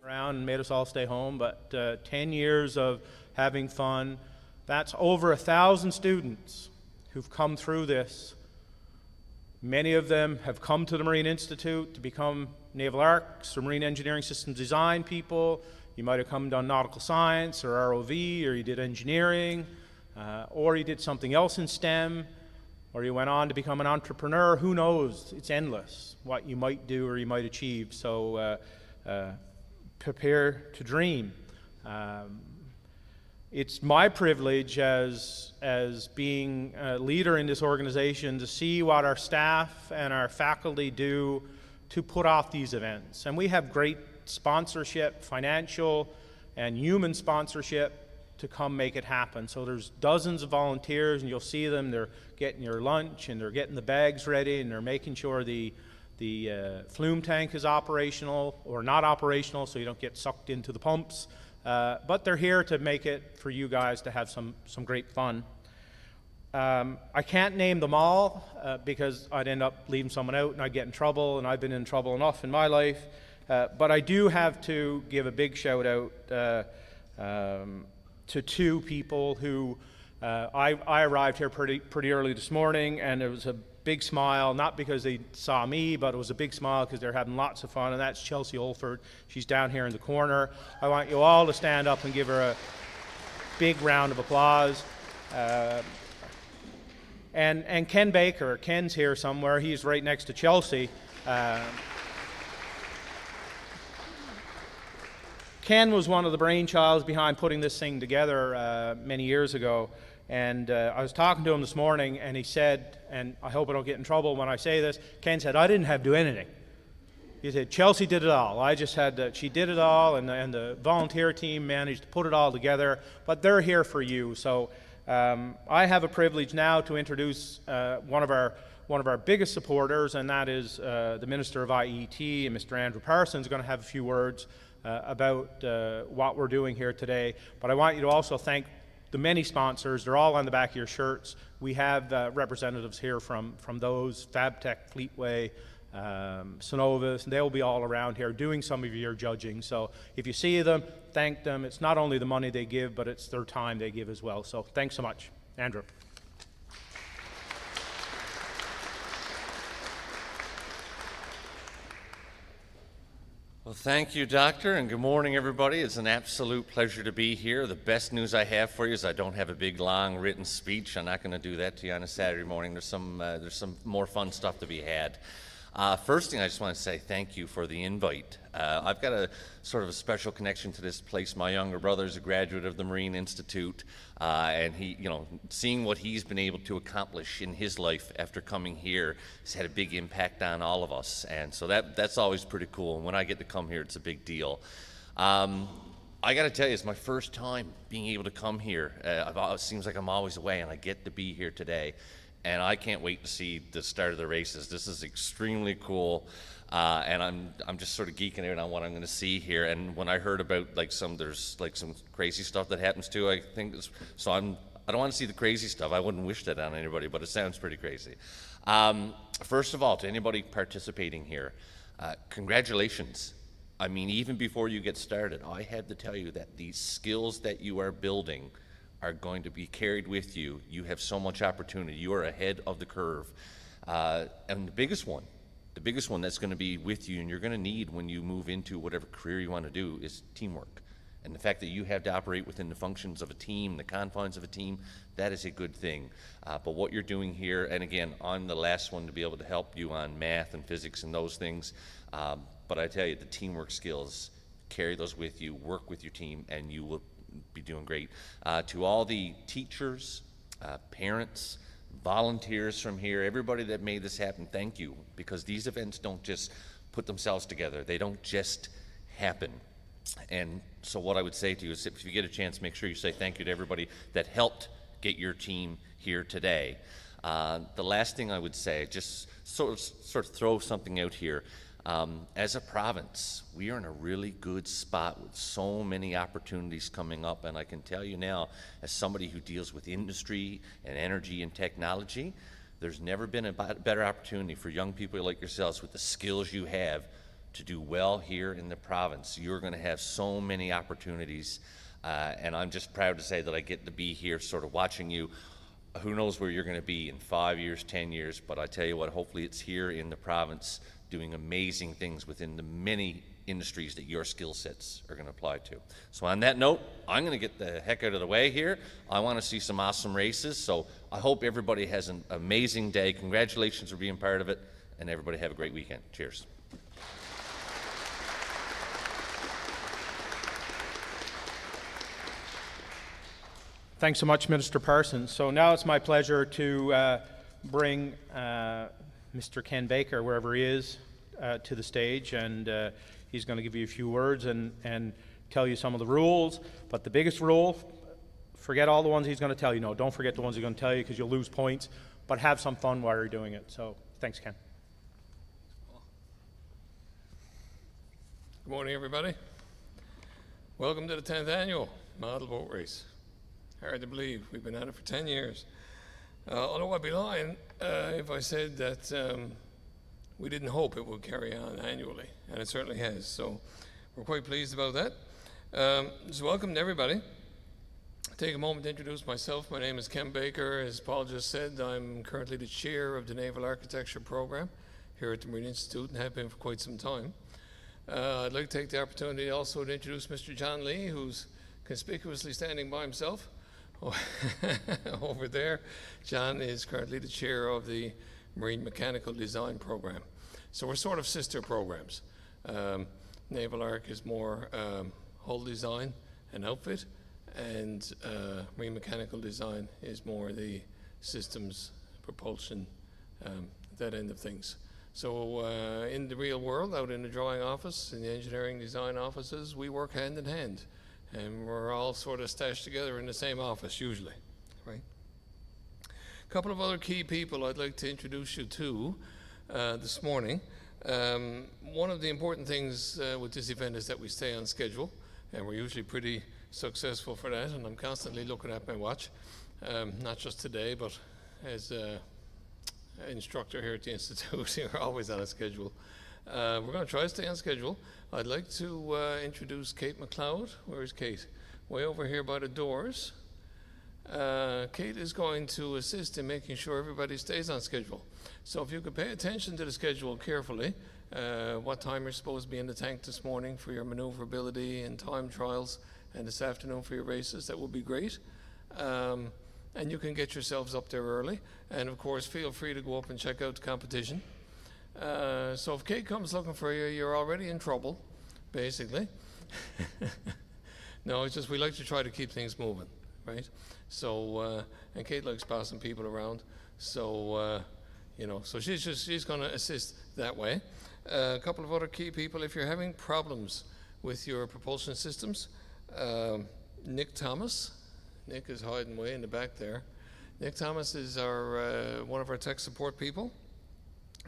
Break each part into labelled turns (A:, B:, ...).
A: around and made us all stay home, but 10 years of having fun. That's over 1,000 students who've come through this. Many of them have come to the Marine Institute to become naval arcs or marine engineering systems design people. You might have come done nautical science or ROV, or you did engineering, or you did something else in STEM, or you went on to become an entrepreneur. Who knows? It's endless what you might do or you might achieve. So prepare to dream. It's my privilege as being a leader in this organization to see what our staff and our faculty do to put off these events. And we have great sponsorship, financial and human sponsorship to come make it happen. So there's dozens of volunteers, and you'll see them. They're getting your lunch, and they're getting the bags ready, and they're making sure the flume tank is operational or not operational, so you don't get sucked into the pumps. But they're here to make it for you guys to have some great fun. I can't name them all because I'd end up leaving someone out and I'd get in trouble, and I've been in trouble enough in my life. But I do have to give a big shout out to two people who I arrived here pretty early this morning, and it was a big smile, not because they saw me, but it was a big smile because they're having lots of fun, and that's Chelsea Olford. She's down here in the corner. I want you all to stand up and give her a big round of applause. And Ken Baker, Ken's here somewhere. He's right next to Chelsea. Ken was one of the brainchilds behind putting this thing together many years ago. And I was talking to him this morning, and he said, and I hope I don't get in trouble when I say this, Ken said, I didn't have to do anything. He said, Chelsea did it all. I just had to, she did it all, and the volunteer team managed to put it all together, but they're here for you. So I have a privilege now to introduce one of our biggest supporters, and that is the Minister of IET, and Mr. Andrew Parsons is going to have a few words about what we're doing here today. But I want you to also thank the many sponsors. They're all on the back of your shirts. We have representatives here from those, Fabtech, Fleetway, Synovus, and they'll be all around here doing some of your judging. So if you see them, thank them. It's not only the money they give, but it's their time they give as well. So thanks so much. Andrew.
B: Well, thank you, Doctor, and good morning, everybody. It's an absolute pleasure to be here. The best news I have for you is I don't have a big, long, written speech. I'm not going to do that to you on a Saturday morning. There's some more fun stuff to be had. First thing I just want to say thank you for the invite. I've got a sort of a special connection to this place. My younger brother is a graduate of the Marine Institute, and he, seeing what he's been able to accomplish in his life after coming here has had a big impact on all of us, and so that's always pretty cool. And when I get to come here, it's a big deal. I got to tell you, it's my first time being able to come here. It seems like I'm always away, and I get to be here today. And I can't wait to see the start of the races. This is extremely cool, and I'm just sort of geeking out on what I'm going to see here. And when I heard about there's some crazy stuff that happens too, I think so. I don't want to see the crazy stuff. I wouldn't wish that on anybody, but it sounds pretty crazy. First of all, to anybody participating here, congratulations. I mean, even before you get started, I had to tell you that these skills that you are building are going to be carried with you. You have so much opportunity. You are ahead of the curve. And the biggest one that's going to be with you and you're going to need when you move into whatever career you want to do is teamwork. And the fact that you have to operate within the functions of a team, the confines of a team, that is a good thing. But what you're doing here, and again, I'm the last one to be able to help you on math and physics and those things, but I tell you, the teamwork skills, carry those with you, work with your team, and you will be doing great. To all the teachers, parents, volunteers from here, everybody that made this happen, thank you, because these events don't just put themselves together. They don't just happen. And so what I would say to you is if you get a chance, make sure you say thank you to everybody that helped get your team here today. The last thing I would say, just sort of throw something out here. As a province, we are in a really good spot with so many opportunities coming up, and I can tell you now, as somebody who deals with industry and energy and technology, there's never been a better opportunity for young people like yourselves with the skills you have to do well here in the province. You're going to have so many opportunities, and I'm just proud to say that I get to be here sort of watching you. Who knows where you're going to be in 5 years, 10 years, but I tell you what, hopefully it's here in the province doing amazing things within the many industries that your skill sets are going to apply to. So on that note, I'm going to get the heck out of the way here. I want to see some awesome races, so I hope everybody has an amazing day. Congratulations for being part of it, and everybody have a great weekend. Cheers.
A: Thanks so much, Minister Parsons. So now it's my pleasure to bring Mr. Ken Baker, wherever he is, to the stage, and he's going to give you a few words and tell you some of the rules. But the biggest rule, forget all the ones he's going to tell you. No, don't forget the ones he's going to tell you because you'll lose points, but have some fun while you're doing it. So thanks, Ken.
C: Good morning, everybody. Welcome to the 10th annual Model Boat Race. Hard to believe, we've been at it for 10 years. Although I'd be lying if I said that we didn't hope it would carry on annually, and it certainly has. So we're quite pleased about that. So welcome to everybody. Take a moment to introduce myself. My name is Ken Baker. As Paul just said, I'm currently the chair of the Naval Architecture Program here at the Marine Institute and have been for quite some time. I'd like to take the opportunity also to introduce Mr. John Lee, who's conspicuously standing by himself. Over there, John is currently the chair of the Marine Mechanical Design Program. So we're sort of sister programs. Naval Arc is more hull design and outfit, and Marine Mechanical Design is more the systems, propulsion, that end of things. So in the real world, out in the drawing office, in the engineering design offices, we work hand in hand. And we're all sort of stashed together in the same office, usually, right? A couple of other key people I'd like to introduce you to this morning. One of the important things with this event is that we stay on schedule, and we're usually pretty successful for that, and I'm constantly looking at my watch, not just today, but as an instructor here at the Institute, we're always on a schedule. We're going to try to stay on schedule. I'd like to introduce Kate McLeod. Where is Kate? Way over here by the doors. Kate is going to assist in making sure everybody stays on schedule. So if you could pay attention to the schedule carefully, what time you're supposed to be in the tank this morning for your maneuverability and time trials, and this afternoon for your races, that would be great. And you can get yourselves up there early. And of course, feel free to go up and check out the competition. So if Kate comes looking for you, you're already in trouble, basically. No, it's just we like to try to keep things moving, right? So, and Kate likes passing people around. So, so she's going to assist that way. A couple of other key people, if you're having problems with your propulsion systems, Nick Thomas. Nick is hiding way in the back there. Nick Thomas is our one of our tech support people.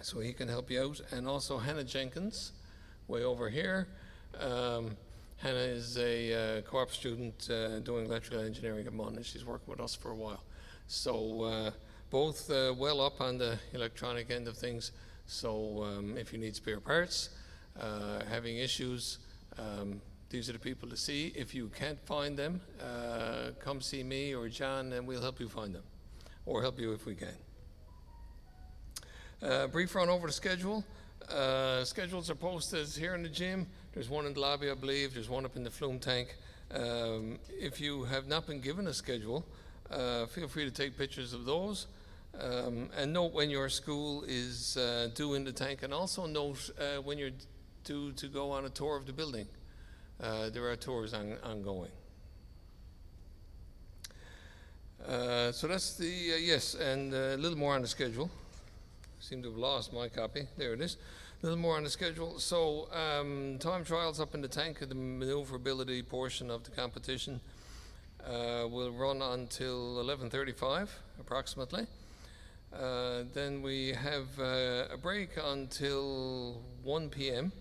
C: So he can help you out. And also Hannah Jenkins, way over here. Hannah is a co-op student doing electrical engineering at Mon, and she's worked with us for a while. So both well up on the electronic end of things. So if you need spare parts, having issues, these are the people to see. If you can't find them, come see me or John, and we'll help you find them, or help you if we can. Brief run over the schedule. Schedules are posted here in the gym. There's one in the lobby, I believe. There's one up in the flume tank. If you have not been given a schedule, feel free to take pictures of those. And note when your school is due in the tank, and also note when you're due to go on a tour of the building. There are tours ongoing. So that's the, yes, and a little more on the schedule. Seem to have lost my copy. There it is. A little more on the schedule. So time trials up in the tank, the maneuverability portion of the competition will run until 11:35 approximately. Then we have a break until 1 p.m.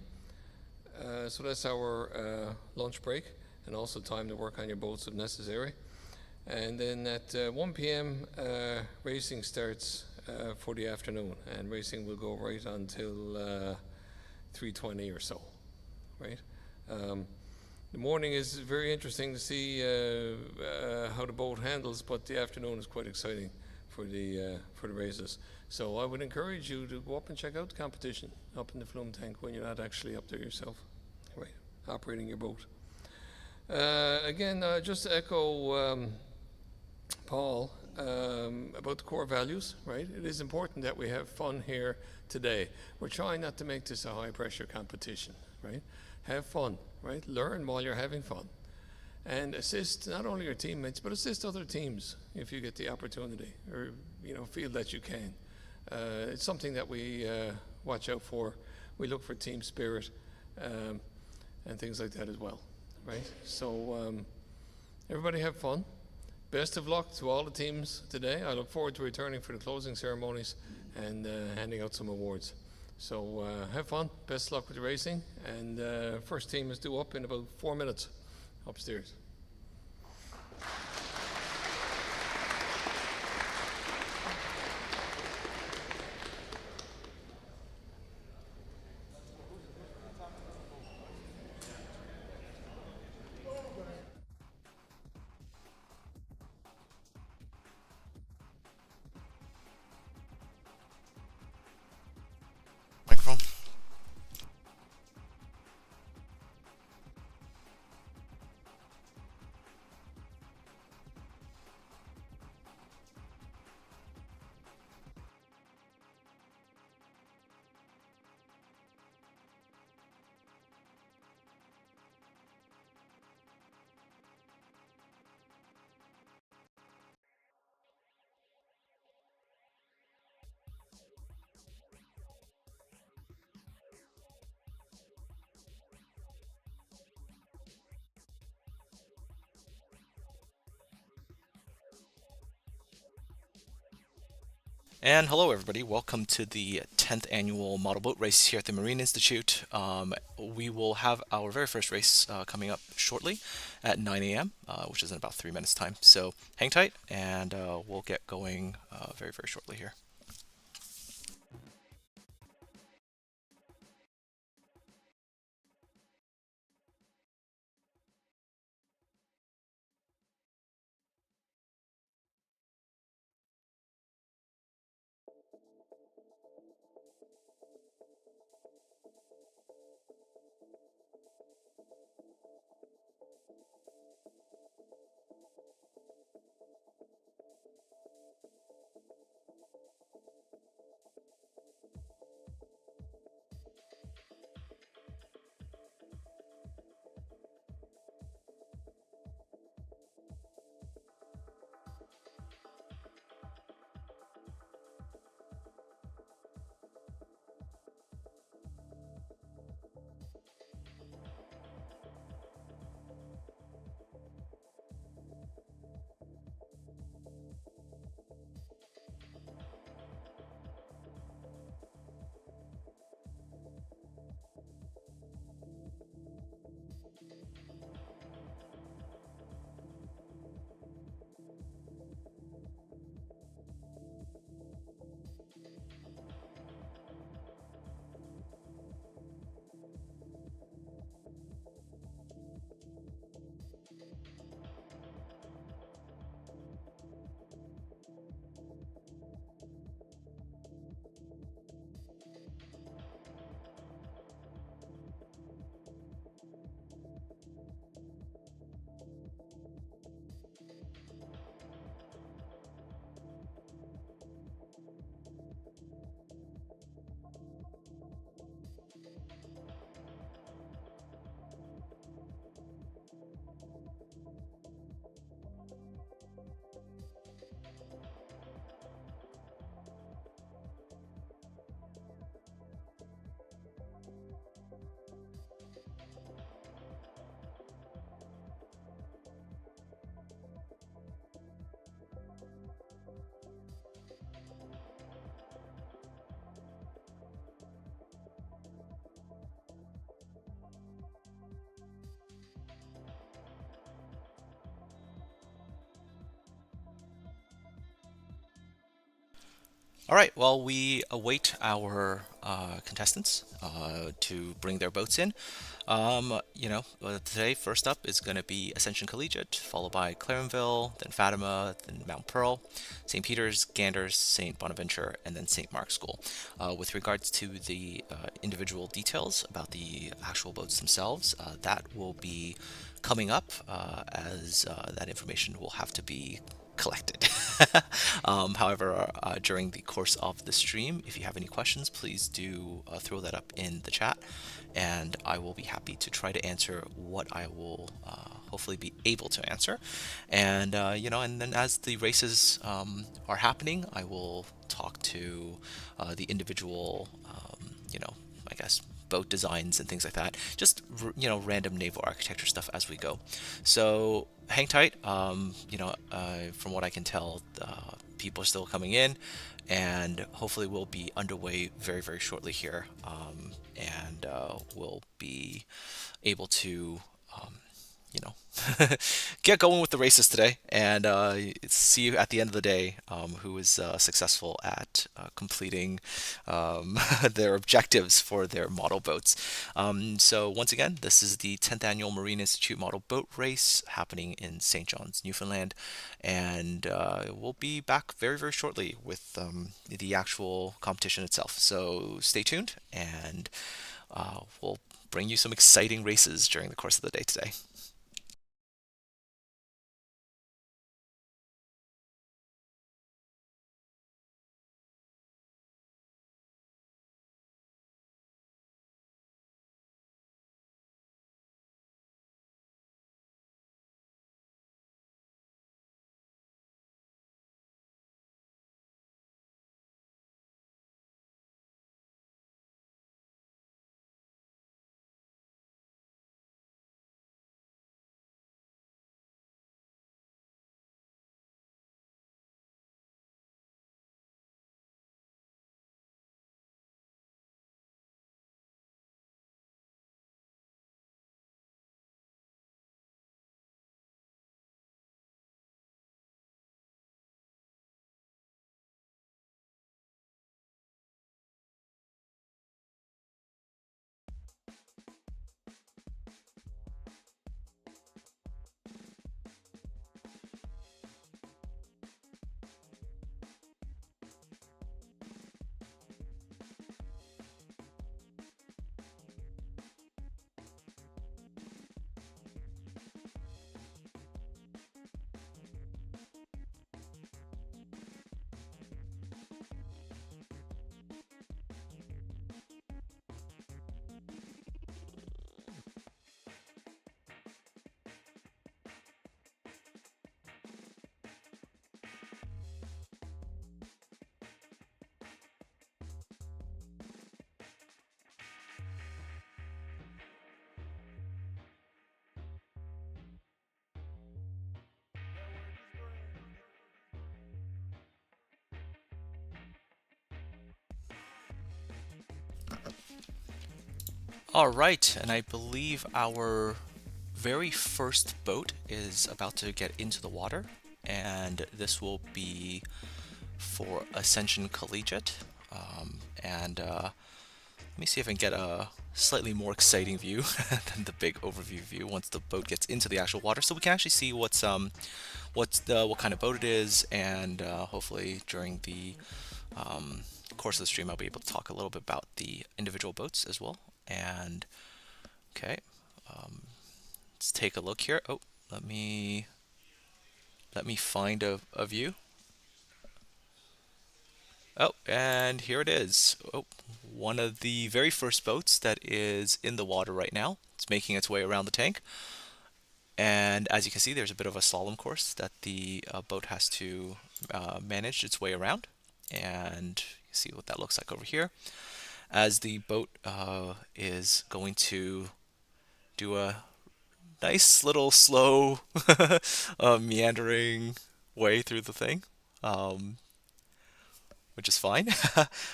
C: So that's our lunch break, and also time to work on your boats if necessary. And then at 1 p.m. Racing starts for the afternoon, and racing will go right until 3:20 or so, right? The morning is very interesting to see how the boat handles, but the afternoon is quite exciting for the races. So I would encourage you to go up and check out the competition up in the flume tank when you're not actually up there yourself, right, operating your boat. Again, just to echo Paul about the core values, right? It is important that we have fun here today. We're trying not to make this a high pressure competition, right? Have fun, right? Learn while you're having fun. And assist not only your teammates, but assist other teams if you get the opportunity or, feel that you can. It's something that we watch out for. We look for team spirit and things like that as well, right? So everybody have fun. Best of luck to all the teams today. I look forward to returning for the closing ceremonies and handing out some awards. So have fun. Best luck with the racing. And first team is due up in about 4 minutes upstairs.
D: Microphone. And hello, everybody. Welcome to the 10th annual model boat race here at the Marine Institute. We will have our very first race coming up shortly at 9 a.m., which is in about 3 minutes' time. So hang tight, and we'll get going very, very shortly here. All right, well, we await our contestants to bring their boats in. Today, first up is going to be Ascension Collegiate, followed by Clarenville, then Fatima, then Mount Pearl, St. Peter's, Ganders, St. Bonaventure, and then St. Mark's School. With regards to the individual details about the actual boats themselves, that will be coming up as that information will have to be collected. However, during the course of the stream, if you have any questions, please do throw that up in the chat, and I will be happy to try to answer what I will hopefully be able to answer. And and then as the races are happening, I will talk to the individual, I guess, boat designs and things like that. Just random naval architecture stuff as we go. So hang tight. From what I can tell, people are still coming in, and hopefully we'll be underway very, very shortly here. And we'll be able to get going with the races today, and see you at the end of the day who is successful at completing their objectives for their model boats. So once again, this is the 10th Annual Marine Institute Model Boat Race happening in St. John's, Newfoundland, and we'll be back very, very shortly with the actual competition itself. So stay tuned, and we'll bring you some exciting races during the course of the day today. All right, and I believe our very first boat is about to get into the water, and this will be for Ascension Collegiate. Let me see if I can get a slightly more exciting view than the big overview view once the boat gets into the actual water, so we can actually see what kind of boat it is, and hopefully during the course of the stream I'll be able to talk a little bit about the individual boats as well. And okay, let's take a look here. Oh, let me find a view. Oh, and here it is. Oh, one of the very first boats that is in the water right now. It's making its way around the tank. And as you can see, there's a bit of a slalom course that the boat has to manage its way around. And you see what that looks like over here. As the boat is going to do a nice little slow meandering way through the thing, which is fine.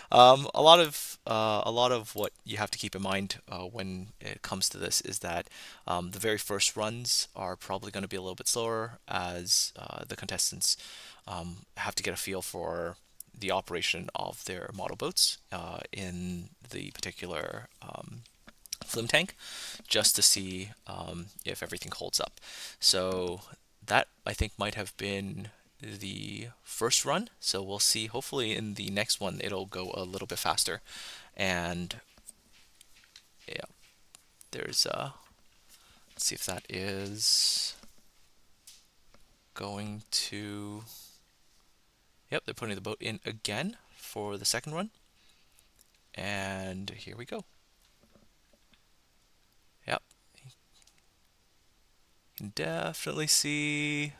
D: A lot of what you have to keep in mind when it comes to this is that the very first runs are probably going to be a little bit slower, as the contestants have to get a feel for the operation of their model boats in the particular flume tank, just to see if everything holds up. So that, I think, might have been the first run. So we'll see. Hopefully in the next one it'll go a little bit faster. And yeah, there's let's see if that is going to... Yep, they're putting the boat in again for the second run. And here we go. Yep. You can definitely see,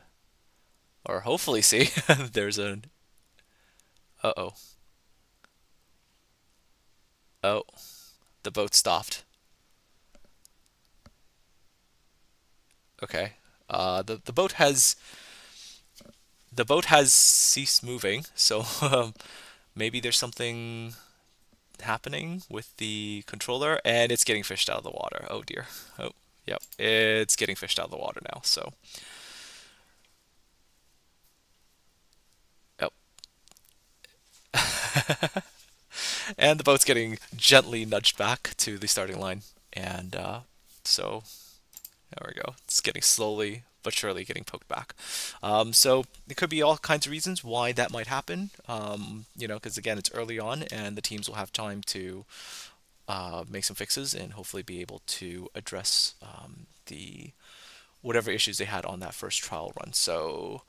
D: or hopefully see, there's an... Uh-oh. Oh, the boat stopped. Okay. The boat has ceased moving, so maybe there's something happening with the controller, and it's getting fished out of the water. Oh dear. Oh, yep, it's getting fished out of the water now. So, yep. And the boat's getting gently nudged back to the starting line, and so there we go. It's getting slowly but surely getting poked back. So it could be all kinds of reasons why that might happen. Because again, it's early on, and the teams will have time to make some fixes and hopefully be able to address the whatever issues they had on that first trial run. So,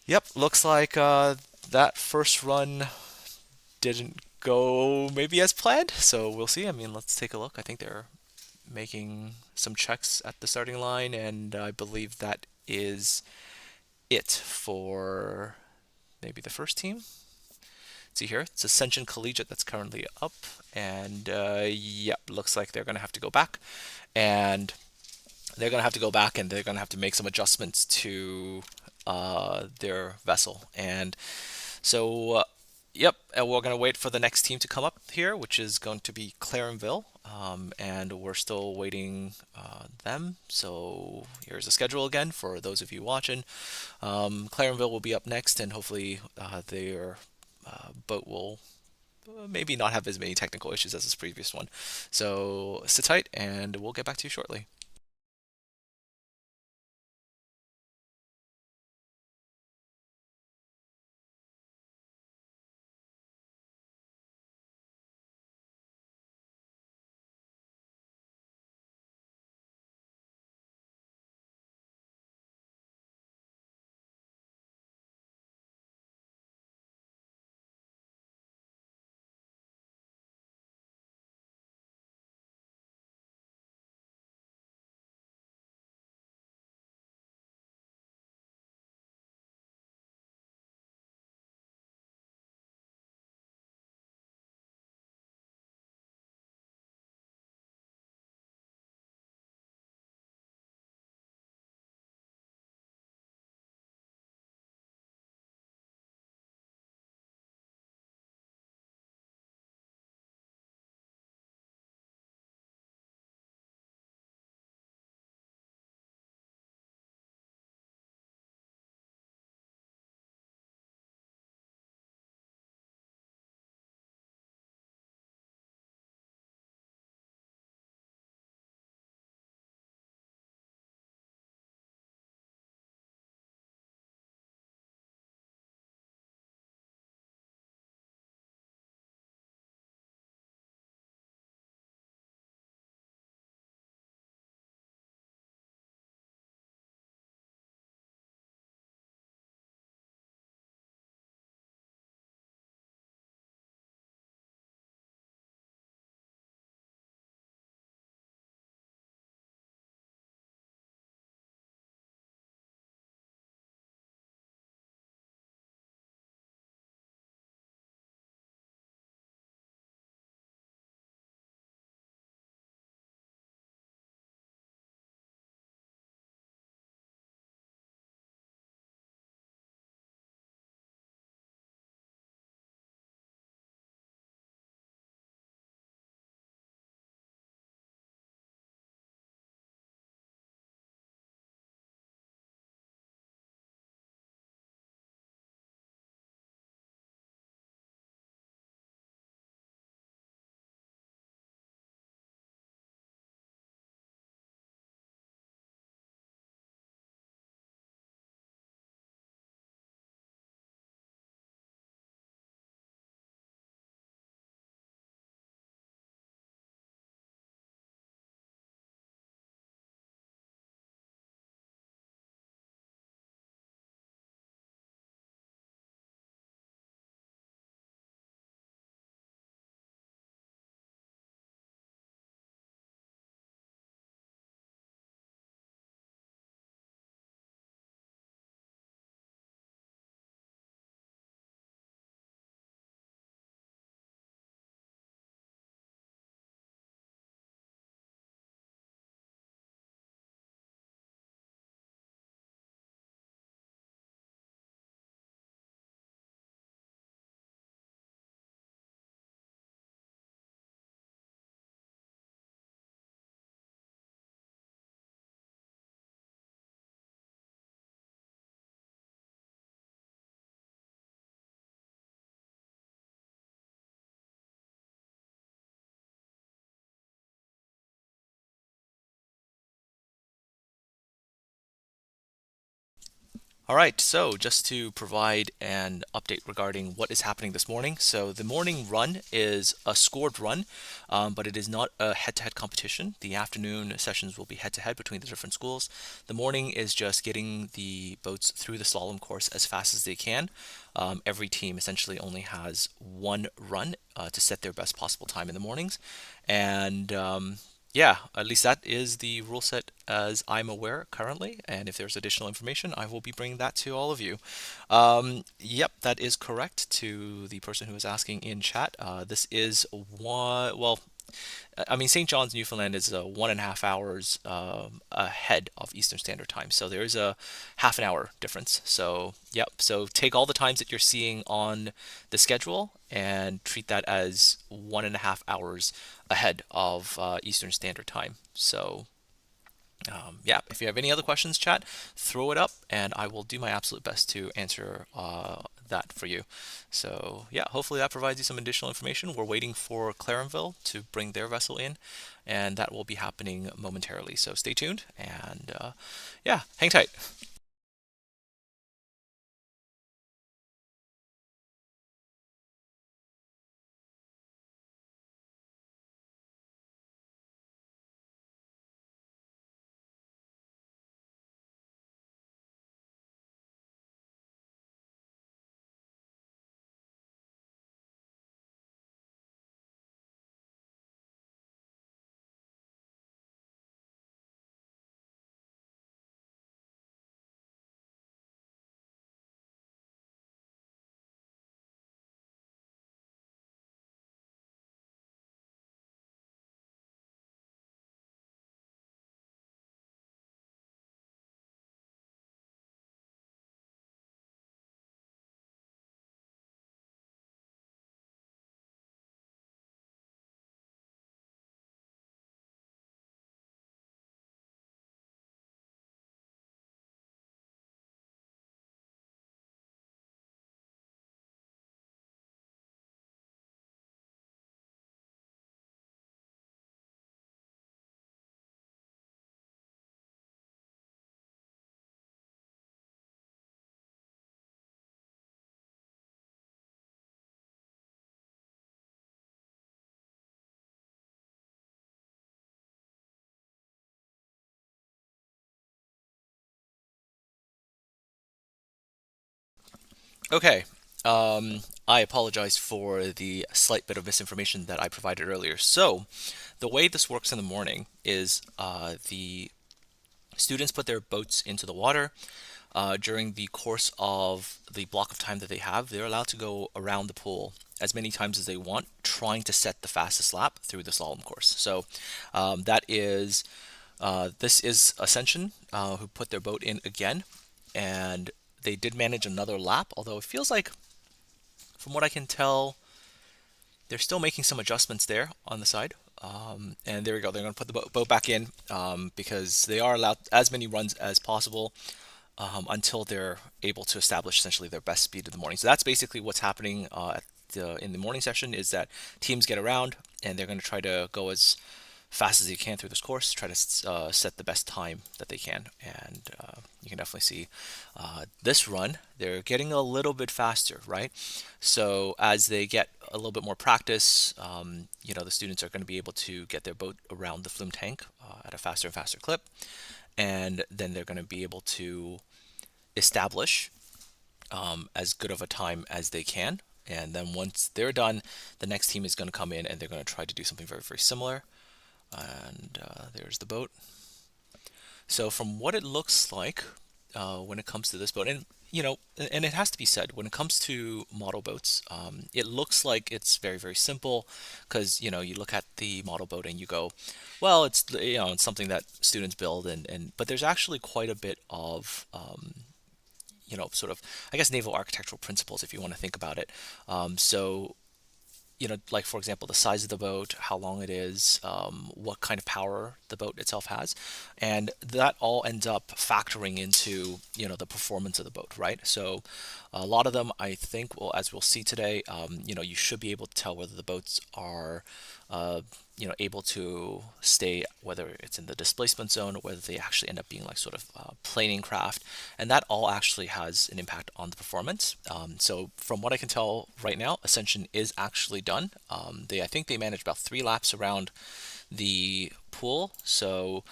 D: yep, looks like that first run didn't go maybe as planned. So we'll see. I mean, let's take a look. I think they're making some checks at the starting line, and I believe that is it for maybe the first team. See here, it's Ascension Collegiate that's currently up, and yep, looks like they're going to have to go back, and they're going to have to make some adjustments to their vessel. And so yep, and we're going to wait for the next team to come up here, which is going to be Clarenville, and we're still waiting them. So here's the schedule again for those of you watching. Clarenville will be up next, and hopefully their boat will maybe not have as many technical issues as this previous one. So sit tight, and we'll get back to you shortly. All right, so just to provide an update regarding what is happening this morning. So the morning run is a scored run, but it is not a head-to-head competition. The afternoon sessions will be head-to-head between the different schools. The morning is just getting the boats through the slalom course as fast as they can. Every team essentially only has one run to set their best possible time in the mornings. And yeah, at least that is the rule set as I'm aware currently. And if there's additional information, I will be bringing that to all of you. Yep, that is correct to the person who was asking in chat. This is one, well, I mean, St. John's, Newfoundland is 1.5 hours ahead of Eastern Standard Time. So there is a half an hour difference. So, yep. So take all the times that you're seeing on the schedule and treat that as 1.5 hours ahead of Eastern Standard Time. So, yeah, if you have any other questions, chat, throw it up and I will do my absolute best to answer that for you. So yeah, hopefully that provides you some additional information. We're waiting for Clarenville to bring their vessel in, and that will be happening momentarily. So stay tuned and yeah, hang tight. Okay. I apologize for the slight bit of misinformation that I provided earlier. So, the way this works in the morning is the students put their boats into the water. During the course of the block of time that they have, they're allowed to go around the pool as many times as they want, trying to set the fastest lap through the slalom course. So that is, this is Ascension, who put their boat in again, and they did manage another lap, although it feels like, from what I can tell, they're still making some adjustments there on the side. And there we go. They're going to put the boat back in because they are allowed as many runs as possible until they're able to establish essentially their best speed in the morning. So that's basically what's happening in the morning session, is that teams get around and they're going to try to go as fast as they can through this course, try to set the best time that they can. And you can definitely see this run, they're getting a little bit faster, right? So as they get a little bit more practice, the students are going to be able to get their boat around the flume tank at a faster and faster clip. And then they're going to be able to establish as good of a time as they can. And then once they're done, the next team is going to come in and they're going to try to do something very, very similar. And there's the boat. So from what it looks like when it comes to this boat, and and it has to be said, when it comes to model boats, it looks like it's very, very simple because you look at the model boat and you go, well, it's it's something that students build, and but there's actually quite a bit of sort of, I guess, naval architectural principles if you want to think about it. So like for example, the size of the boat, how long it is, what kind of power the boat itself has, and that all ends up factoring into the performance of the boat, right? So a lot of them, I think, well, as we'll see today, you should be able to tell whether the boats are able to stay, whether it's in the displacement zone or whether they actually end up being like sort of planing craft, and that all actually has an impact on the performance. So from what I can tell right now, Ascension is actually done. I think they managed about 3 laps around the pool. So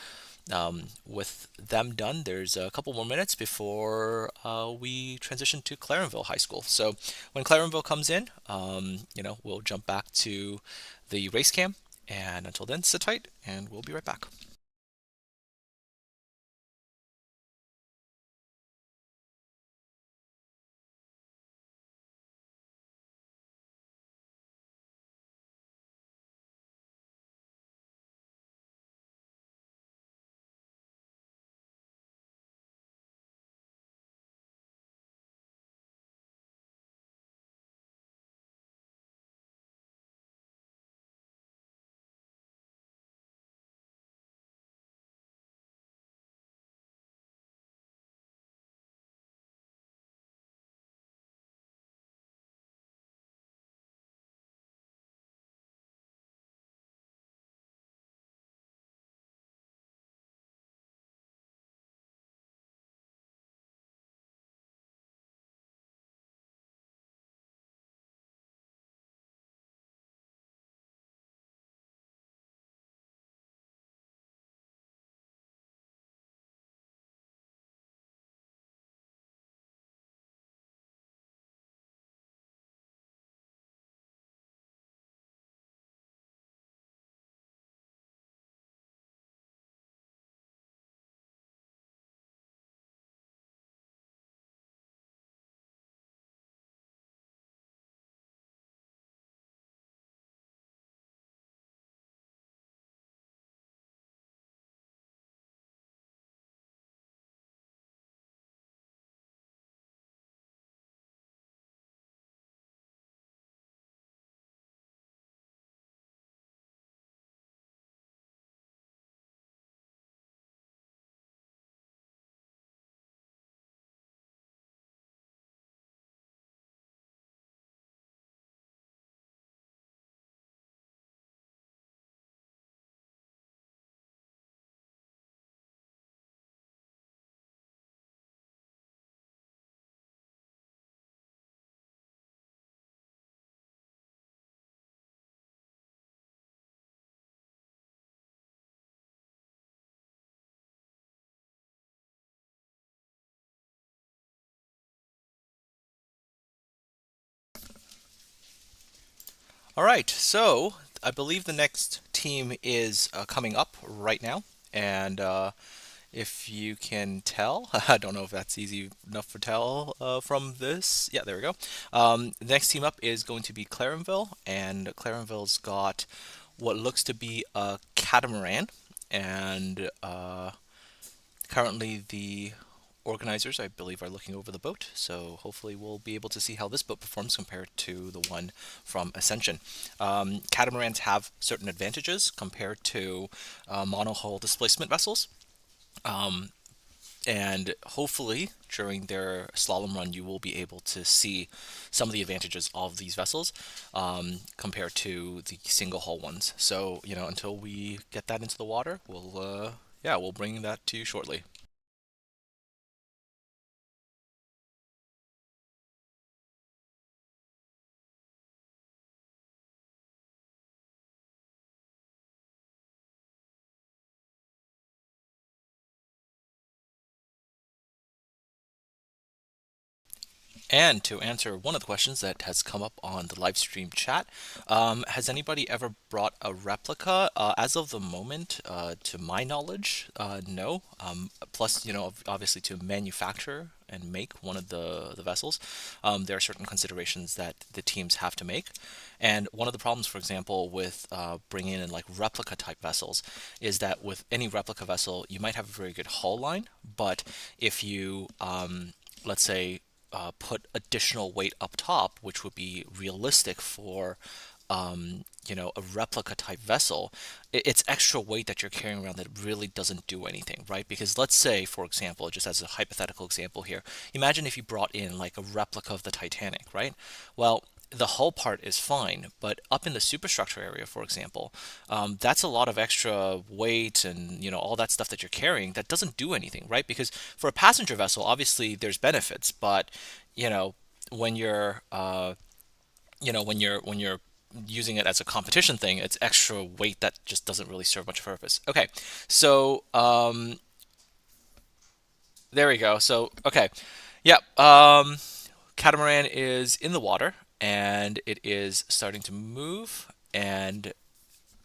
D: with them done, there's a couple more minutes before we transition to Clarenville High School. So when Clarenville comes in, we'll jump back to the race cam. And until then, sit tight, and we'll be right back. All right, so I believe the next team is coming up right now, and if you can tell, I don't know if that's easy enough to tell from this. Yeah, there we go. The next team up is going to be Clarenville, and Clarenville's got what looks to be a catamaran, and currently the organizers, I believe, are looking over the boat, so hopefully we'll be able to see how this boat performs compared to the one from Ascension. Catamarans have certain advantages compared to monohull displacement vessels. And hopefully during their slalom run you will be able to see some of the advantages of these vessels compared to the single hull ones. So until we get that into the water, we'll bring that to you shortly. And to answer one of the questions that has come up on the live stream chat, has anybody ever brought a replica? As of the moment, to my knowledge, no. Plus, obviously to manufacture and make one of the vessels, there are certain considerations that the teams have to make. And one of the problems, for example, with bringing in like replica type vessels is that with any replica vessel, you might have a very good hull line, but if you, let's say, put additional weight up top, which would be realistic for a replica type vessel, it's extra weight that you're carrying around that really doesn't do anything, right? Because let's say, for example, just as a hypothetical example here, imagine if you brought in like a replica of the Titanic, right? Well, the hull part is fine, but up in the superstructure area, for example, that's a lot of extra weight and all that stuff that you're carrying that doesn't do anything, right? Because for a passenger vessel, obviously there's benefits, but when you're when you're using it as a competition thing, it's extra weight that just doesn't really serve much purpose. Okay, so there we go. So okay, yeah, catamaran is in the water and it is starting to move and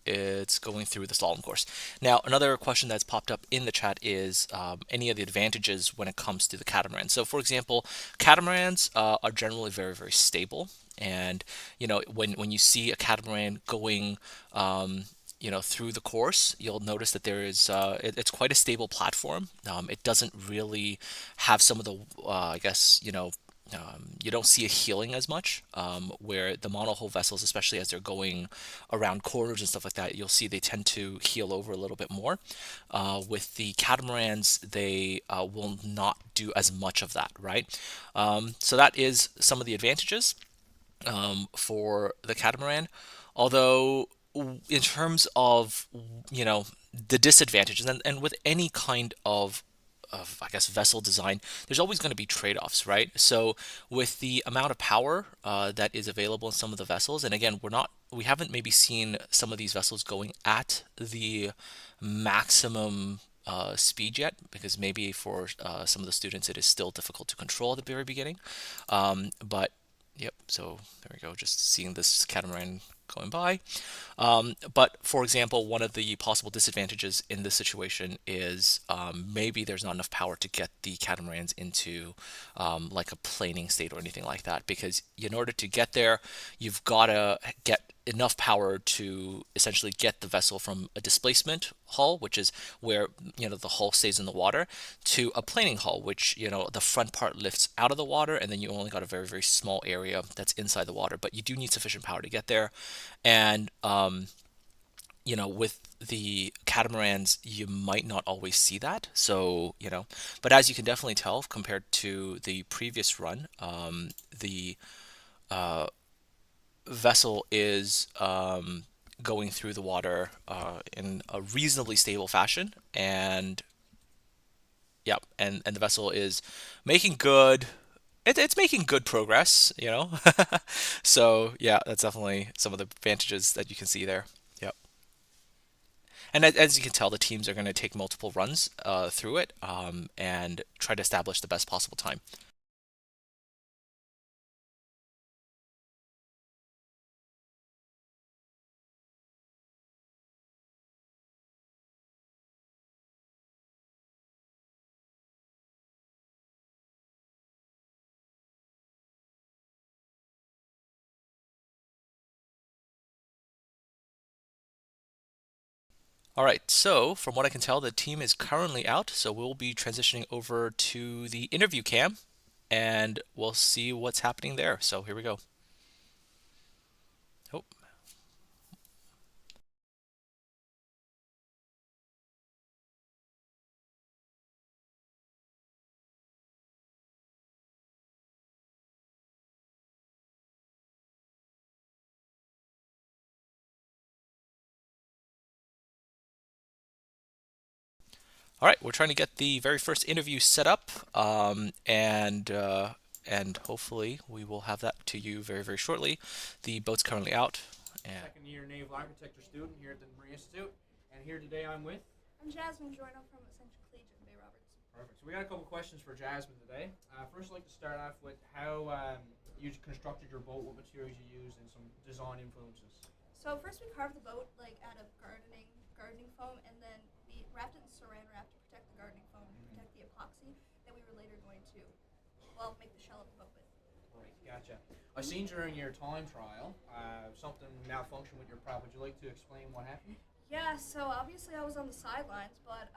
D: it's going through the slalom course. Now, another question that's popped up in the chat is any of the advantages when it comes to the catamaran. So, for example, catamarans are generally very, very stable. And, when you see a catamaran going, through the course, you'll notice that there is, it's quite a stable platform. It doesn't really have some of the, I guess, you don't see a healing as much, where the monohull vessels, especially as they're going around corners and stuff like that, you'll see they tend to heal over a little bit more. With the catamarans, they will not do as much of that, right? So that is some of the advantages for the catamaran. Although, in terms of, the disadvantages, and with any kind of I guess vessel design, there's always going to be trade-offs, right? So with the amount of power that is available in some of the vessels, and again, we haven't maybe seen some of these vessels going at the maximum speed yet, because maybe for some of the students it is still difficult to control at the very beginning. But yep, so there we go, just seeing this catamaran going by. But for example, one of the possible disadvantages in this situation is maybe there's not enough power to get the catamarans into like a planing state or anything like that, because in order to get there, you've got to get enough power to essentially get the vessel from a displacement hull, which is where the hull stays in the water, to a planing hull, which the front part lifts out of the water, and then you only got a very, very small area that's inside the water, but you do need sufficient power to get there. And with the catamarans, you might not always see that. So but as you can definitely tell, compared to the previous run, the vessel is going through the water in a reasonably stable fashion, and yeah, and the vessel is making good. It's making good progress, So yeah, that's definitely some of the advantages that you can see there. Yep. And as you can tell, the teams are going to take multiple runs through it and try to establish the best possible time. All right, so from what I can tell, the team is currently out, so we'll be transitioning over to the interview cam, and we'll see what's happening there. So here we go. Oh. All right, we're trying to get the very first interview set up, and hopefully we will have that to you very, very shortly. The boat's currently out. And
A: Second year naval architecture student here at the Marine Institute, and here today I'm with.
E: I'm Jasmine Jordan from Central Collegiate in Bay Roberts.
A: Perfect. So we got a couple questions for Jasmine today. First, I'd like to start off with how you constructed your boat, what materials you used, and some design influences.
E: So first we carved the boat out of gardening foam, and then we wrapped it in saran wrap to protect the gardening foam, to protect the epoxy that we were later going to, make the shell of the boat with.
A: Right, gotcha. I seen during your time trial something malfunctioned with your prop. Would you like to explain what happened?
E: Yeah, so obviously I was on the sidelines, but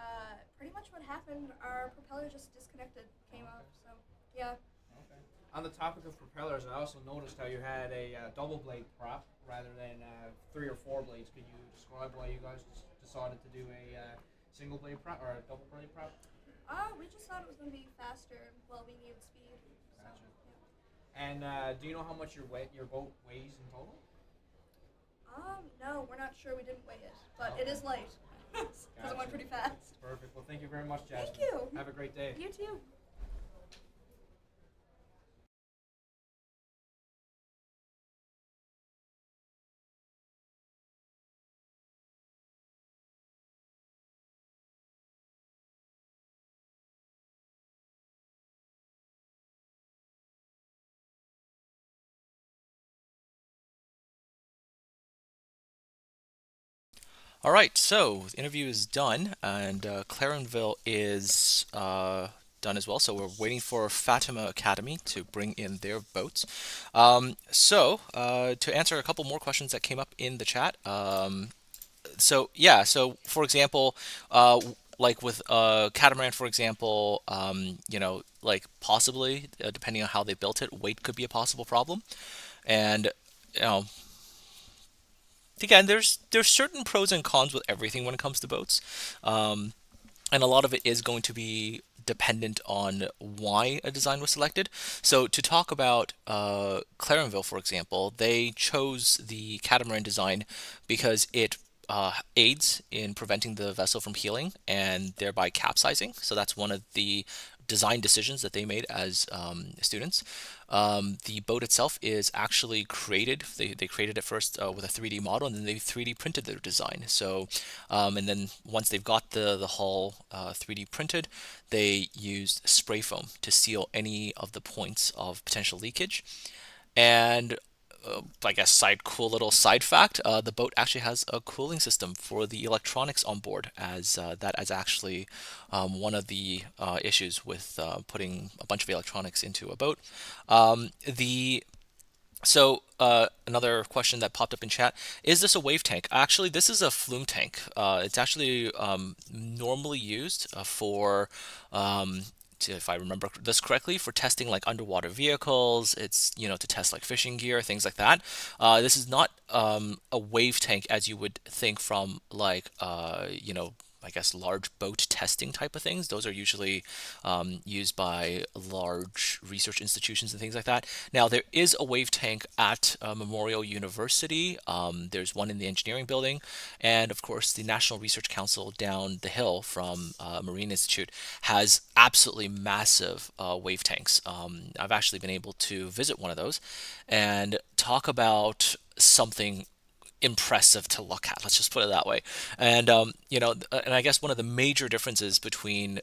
E: pretty much what happened, our propeller just disconnected, came off, so yeah.
A: Okay. On the topic of propellers, I also noticed how you had a double blade prop rather than 3 or 4 blades. Could you describe why you guys decided to do a single blade prop or a double blade prop?
E: We just thought it was going to be faster. Well, we needed speed. So,
A: Gotcha.
E: yeah.
F: And do you know how much your boat weighs in total?
E: No, we're not sure. We didn't weigh it, but it is light because it went pretty fast.
F: Perfect. Well, thank you very much, Jasmine.
E: Thank you.
F: Have a great day.
E: You too.
D: All right, so the interview is done, and Clarenville is done as well. So we're waiting for Fatima Academy to bring in their boats. To answer a couple more questions that came up in the chat. So for example, like with catamaran, for example, like possibly, depending on how they built it, weight could be a possible problem. And you know, again, there's certain pros and cons with everything when it comes to boats, and a lot of it is going to be dependent on why a design was selected. So to talk about Clarenville, for example, they chose the catamaran design because it aids in preventing the vessel from heeling and thereby capsizing. So that's one of the design decisions that they made as students. The boat itself is actually created. They created it first with a 3D model, and then they 3D printed their design. So, and then once they've got the hull 3D printed, they used spray foam to seal any of the points of potential leakage. And I guess cool little side fact, the boat actually has a cooling system for the electronics on board, as that is actually one of the issues with putting a bunch of electronics into a boat. Another question that popped up in chat, is this a wave tank? Actually, this is a flume tank. It's actually normally used for if I remember this correctly, for testing like underwater vehicles. It's, to test like fishing gear, things like that. This is not a wave tank as you would think from like, I guess large boat testing type of things. Those are usually used by large research institutions and things like that. Now, there is a wave tank at Memorial University. There's one in the engineering building. And of course, the National Research Council down the hill from Marine Institute has absolutely massive wave tanks. I've actually been able to visit one of those and talk about something impressive to look at. Let's just put it that way. And and I guess one of the major differences between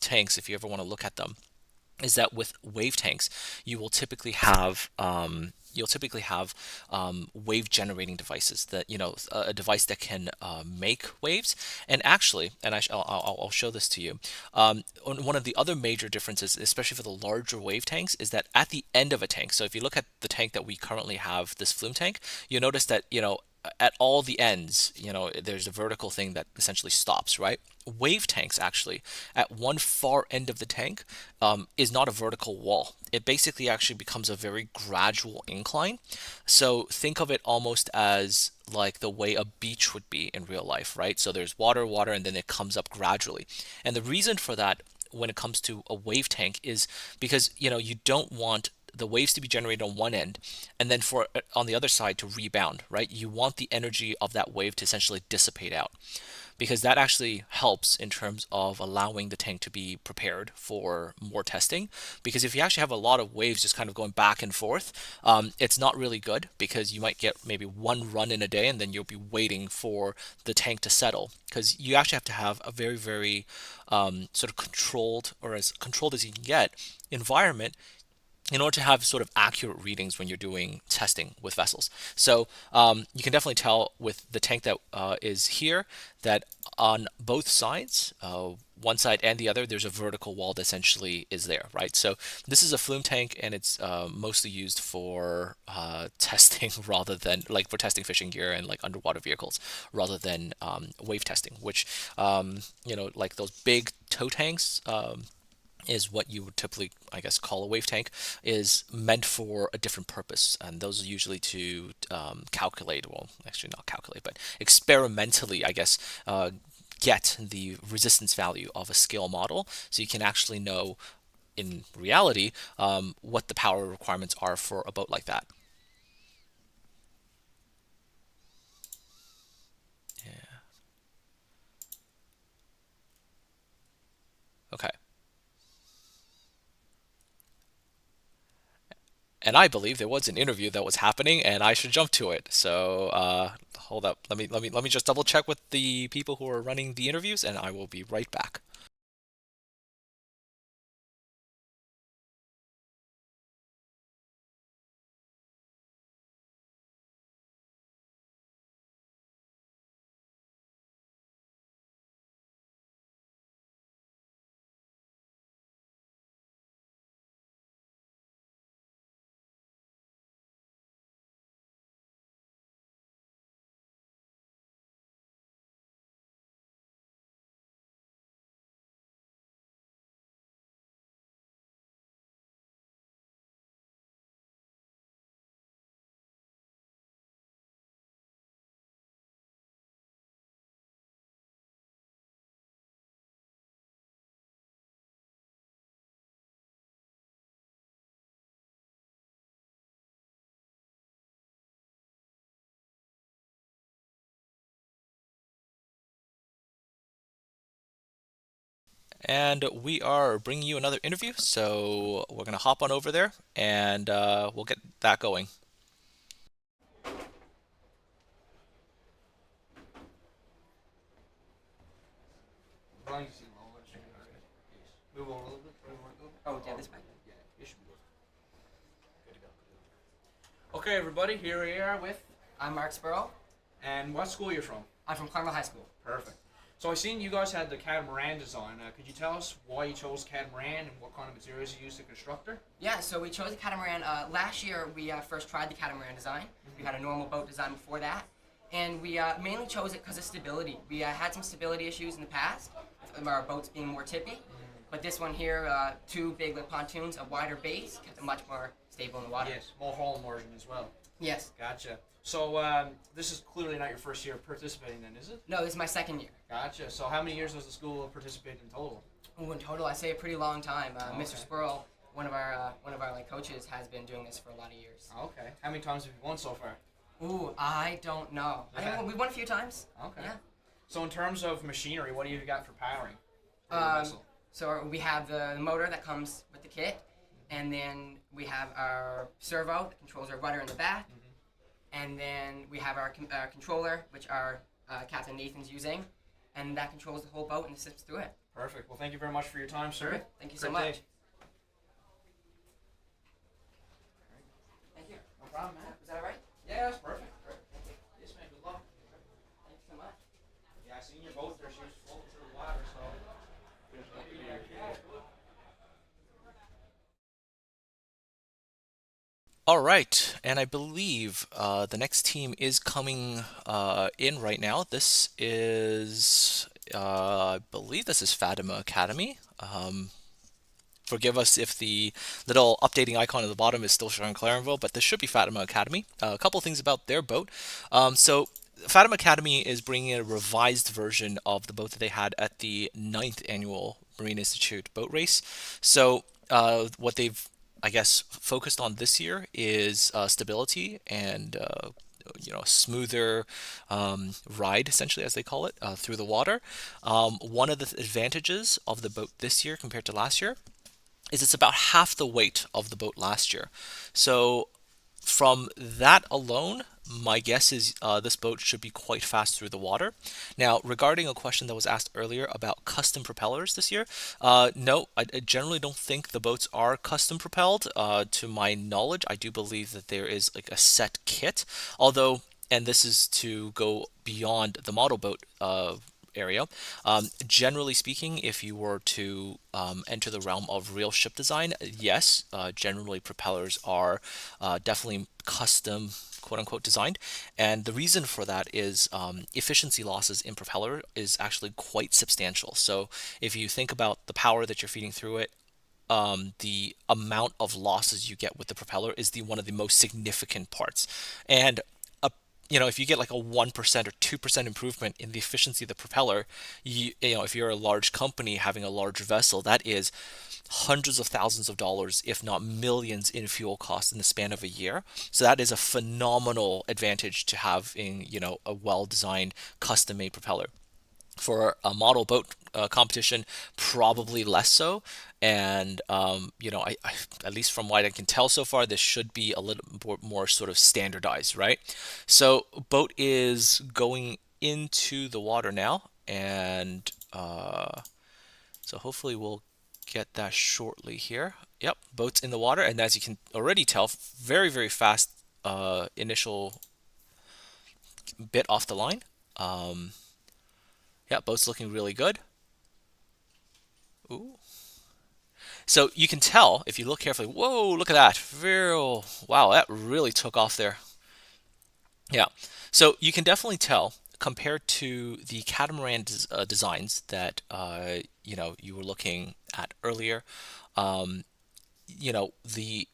D: tanks, if you ever want to look at them, is that with wave tanks, you will typically have wave generating devices, that a device that can make waves. And actually, and I'll show this to you. One of the other major differences, especially for the larger wave tanks, is that at the end of a tank, so if you look at the tank that we currently have, this flume tank, you'll notice that at all the ends, there's a vertical thing that essentially stops, right? Wave tanks, actually, at one far end of the tank, is not a vertical wall. It basically actually becomes a very gradual incline. So think of it almost as like the way a beach would be in real life, right? So there's water, and then it comes up gradually. And the reason for that when it comes to a wave tank is because, you don't want the waves to be generated on one end and then for on the other side to rebound, right? You want the energy of that wave to essentially dissipate out, because that actually helps in terms of allowing the tank to be prepared for more testing. Because if you actually have a lot of waves just kind of going back and forth, it's not really good, because you might get maybe one run in a day and then you'll be waiting for the tank to settle, because you actually have to have a very, very sort of controlled, or as controlled as you can get, environment in order to have sort of accurate readings when you're doing testing with vessels. So you can definitely tell with the tank that is here that on both sides, one side and the other, there's a vertical wall that essentially is there, right? So this is a flume tank, and it's mostly used for testing rather than like for testing fishing gear and like underwater vehicles, rather than wave testing, which like those big tow tanks. Is what you would typically, I guess, call a wave tank, is meant for a different purpose. And those are usually to calculate, well, actually not calculate, but experimentally, I guess, get the resistance value of a scale model. So you can actually know in reality what the power requirements are for a boat like that. Yeah. Okay. And I believe there was an interview that was happening, and I should jump to it. So hold up. Let me just double check with the people who are running the interviews, and I will be right back. And we are bringing you another interview, so we're going to hop on over there, and we'll get that going.
F: Move over a little bit.
G: Oh, yeah, this way.
F: Yeah, you should be good to go. Okay, everybody, here we are with.
G: I'm Mark Spurl.
F: And what school you're from?
G: I'm from Carmel High School.
F: Perfect. So I seen you guys had the catamaran design. Could you tell us why you chose catamaran and what kind of materials you used to construct her?
G: Yeah, so we chose the catamaran. Last year, we first tried the catamaran design. We had a normal boat design before that. And we mainly chose it because of stability. We had some stability issues in the past, with our boats being more tippy. But this one here, two big lip pontoons, a wider base, kept it much more stable in the water.
F: Yes, more hull margin as well.
G: Yes.
F: Gotcha. So this is clearly not your first year participating then, is it?
G: No, this is my second year.
F: Gotcha. So how many years does the school participate in total?
G: Ooh, in total, I say a pretty long time.
F: Okay.
G: Mr. Spurl, one of our like coaches, has been doing this for a lot of years.
F: Okay. How many times have you won so far?
G: Ooh, I don't know. I think we won a few times.
F: Okay.
G: Yeah.
F: So in terms of machinery, what do you got for powering for your vessel?
G: So we have the motor that comes with the kit, and then we have our servo that controls our rudder in the back, and then we have our controller, which our Captain Nathan's using, and that controls the whole boat and sits through it.
F: Perfect. Well, thank you very much for your time, sir.
G: Perfect. Thank you so
F: Great
G: much.
F: day.
G: Thank you.
F: No problem, man.
G: Was that all right?
F: Yeah, that's perfect. Yes, man. Good luck.
G: Thank you so much.
F: Yeah, I seen your boat there. She was floating through the water, so.
D: All right, and I believe the next team is coming in right now. This is, I believe this is Fatima Academy. Forgive us if the little updating icon at the bottom is still showing Clarenville, but this should be Fatima Academy. A couple things about their boat. So Fatima Academy is bringing a revised version of the boat that they had at the 9th annual Marine Institute boat race. So what they've, I guess, focused on this year is stability and smoother ride, essentially, as they call it, through the water. One of the advantages of the boat this year compared to last year is it's about half the weight of the boat last year. So from that alone, my guess is this boat should be quite fast through the water. Now, regarding a question that was asked earlier about custom propellers this year, no, I generally don't think the boats are custom propelled. To my knowledge, I do believe that there is like a set kit, although, and this is to go beyond the model boat area. Generally speaking, if you were to enter the realm of real ship design, yes, generally propellers are definitely custom, quote unquote, designed. And the reason for that is efficiency losses in propeller is actually quite substantial. So if you think about the power that you're feeding through it, the amount of losses you get with the propeller is one of the most significant parts. And if you get like a 1% or 2% improvement in the efficiency of the propeller, if you're a large company having a large vessel, that is hundreds of thousands of dollars, if not millions, in fuel costs in the span of a year. So that is a phenomenal advantage to having, a well-designed, custom-made propeller. For a model boat competition, probably less so. And at least from what I can tell so far, this should be a little more sort of standardized, right? So boat is going into the water now, and so hopefully we'll get that shortly here. Yep, boat's in the water, and as you can already tell, very, very fast initial bit off the line. Yeah, boat's looking really good. Ooh. So you can tell, if you look carefully, whoa, look at that. Wow, that really took off there. Yeah, so you can definitely tell, compared to the catamaran designs that you were looking at earlier, when the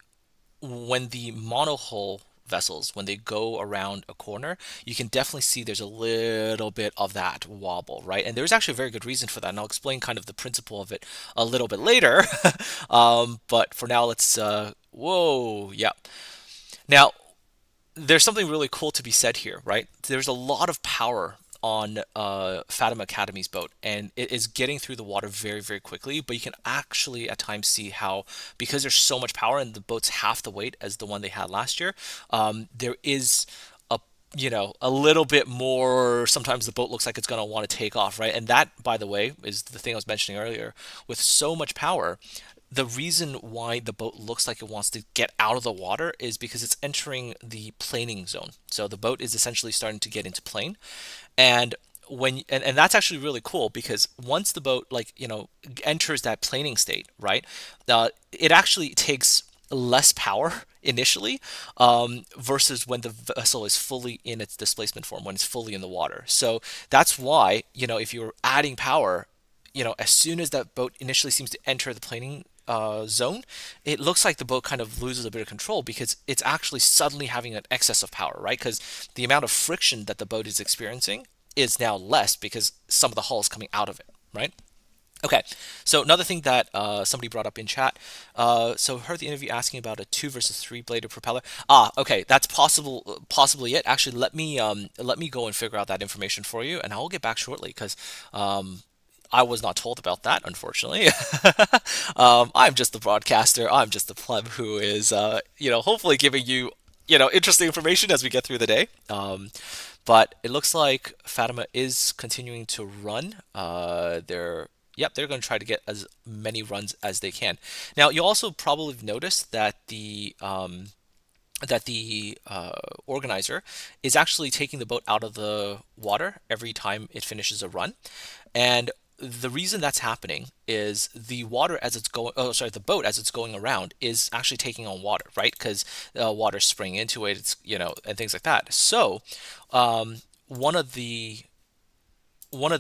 D: monohull vessels, when they go around a corner, you can definitely see there's a little bit of that wobble, right? And there's actually a very good reason for that, and I'll explain kind of the principle of it a little bit later. But for now, let's whoa, yeah. Now, there's something really cool to be said here, right? There's a lot of power on Fatima Academy's boat, and it is getting through the water very, very quickly. But you can actually at times see how, because there's so much power and the boat's half the weight as the one they had last year, there is a little bit more. Sometimes the boat looks like it's going to want to take off, right? And that, by the way, is the thing I was mentioning earlier. With so much power, the reason why the boat looks like it wants to get out of the water is because it's entering the planing zone. So the boat is essentially starting to get into plane, and and that's actually really cool, because once the boat enters that planing state, right, it actually takes less power initially versus when the vessel is fully in its displacement form, when it's fully in the water. So that's why, if you're adding power, as soon as that boat initially seems to enter the planing zone, it looks like the boat kind of loses a bit of control, because it's actually suddenly having an excess of power, right? Because the amount of friction that the boat is experiencing is now less, because some of the hull is coming out of it, right? Okay, so another thing that somebody brought up in chat, so heard the interview asking about a 2 versus 3 bladed propeller. Okay, that's possibly it. Actually, let me go and figure out that information for you, and I will get back shortly, because I was not told about that, unfortunately. I'm just the broadcaster. I'm just the pleb who is, hopefully giving you, interesting information as we get through the day. But it looks like Fatima is continuing to run. They're going to try to get as many runs as they can. Now, you'll also probably notice that the organizer is actually taking the boat out of the water every time it finishes a run, and the reason that's happening is the boat as it's going around is actually taking on water, right? Because water's spraying into it, it's and things like that. So one of the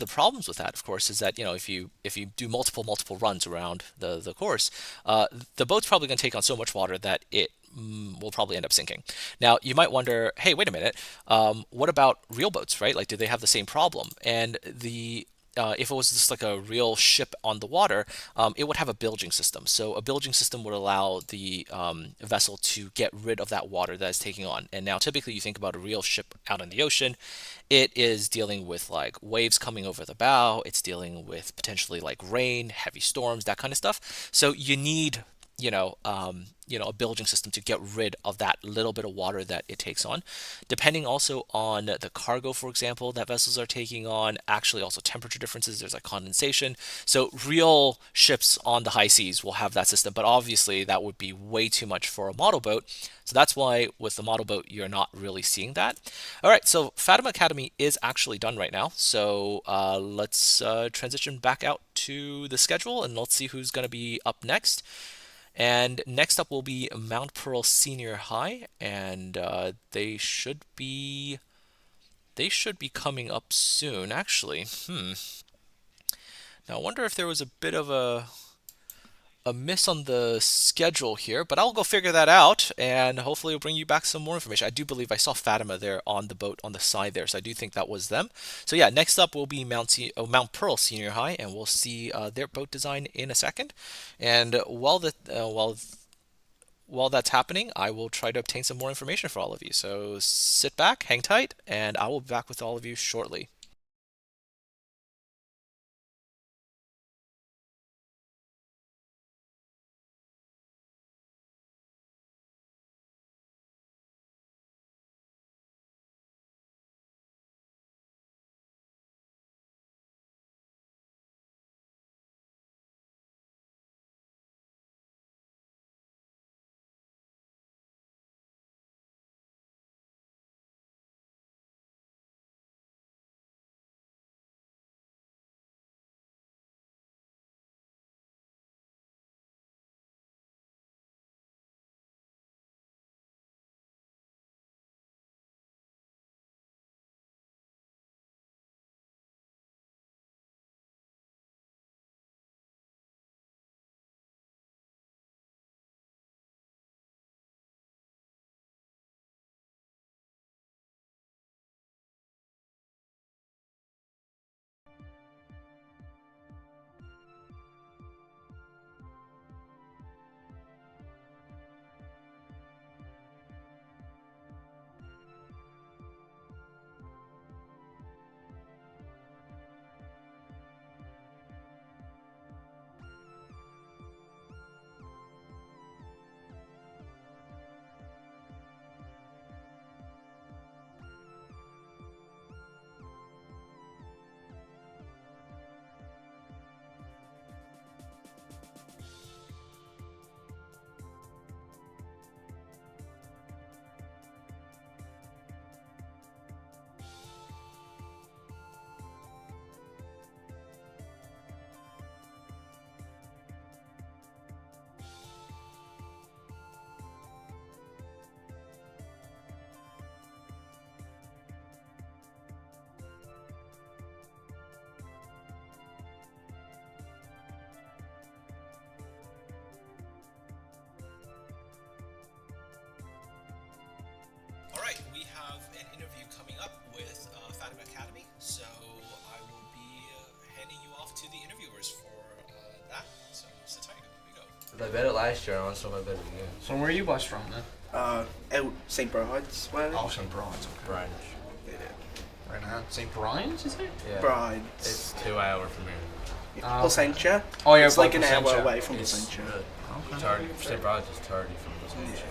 D: problems with that, of course, is that if you do multiple runs around the course, the boat's probably going to take on so much water that it will probably end up sinking. Now, you might wonder, hey, wait a minute, what about real boats, right? Like, do they have the same problem? And if it was just like a real ship on the water, it would have a bilging system. So a bilging system would allow the vessel to get rid of that water that it's taking on. And now typically you think about a real ship out in the ocean, it is dealing with like waves coming over the bow, it's dealing with potentially like rain, heavy storms, that kind of stuff. So you need a bilging system to get rid of that little bit of water that it takes on. Depending also on the cargo, for example, that vessels are taking on, actually also temperature differences, there's like condensation. So real ships on the high seas will have that system, but obviously that would be way too much for a model boat. So that's why with the model boat, you're not really seeing that. All right, so Fatima Academy is actually done right now. So let's transition back out to the schedule, and let's see who's going to be up next. And next up will be Mount Pearl Senior High, and they should be coming up soon, actually. Now I wonder if there was a bit of a a miss on the schedule here, but I'll go figure that out, and hopefully we'll bring you back some more information. I do believe I saw Fatima there on the boat on the side there, so I do think that was them. So yeah, next up will be Mount Pearl Senior High, and we'll see their boat design in a second. And while that's happening, I will try to obtain some more information for all of you. So sit back, hang tight, and I will be back with all of you shortly. All right, we have an interview coming up with Fatima Academy, so I will be handing you off to the interviewers for that. So sit tight, here we go.
H: I bet it last year, I so I bet it again.
F: So where are you guys from then?
I: Out St. Bride's way.
F: Oh, St. Bride's. Okay.
H: Branch.
I: Yeah.
F: Right now, St. Brian's, is it?
H: Yeah.
I: Bride's.
H: It's 2 hours from here.
I: Placentia.
F: Oh yeah,
I: It's like an
F: Placentia.
I: hour away from
H: It's
I: Placentia.
H: 30, St. Bride's is 30 from Placentia.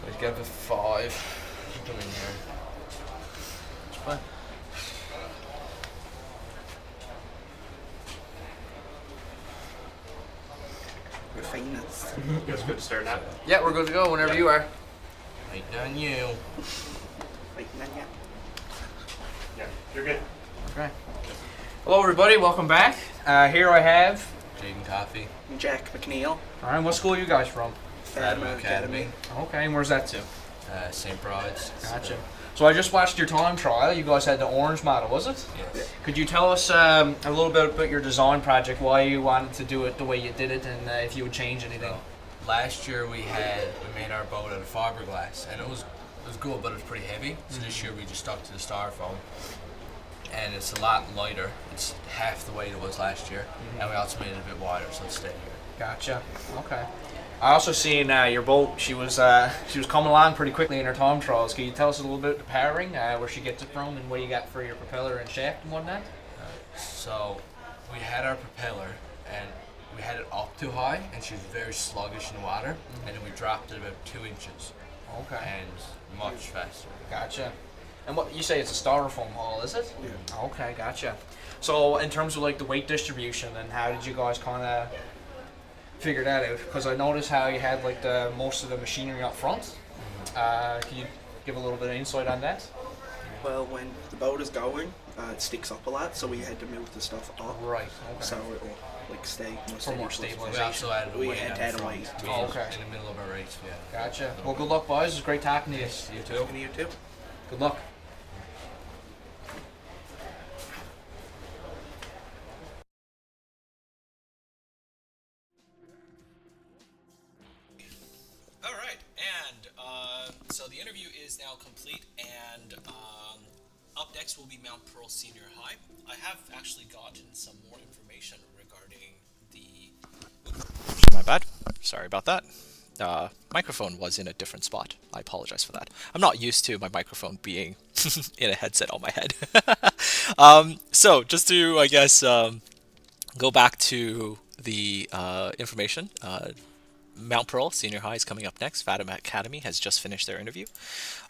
H: Let's get the 5. Come in here.
F: It's fine.
I: We're famous.
F: You guys good to start now?
H: Yeah, we're good to go whenever you are. Right done you.
I: Wait, not yet.
F: Yeah, you're good.
H: Okay.
F: Hello everybody, welcome back. Here I have.
H: Jaden Coffee.
I: Jack McNeil.
F: Alright, what school are you guys from?
H: Fatima Academy.
F: Okay, and where's that to?
H: St. Bride's.
F: Gotcha. So I just watched your time trial. You guys had the orange model, was it?
H: Yes.
F: Could you tell us a little bit about your design project, why you wanted to do it the way you did it, and if you would change anything?
H: Last year we made our boat out of fiberglass, and it was good, but it was pretty heavy. So this year we just stuck to the styrofoam, and it's a lot lighter. It's half the weight it was last year, and we also made it a bit wider, so it's steadier.
F: Gotcha. Okay. I also seen your boat. She was coming along pretty quickly in her time trials. Can you tell us a little bit about the powering, where she gets it from, and what you got for your propeller and shaft and whatnot?
H: So we had our propeller, and we had it up too high, and she was very sluggish in the water, and then we dropped it about 2 inches,
F: Okay.
H: and much faster.
F: Gotcha. And what you say it's a styrofoam hull, is it? Yeah. Okay, gotcha. So in terms of like the weight distribution, then how did you guys kind of figure that out? Because I noticed how you had like the most of the machinery up front. Can you give a little bit of insight on that?
I: Well, when the boat is going, it sticks up a lot, so we had to move the stuff up.
F: Right. Okay.
I: So it will like stay more
F: For
I: steady.
F: more
I: plus-
F: stabilization.
H: We also added a
I: We
H: weight
I: had
H: up
I: to add a
H: front.
I: weight.
H: We
F: Oh,
H: used
F: okay.
H: in the middle of our race, yeah.
F: Gotcha. Well, good luck, boys. It was great talking to you.
H: You too.
I: Talking to you too.
F: Good luck.
D: So the interview is now complete, and up next will be Mount Pearl Senior High. I have actually gotten some more information regarding the... My bad. Sorry about that. Microphone was in a different spot. I apologize for that. I'm not used to my microphone being in a headset on my head. So just to, I guess, go back to the information. Mount Pearl Senior High is coming up next. Fatima Academy has just finished their interview.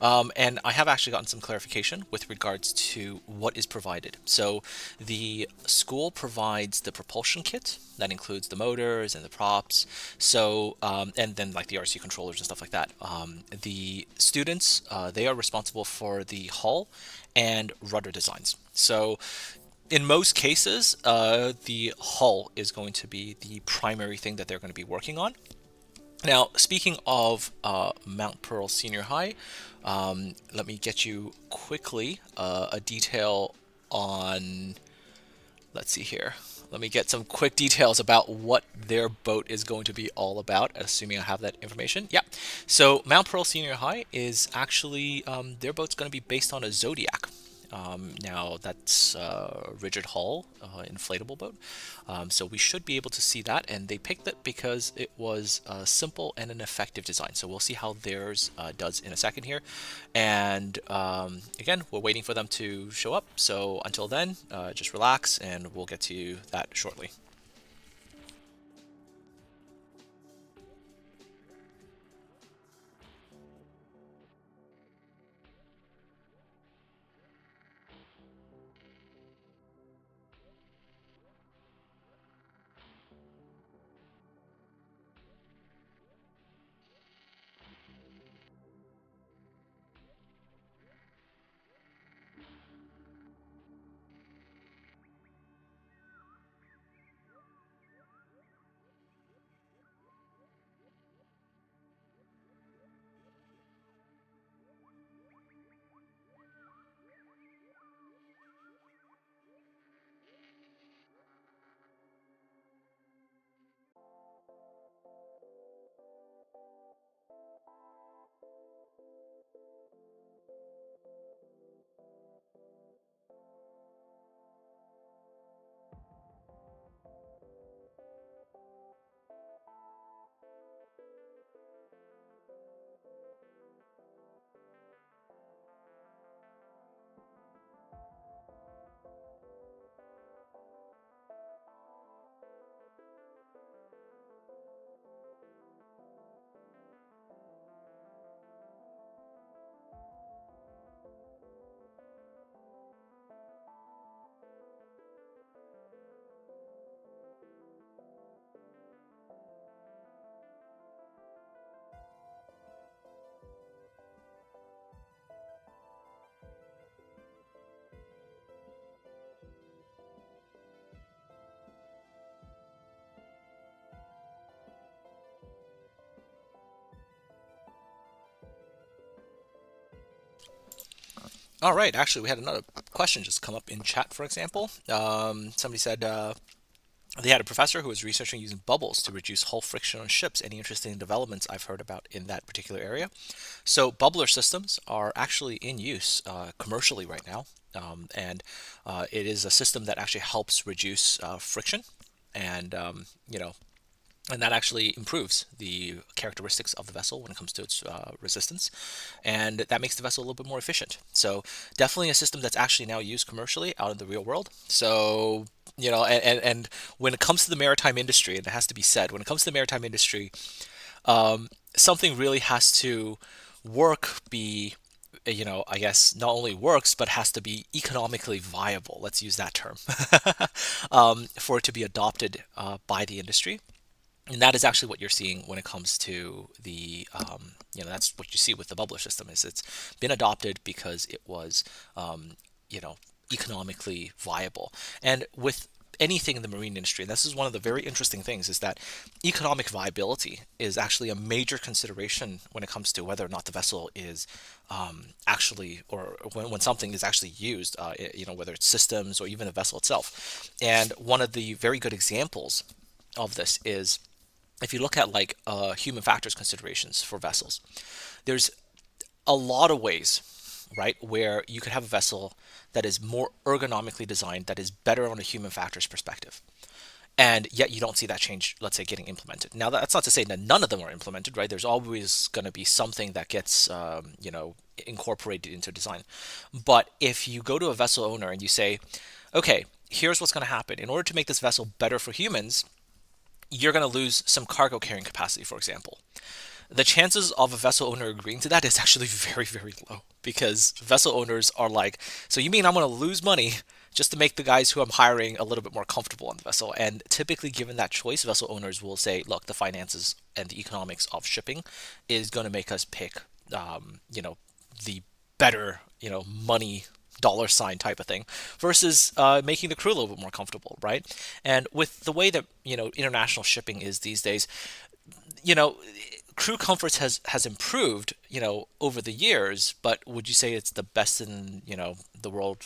D: And I have actually gotten some clarification with regards to what is provided. So the school provides the propulsion kit that includes the motors and the props. So, and then like the RC controllers and stuff like that. The students, they are responsible for the hull and rudder designs. So in most cases, the hull is going to be the primary thing that they're going to be working on. Now, speaking of Mount Pearl Senior High, let me get you quickly a detail on, let's see here. Let me get some quick details about what their boat is going to be all about, assuming I have that information. Yeah, so Mount Pearl Senior High is actually, their boat's going to be based on a Zodiac. Now that's a rigid hull, inflatable boat, so we should be able to see that, and they picked it because it was a simple and an effective design. So we'll see how theirs does in a second here, and again, we're waiting for them to show up. So until then, just relax, and we'll get to that shortly. All right, actually, we had another question just come up in chat, for example. Somebody said they had a professor who was researching using bubbles to reduce hull friction on ships. Any interesting developments I've heard about in that particular area? So bubbler systems are actually in use commercially right now, and it is a system that actually helps reduce friction, and and that actually improves the characteristics of the vessel when it comes to its resistance, and that makes the vessel a little bit more efficient. So definitely a system that's actually now used commercially out in the real world. So and when it comes to the maritime industry, and it has to be said, when it comes to the maritime industry, something really has to I guess not only works, but has to be economically viable. Let's use that term for it to be adopted by the industry. And that is actually what you're seeing when it comes to the, that's what you see with the bubbler system, is it's been adopted because it was, economically viable. And with anything in the marine industry, and this is one of the very interesting things, is that economic viability is actually a major consideration when it comes to whether or not the vessel is actually, or when something is actually used, whether it's systems or even the vessel itself. And one of the very good examples of this is, if you look at human factors considerations for vessels, there's a lot of ways, right, where you could have a vessel that is more ergonomically designed, that is better on a human factors perspective. And yet you don't see that change, let's say, getting implemented. Now, that's not to say that none of them are implemented, right? There's always going to be something that gets, incorporated into design. But if you go to a vessel owner and you say, okay, here's what's going to happen. In order to make this vessel better for humans, you're going to lose some cargo carrying capacity, for example. The chances of a vessel owner agreeing to that is actually very, very low, because vessel owners are like, so you mean I'm going to lose money just to make the guys who I'm hiring a little bit more comfortable on the vessel? And typically, given that choice, vessel owners will say, look, the finances and the economics of shipping is going to make us pick, the better, money dollar sign type of thing, versus making the crew a little bit more comfortable, right? And with the way that international shipping is these days, crew comforts has improved, over the years, but would you say it's the best in, the world,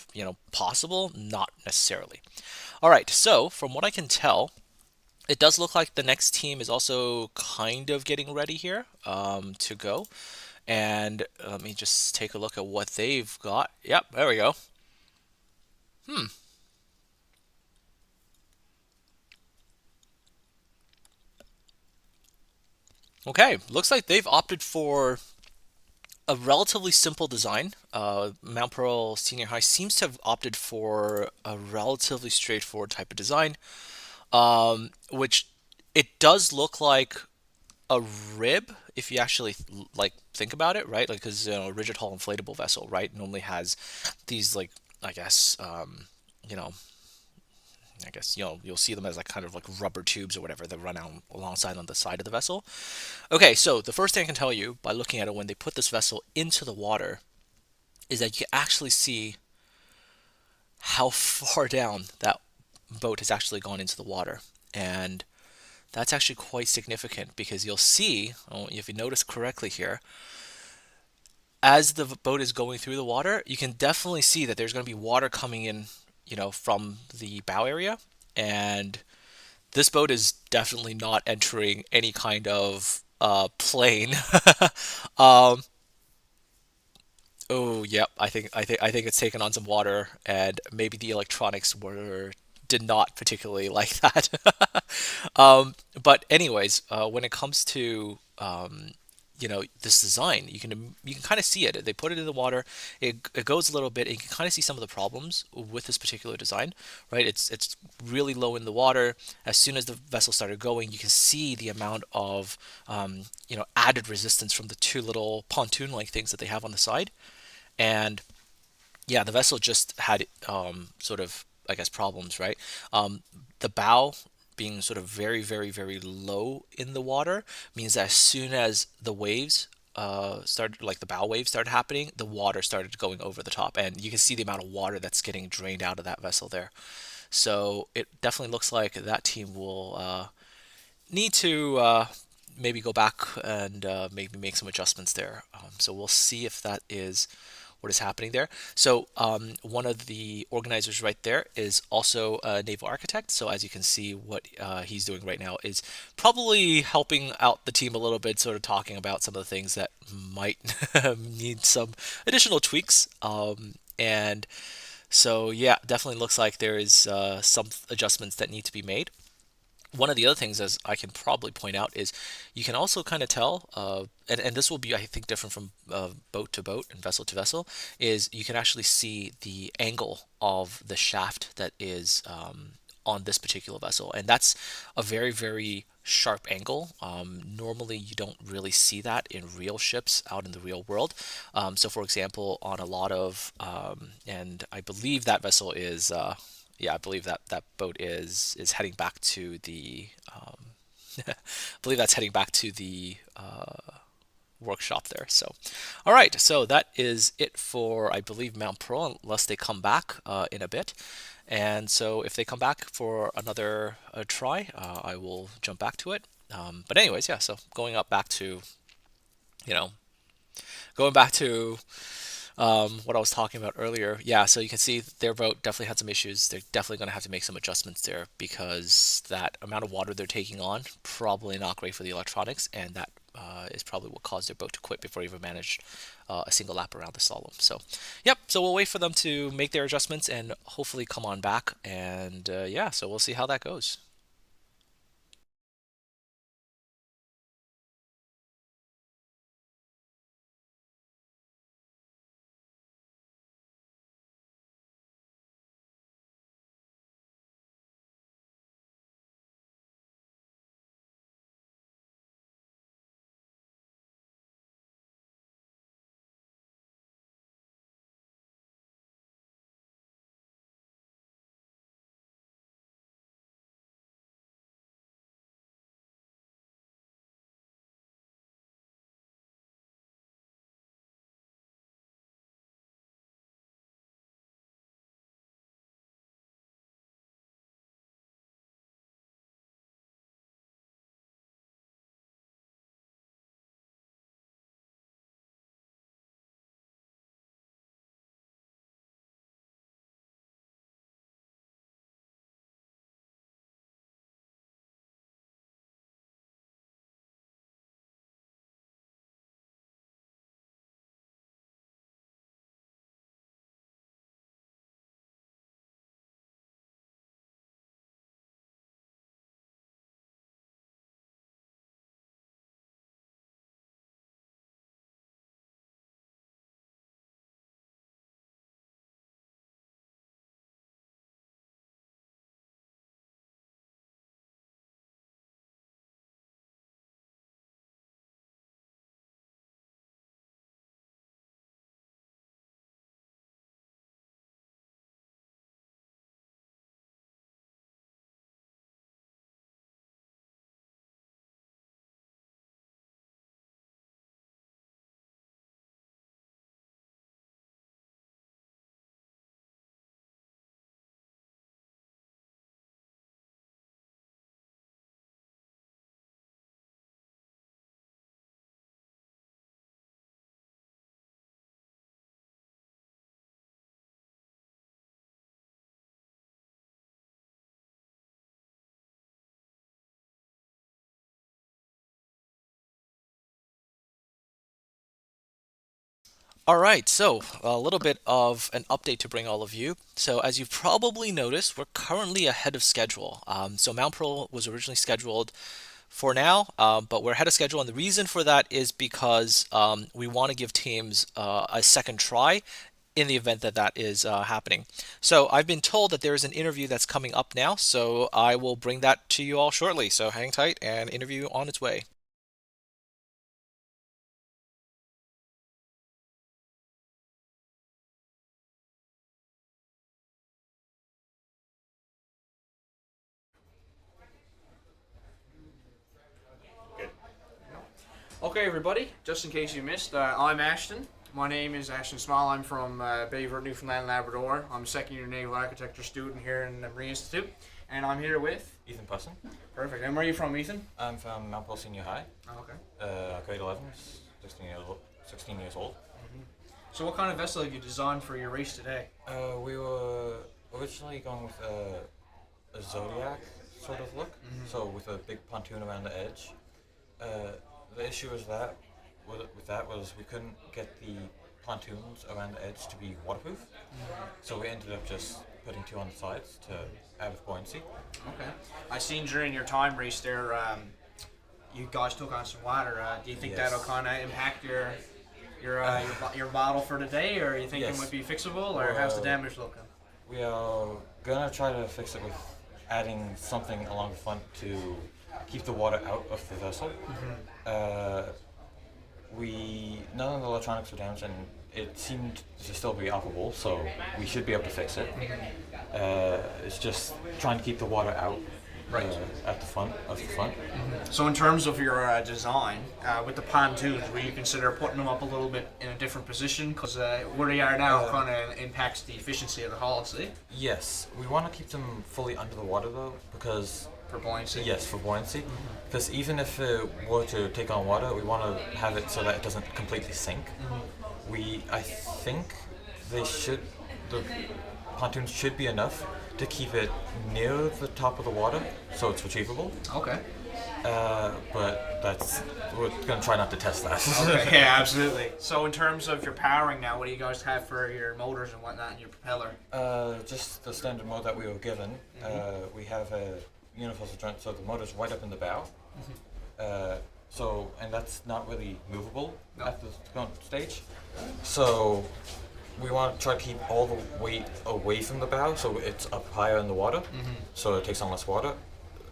D: possible? Not necessarily. All right, so from what I can tell, it does look like the next team is also kind of getting ready here to go. And let me just take a look at what they've got. Yep, there we go. Okay, looks like they've opted for a relatively simple design. Mount Pearl Senior High seems to have opted for a relatively straightforward type of design, which it does look like a rib if you actually think about it, right? Like, because a rigid hull inflatable vessel, right, normally has these I guess you'll see them as kind of like rubber tubes or whatever that run out alongside on the side of the vessel. Okay, so the first thing I can tell you by looking at it when they put this vessel into the water is that you can actually see how far down that boat has actually gone into the water. And that's actually quite significant, because you'll see, if you notice correctly here, as the boat is going through the water, you can definitely see that there's going to be water coming in, from the bow area. And this boat is definitely not entering any kind of plane. Oh, yep. I think it's taken on some water, and maybe the electronics did not particularly like that. But anyways, when it comes to this design, you can kind of see it. They put it in the water, it goes a little bit, and you can kind of see some of the problems with this particular design, right? It's really low in the water. As soon as the vessel started going, you can see the amount of added resistance from the two little pontoon-like things that they have on the side. And yeah, the vessel just had sort of, I guess, problems, right? The bow being sort of very, very, very low in the water means that as soon as the waves started, like the bow waves started happening, the water started going over the top, and you can see the amount of water that's getting drained out of that vessel there. So it definitely looks like that team will need to maybe go back and maybe make some adjustments there. So we'll see if that is what is happening there. So one of the organizers right there is also a naval architect. So as you can see, what he's doing right now is probably helping out the team a little bit, sort of talking about some of the things that might need some additional tweaks. And so yeah, definitely looks like there is some adjustments that need to be made. One of the other things, as I can probably point out, is you can also kind of tell, and this will be, I think, different from boat to boat and vessel to vessel, is you can actually see the angle of the shaft that is on this particular vessel. And that's a very, very sharp angle. Normally, you don't really see that in real ships out in the real world. So, for example, on a lot of, and I believe that vessel is... yeah, I believe that boat is heading back to the. I believe that's heading back to the workshop there. So, all right. So that is it for, I believe, Mount Pearl, unless they come back in a bit. And so if they come back for another try, I will jump back to it. But anyways, yeah. So going back to what I was talking about earlier. Yeah, so you can see their boat definitely had some issues. They're definitely going to have to make some adjustments there, because that amount of water they're taking on, probably not great for the electronics, and that is probably what caused their boat to quit before they even managed a single lap around the slalom. So, yep. So we'll wait for them to make their adjustments and hopefully come on back. And yeah, so we'll see how that goes. All right, so a little bit of an update to bring all of you. So as you've probably noticed, we're currently ahead of schedule. So Mount Pearl was originally scheduled for now, but we're ahead of schedule, and the reason for that is because we want to give teams a second try in the event that that is happening. So I've been told that there is an interview that's coming up now, so I will bring that to you all shortly. So hang tight, and interview on its way.
F: Okay, everybody, just in case you missed, I'm Ashton. My name is Ashton Small. I'm from Bayvert, Newfoundland, Labrador. I'm a second-year naval architecture student here in the Marine Institute, and I'm here with
J: Ethan Pusson.
F: Perfect. And where are you from, Ethan?
J: I'm from Mount Pearl Senior High.
F: Oh, okay.
J: Grade 11, 16 years old.
F: So what kind of vessel have you designed for your race today?
J: We were originally going with a Zodiac sort of look, so with a big pontoon around the edge. The issue with that was we couldn't get the pontoons around the edge to be waterproof, so we ended up just putting two on the sides to add with buoyancy.
F: Okay. I seen during your time race there, you guys took on some water. Do you think
J: Yes.
F: that'll kind of impact your bottle for today, or you think it
J: Yes.
F: might be fixable, or how's the damage looking?
J: We are gonna try to fix it with adding something along the front to keep the water out of the vessel. None of the electronics were damaged, and it seemed to still be operable, so we should be able to fix it. It's just trying to keep the water out at the front of the front.
F: So in terms of your design, with the pontoons, will you consider putting them up a little bit in a different position? Because where they are now kind of impacts the efficiency of the hull, see?
J: Yes, we want to keep them fully under the water though, because
F: For buoyancy?
J: yes, for buoyancy. Because even if it were to take on water, we want to have it so that it doesn't completely sink. I think the pontoons should be enough to keep it near the top of the water, so it's retrievable.
F: Okay.
J: but we're gonna try not to test that.
F: Okay, yeah, absolutely. So in terms of your powering now, what do you guys have for your motors and whatnot and your propeller?
J: Just the standard mode that we were given. We have a universal joint, so the motor's right up in the bow. And that's not really movable at the current stage. So we want to try to keep all the weight away from the bow, so it's up higher in the water, so it takes on less water.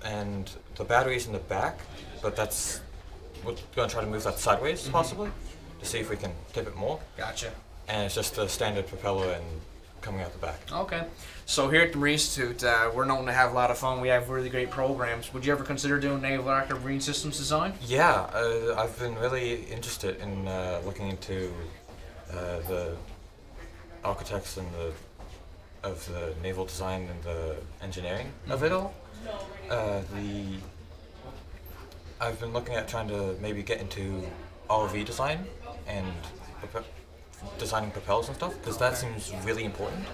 J: And the battery's in the back, but we're going to try to move that sideways, possibly, to see if we can tip it more.
F: Gotcha.
J: And it's just a standard propeller and coming out the back.
F: Okay. So here at the Marine Institute, we're known to have a lot of fun. We have really great programs. Would you ever consider doing naval arc or marine systems design?
J: Yeah, I've been really interested in looking into the architects and of the naval design and the engineering of it all. I've been looking at trying to maybe get into ROV design and designing propellers and stuff, because that seems really important,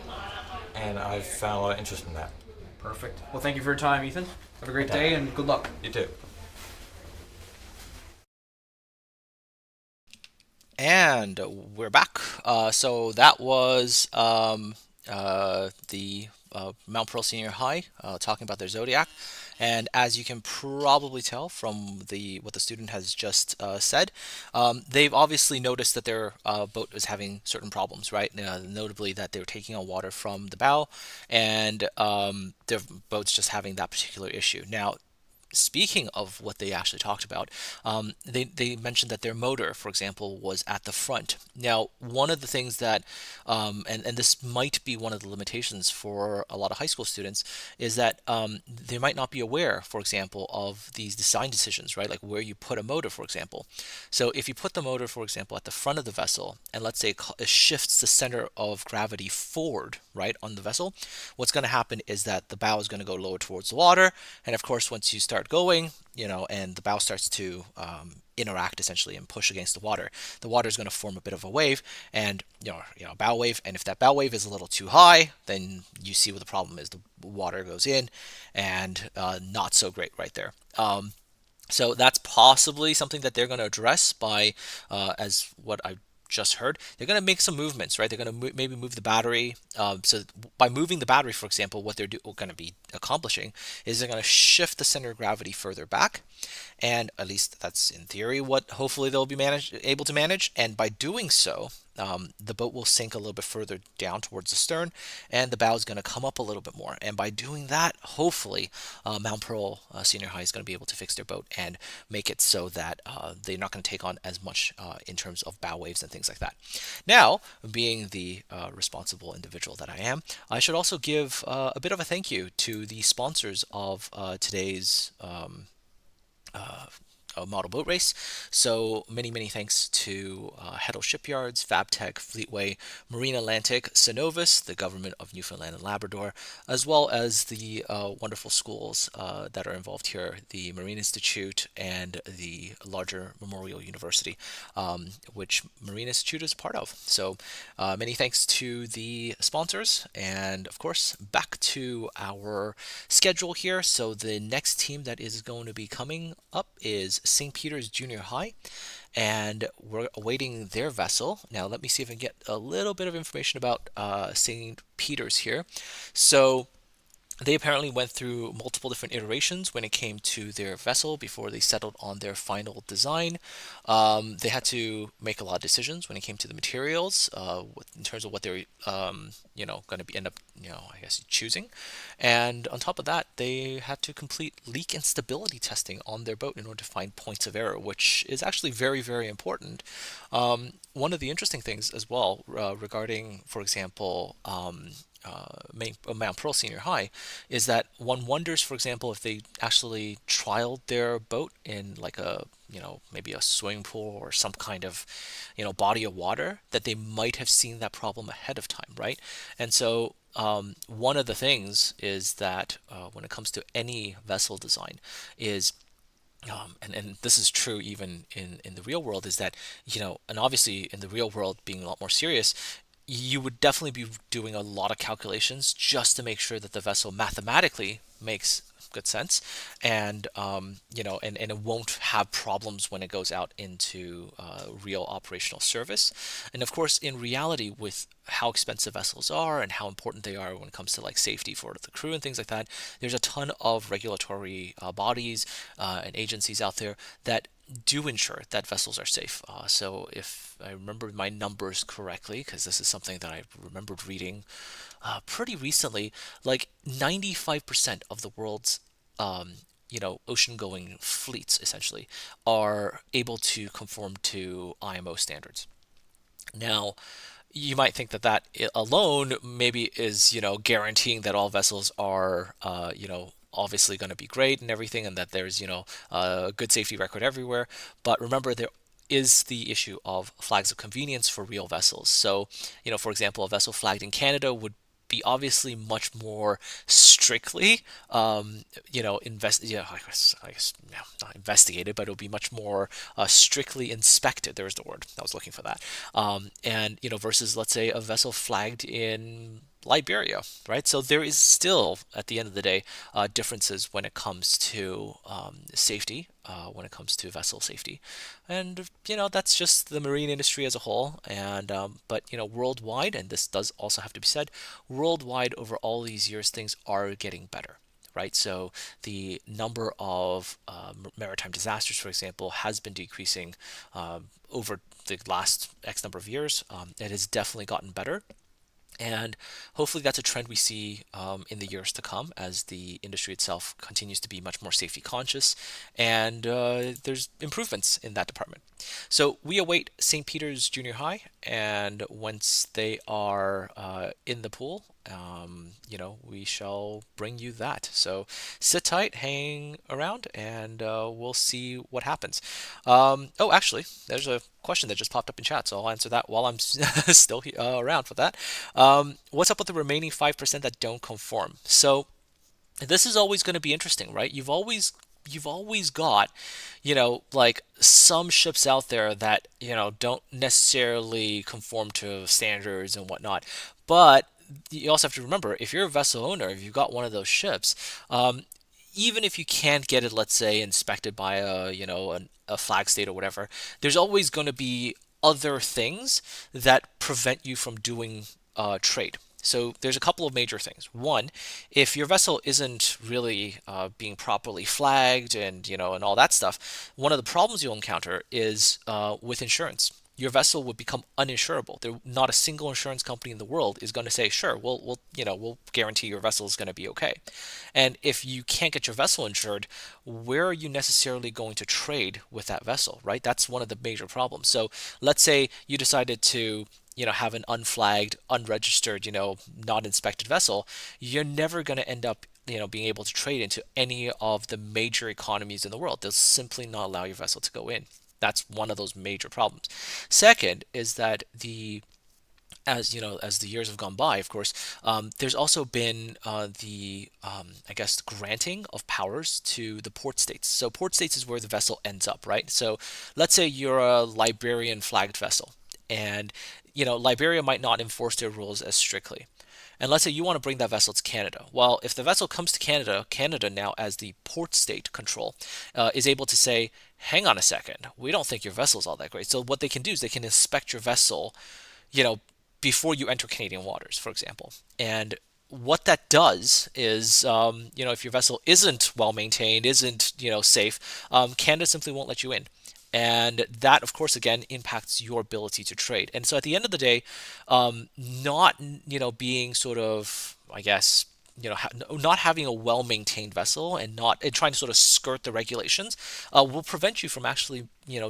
J: and I've found a lot of interest in that.
F: Perfect. Well, thank you for your time, Ethan. Have a great day and good luck.
J: You too.
D: And we're back. So that was the Mount Pearl Senior High talking about their Zodiac. And as you can probably tell from what the student has just said, they've obviously noticed that their boat is having certain problems, right? Notably that they were taking on water from the bow, and their boat's just having that particular issue. Now, speaking of what they actually talked about, they mentioned that their motor, for example, was at the front. Now, one of the things that, and this might be one of the limitations for a lot of high school students, is that they might not be aware, for example, of these design decisions, right? Like where you put a motor, for example. So if you put the motor, for example, at the front of the vessel, and let's say it shifts the center of gravity forward, right, on the vessel, what's going to happen is that the bow is going to go lower towards the water, and of course, once you start going, and the bow starts to interact essentially and push against the water is going to form a bit of a wave, and bow wave. And if that bow wave is a little too high, then you see what the problem is. The water goes in, and not so great right there. So that's possibly something that they're going to address by, as what I just heard, they're going to make some movements, right? They're going to maybe move the battery. So by moving the battery, for example, what they're going to be accomplishing is they're going to shift the center of gravity further back. And at least that's in theory what hopefully they'll be able to manage. And by doing so, the boat will sink a little bit further down towards the stern, and the bow is going to come up a little bit more. And by doing that, hopefully, Mount Pearl Senior High is going to be able to fix their boat and make it so that they're not going to take on as much in terms of bow waves and things like that. Now, being the responsible individual that I am, I should also give a bit of a thank you to the sponsors of today's model boat race. So many thanks to Haute Shipyards, Fabtech, Fleetway, Marine Atlantic, Synovus, the government of Newfoundland and Labrador, as well as the wonderful schools that are involved here, the Marine Institute and the larger Memorial University, which Marine Institute is part of. So many thanks to the sponsors, and of course back to our schedule here. So the next team that is going to be coming up is St. Peter's Junior High, and we're awaiting their vessel. Now let me see if I can get a little bit of information about St. Peter's here. So they apparently went through multiple different iterations when it came to their vessel before they settled on their final design. They had to make a lot of decisions when it came to the materials in terms of what they're going to end up choosing. And on top of that, they had to complete leak and stability testing on their boat in order to find points of error, which is actually very important. One of the interesting things as well regarding, for example, Mount Pearl Senior High is that one wonders, for example, if they actually trialed their boat in like a maybe a swimming pool or some kind of body of water, that they might have seen that problem ahead of time, right? And so one of the things is that when it comes to any vessel design is and this is true even in the real world, is that and obviously in the real world being a lot more serious, you would definitely be doing a lot of calculations just to make sure that the vessel mathematically makes good sense, and and it won't have problems when it goes out into real operational service. And of course, in reality, with how expensive vessels are and how important they are when it comes to like safety for the crew and things like that, there's a ton of regulatory bodies and agencies out there that do ensure that vessels are safe. So if I remember my numbers correctly, because this is something that I remembered reading pretty recently, like 95% of the world's ocean-going fleets essentially are able to conform to IMO standards. Now, you might think that that alone maybe is, guaranteeing that all vessels are, obviously going to be great and everything, and that there's, a good safety record everywhere. But remember, there is the issue of flags of convenience for real vessels. So, for example, a vessel flagged in Canada would be obviously much more strictly, I guess no, not investigated, but it'll be much more strictly inspected. There's the word I was looking for that. And versus, let's say, a vessel flagged in Liberia, right? So there is still, at the end of the day, differences when it comes to safety, when it comes to vessel safety, and that's just the marine industry as a whole. And but worldwide, and this does also have to be said, worldwide over all these years, things are getting better. Right, so the number of maritime disasters, for example, has been decreasing over the last X number of years. It has definitely gotten better. And hopefully that's a trend we see in the years to come as the industry itself continues to be much more safety conscious, and there's improvements in that department. So we await St. Peter's Junior High, and once they are in the pool, we shall bring you that. So sit tight, hang around, and we'll see what happens. Actually, there's a question that just popped up in chat, so I'll answer that while I'm still around for that. What's up with the remaining 5% that don't conform? So this is always going to be interesting, right? You've always got, like some ships out there that, don't necessarily conform to standards and whatnot. But you also have to remember, if you're a vessel owner, if you've got one of those ships, even if you can't get it, let's say, inspected by a flag state or whatever, there's always going to be other things that prevent you from doing trade. So there's a couple of major things. One, if your vessel isn't really being properly flagged and and all that stuff, one of the problems you'll encounter is with insurance. Your vessel would become uninsurable. Not a single insurance company in the world is going to say, sure, we'll guarantee your vessel is going to be okay. And if you can't get your vessel insured, where are you necessarily going to trade with that vessel, right? That's one of the major problems. So let's say you decided to have an unflagged, unregistered, not inspected vessel. You're never going to end up being able to trade into any of the major economies in the world. They'll simply not allow your vessel to go in. That's one of those major problems. Second is that as the years have gone by, of course, there's also been granting of powers to the port states. So port states is where the vessel ends up, right? So let's say you're a Liberian flagged vessel, and Liberia might not enforce their rules as strictly. And let's say you want to bring that vessel to Canada. Well, if the vessel comes to Canada, Canada now, as the port state control, is able to say, hang on a second, we don't think your vessel's all that great. So what they can do is they can inspect your vessel, before you enter Canadian waters, for example. And what that does is, if your vessel isn't well maintained, isn't, safe, Canada simply won't let you in. And that, of course, again, impacts your ability to trade. And so at the end of the day, not, being sort of, not having a well-maintained vessel and trying to sort of skirt the regulations will prevent you from actually,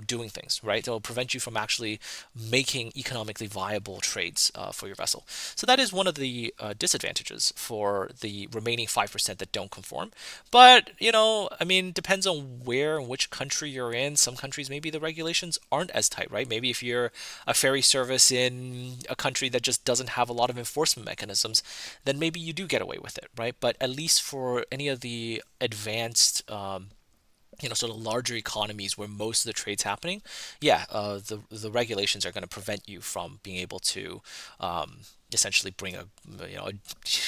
D: doing things, right? It will prevent you from actually making economically viable trades for your vessel. So that is one of the disadvantages for the remaining 5% that don't conform. But, depends on where and which country you're in. Some countries, maybe the regulations aren't as tight, right? Maybe if you're a ferry service in a country that just doesn't have a lot of enforcement mechanisms, then maybe you do get away with it, right? But at least for any of the advanced sort of larger economies where most of the trade's happening, the regulations are going to prevent you from being able to essentially bring a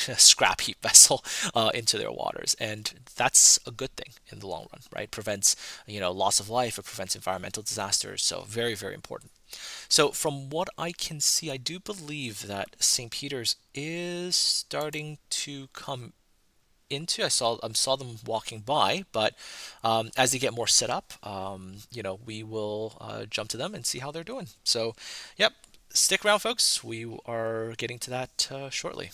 D: a scrap heap vessel into their waters, and that's a good thing in the long run, right? Prevents loss of life, it prevents environmental disasters, so very, very important. So from what I can see, I do believe that St. Peter's is starting to come into. I saw them walking by, but as they get more set up, we will jump to them and see how they're doing. So, yep, stick around, folks. We are getting to that shortly.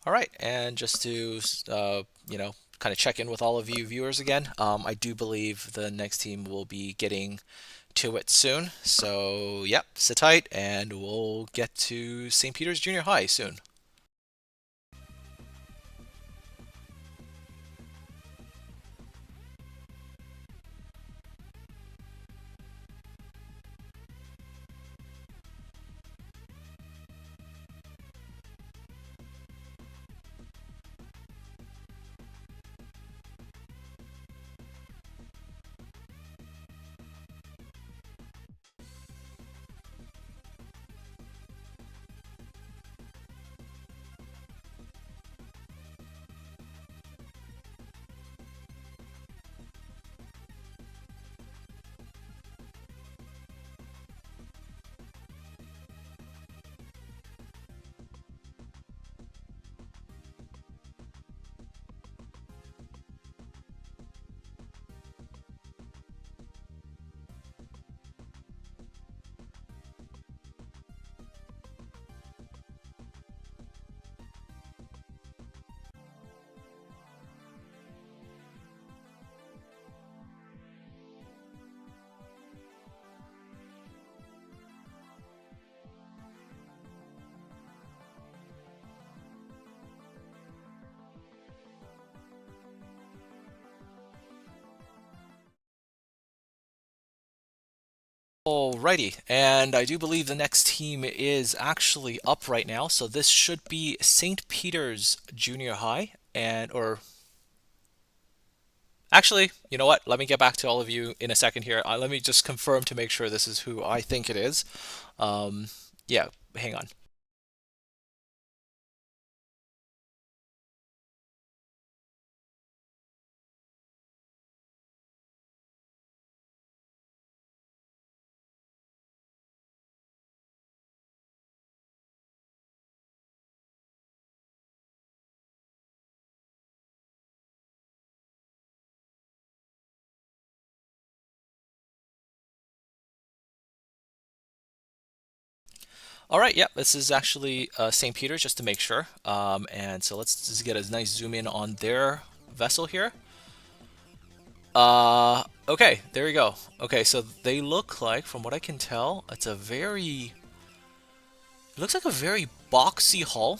D: All right, and just to kind of check in with all of you viewers again, I do believe the next team will be getting to it soon. So, yep, sit tight, and we'll get to St. Peter's Junior High soon. Alrighty, and I do believe the next team is actually up right now, so this should be St. Peter's Junior High, or actually, you know what? Let me get back to all of you in a second here. Let me just confirm to make sure this is who I think it is. Yeah, hang on. All right, yeah, this is actually St. Peter's, just to make sure. And so let's just get a nice zoom in on their vessel here. Okay, there we go. Okay, so they look like, from what I can tell, it looks like a very boxy hull,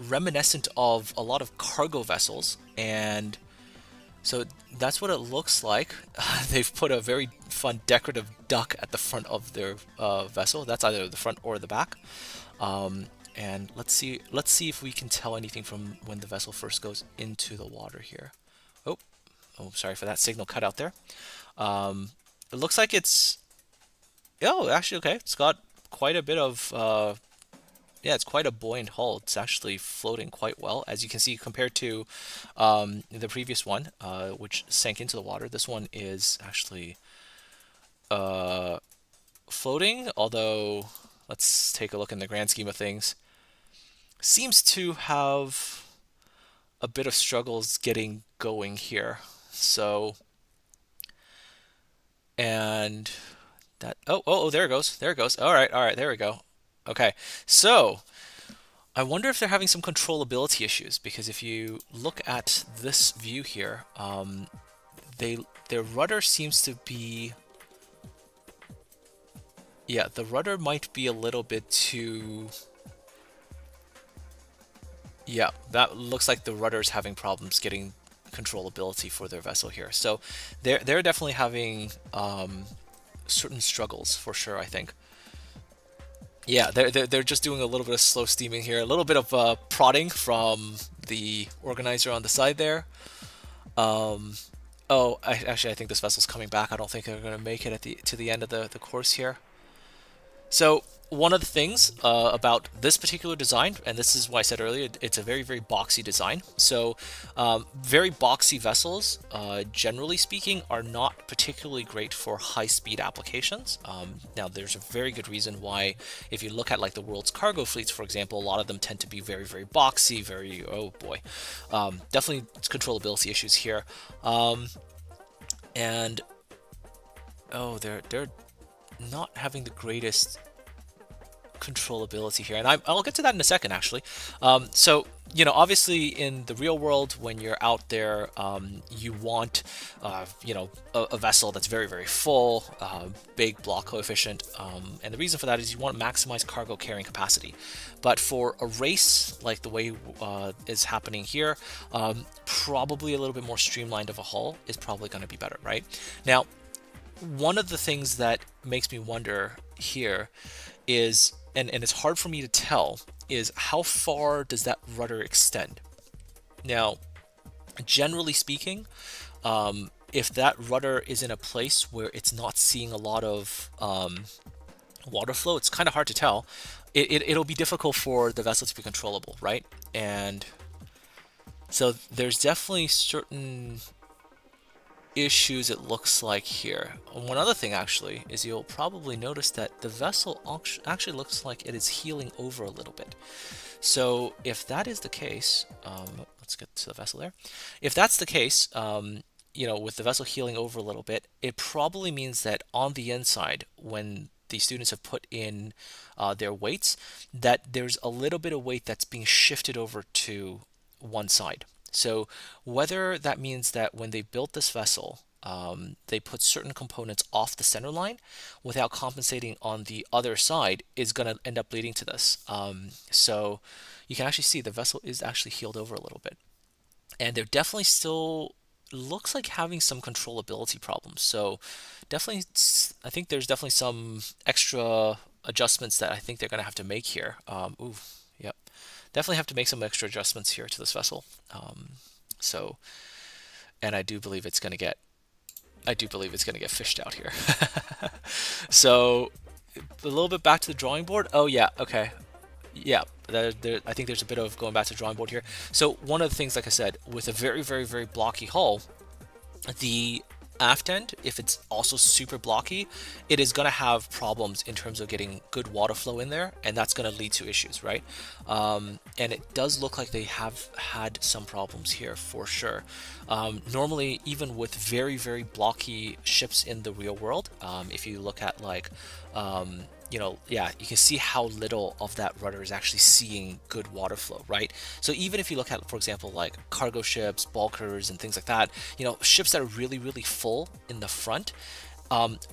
D: reminiscent of a lot of cargo vessels, and so that's what it looks like. They've put a very fun decorative duck at the front of their vessel. That's either the front or the back. And let's see if we can tell anything from when the vessel first goes into the water here. Oh, sorry for that signal cut out there. It looks like it's... Oh, actually, okay. It's got quite a bit of... yeah, it's quite a buoyant hull. It's actually floating quite well, as you can see, compared to the previous one, which sank into the water. This one is actually floating, although let's take a look in the grand scheme of things. Seems to have a bit of struggles getting going here. So, and that, oh, there it goes. There it goes. All right, there we go. Okay, so I wonder if they're having some controllability issues, because if you look at this view here, their rudder seems to be... Yeah, the rudder might be a little bit too... Yeah, that looks like the rudder's having problems getting controllability for their vessel here. So they're definitely having certain struggles for sure, I think. Yeah, they're just doing a little bit of slow steaming here, a little bit of prodding from the organizer on the side there. Actually, I think this vessel's coming back. I don't think they're going to make it to the end of the course here. So one of the things about this particular design, and this is why I said earlier, it's a very, very boxy design. So very boxy vessels, generally speaking, are not particularly great for high-speed applications. Now, there's a very good reason why, if you look at like the world's cargo fleets, for example, a lot of them tend to be very, very boxy, very, oh boy, definitely controllability issues here. And oh, they're not having the greatest controllability here, and I'll get to that in a second, actually. So, you know, obviously in the real world, when you're out there, you want, you know, a vessel that's very, very full, big block coefficient, and the reason for that is you want to maximize cargo carrying capacity. But for a race like the way is happening here, probably a little bit more streamlined of a hull is probably going to be better, right? Now, one of the things that makes me wonder here is, and it's hard for me to tell, is how far does that rudder extend? Now, generally speaking, if that rudder is in a place where it's not seeing a lot of water flow, it's kind of hard to tell. It'll be difficult for the vessel to be controllable, right? And so there's definitely certain issues, it looks like here. One other thing actually is you'll probably notice that the vessel actually looks like it is heeling over a little bit. So if that is the case, let's get to the vessel there. If that's the case, you know, with the vessel heeling over a little bit, it probably means that on the inside, when the students have put in their weights, that there's a little bit of weight that's being shifted over to one side. So whether that means that when they built this vessel, they put certain components off the center line without compensating on the other side is going to end up leading to this. So you can actually see the vessel is actually heeled over a little bit. And they're definitely still, looks like having some controllability problems. So definitely, I think there's definitely some extra adjustments that I think they're going to have to make here. Yep. Definitely have to make some extra adjustments here to this vessel. So, and I do believe it's going to get fished out here. So, a little bit back to the drawing board. Oh yeah, okay, yeah. I think there's a bit of going back to the drawing board here. So one of the things, like I said, with a very, very, very blocky hull, the aft end, if it's also super blocky, it is going to have problems in terms of getting good water flow in there, and that's going to lead to issues, right? And it does look like they have had some problems here for sure. Normally, even with very, very blocky ships in the real world, if you look at like yeah, you can see how little of that rudder is actually seeing good water flow, right? So even if you look at, for example, like cargo ships, bulkers, and things like that, ships that are really, really full in the front,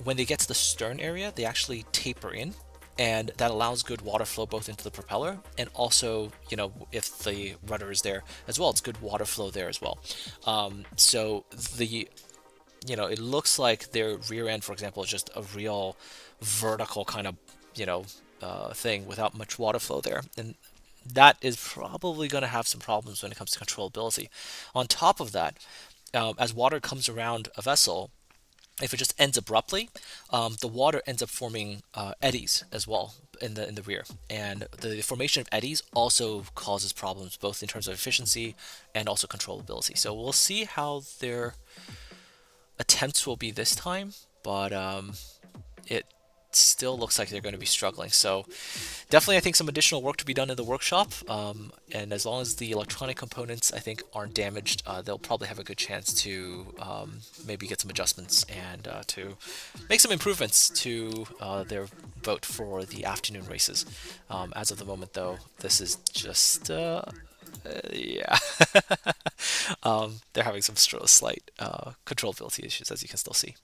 D: when they get to the stern area, they actually taper in, and that allows good water flow both into the propeller and also, if the rudder is there as well, it's good water flow there as well. So it looks like their rear end, for example, is just a real vertical kind of, thing without much water flow there. And that is probably going to have some problems when it comes to controllability. On top of that, as water comes around a vessel, if it just ends abruptly, the water ends up forming eddies as well in the rear, and the formation of eddies also causes problems both in terms of efficiency and also controllability. So we'll see how their attempts will be this time, but it still looks like they're going to be struggling. So definitely, I think some additional work to be done in the workshop, and as long as the electronic components, I think, aren't damaged, they'll probably have a good chance to maybe get some adjustments and to make some improvements to their boat for the afternoon races. As of the moment, though, this is just yeah. They're having some slight controllability issues, as you can still see.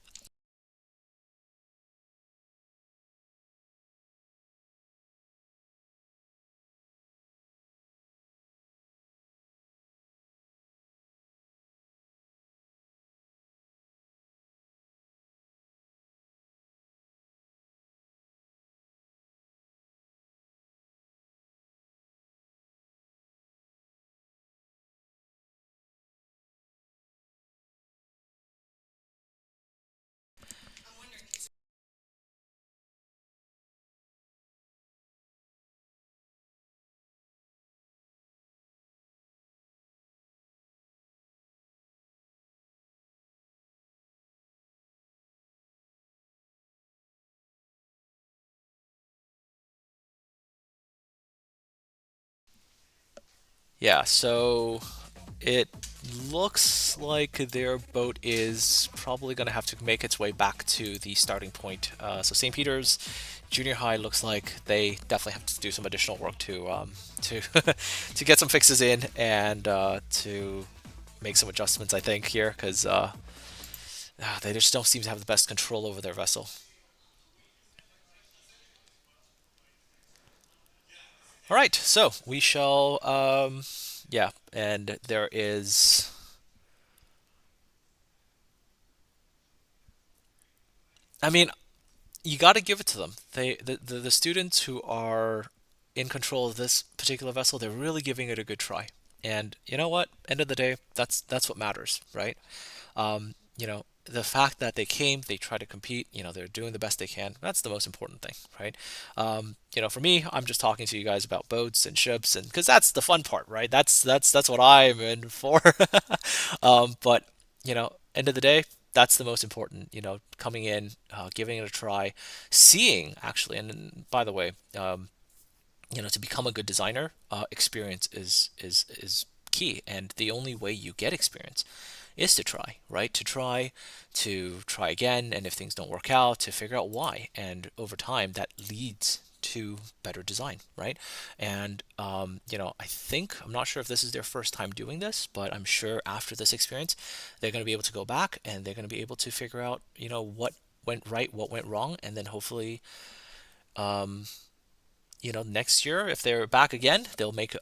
D: Yeah, so it looks like their boat is probably going to have to make its way back to the starting point. So St. Peter's Junior High looks like they definitely have to do some additional work to to get some fixes in and to make some adjustments, I think, here, because they just don't seem to have the best control over their vessel. All right, so we shall, yeah, and there is. I mean, you got to give it to them. The students who are in control of this particular vessel, they're really giving it a good try. And you know what? End of the day, that's what matters, right? The fact that they came, they try to compete, they're doing the best they can. That's the most important thing, right? For me, I'm just talking to you guys about boats and ships, and because that's the fun part, right? That's what I'm in for. But end of the day, that's the most important. Coming in, giving it a try, seeing actually. And by the way, to become a good designer, experience is key, and the only way you get experience is to try, right? To try again, and if things don't work out, to figure out why, and over time that leads to better design, right? And I think, I'm not sure if this is their first time doing this, but I'm sure after this experience, they're going to be able to go back and they're going to be able to figure out, what went right, what went wrong, and then hopefully, next year, if they're back again, they'll make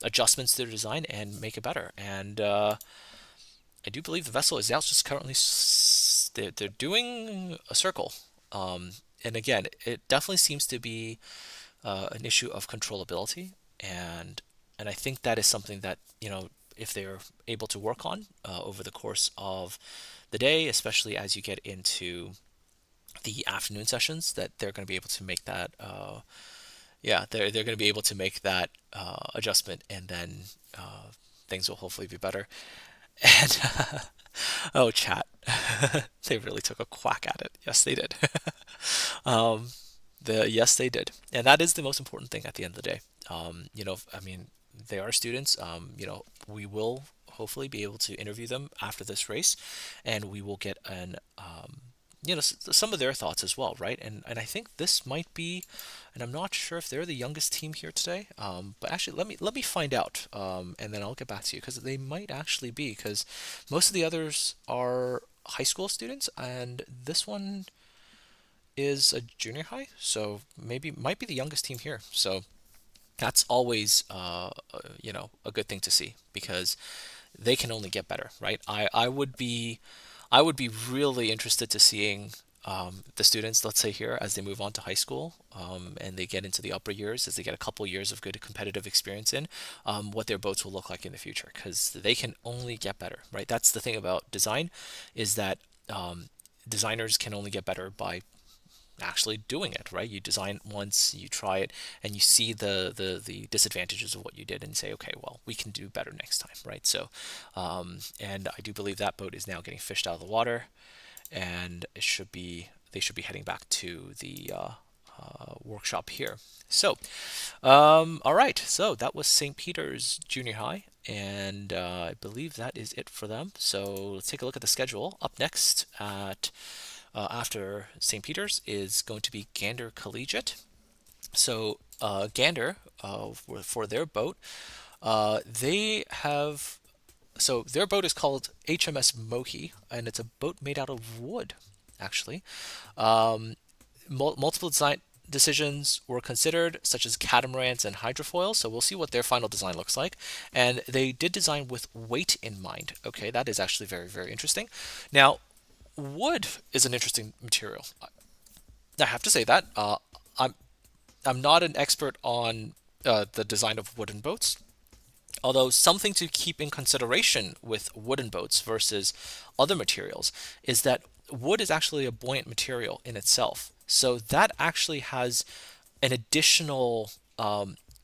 D: adjustments to their design and make it better. And I do believe the vessel is out just currently. They're doing a circle. And again, it definitely seems to be an issue of controllability, and I think that is something that if they're able to work on over the course of the day, especially as you get into the afternoon sessions, that they're going to be able to make that. Yeah, they're going to be able to make that adjustment, and then things will hopefully be better. And oh, chat, they really took a quack at it. Yes, they did. Yes, they did, and that is the most important thing at the end of the day. I mean, they are students. We will hopefully be able to interview them after this race, and we will get an some of their thoughts as well, right? And I think this might be, and I'm not sure if they're the youngest team here today, but actually let me find out, and then I'll get back to you because they might actually be, because most of the others are high school students, and this one is a junior high, so maybe might be the youngest team here. So that's always a good thing to see because they can only get better, right? I would be really interested to seeing the students, let's say here, as they move on to high school, and they get into the upper years, as they get a couple years of good competitive experience in, what their boats will look like in the future, because they can only get better, right? That's the thing about design, is that designers can only get better by actually doing it, right? You design once, you try it, and you see the disadvantages of what you did and say, okay, well, we can do better next time, right? So, and I do believe that boat is now getting fished out of the water, and they should be heading back to the workshop here. So, all right, so that was St. Peter's Junior High, and I believe that is it for them. So let's take a look at the schedule. Up next at after St. Peter's is going to be Gander Collegiate. So Gander, for their boat, they have, so their boat is called HMS Mohi, and it's a boat made out of wood, actually. Multiple design decisions were considered, such as catamarans and hydrofoils, so we'll see what their final design looks like. And they did design with weight in mind. Okay, that is actually very, very interesting. Now, wood is an interesting material. I have to say that I'm not an expert on the design of wooden boats. Although something to keep in consideration with wooden boats versus other materials is that wood is actually a buoyant material in itself. So that actually has an additional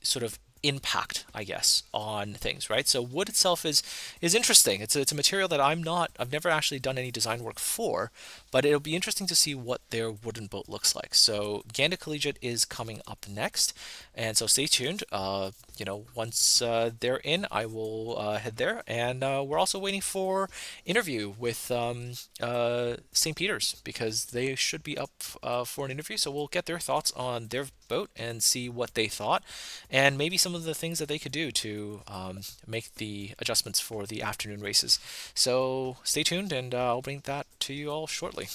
D: sort of impact, I guess, on things, right? So wood itself is interesting. It's a material that I've never actually done any design work for, but it'll be interesting to see what their wooden boat looks like. So Gander Collegiate is coming up next, and so stay tuned. Once they're in, I will head there, and we're also waiting for interview with St. Peter's, because they should be up for an interview. So we'll get their thoughts on their boat and see what they thought, and maybe some of the things that they could do to make the adjustments for the afternoon races. So stay tuned, and I'll bring that to you all shortly.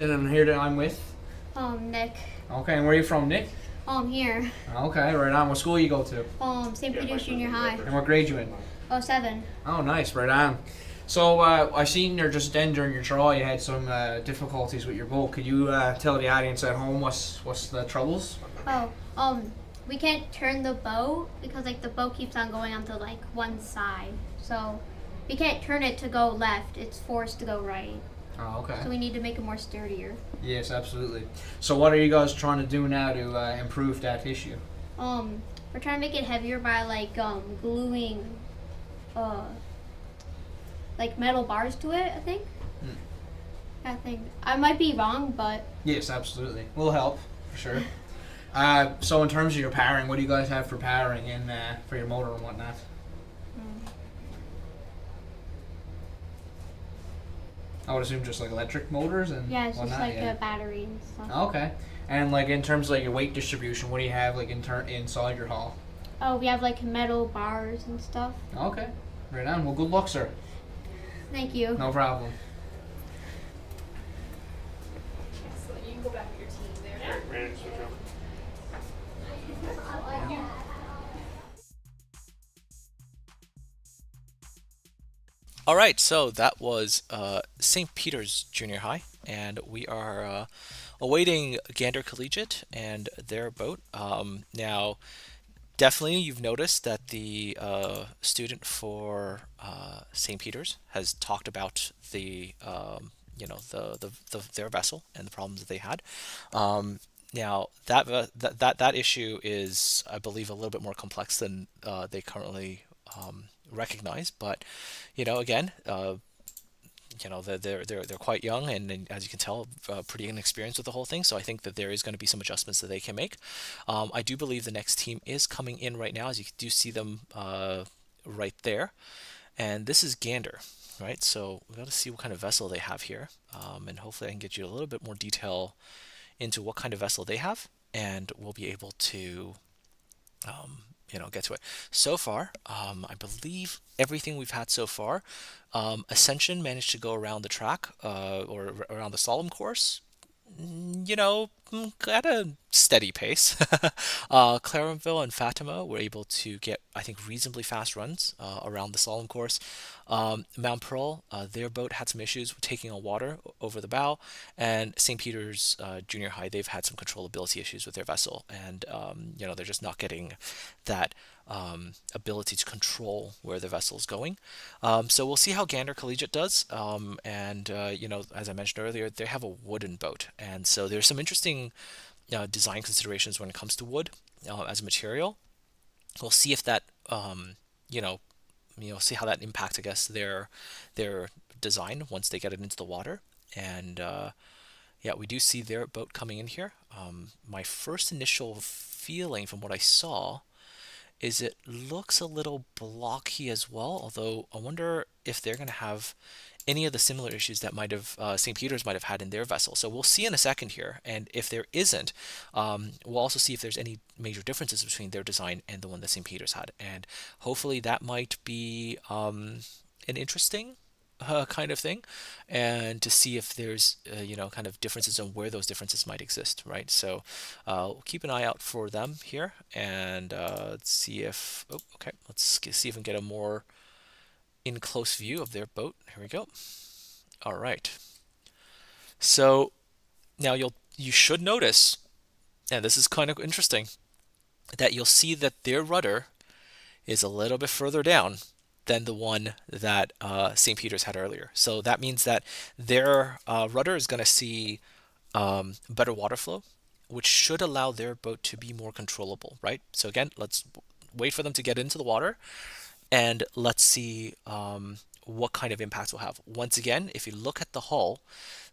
F: And here that I'm with.
K: Nick.
F: Okay, and where are you from, Nick?
K: Here.
F: Okay, right on. What school you go to?
K: St. Peter's Junior High.
F: And what grade you in?
K: 07.
F: Oh, nice, right on. So, I seen there just then during your trial you had some difficulties with your boat. Could you tell the audience at home what's the troubles?
K: We can't turn the boat because like the boat keeps on going onto like one side. So we can't turn it to go left. It's forced to go right.
F: Oh, okay.
K: So we need to make it more sturdier.
F: Yes, absolutely. So what are you guys trying to do now to improve that issue?
K: We're trying to make it heavier by like gluing like metal bars to it, I think. I think I might be wrong, but
F: Yes, absolutely. We'll help for sure. So in terms of your powering, what do you guys have for powering and for your motor and whatnot? I would assume just like electric motors and
K: yeah, it's
F: whatnot.
K: just like a battery and stuff.
F: Okay. And like in terms of like your weight distribution, what do you have like inside your hull?
K: We have like metal bars and stuff.
F: Okay. Right on. Well, good luck, sir.
K: Thank you.
F: No problem.
E: So you can go back with your team there.
D: All right, so that was St. Peter's Junior High, and we are awaiting Gander Collegiate and their boat. Now, definitely you've noticed that the student for St. Peter's has talked about the their vessel and the problems that they had. Now that issue is, I believe, a little bit more complex than they currently recognize. But again, they're quite young, and as you can tell, pretty inexperienced with the whole thing. So I think that there is going to be some adjustments that they can make. I do believe the next team is coming in right now, as you do see them right there. And this is Gander, right? So we've got to see what kind of vessel they have here, and hopefully I can get you a little bit more detail into what kind of vessel they have, and we'll be able to get to it. So far, I believe everything we've had so far, Ascension managed to go around the track or around the slalom course, at a steady pace. Clarenville and Fatima were able to get, I think, reasonably fast runs around the slalom course. Mount Pearl, their boat had some issues with taking on water over the bow, and St. Peter's Junior High, they've had some controllability issues with their vessel, and they're just not getting that ability to control where the vessel is going. So we'll see how Gander Collegiate does, and as I mentioned earlier, they have a wooden boat, and so there's some interesting design considerations when it comes to wood as a material. We'll see if that see how that impacts, I guess, their design once they get it into the water. And we do see their boat coming in here. My first initial feeling from what I saw is it looks a little blocky as well, although I wonder if they're going to have any of the similar issues that might have St. Peter's might have had in their vessel. So we'll see in a second here, and if there isn't, we'll also see if there's any major differences between their design and the one that St. Peter's had, and hopefully that might be an interesting kind of thing, and to see if there's kind of differences on where those differences might exist, right? So we'll keep an eye out for them here, and let's see if let's see if we can get a more in close view of their boat. Here we go. All right. So now you should notice, and this is kind of interesting, that you'll see that their rudder is a little bit further down than the one that St. Peter's had earlier. So that means that their rudder is going to see better water flow, which should allow their boat to be more controllable, right? So again, let's wait for them to get into the water, and let's see what kind of impacts we'll have. Once again, if you look at the hull,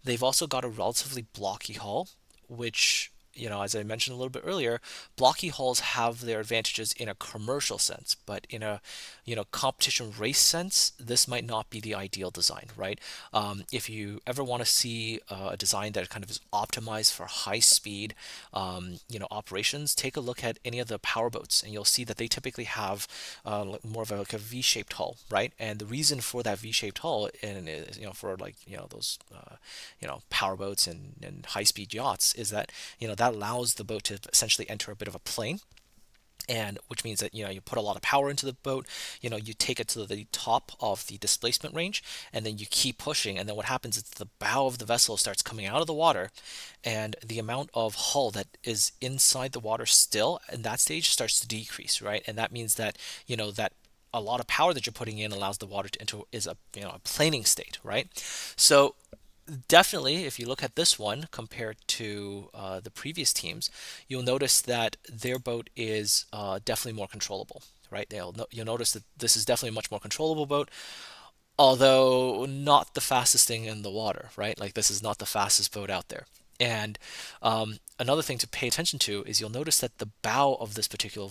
D: they've also got a relatively blocky hull, which as I mentioned a little bit earlier, blocky hulls have their advantages in a commercial sense, but in a, competition race sense, this might not be the ideal design, right? If you ever want to see a design that kind of is optimized for high speed, operations, take a look at any of the power boats, and you'll see that they typically have more of like a V-shaped hull, right? And the reason for that V-shaped hull, and for like those power boats and high-speed yachts, is that that allows the boat to essentially enter a bit of a plane, and which means that you put a lot of power into the boat, you take it to the top of the displacement range, and then you keep pushing, and then what happens is the bow of the vessel starts coming out of the water, and the amount of hull that is inside the water still in that stage starts to decrease, right? And that means that that a lot of power that you're putting in allows the water to enter is a a planing state, right? So definitely, if you look at this one compared to the previous teams, you'll notice that their boat is definitely more controllable, right? You'll notice that this is definitely a much more controllable boat, although not the fastest thing in the water, right? Like this is not the fastest boat out there. And another thing to pay attention to is you'll notice that the bow of this particular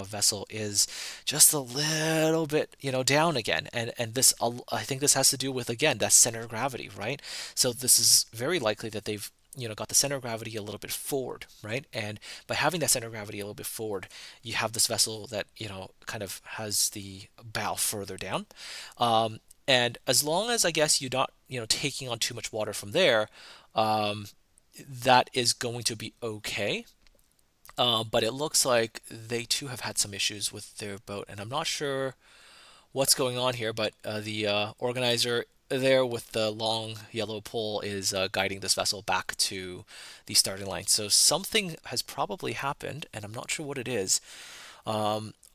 D: vessel is just a little bit, down again. And this, I think this has to do with, again, that center of gravity, right? So this is very likely that they've got the center of gravity a little bit forward, right? And by having that center of gravity a little bit forward, you have this vessel that kind of has the bow further down. And as long as I guess you're not taking on too much water from there, that is going to be okay. But it looks like they too have had some issues with their boat, and I'm not sure what's going on here, but the organizer there with the long yellow pole is guiding this vessel back to the starting line. So something has probably happened, and I'm not sure what it is.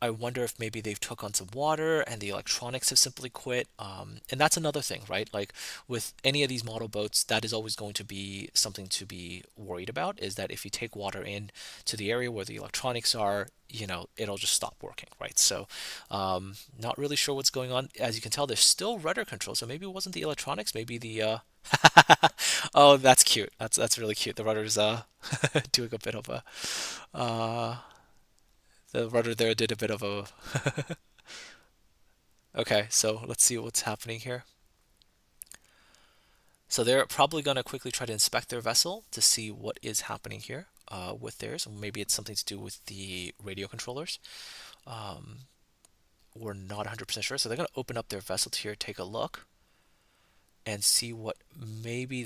D: I wonder if maybe they've took on some water and the electronics have simply quit. And that's another thing, right? Like with any of these model boats, that is always going to be something to be worried about, is that if you take water in to the area where the electronics are, it'll just stop working, right? So not really sure what's going on. As you can tell, there's still rudder control. So maybe it wasn't the electronics, maybe the oh, that's cute. That's really cute. The rudder's doing a bit of a the rudder there did a bit of a okay, so let's see what's happening here. So they're probably going to quickly try to inspect their vessel to see what is happening here with theirs. Maybe it's something to do with the radio controllers. We're not 100% sure. So they're going to open up their vessel here, take a look, and see what maybe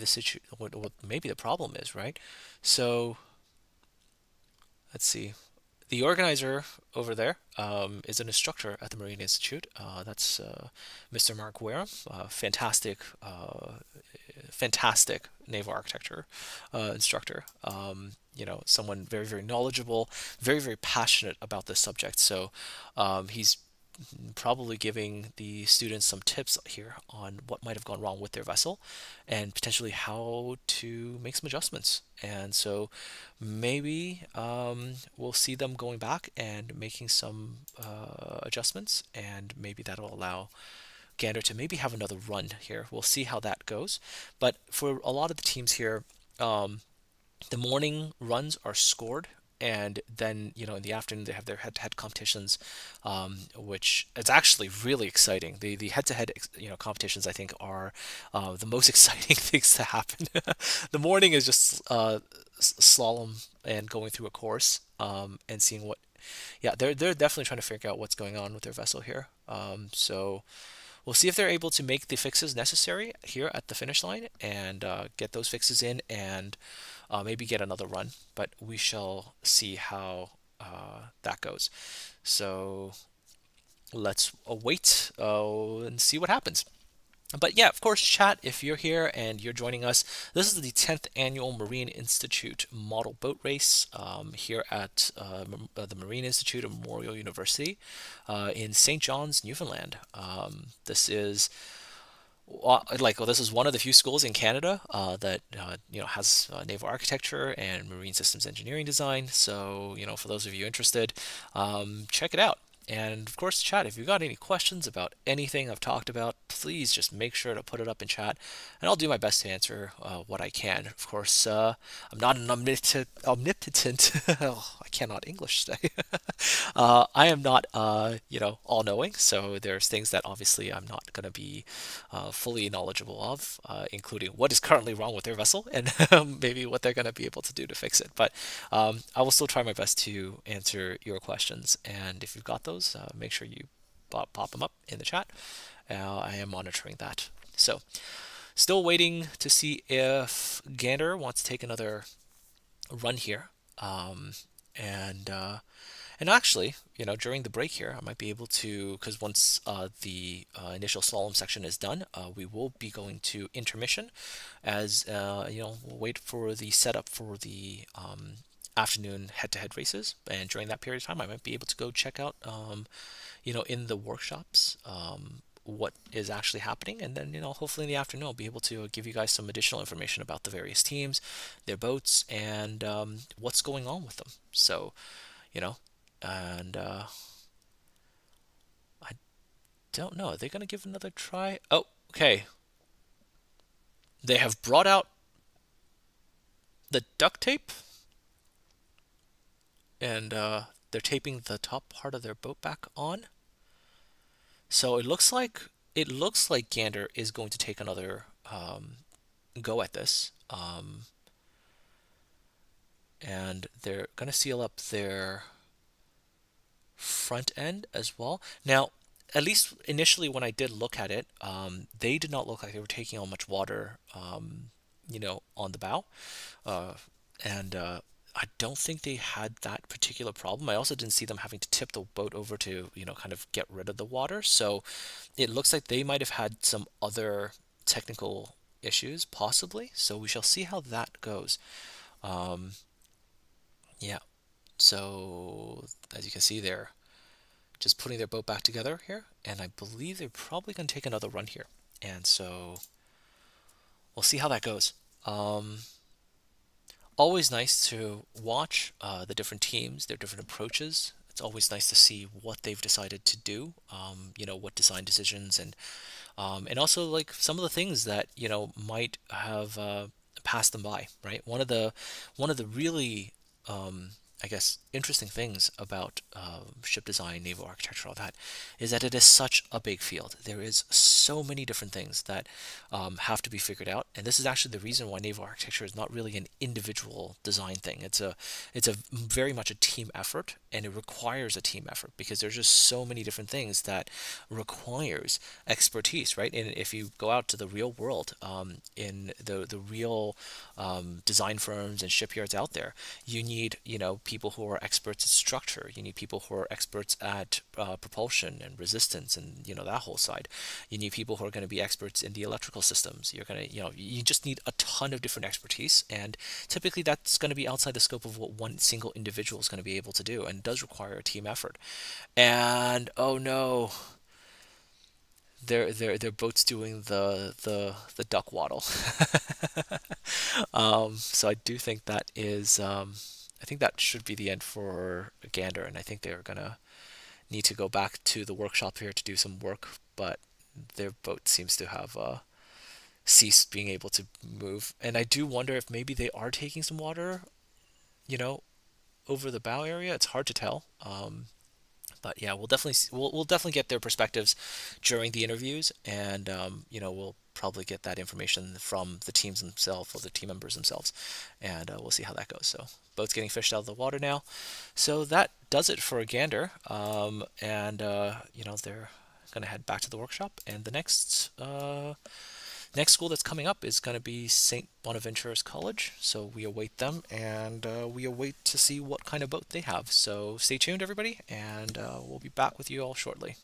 D: what maybe the problem is, right? So let's see. The organizer over there is an instructor at the Marine Institute. That's Mr. Mark Wareham, fantastic naval architecture instructor. Someone very, very knowledgeable, very, very passionate about this subject. So he's probably giving the students some tips here on what might have gone wrong with their vessel and potentially how to make some adjustments. And so maybe we'll see them going back and making some adjustments, and maybe that'll allow Gander to maybe have another run here. We'll see how that goes. But for a lot of the teams here, the morning runs are scored, and then in the afternoon they have their head-to-head competitions, which it's actually really exciting. The head-to-head competitions, I think, are the most exciting things to happen. The morning is just slalom and going through a course and seeing what. Yeah, they're definitely trying to figure out what's going on with their vessel here. So we'll see if they're able to make the fixes necessary here at the finish line and get those fixes in and maybe get another run. But we shall see how that goes. So let's wait and see what happens. But yeah, of course, chat, if you're here and you're joining us, this is the 10th Annual Marine Institute Model Boat Race here at the Marine Institute of Memorial University in St. John's, Newfoundland. This is this is one of the few schools in Canada that has naval architecture and marine systems engineering design. So for those of you interested, check it out. And of course, chat, if you've got any questions about anything I've talked about, please just make sure to put it up in chat, and I'll do my best to answer what I can. Of course, I'm not an omnipotent oh, I cannot English today. I am not, all-knowing, so there's things that obviously I'm not going to be fully knowledgeable of, including what is currently wrong with their vessel and maybe what they're going to be able to do to fix it. But I will still try my best to answer your questions, and if you've got those, make sure you pop them up in the chat. I am monitoring that. So, still waiting to see if Gander wants to take another run here. And actually, during the break here, I might be able to, because once the initial slalom section is done, we will be going to intermission, as we'll wait for the setup for the afternoon head-to-head races, and during that period of time, I might be able to go check out, in the workshops, what is actually happening, and then hopefully in the afternoon I'll be able to give you guys some additional information about the various teams, their boats, and what's going on with them. So, and I don't know. Are they going to give another try? Oh, okay. They have brought out the duct tape, and they're taping the top part of their boat back on. So it looks like Gander is going to take another go at this, and they're going to seal up their front end as well. Now, at least initially when I did look at it, they did not look like they were taking on much water, on the bow, and I don't think they had that particular problem. I also didn't see them having to tip the boat over to, kind of get rid of the water. So it looks like they might have had some other technical issues, possibly. So we shall see how that goes. Yeah. So as you can see, they're just putting their boat back together here, and I believe they're probably going to take another run here. And so we'll see how that goes. Always nice to watch the different teams, their different approaches. It's always nice to see what they've decided to do, what design decisions, and also like some of the things that might have passed them by, right? One of the really I guess interesting things about ship design, naval architecture, all that, is that it is such a big field. There is so many different things that have to be figured out, and this is actually the reason why naval architecture is not really an individual design thing. It's a very much a team effort, and it requires a team effort because there's just so many different things that requires expertise, right? And if you go out to the real world, in the real design firms and shipyards out there, you need people who are experts at structure. You need people who are experts at propulsion and resistance, and that whole side. You need people who are going to be experts in the electrical systems. You're going to you just need a ton of different expertise, and typically that's going to be outside the scope of what one single individual is going to be able to do, and does require a team effort. And oh no, their boat's doing the duck waddle. So I do think that is I think that should be the end for Gander, and I think they're gonna need to go back to the workshop here to do some work, but their boat seems to have ceased being able to move. And I do wonder if maybe they are taking some water, over the bow area. It's hard to tell. But yeah, we'll definitely get their perspectives during the interviews, and we'll probably get that information from the teams themselves, or the team members themselves, and we'll see how that goes. So boat's getting fished out of the water now. So that does it for Gander, and they're gonna head back to the workshop, and the next school that's coming up is going to be St. Bonaventure's College, so we await them, and we await to see what kind of boat they have. So stay tuned, everybody, and we'll be back with you all shortly.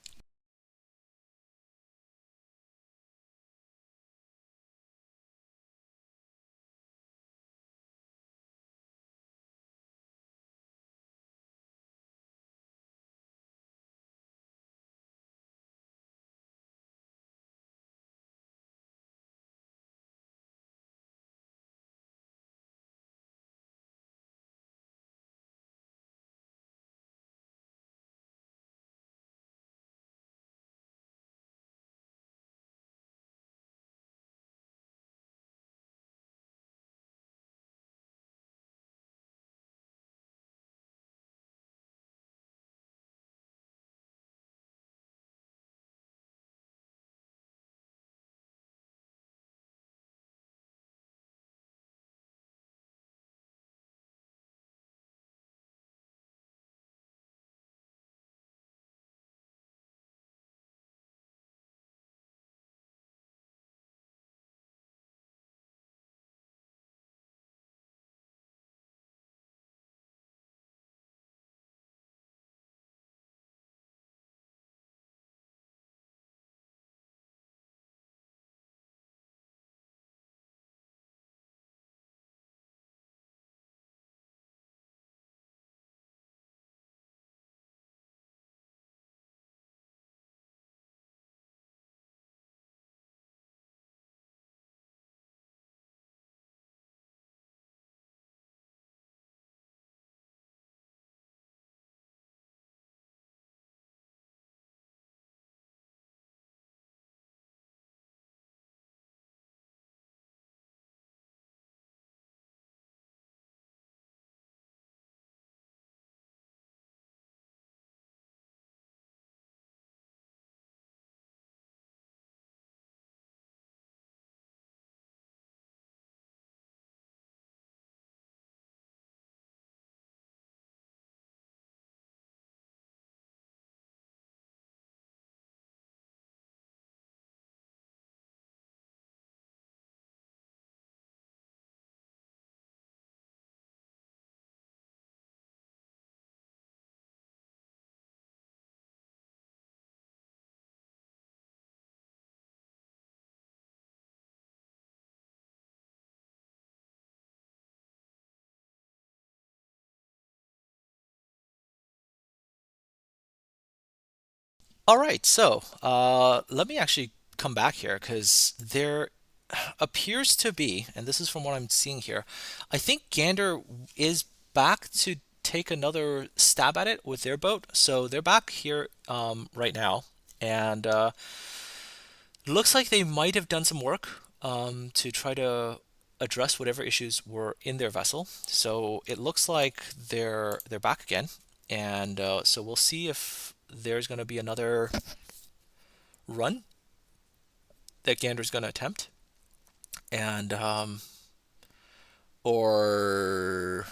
D: All right, so let me actually come back here because there appears to be, and this is from what I'm seeing here, I think Gander is back to take another stab at it with their boat. So they're back here right now, and looks like they might have done some work to try to address whatever issues were in their vessel. So it looks like they're back again, and so we'll see if there's going to be another run that Gander's going to attempt, and or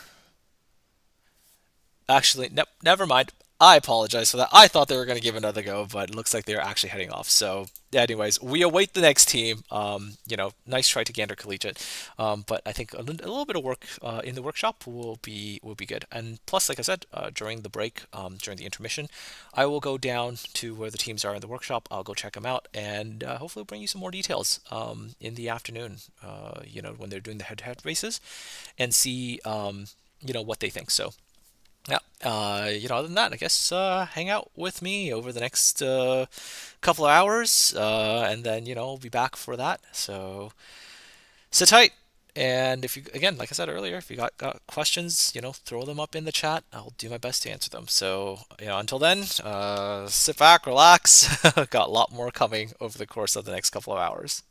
D: actually, never mind. I apologize for that. I thought they were going to give another go, but it looks like they're actually heading off. So, anyways, we await the next team. Nice try to Gander Collegiate, but I think a little bit of work in the workshop will be good. And plus, like I said, during the break, during the intermission, I will go down to where the teams are in the workshop. I'll go check them out, and hopefully bring you some more details in the afternoon. When they're doing the head-to-head races, and see what they think. So. Yeah, other than that, I guess hang out with me over the next couple of hours, and then we'll be back for that. So sit tight, and if you, again, like I said earlier, if you got questions, throw them up in the chat. I'll do my best to answer them. So until then, sit back, relax. Got a lot more coming over the course of the next couple of hours.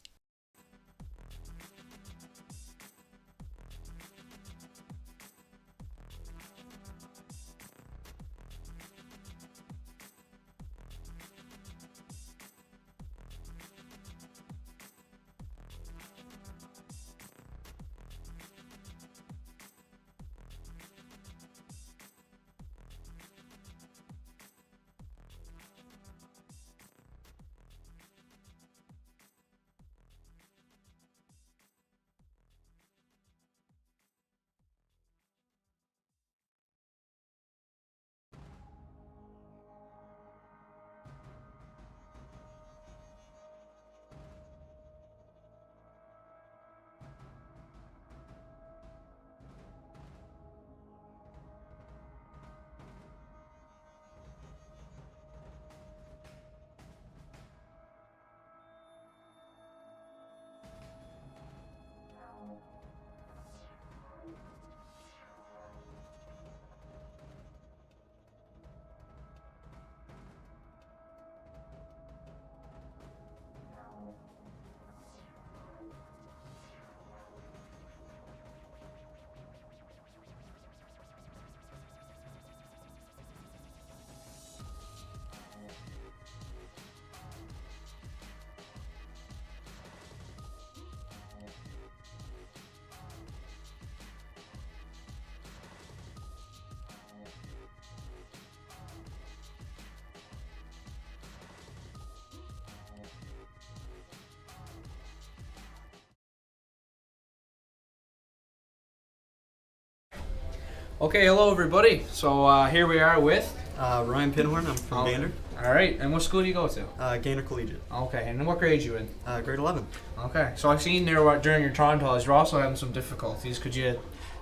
F: Okay, hello everybody. So here we are with
L: Ryan Pinhorn. I'm from Gander.
F: All right, and what school do you go to?
L: Gander Collegiate.
F: Okay, and what grade you in?
L: Grade 11.
F: Okay, so I've seen there during your time trials you're also having some difficulties. Could you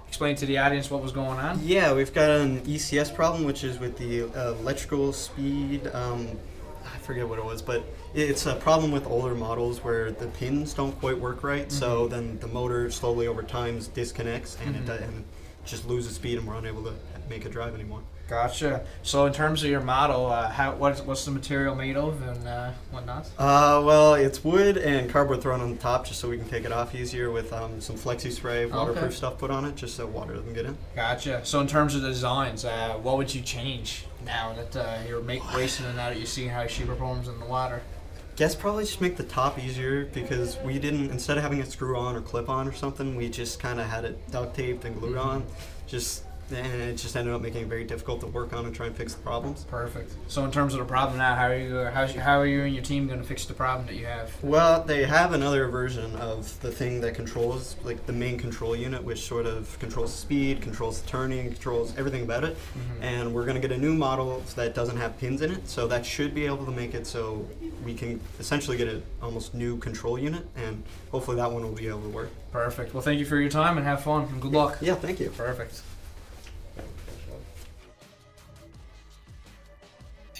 F: explain to the audience what was going on?
L: Yeah, we've got an ECS problem, which is with the electrical speed. I forget what it was, but it's a problem with older models where the pins don't quite work right. So then the motor slowly over time disconnects and it just loses speed, and we're unable to make it drive anymore.
F: Gotcha. So in terms of your model, what's the material made of and whatnot?
L: Well, it's wood and cardboard thrown on the top just so we can take it off easier with some flexi spray, waterproof stuff put on it just so water doesn't get in.
F: Gotcha. So in terms of the designs, what would you change now that you're racing and now that you're seeing how she performs in the water?
L: Guess probably just make the top easier because we didn't, instead of having it screw on or clip on or something, we just kind of had it duct taped and glued on. And it just ended up making it very difficult to work on and try and fix the problems.
F: Perfect. So in terms of the problem now, how are you and your team going to fix the problem that you have?
L: Well, they have another version of the thing that controls, like the main control unit, which sort of controls the speed, controls the turning, controls everything about it. And we're going to get a new model that doesn't have pins in it, so that should be able to make it so we can essentially get an almost new control unit, and hopefully that one will be able to work.
F: Perfect. Well, thank you for your time and have fun and good luck.
L: Yeah, thank you.
F: Perfect.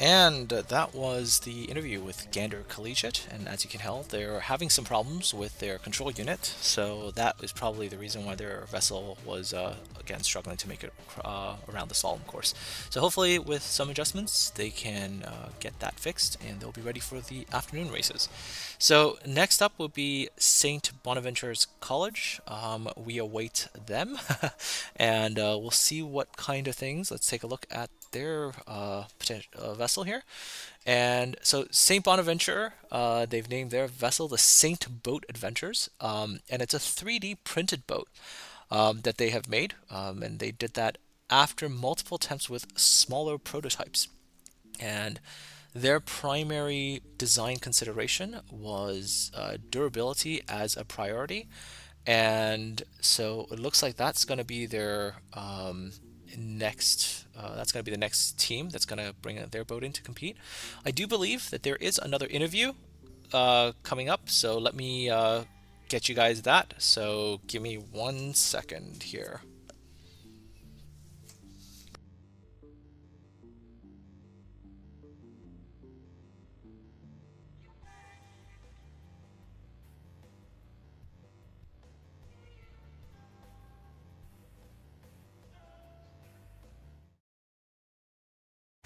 D: And that was the interview with Gander Collegiate, and as you can tell, they're having some problems with their control unit, so that is probably the reason why their vessel was, again, struggling to make it around the slalom course. So hopefully, with some adjustments, they can get that fixed, and they'll be ready for the afternoon races. So next up will be St. Bonaventure's College. We await them, and we'll see what kind of things. Let's take a look at their vessel here. And so St. Bonaventure, they've named their vessel the Saint Boat Adventures, and it's a 3D printed boat that they have made, and they did that after multiple attempts with smaller prototypes. And their primary design consideration was durability as a priority, and so it looks like that's going to be their next the next team that's going to bring their boat in to compete. I do believe that there is another interview coming up, so let me get you guys that. So give me 1 second here.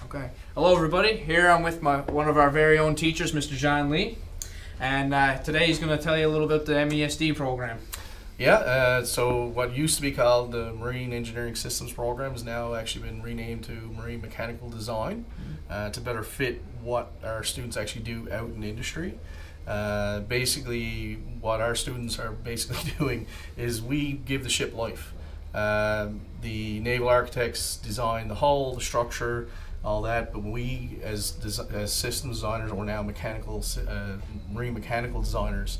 F: Okay. Hello, everybody. Here I'm with one of our very own teachers, Mr. John Lee, and today he's going to tell you a little bit the MESD program.
M: Yeah, so what used to be called the Marine Engineering Systems program has now actually been renamed to Marine Mechanical Design to better fit what our students actually do out in industry. Basically, what our students are basically doing is we give the ship life. The naval architects design the hull, the structure, all that, but we as systems designers, or now marine mechanical designers,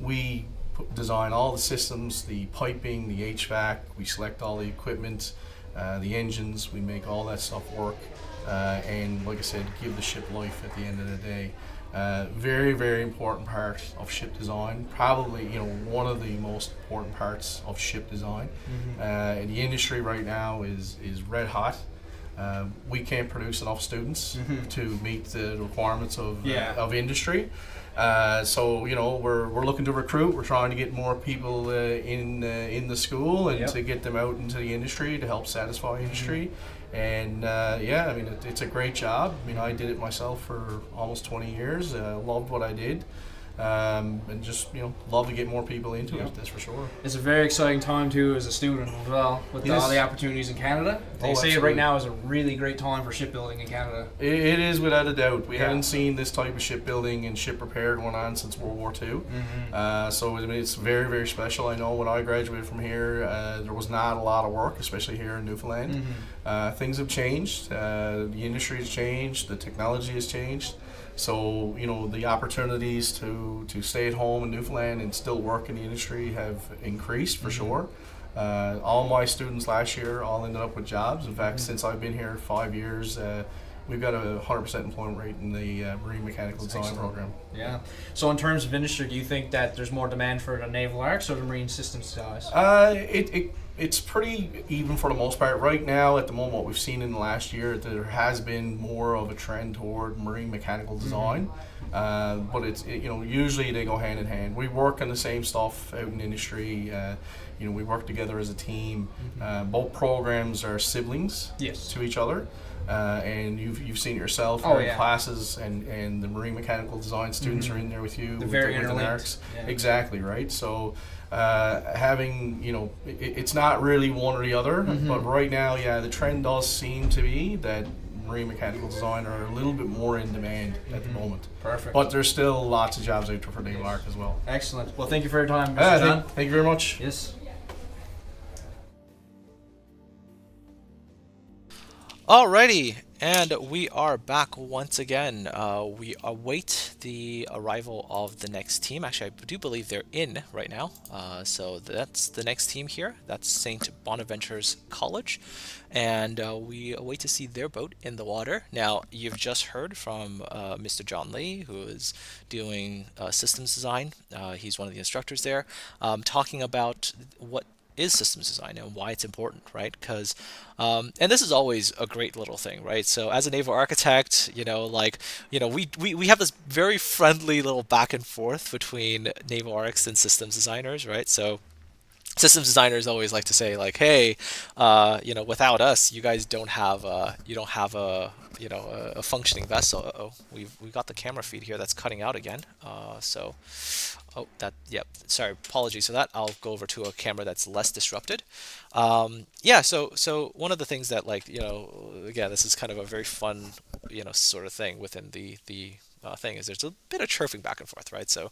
M: we design all the systems, the piping, the HVAC, we select all the equipment, the engines, we make all that stuff work, and like I said, give the ship life at the end of the day. Very, very important part of ship design, probably one of the most important parts of ship design. And the industry right now is red hot. We can't produce enough students to meet the requirements of industry. So we're looking to recruit. We're trying to get more people in the school and to get them out into the industry to help satisfy industry. And I mean it's a great job. I mean I did it myself for almost 20 years. Loved what I did. And just love to get more people into it, that's for sure.
F: It's a very exciting time too as a student as well, with all the opportunities in Canada. They say it right now is a really great time for shipbuilding in Canada.
M: It is without a doubt. We haven't seen this type of shipbuilding and ship repair going on since World War II. So I mean, it's very, very special. I know when I graduated from here, there was not a lot of work, especially here in Newfoundland. Things have changed. The industry has changed. The technology has changed. So, the opportunities to stay at home in Newfoundland and still work in the industry have increased for sure. All my students last year all ended up with jobs. In fact, since I've been here 5 years, we've got a 100% employment rate in the Marine Mechanical Design program.
F: Yeah. So in terms of industry, do you think that there's more demand for the naval arcs or the marine systems guys?
M: It's pretty even for the most part. Right now, at the moment, what we've seen in the last year, there has been more of a trend toward marine mechanical design. But it's usually they go hand in hand. We work on the same stuff out in industry. We work together as a team. Both programs are siblings to each other. And you've seen it yourself in classes, and the marine mechanical design students are in there with you.
F: They're very
M: with the
F: interlinked.
M: arcs. Exactly, right? So having, it's not really one or the other, but right now, the trend does seem to be that marine mechanical design are a little bit more in demand at the moment.
F: Perfect.
M: But there's still lots of jobs out there for naval arc as well.
F: Excellent. Well, thank you for your time, Mr. John.
M: Thank you very much.
F: Yes.
D: Alrighty, and we are back once again. We await the arrival of the next team. Actually, I do believe they're in right now. So that's the next team here. That's St. Bonaventure's College. And we await to see their boat in the water. Now, you've just heard from Mr. John Lee, who is doing systems design. He's one of the instructors there, talking about what is systems design and why it's important, right? Because, and this is always a great little thing, right? So as a naval architect, we have this very friendly little back and forth between naval archs and systems designers, right? So systems designers always like to say like, hey, without us, you guys don't have a functioning vessel. Uh-oh, we've got the camera feed here that's cutting out again. Sorry, apologies for that. I'll go over to a camera that's less disrupted. So one of the things that again, this is kind of a very fun, sort of thing within the thing is there's a bit of chirping back and forth, right? So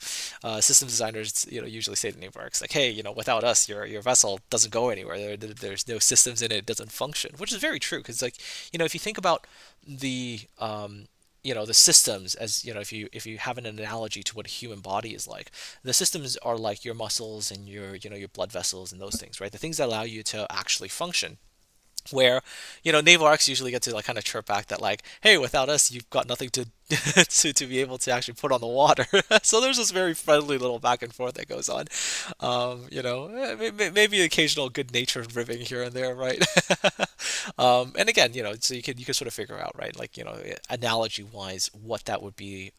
D: systems designers, usually say to naval archs like, hey, without us, your vessel doesn't go anywhere. There's no systems in it. It doesn't function, which is very true because if you think about the the systems as if you have an analogy to what a human body is like, the systems are like your muscles and your your blood vessels and those things, right? The things that allow you to actually function. Where naval arcs usually get to kind of chirp back that like, hey, without us you've got nothing to to be able to actually put on the water. So there's this very friendly little back and forth that goes on. Maybe occasional good natured ribbing here and there, right? And again, so you can sort of figure out, right, like analogy wise what that would be,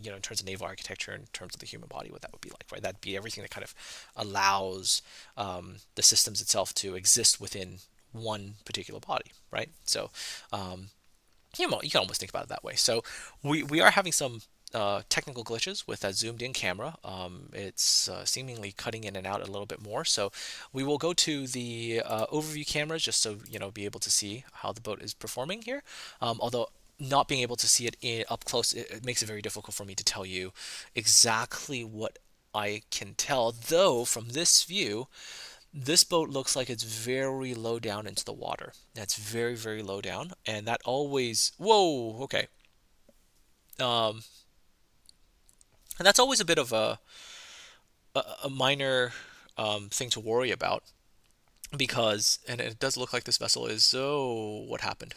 D: in terms of naval architecture, in terms of the human body, what that would be like, right? That'd be everything that kind of allows the systems itself to exist within one particular body, right? So you can almost think about it that way. So we are having some technical glitches with that zoomed in camera. It's seemingly cutting in and out a little bit more. So we will go to the overview cameras just so be able to see how the boat is performing here. Although not being able to see it up close, it makes it very difficult for me to tell you exactly what I can tell. Though from this view, this boat looks like it's very low down into the water. That's very, very low down. And that always... Whoa! Okay. And that's always a bit of a minor thing to worry about. Because... And it does look like this vessel is... Oh, what happened?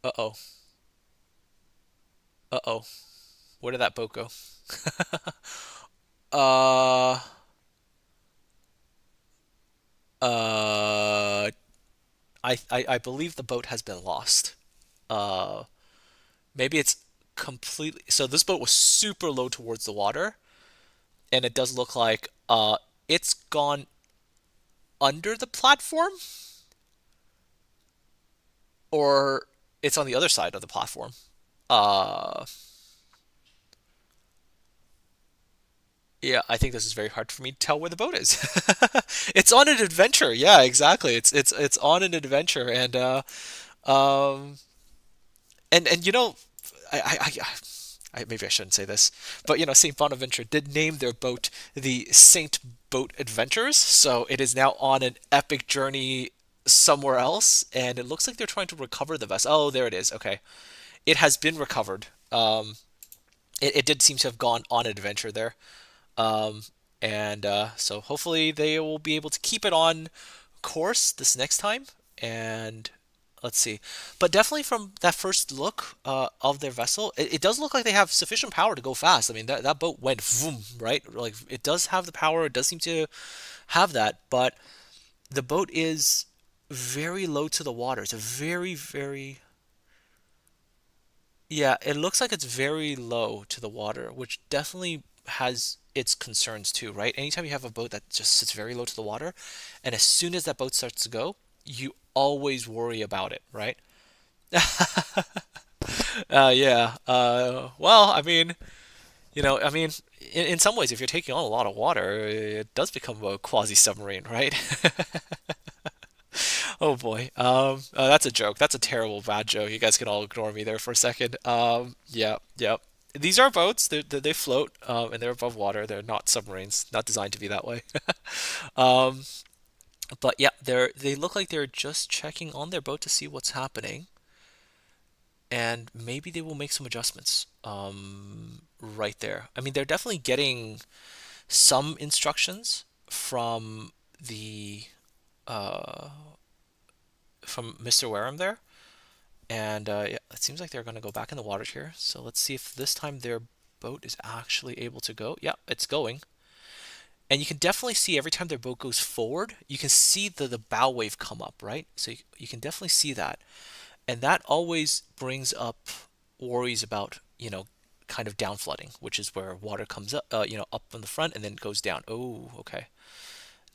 D: Uh-oh. Uh-oh. Where did that boat go? I believe the boat has been lost. Maybe it's completely... So this boat was super low towards the water, and it does look like it's gone under the platform, or it's on the other side of the platform. Yeah, I think this is very hard for me to tell where the boat is. It's on an adventure. Yeah, exactly. It's on an adventure, and um and maybe I shouldn't say this, but Saint Bonaventure did name their boat the Saint Boat Adventures, so it is now on an epic journey somewhere else, and it looks like they're trying to recover the vessel. Oh, there it is. Okay, it has been recovered. It did seem to have gone on an adventure there. So hopefully they will be able to keep it on course this next time. And let's see. But definitely from that first look of their vessel, it does look like they have sufficient power to go fast. I mean, that boat went vroom, right? Like, it does have the power. It does seem to have that. But the boat is very low to the water. It's a very, very... Yeah, it looks like it's very low to the water, which definitely has its concerns too, right? Anytime you have a boat that just sits very low to the water, and as soon as that boat starts to go, you always worry about it, right? Yeah. Well, I mean, in some ways, if you're taking on a lot of water, it does become a quasi-submarine, right? Oh boy. That's a joke. That's a terrible bad joke. You guys can all ignore me there for a second. Yeah. These are boats. They float, and they're above water. They're not submarines. Not designed to be that way. But yeah, they look like they're just checking on their boat to see what's happening, and maybe they will make some adjustments. Right there. I mean, they're definitely getting some instructions from the from Mr. Wareham there. And yeah, it seems like they're going to go back in the waters here. So let's see if this time their boat is actually able to go. Yeah, it's going. And you can definitely see every time their boat goes forward, you can see the bow wave come up, right? So you can definitely see that. And that always brings up worries about, kind of down flooding, which is where water comes up, up from the front and then goes down. Oh, okay.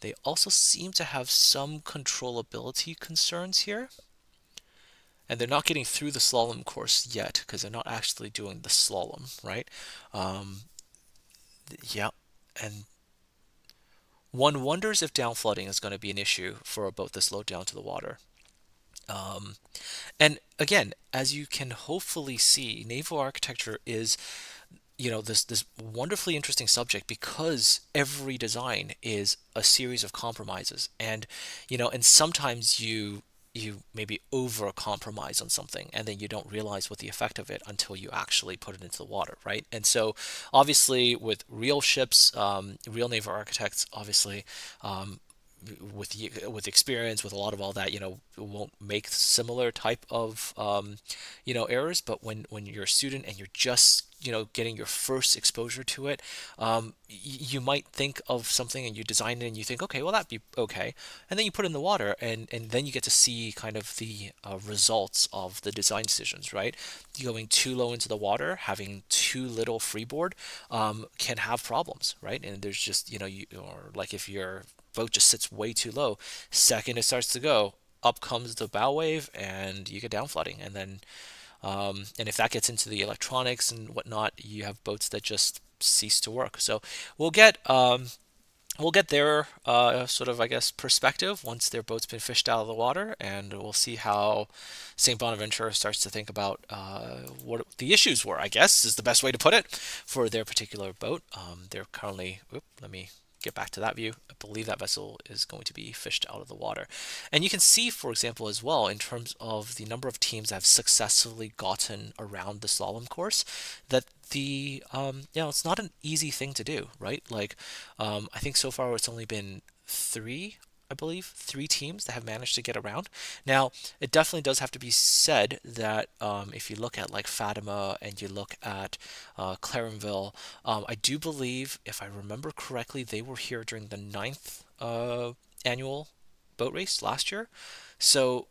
D: They also seem to have some controllability concerns here. And they're not getting through the slalom course yet because they're not actually doing the slalom, right? Yeah, and one wonders if down flooding is going to be an issue for a boat that's low down to the water. And again, as you can hopefully see, naval architecture is, this wonderfully interesting subject because every design is a series of compromises, and sometimes you maybe over compromise on something and then you don't realize what the effect of it until you actually put it into the water, right? And so obviously with real ships, real naval architects, obviously, with experience, with a lot of all that, won't make similar type of errors. But when you're a student and you're just getting your first exposure to it, you might think of something and you design it and you think, okay, well, that'd be okay, and then you put it in the water and then you get to see kind of the results of the design decisions, right? Going too low into the water, having too little freeboard, can have problems, right? And there's just or like if your boat just sits way too low, second it starts to go up comes the bow wave and you get down flooding, and then and if that gets into the electronics and whatnot, you have boats that just cease to work. So we'll get their sort of, I guess, perspective once their boat's been fished out of the water, and we'll see how St. Bonaventure starts to think about what the issues were, I guess, is the best way to put it, for their particular boat. They're currently, let me get back to that view. I believe that vessel is going to be fished out of the water. And you can see, for example, as well, in terms of the number of teams that have successfully gotten around the slalom course, that it's not an easy thing to do, right? Like, I think so far it's only been three teams that have managed to get around. Now, it definitely does have to be said that if you look at like Fatima and you look at Clarenville, I do believe, if I remember correctly, they were here during the 9th annual boat race last year. So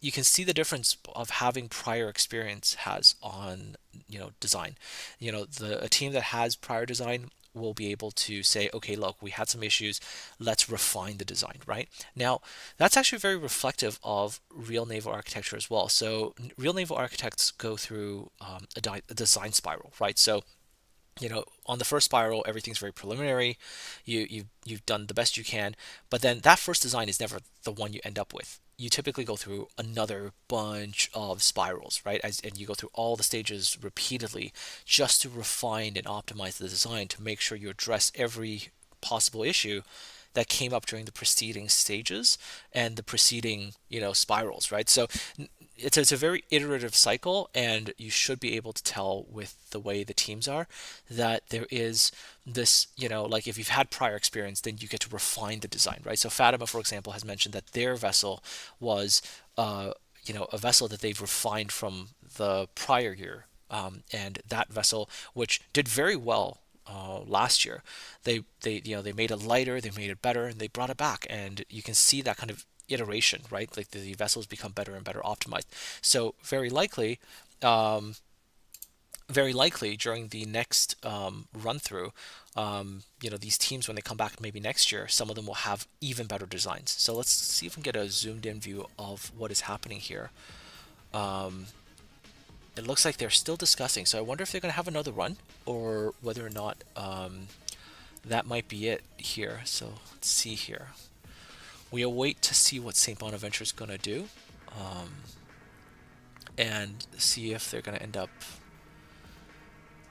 D: you can see the difference of having prior experience has on design. A team that has prior design will be able to say, okay, look, we had some issues, let's refine the design, right? Now, that's actually very reflective of real naval architecture as well. So real naval architects go through a design spiral, right? So on the first spiral, everything's very preliminary. You've done the best you can, but then that first design is never the one you end up with. You typically go through another bunch of spirals, right? And you go through all the stages repeatedly just to refine and optimize the design to make sure you address every possible issue that came up during the preceding stages and the preceding, spirals, right? So it's a very iterative cycle, and you should be able to tell with the way the teams are that there is this, like if you've had prior experience, then you get to refine the design, right? So Fatima, for example, has mentioned that their vessel was, a vessel that they've refined from the prior year, and that vessel, which did very well last year, they made it lighter, they made it better, and they brought it back, and you can see that kind of iteration, right? Like the vessels become better and better optimized. So very likely during the next run through, these teams, when they come back maybe next year, some of them will have even better designs. So let's see if we can get a zoomed in view of what is happening here. It looks like they're still discussing, so I wonder if they're going to have another run or whether or not that might be it here. So let's see here. We await to see what St. Bonaventure is going to do, and see if they're going to end up...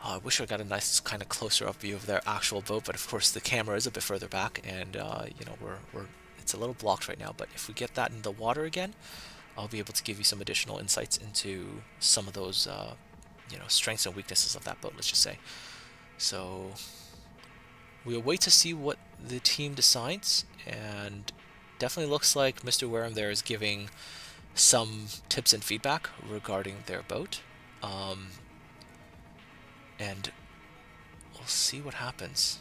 D: I wish I got a nice kind of closer up view of their actual boat, but of course the camera is a bit further back, and it's a little blocked right now. But if we get that in the water again, I'll be able to give you some additional insights into some of those strengths and weaknesses of that boat, let's just say. So we'll wait to see what the team decides, and definitely looks like Mr. Wareham there is giving some tips and feedback regarding their boat. And we'll see what happens.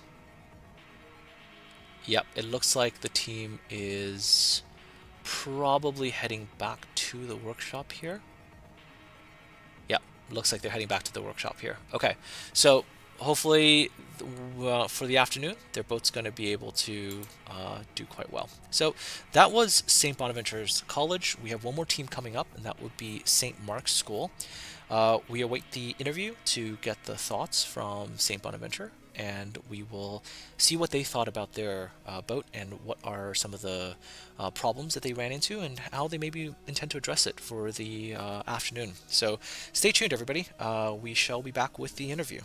D: Yep, it looks like the team is probably heading back to the workshop here. Yep, looks like they're heading back to the workshop here. Okay, so hopefully for the afternoon, their boat's going to be able to do quite well. So that was St. Bonaventure's College. We have one more team coming up, and that would be St. Mark's School. We await the interview to get the thoughts from St. Bonaventure, and we will see what they thought about their boat and what are some of the problems that they ran into and how they maybe intend to address it for the afternoon. So stay tuned, everybody. We shall be back with the interview.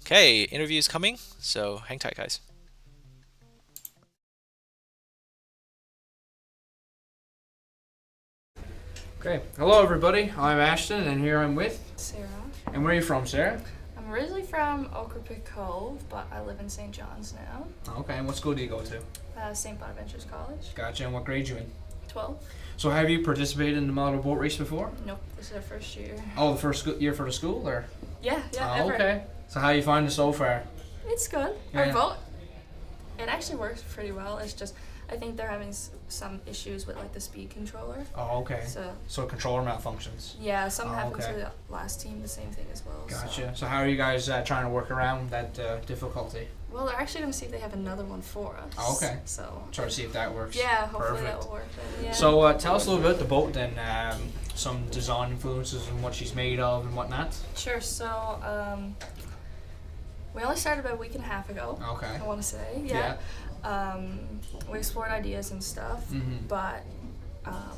D: Okay, interview's coming, so hang tight, guys.
F: Okay, hello everybody. I'm Ashton, and here I'm with
N: Sarah.
F: And where are you from, Sarah?
N: I'm originally from Ocrapick Cove, but I live in St. John's now.
F: Okay, and what school do you go to?
N: St. Bonaventure's College.
F: Gotcha, and what grade you in?
N: 12.
F: So have you participated in the model boat race before?
N: Nope, this is our first year.
F: Oh, the first year for the school, or?
N: Yeah,
F: Oh,
N: ever.
F: okay. So how you find it so far?
N: It's good.
F: Yeah.
N: Our boat, it actually works pretty well. It's just, I think they're having some issues with like the speed controller.
F: Oh, okay.
N: So
F: controller malfunctions.
N: yeah, something happened
F: okay.
N: to the last team, the same thing as well.
F: Gotcha. So how are you guys trying to work around that difficulty?
N: Well, they're actually going to see if they have another one for us.
F: Oh, okay.
N: So
F: try to see if that works.
N: yeah, hopefully
F: Perfect.
N: that will work then. Yeah.
F: So tell us a little bit about the boat then. Some design influences and what she's made of and whatnot.
N: Sure. So we only started about a week and a half ago.
F: Okay.
N: I want to say. Yeah. We explored ideas and stuff, but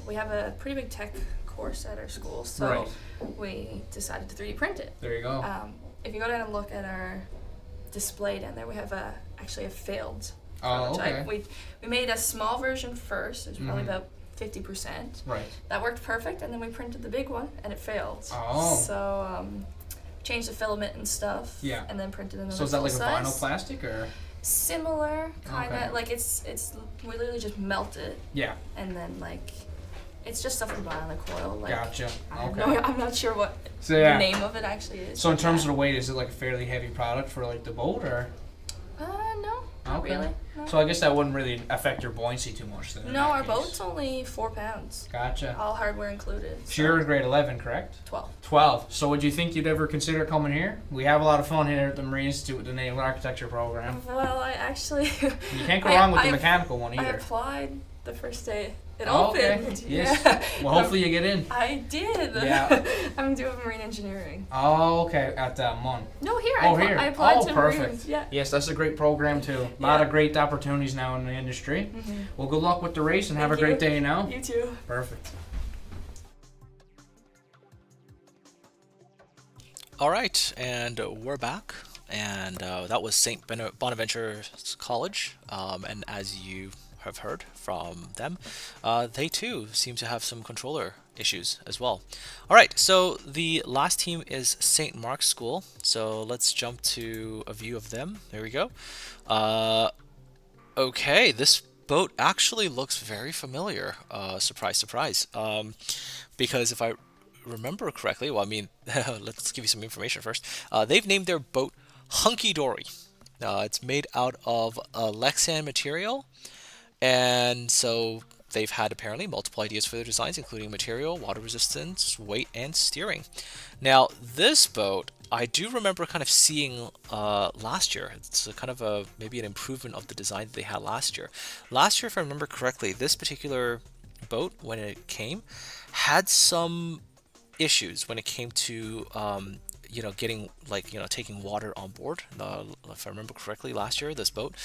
N: we have a pretty big tech course at our school, so we decided to 3D print it.
F: There you go.
N: If you go down and look at our display down there, we have actually a failed
F: Oh,
N: prototype.
F: okay.
N: We made a small version first. It was probably about 50%.
F: Right.
N: That worked perfect, and then we printed the big one, and it failed.
F: Oh.
N: So changed the filament and stuff.
F: Yeah.
N: And then printed another.
F: So is that like a
N: full-size.
F: vinyl plastic or?
N: Similar, kind of.
F: Okay.
N: Like it's we literally just melt it.
F: Yeah.
N: And then like, it's just stuff we buy on the coil. Like,
F: Gotcha. Okay.
N: I'm not sure what
F: So, yeah.
N: the name of it actually is.
F: So in
N: but
F: terms of
N: yeah.
F: the weight, is it like a fairly heavy product for like the boat or?
N: No, not
F: Okay.
N: really. No.
F: So I guess that wouldn't really affect your buoyancy too much then. in
N: No,
F: that
N: our
F: case.
N: boat's only 4 pounds.
F: Gotcha.
N: All hardware included.
F: So you're in grade 11, correct?
N: 12.
F: 12. So would you think you'd ever consider coming here? We have a lot of fun here at the Marine Institute with the Naval Architecture program.
N: Well, I actually.
F: You can't go wrong with the mechanical one
N: I
F: either.
N: applied the first day it
F: Oh,
N: opened.
F: okay. Yes.
N: Yeah.
F: Well, hopefully you get in.
N: I did.
F: Yeah.
N: I'm doing marine engineering.
F: Oh, okay. At MUN.
N: No, here.
F: Oh,
N: I
F: here.
N: applied
F: Oh,
N: to
F: perfect.
N: Marines. Yeah.
F: Yes, that's a great program too. A lot of great opportunities now in the industry. Well, good luck with the race and have a
N: Thank
F: great
N: you.
F: day now.
N: You too.
F: Perfect.
D: All right, and we're back, and that was St. Bonaventure College, and as you have heard from them, they too seem to have some controller issues as well. All right, so the last team is St. Mark's School, so let's jump to a view of them. There we go. Okay, this boat actually looks very familiar. Surprise, surprise. Because if I remember correctly, well, I mean, let's give you some information first. They've named their boat Hunky Dory. It's made out of Lexan material, and so they've had apparently multiple ideas for their designs, including material, water resistance, weight, and steering. Now, this boat, I do remember kind of seeing last year. It's a kind of a maybe an improvement of the design that they had last year. Last year, if I remember correctly, this particular boat, when it came, had some issues when it came to getting taking water on board. If I remember correctly, last year this boat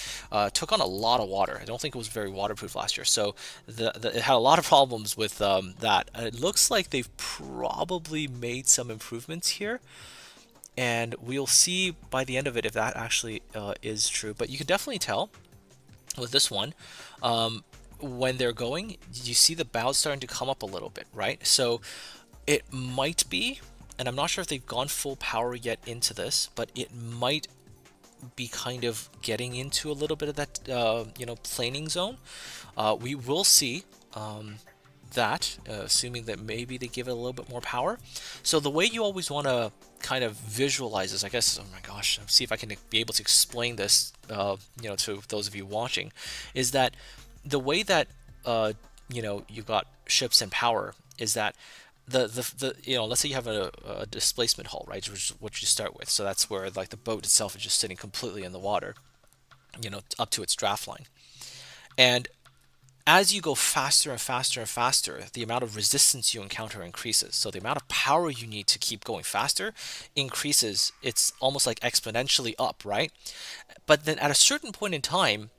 D: took on a lot of water. I don't think it was very waterproof last year, so it had a lot of problems with that. It looks like they've probably made some improvements here, and we'll see by the end of it if that actually is true. But you can definitely tell with this one, when they're going, you see the bows starting to come up a little bit, right? So it might be, and I'm not sure if they've gone full power yet into this, but it might be kind of getting into a little bit of that, planing zone. We will see that, assuming that maybe they give it a little bit more power. So the way you always want to kind of visualize this, I guess, oh my gosh, see if I can be able to explain this, to those of you watching, is that the way that, you've got ships and power is that let's say you have a displacement hull, right, which is what you start with. So that's where like the boat itself is just sitting completely in the water, up to its draft line. And as you go faster and faster and faster, the amount of resistance you encounter increases. So the amount of power you need to keep going faster increases. It's almost like exponentially up, right? But then at a certain point in time,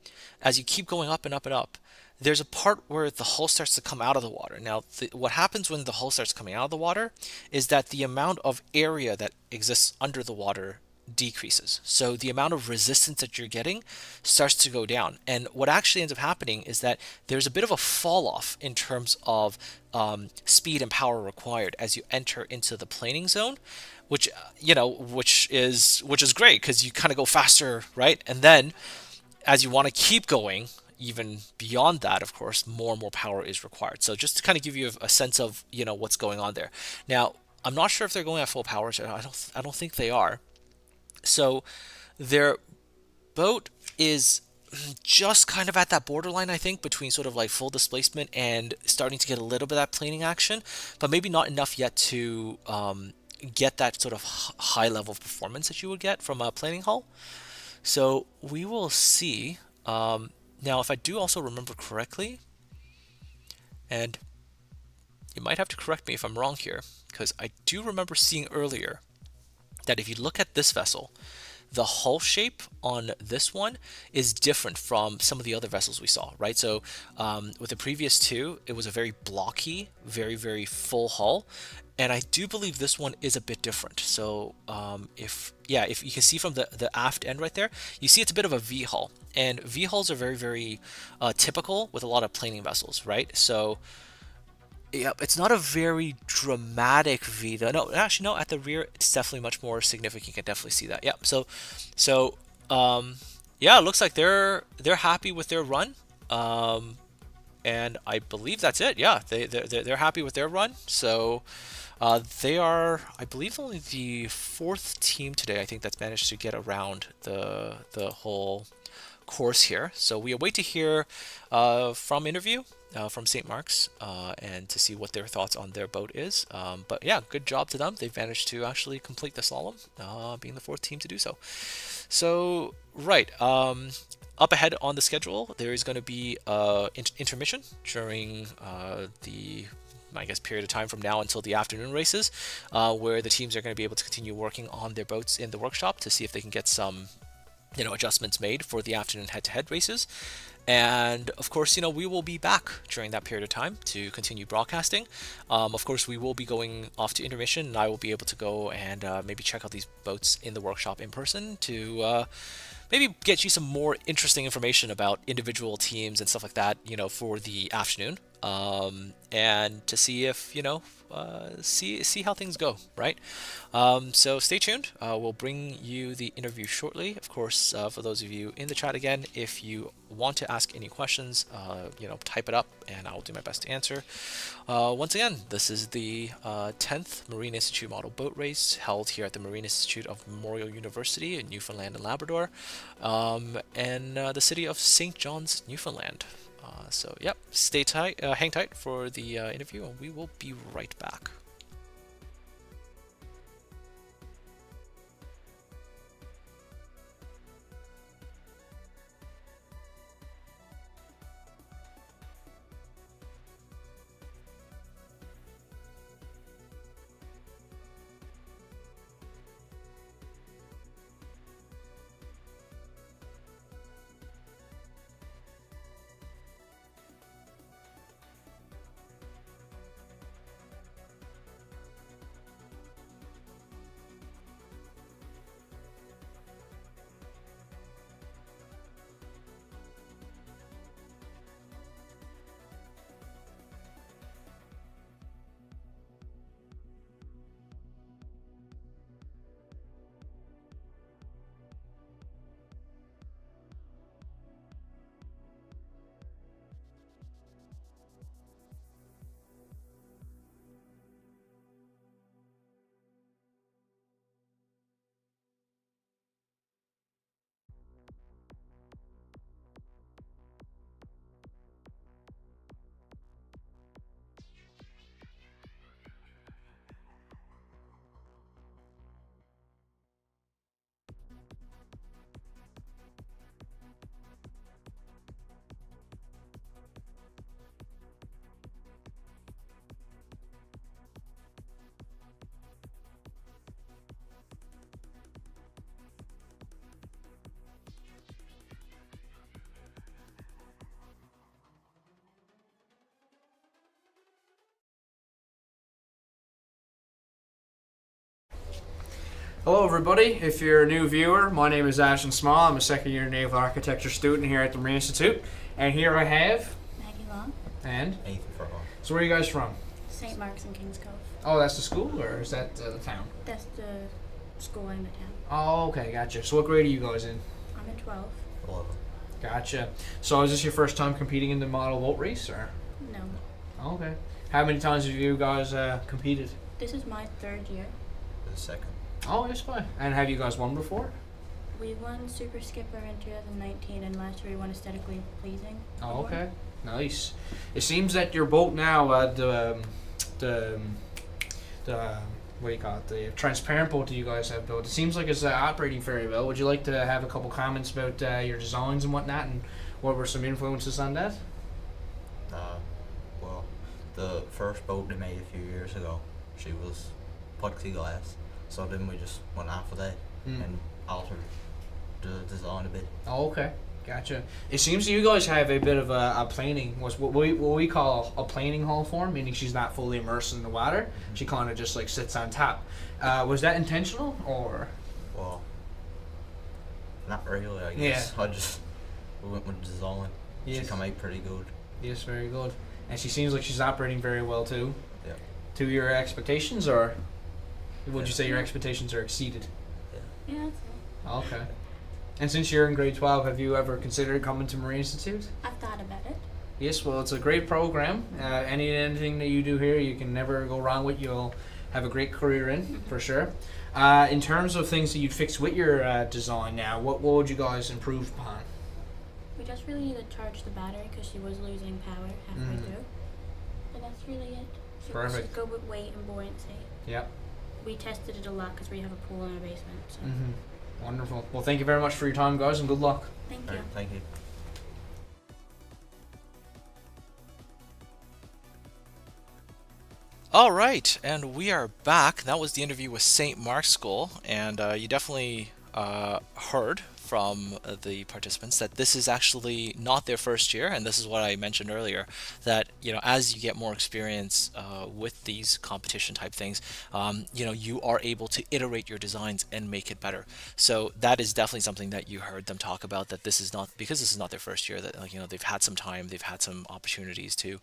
D: as you keep going up and up and up, there's a part where the hull starts to come out of the water. Now, what happens when the hull starts coming out of the water is that the amount of area that exists under the water decreases. So the amount of resistance that you're getting starts to go down. And what actually ends up happening is that there's a bit of a fall off in terms of speed and power required as you enter into the planing zone, which is great because you kind of go faster, right? And then as you want to keep going, even beyond that, of course, more and more power is required. So just to kind of give you a sense of, what's going on there. Now, I'm not sure if they're going at full power. So I don't think they are. So their boat is just kind of at that borderline, I think, between sort of like full displacement and starting to get a little bit of that planing action, but maybe not enough yet to get that sort of high level of performance that you would get from a planing hull. So we will see. Now, if I do also remember correctly, and you might have to correct me if I'm wrong here, because I do remember seeing earlier that if you look at this vessel, the hull shape on this one is different from some of the other vessels we saw, right? So with the previous two, it was a very blocky, very, very full hull. And I do believe this one is a bit different. So if you can see from the aft end right there, you see it's a bit of a V hull. And V hulls are very, very typical with a lot of planing vessels, right? So yeah, it's not a very dramatic V. No, actually, no. At the rear, it's definitely much more significant. You can definitely see that. Yeah. So, yeah, it looks like they're happy with their run, and I believe that's it. Yeah, they're happy with their run. So, they are, I believe, only the 4th team today, I think, that's managed to get around the whole course here. So we await to hear from interview from St. Mark's and to see what their thoughts on their boat is. But yeah, good job to them. They've managed to actually complete the slalom, being the 4th team to do so. So, right, up ahead on the schedule, there is going to be intermission during the, I guess, period of time from now until the afternoon races, where the teams are going to be able to continue working on their boats in the workshop to see if they can get some adjustments made for the afternoon head-to-head races. And of course, we will be back during that period of time to continue broadcasting. Of course, we will be going off to intermission, and I will be able to go and maybe check out these boats in the workshop in person to maybe get you some more interesting information about individual teams and stuff like that, for the afternoon. And to see if, see how things go, right? So stay tuned. We'll bring you the interview shortly. Of course, for those of you in the chat again, if you want to ask any questions, type it up and I will do my best to answer. Once again, this is the 10th Marine Institute Model Boat Race held here at the Marine Institute of Memorial University in Newfoundland and Labrador, and the city of St. John's, Newfoundland. So, yep, stay tight, hang tight for the interview, and we will be right back.
F: Hello everybody, if you're a new viewer, my name is Ashton Small. I'm a second year naval architecture student here at the Marine Institute. And here I have
K: Maggie Long.
F: And
O: Ethan Furlong.
F: So where are you guys from?
K: St. Mark's and Kings Cove.
F: Oh, that's the school, or is that the town?
K: That's the school and the town.
F: Oh, okay, gotcha. So what grade are you guys in?
K: I'm in 12.
O: 11.
F: Gotcha. So is this your first time competing in the model boat race, or?
K: No.
F: Oh, okay. How many times have you guys competed?
K: This is my 3rd year.
O: The second.
F: Oh, that's fine. And have you guys won before?
O: We won Super Skipper in 2019, and last year we won Aesthetically Pleasing.
F: Oh, okay. Nice. It seems that your boat now, the what do you call it? The transparent boat that you guys have built. It seems like it's operating very well. Would you like to have a couple comments about your designs and whatnot, and what were some influences on that?
P: Well, the first boat they made a few years ago, she was plexiglass. So then we just went off of that and altered the design a bit.
F: Oh, okay. Gotcha. It seems you guys have a bit of a planing, what we call a planing hull form, meaning she's not fully immersed in the water. She kind of just like sits on top. Was that intentional or?
P: Well, not really, I guess.
F: Yeah.
P: We went with the design.
F: Yes.
P: She come out pretty good.
F: Yes, very good. And she seems like she's operating very well too.
P: Yeah.
F: To your expectations, or would you say your expectations are exceeded?
O: Yeah, that's it.
F: Okay. And since you're in grade 12, have you ever considered coming to Marine Institute?
O: I've thought about it.
F: Yes, well, it's a great program. Anything that you do here, you can never go wrong with. You'll have a great career in, for sure. In terms of things that you'd fix with your design now, what would you guys improve upon?
O: We just really need to charge the battery because she was losing power halfway through. But that's really it. So
F: Perfect.
O: Just go with weight and buoyancy.
F: Yep.
O: We tested it a lot because we have a pool in our basement. So.
F: Wonderful. Well, thank you very much for your time, guys, and good luck.
O: Thank
P: All
O: you.
P: right, thank you.
D: All right, and we are back. That was the interview with St. Mark's School, and you definitely heard from the participants that this is actually not their first year, and this is what I mentioned earlier, that as you get more experience with these competition type things, you are able to iterate your designs and make it better. So that is definitely something that you heard them talk about, that this is not, because this is not their first year, that they've had some time, they've had some opportunities to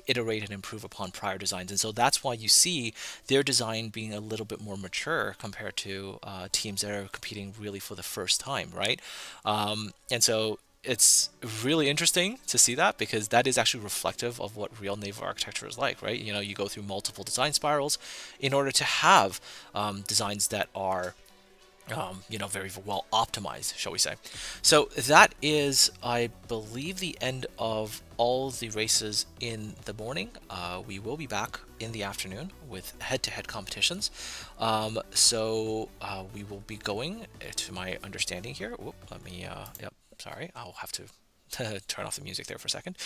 D: iterate and improve upon prior designs, and so that's why you see their design being a little bit more mature compared to teams that are competing really for the first time, right? And so it's really interesting to see that, because that is actually reflective of what real naval architecture is like, right? You go through multiple design spirals in order to have designs that are very well optimized, shall we say. So that is, I believe, the end of all the races in the morning. We will be back in the afternoon with head-to-head competitions. So we will be going, to my understanding here, sorry, I'll have to turn off the music there for a second.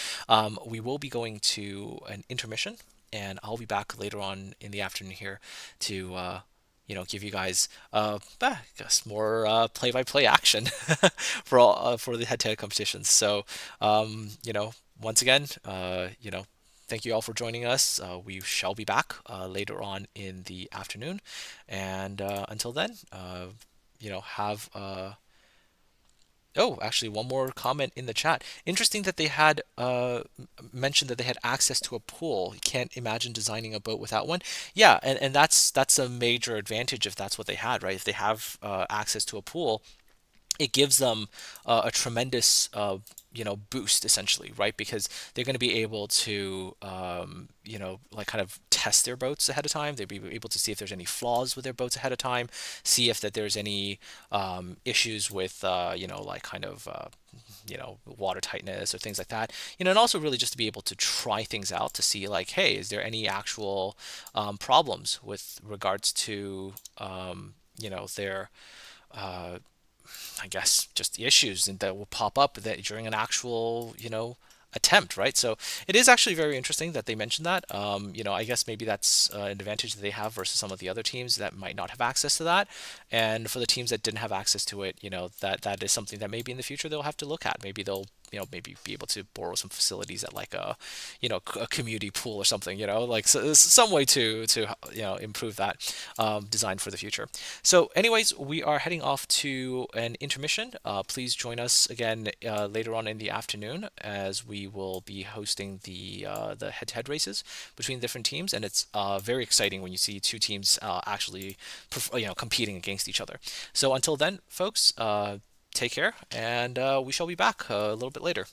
D: We will be going to an intermission, and I'll be back later on in the afternoon here to give you guys more play-by-play action for the head-to-head competitions. So once again, thank you all for joining us. We shall be back later on in the afternoon, and until then, have oh, actually, one more comment in the chat. Interesting that they had mentioned that they had access to a pool. You can't imagine designing a boat without one. Yeah, and that's a major advantage if that's what they had, right? If they have access to a pool, it gives them a tremendous boost, essentially, right? Because they're going to be able to kind of test their boats ahead of time. They'll be able to see if there's any flaws with their boats ahead of time, see if that there's any issues with water tightness or things like that, and also really just to be able to try things out to see, like, hey, is there any actual problems with regards to their I guess just the issues that will pop up during an actual attempt, right? So it is actually very interesting that they mentioned that. I guess maybe that's an advantage that they have versus some of the other teams that might not have access to that. And for the teams that didn't have access to it, that is something that maybe in the future they'll have to look at. Maybe they'll maybe be able to borrow some facilities at like a community pool or something, like some way to improve that design for the future. So anyways, we are heading off to an intermission. Please join us again later on in the afternoon, as we will be hosting the head-to-head races between different teams, and it's very exciting when you see two teams actually competing against each other. So until then, folks, take care, and we shall be back a little bit later.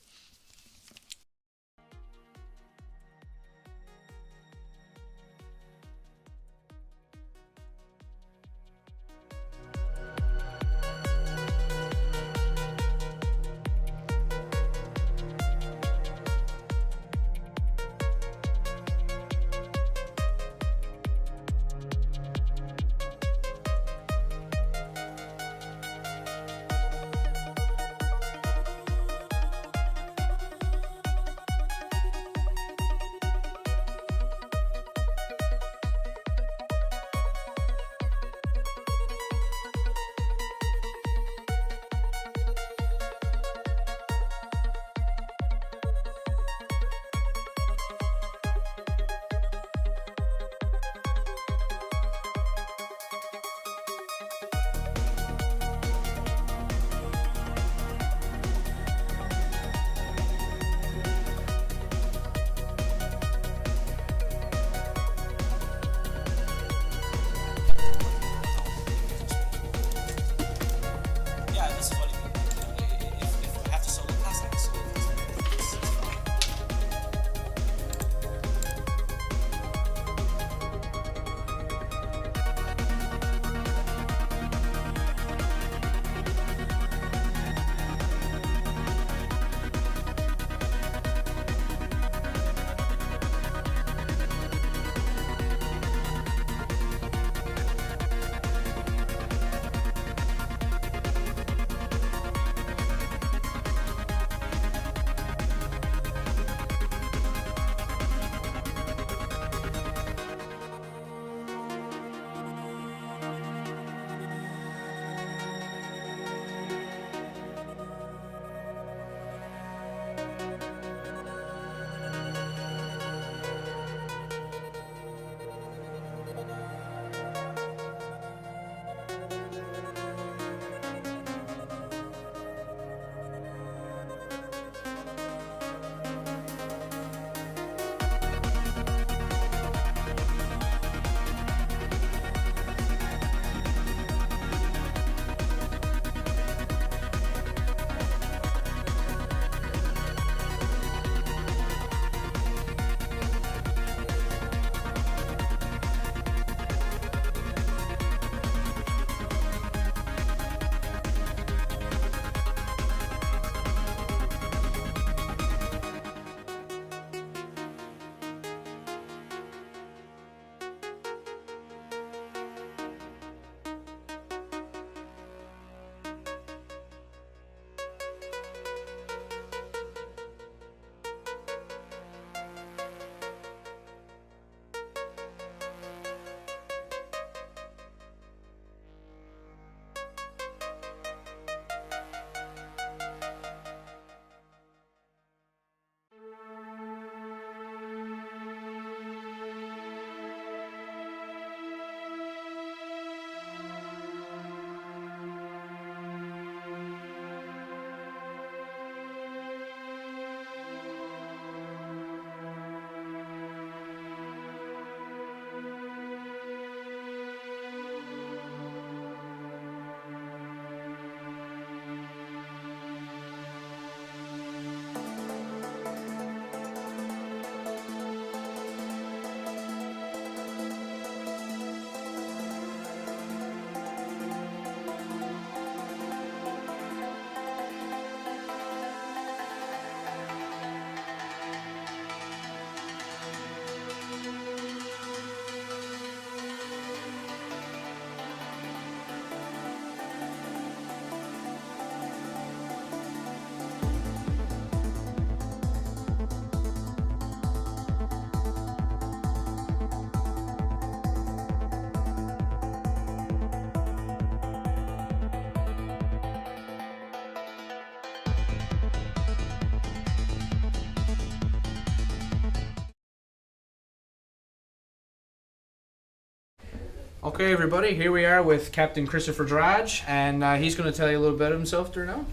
F: Okay, everybody, here we are with Captain Christopher Drage, and he's going to tell you a little bit of himself there now.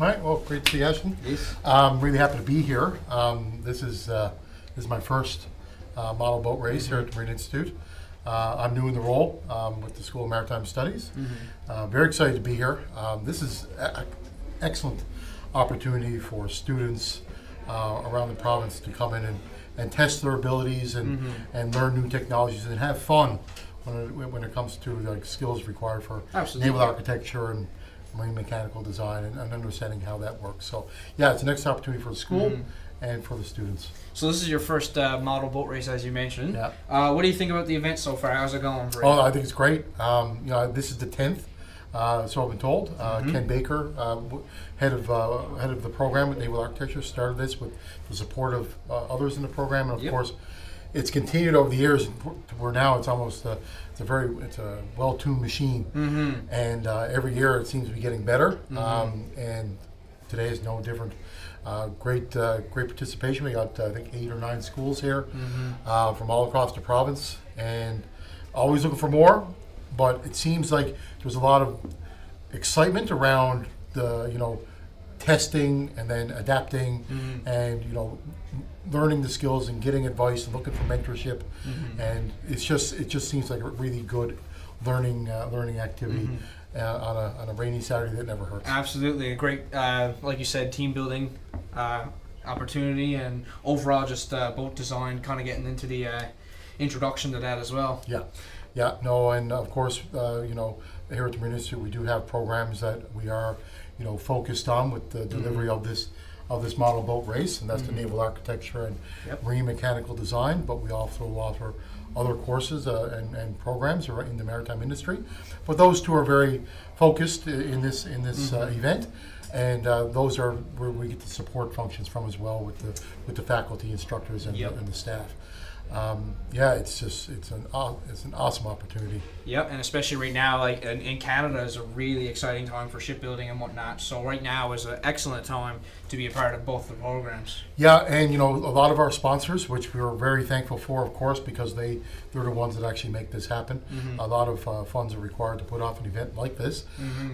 Q: All right, well, great to see you, Ashton.
F: Yes.
Q: I'm really happy to be here. This is my first model boat race here at the Marine Institute. I'm new in the role with the School of Maritime Studies. Very excited to be here. This is an excellent opportunity for students around the province to come in and test their abilities and learn new technologies and have fun when it comes to like skills required for naval architecture and marine mechanical design and understanding how that works. So yeah, it's an excellent opportunity for the school and for the students.
F: So this is your first model boat race, as you mentioned.
Q: Yeah.
F: What do you think about the event so far? How's it going for you?
Q: Oh, I think it's great. This is the 10th, so I've been told. Ken Baker, head of the program at Naval Architecture, started this with the support of others in the program, and of course, it's continued over the years to where now it's almost it's a well-tuned machine, and every year it seems to be getting better. And today is no different. Great participation. We got I think 8 or 9 schools here from all across the province, and always looking for more. But it seems like there's a lot of excitement around the testing and then adapting and learning the skills and getting advice and looking for mentorship, and it just seems like a really good learning activity on a rainy Saturday that never hurts.
F: Absolutely, a great, like you said, team building opportunity, and overall just boat design, kind of getting into the introduction to that as well.
Q: Yeah, no, and of course, here at the Marine Institute, we do have programs that we are, focused on with the delivery of this model boat race, and that's the naval architecture and marine mechanical design. But we also offer other courses and programs in the maritime industry. But those two are very focused in this event, and those are where we get the support functions from as well with the faculty, instructors, and the staff. It's an awesome opportunity.
F: Yep, and especially right now, like in Canada, is a really exciting time for shipbuilding and whatnot. So right now is an excellent time to be a part of both the programs.
Q: Yeah, and a lot of our sponsors, which we are very thankful for, of course, because they're the ones that actually make this happen. A lot of funds are required to put off an event like this.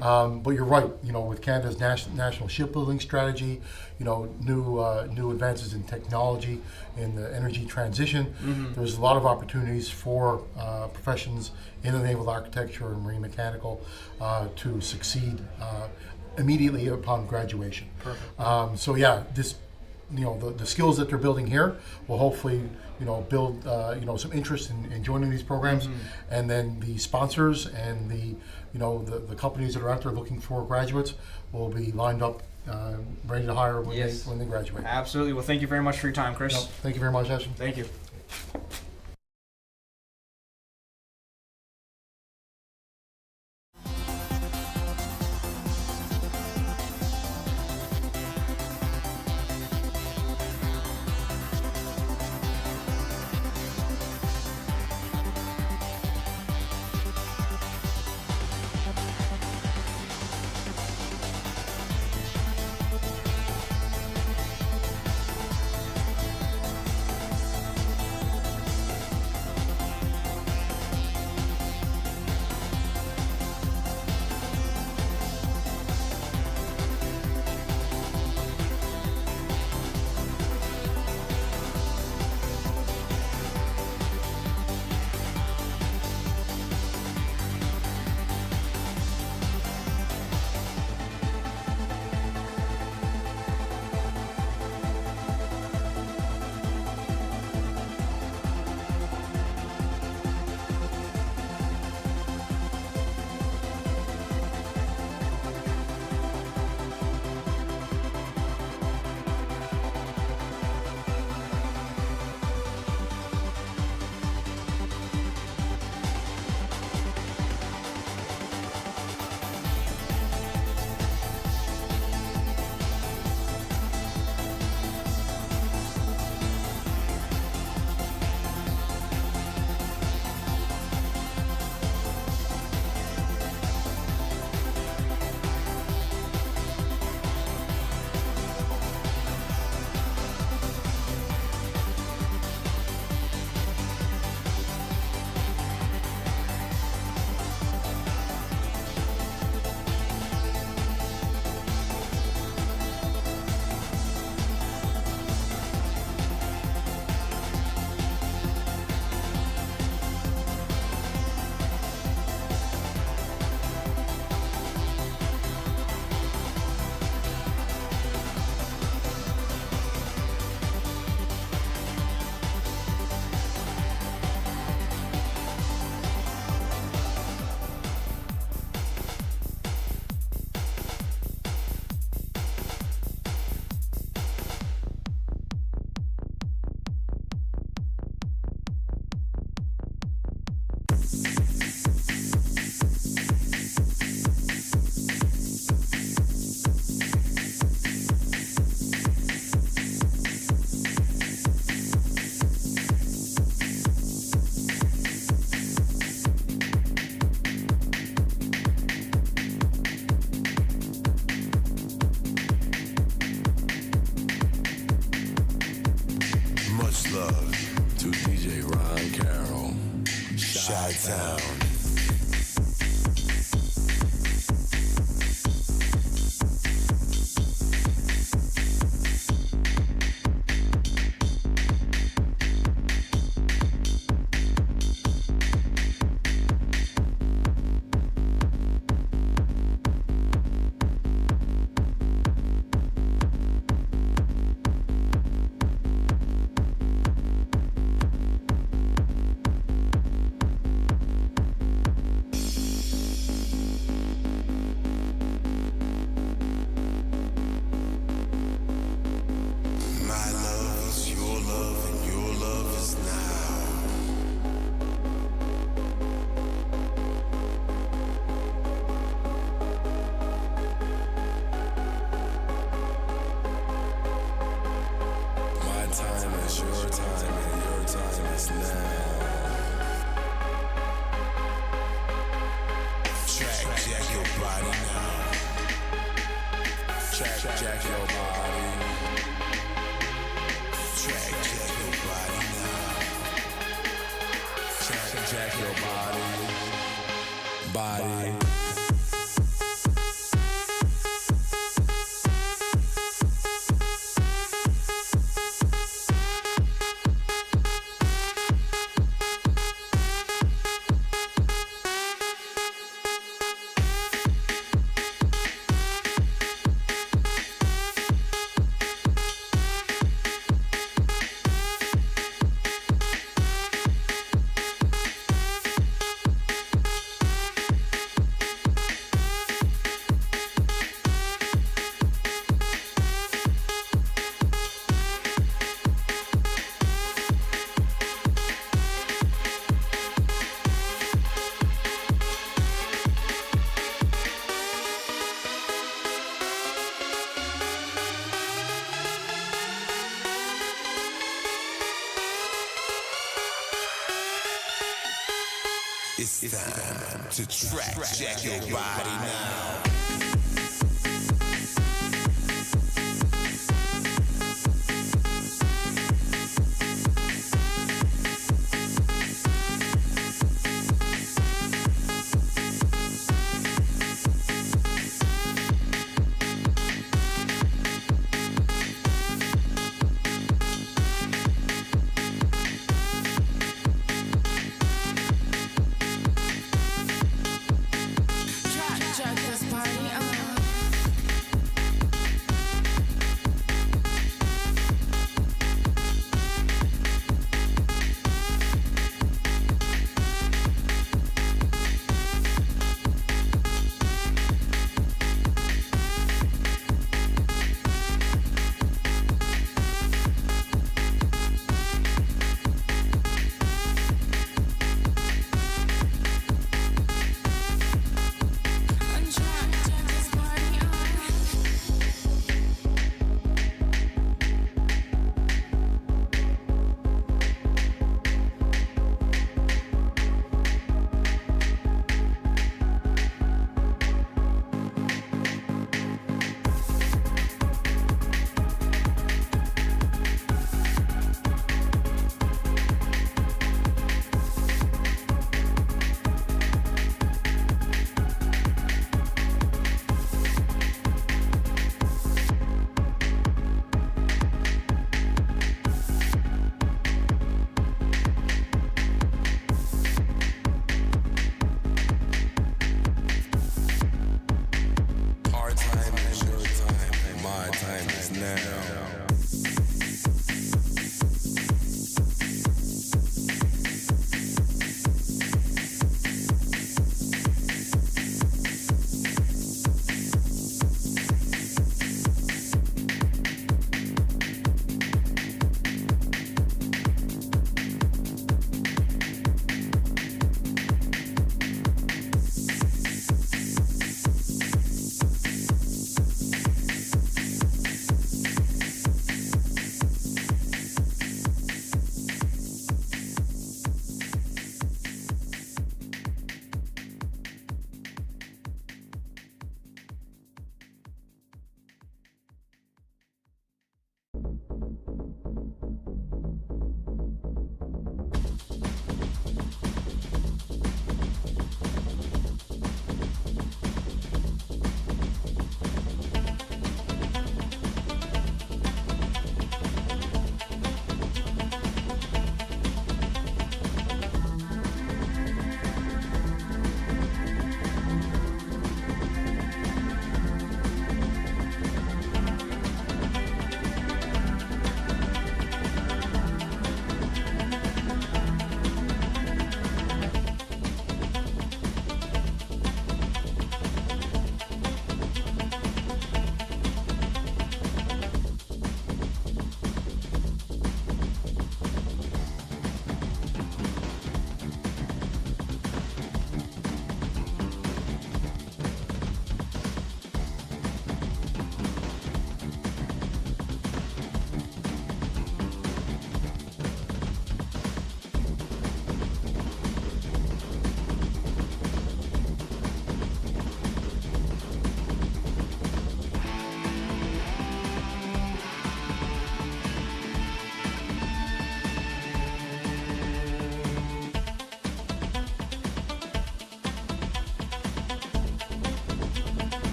Q: But you're right, with Canada's national shipbuilding strategy, new advances in technology, in the energy transition, there's a lot of opportunities for professions in the naval architecture and marine mechanical to succeed immediately upon graduation.
F: Perfect.
Q: So yeah, this, the skills that they're building here will hopefully, build, some interest in joining these programs, and then the sponsors and the companies that are out there looking for graduates will be lined up, ready to hire when they graduate.
F: Absolutely. Well, thank you very much for your time, Chris.
Q: No, thank you very much, Ashton.
F: Thank you.
R: Chi-Town. It's time to track jack your body now. Jack this body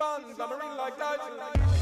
S: fun, submarine like Dyson.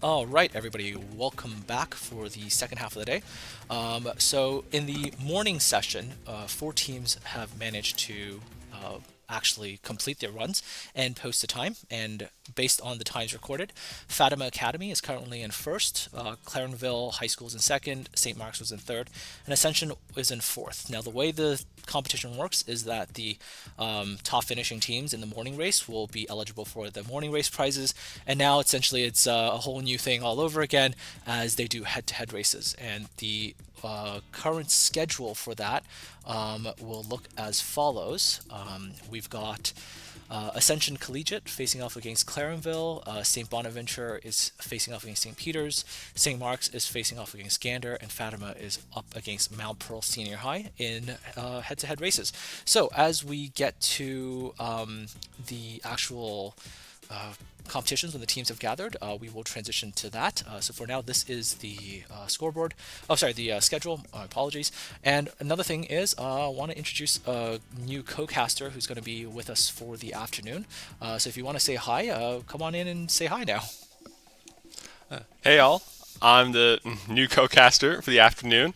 D: All right, everybody, welcome back for the second half of the day. So in the morning session, 4 teams have managed to actually complete their runs and post a time. And based on the times recorded, Fatima Academy is currently in first, Clarenville High School is in second, St. Mark's was in third, and Ascension is in fourth. Now, the way the competition works is that the top finishing teams in the morning race will be eligible for the morning race prizes, and now essentially it's a whole new thing all over again as they do head-to-head races. And the current schedule for that will look as follows. We've got Ascension Collegiate facing off against Clarenville, St. Bonaventure is facing off against St. Peter's, St. Mark's is facing off against Gander, and Fatima is up against Mount Pearl Senior High in head-to-head races. So as we get to the actual competitions when the teams have gathered, we will transition to that. So for now, this is the scoreboard. Oh, sorry, the schedule. Apologies. And another thing is, I want to introduce a new co-caster who's going to be with us for the afternoon. So if you want to say hi, come on in and say hi now.
T: Hey all, I'm the new co-caster for the afternoon.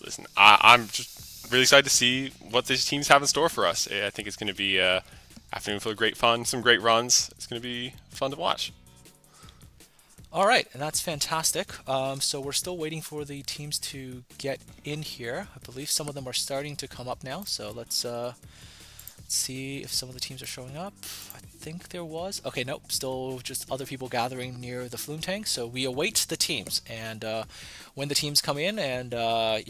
T: Listen, I'm just really excited to see what these teams have in store for us. I think it's going to be afternoon full of great fun, some great runs. It's going to be fun to watch.
D: All right, and that's fantastic. So we're still waiting for the teams to get in here. I believe some of them are starting to come up now. So let's see if some of the teams are showing up. I think there was. Okay, nope, still just other people gathering near the flume tank. So we await the teams, and when the teams come in, and we'll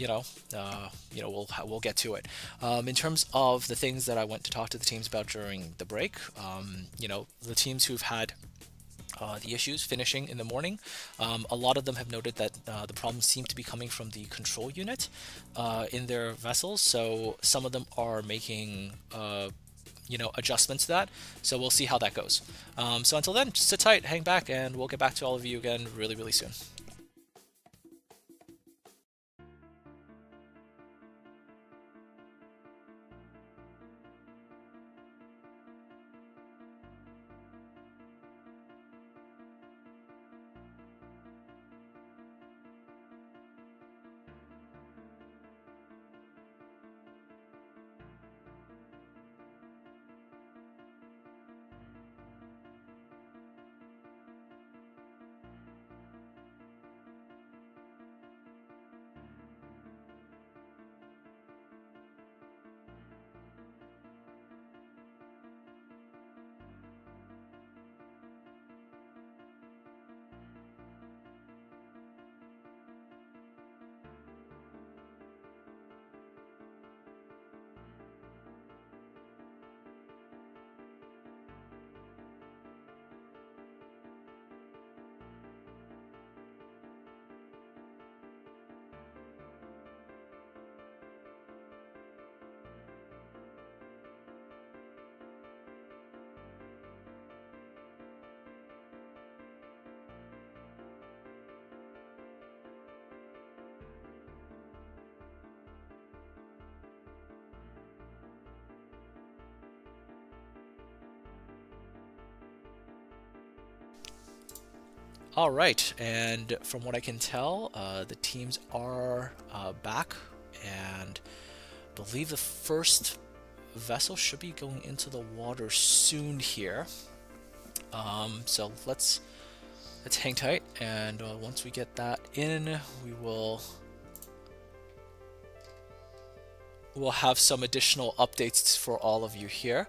D: get to it. In terms of the things that I went to talk to the teams about during the break, the teams who've had the issues finishing in the morning, a lot of them have noted that the problems seem to be coming from the control unit in their vessels. So some of them are making adjustments to that. So we'll see how that goes. So until then, just sit tight, hang back, and we'll get back to all of you again really, really soon. All right, and from what I can tell, the teams are back, and I believe the first vessel should be going into the water soon here. So let's hang tight, and once we get that in, we'll have some additional updates for all of you here.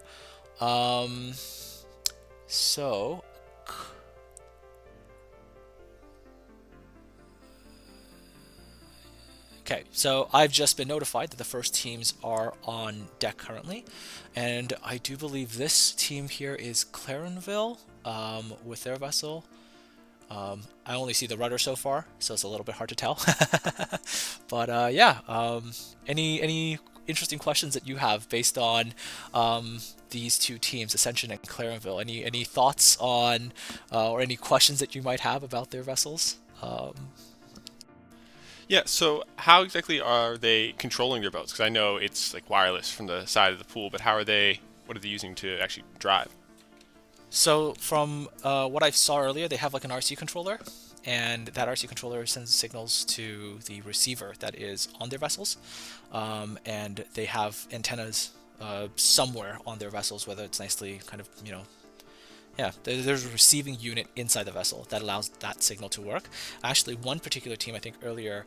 D: Okay, so I've just been notified that the first teams are on deck currently, and I do believe this team here is Clarenville with their vessel. I only see the rudder so far, so it's a little bit hard to tell. But any interesting questions that you have based on these two teams, Ascension and Clarenville? Any thoughts on or any questions that you might have about their vessels?
T: Yeah, so how exactly are they controlling their boats? Because I know it's like wireless from the side of the pool, but what are they using to actually drive?
D: So from what I saw earlier, they have like an RC controller, and that RC controller sends signals to the receiver that is on their vessels, and they have antennas somewhere on their vessels, whether it's nicely kind of, yeah, there's a receiving unit inside the vessel that allows that signal to work. Actually, one particular team, I think earlier,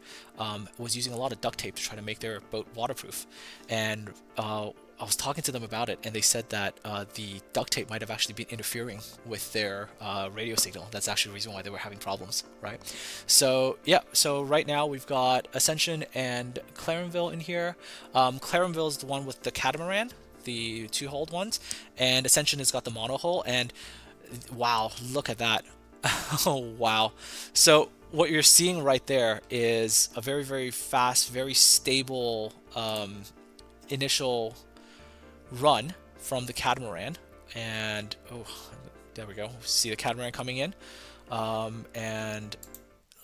D: was using a lot of duct tape to try to make their boat waterproof. And I was talking to them about it, and they said that the duct tape might have actually been interfering with their radio signal. That's actually the reason why they were having problems, right? So, yeah, so right now we've got Ascension and Clarenville in here. Clarenville is the one with the catamaran, the two-hulled ones, and Ascension has got the monohull, and wow, look at that. Oh, wow. So what you're seeing right there is a very, very fast, very stable initial run from the catamaran, and oh, there we go. See the catamaran coming in, and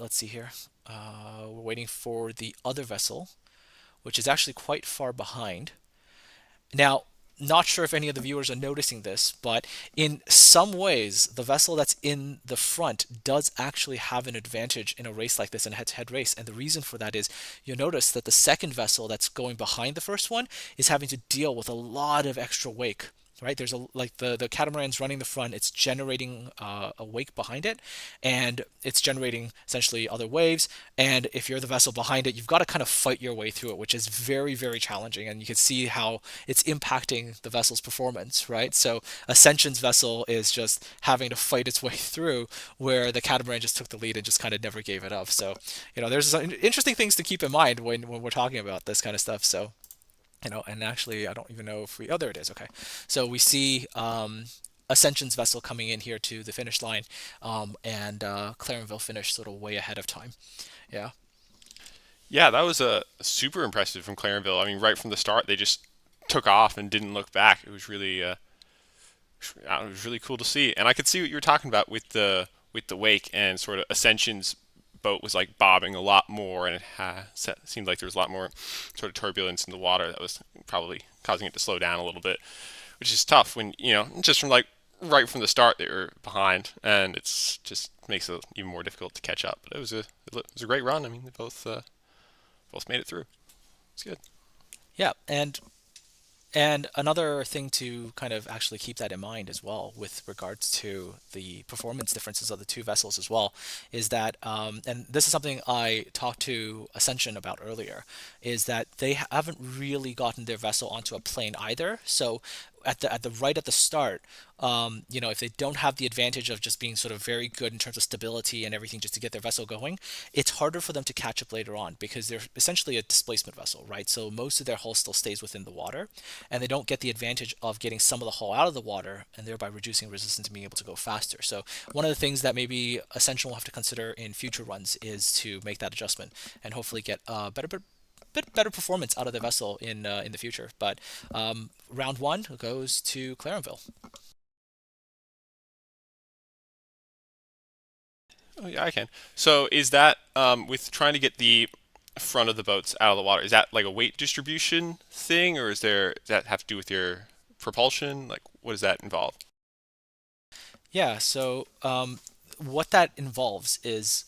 D: let's see here. We're waiting for the other vessel, which is actually quite far behind. Now, not sure if any of the viewers are noticing this, but in some ways, the vessel that's in the front does actually have an advantage in a race like this, in a head-to-head race. And the reason for that is you'll notice that the second vessel that's going behind the first one is having to deal with a lot of extra wake. Right, there's the catamaran's running the front, it's generating a wake behind it, and it's generating essentially other waves, and if you're the vessel behind it, you've got to kind of fight your way through it, which is very, very challenging, and you can see how it's impacting the vessel's performance, right? So Ascension's vessel is just having to fight its way through, where the catamaran just took the lead and just kind of never gave it up. So, there's some interesting things to keep in mind when we're talking about this kind of stuff. So, and actually, I don't even know if oh, there it is. Okay. So we see Ascension's vessel coming in here to the finish line, and Clarenville finished sort of way ahead of time. Yeah.
T: Yeah, that was super impressive from Clarenville. I mean, right from the start, they just took off and didn't look back. It was really, cool to see. And I could see what you were talking about with the wake, and sort of Ascension's boat was like bobbing a lot more, and it seemed like there was a lot more sort of turbulence in the water that was probably causing it to slow down a little bit, which is tough when just from like right from the start they were behind, and it's just makes it even more difficult to catch up. But it was a great run. I mean, they both made it through. It's good.
D: Yeah, and another thing to kind of actually keep that in mind as well with regards to the performance differences of the two vessels as well is that, and this is something I talked to Ascension about earlier, is that they haven't really gotten their vessel onto a plane either. So at the start, if they don't have the advantage of just being sort of very good in terms of stability and everything just to get their vessel going, it's harder for them to catch up later on because they're essentially a displacement vessel, right? So most of their hull still stays within the water, and they don't get the advantage of getting some of the hull out of the water and thereby reducing resistance and being able to go faster. So one of the things that maybe Ascension will have to consider in future runs is to make that adjustment and hopefully get a bit better performance out of the vessel in the future. But round one goes to Clarenville.
T: Oh yeah, I can. So is that with trying to get the front of the boats out of the water, is that like a weight distribution thing, or does that have to do with your propulsion? Like, what does that involve?
D: Yeah, so what that involves is,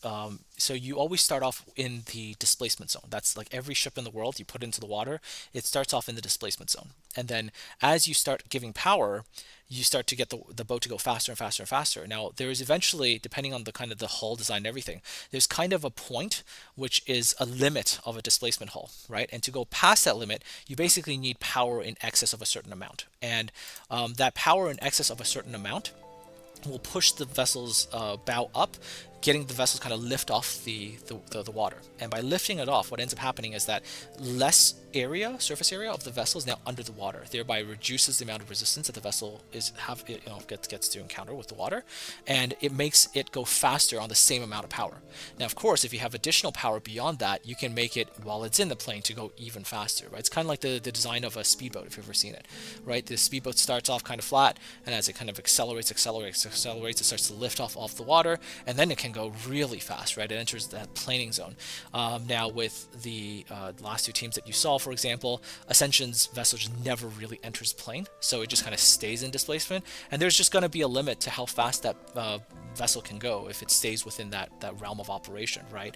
D: so you always start off in the displacement zone. That's like every ship in the world you put into the water, it starts off in the displacement zone. And then as you start giving power, you start to get the boat to go faster and faster and faster. Now, there is eventually, depending on the kind of the hull design and everything, there's kind of a point which is a limit of a displacement hull, right? And to go past that limit, you basically need power in excess of a certain amount. And that power in excess of a certain amount will push the vessel's bow up, getting the vessel kind of lift off the water. And by lifting it off, what ends up happening is that less surface area of the vessel is now under the water, thereby reduces the amount of resistance that the vessel gets to encounter with the water, and it makes it go faster on the same amount of power. Now, of course, if you have additional power beyond that, you can make it, while it's in the plane, to go even faster, right? It's kind of like the design of a speedboat, if you've ever seen it, right? The speedboat starts off kind of flat, and as it kind of accelerates, it starts to lift off the water, and then it can go really fast, right? It enters that planing zone. Now, with the last two teams that you saw, for example, Ascension's vessel just never really enters plane, so it just kind of stays in displacement, and there's just going to be a limit to how fast that vessel can go if it stays within that realm of operation, right?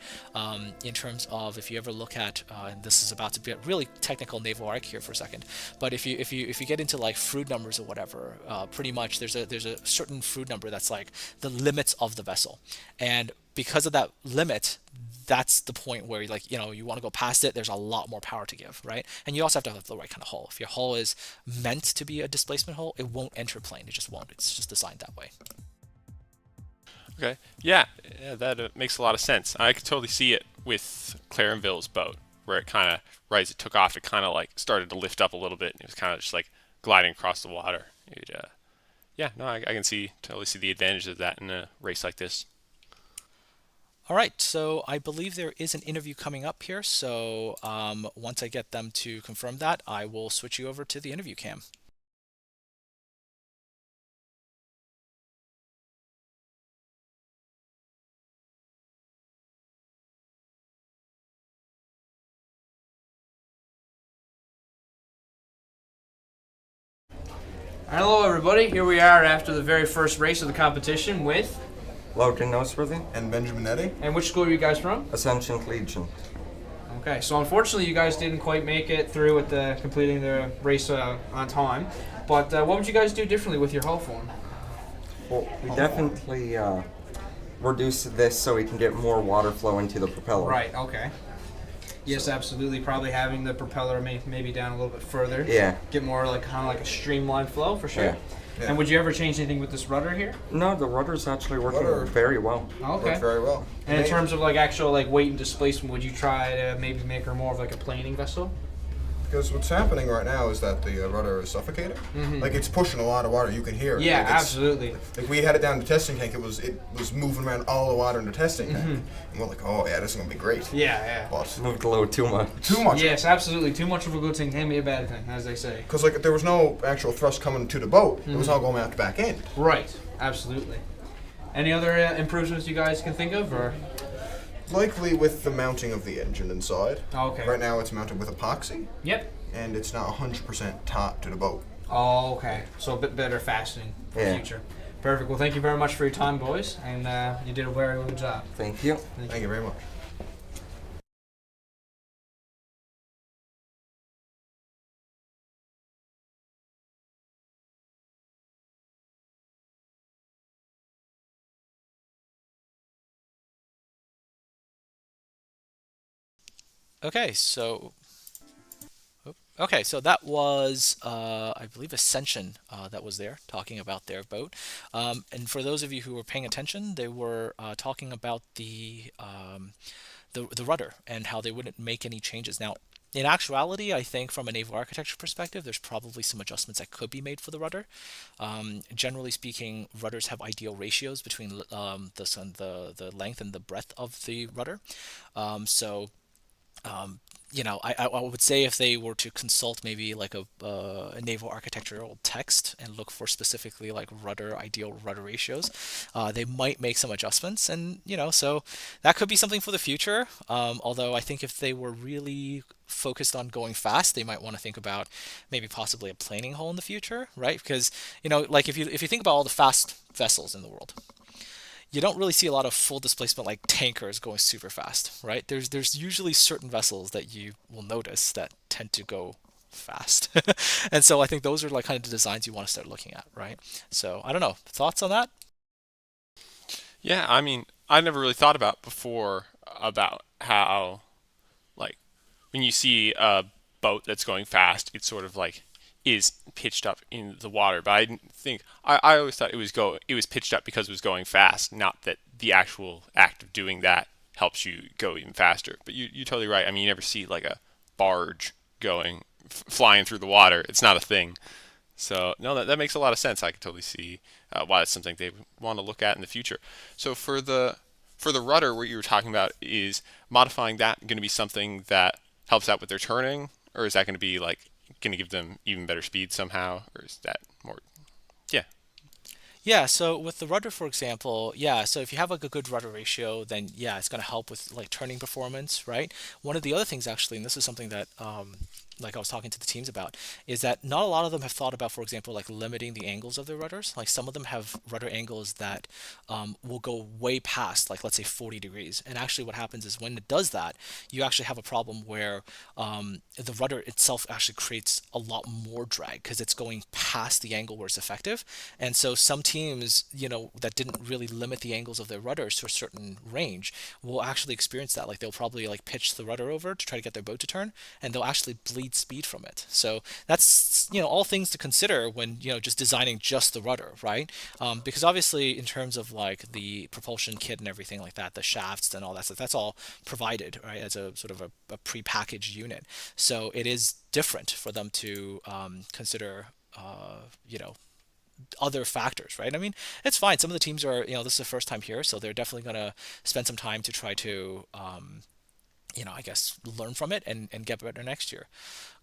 D: In terms of, if you ever look at, and this is about to be a really technical naval arc here for a second, but if you get into like Froude numbers or whatever, pretty much there's a certain Froude number that's like the limits of the vessel, and because of that limit, that's the point where like, you want to go past it. There's a lot more power to give, right? And you also have to have the right kind of hull. If your hull is meant to be a displacement hull, it won't enter plane. It just won't. It's just designed that way.
T: Okay. Yeah, that makes a lot of sense. I could totally see it with Clarenville's boat, where it kind of, right as it took off, it kind of like started to lift up a little bit, and it was kind of just like gliding across the water. Yeah, no, I can totally see the advantage of that in a race like this.
D: All right, so I believe there is an interview coming up here. So once I get them to confirm that, I will switch you over to the interview cam.
F: Hello everybody, here we are after the very first race of the competition with
U: Logan Noseworthy
F: and Benjamin Eddy. And which school are you guys from?
U: Ascension Collegiate.
F: Okay, so unfortunately you guys didn't quite make it through with completing the race on time, but what would you guys do differently with your hull form?
U: Well, we definitely reduce this so we can get more water flow into the propeller.
F: Right, okay. Yes, absolutely. Probably having the propeller maybe down a little bit further.
U: Yeah.
F: Get more kind of like a streamlined flow for sure.
U: Yeah.
F: And would you ever change anything with this rudder here?
U: No, the rudder's actually working very well.
F: Okay.
U: Works very well.
F: And in terms of like actual like weight and displacement, would you try to maybe make her more of like a planing vessel?
V: Because what's happening right now is that the rudder is suffocating.
F: Mhm.
V: Like it's pushing a lot of water. You can hear it.
F: Yeah,
V: Like, it's-
F: absolutely.
V: Like we had it down in the testing tank. It was moving around all the water in the testing tank.
F: Mhm.
V: And we're like, oh yeah, this is gonna be great.
F: Yeah.
V: But
U: moved a little too much.
V: Too much.
F: Yes, absolutely. Too much of a good thing can be a bad thing, as they say.
V: Because like there was no actual thrust coming to the boat. It was
F: Mhm.
V: all going out the back end.
F: Right. Absolutely. Any other improvements you guys can think of, or?
V: Likely with the mounting of the engine inside.
F: Okay.
V: Right now it's mounted with epoxy.
F: Yep.
V: And it's not 100% taut to the boat.
F: Oh, okay. So a bit better fastening for the
V: Yeah.
F: future. Perfect. Well, thank you very much for your time, boys, and you did a very good job.
U: Thank you.
V: Thank you very much.
D: Okay, so that was I believe Ascension that was there talking about their boat, and for those of you who were paying attention, they were talking about the rudder and how they wouldn't make any changes. Now, in actuality, I think from a naval architecture perspective, there's probably some adjustments that could be made for the rudder. Generally speaking, rudders have ideal ratios between the length and the breadth of the rudder. I would say if they were to consult maybe like a naval architectural text and look for specifically like ideal rudder ratios, they might make some adjustments, and so that could be something for the future. Although I think if they were really focused on going fast, they might want to think about maybe possibly a planing hull in the future, right? Because like if you think about all the fast vessels in the world, you don't really see a lot of full displacement like tankers going super fast, right? There's usually certain vessels that you will notice that tend to go fast. And so I think those are like kind of the designs you want to start looking at, right? So I don't know. Thoughts on that?
T: Yeah, I mean, I never really thought about before about how, like, when you see a boat that's going fast, it's sort of like is pitched up in the water. But I didn't think I always thought it was pitched up because it was going fast, not that the actual act of doing that helps you go even faster. But you're totally right. I mean, you never see like a barge going flying through the water. It's not a thing. So no, that makes a lot of sense. I could totally see why that's something they want to look at in the future. So for the rudder, what you were talking about, is modifying that going to be something that helps out with their turning, or is that going to be like going to give them even better speed somehow, or is that more?
D: Yeah, so with the rudder, for example, so if you have like a good rudder ratio, then it's going to help with like turning performance, right? One of the other things actually, and this is something that like I was talking to the teams about, is that not a lot of them have thought about, for example, like limiting the angles of their rudders. Like some of them have rudder angles that will go way past, like let's say 40 degrees. And actually what happens is when it does that, you actually have a problem where the rudder itself actually creates a lot more drag because it's going past the angle where it's effective. And so some teams, that didn't really limit the angles of their rudders to a certain range will actually experience that. Like they'll probably like pitch the rudder over to try to get their boat to turn, and they'll actually bleed speed from it. So that's all things to consider when just designing just the rudder, right? Because obviously in terms of like the propulsion kit and everything like that, the shafts and all that stuff, that's all provided, right, as a sort of a pre-packaged unit. So it is different for them to consider other factors, right? I mean, it's fine. Some of the teams are, this is the first time here, so they're definitely going to spend some time to try to I guess learn from it and get better next year.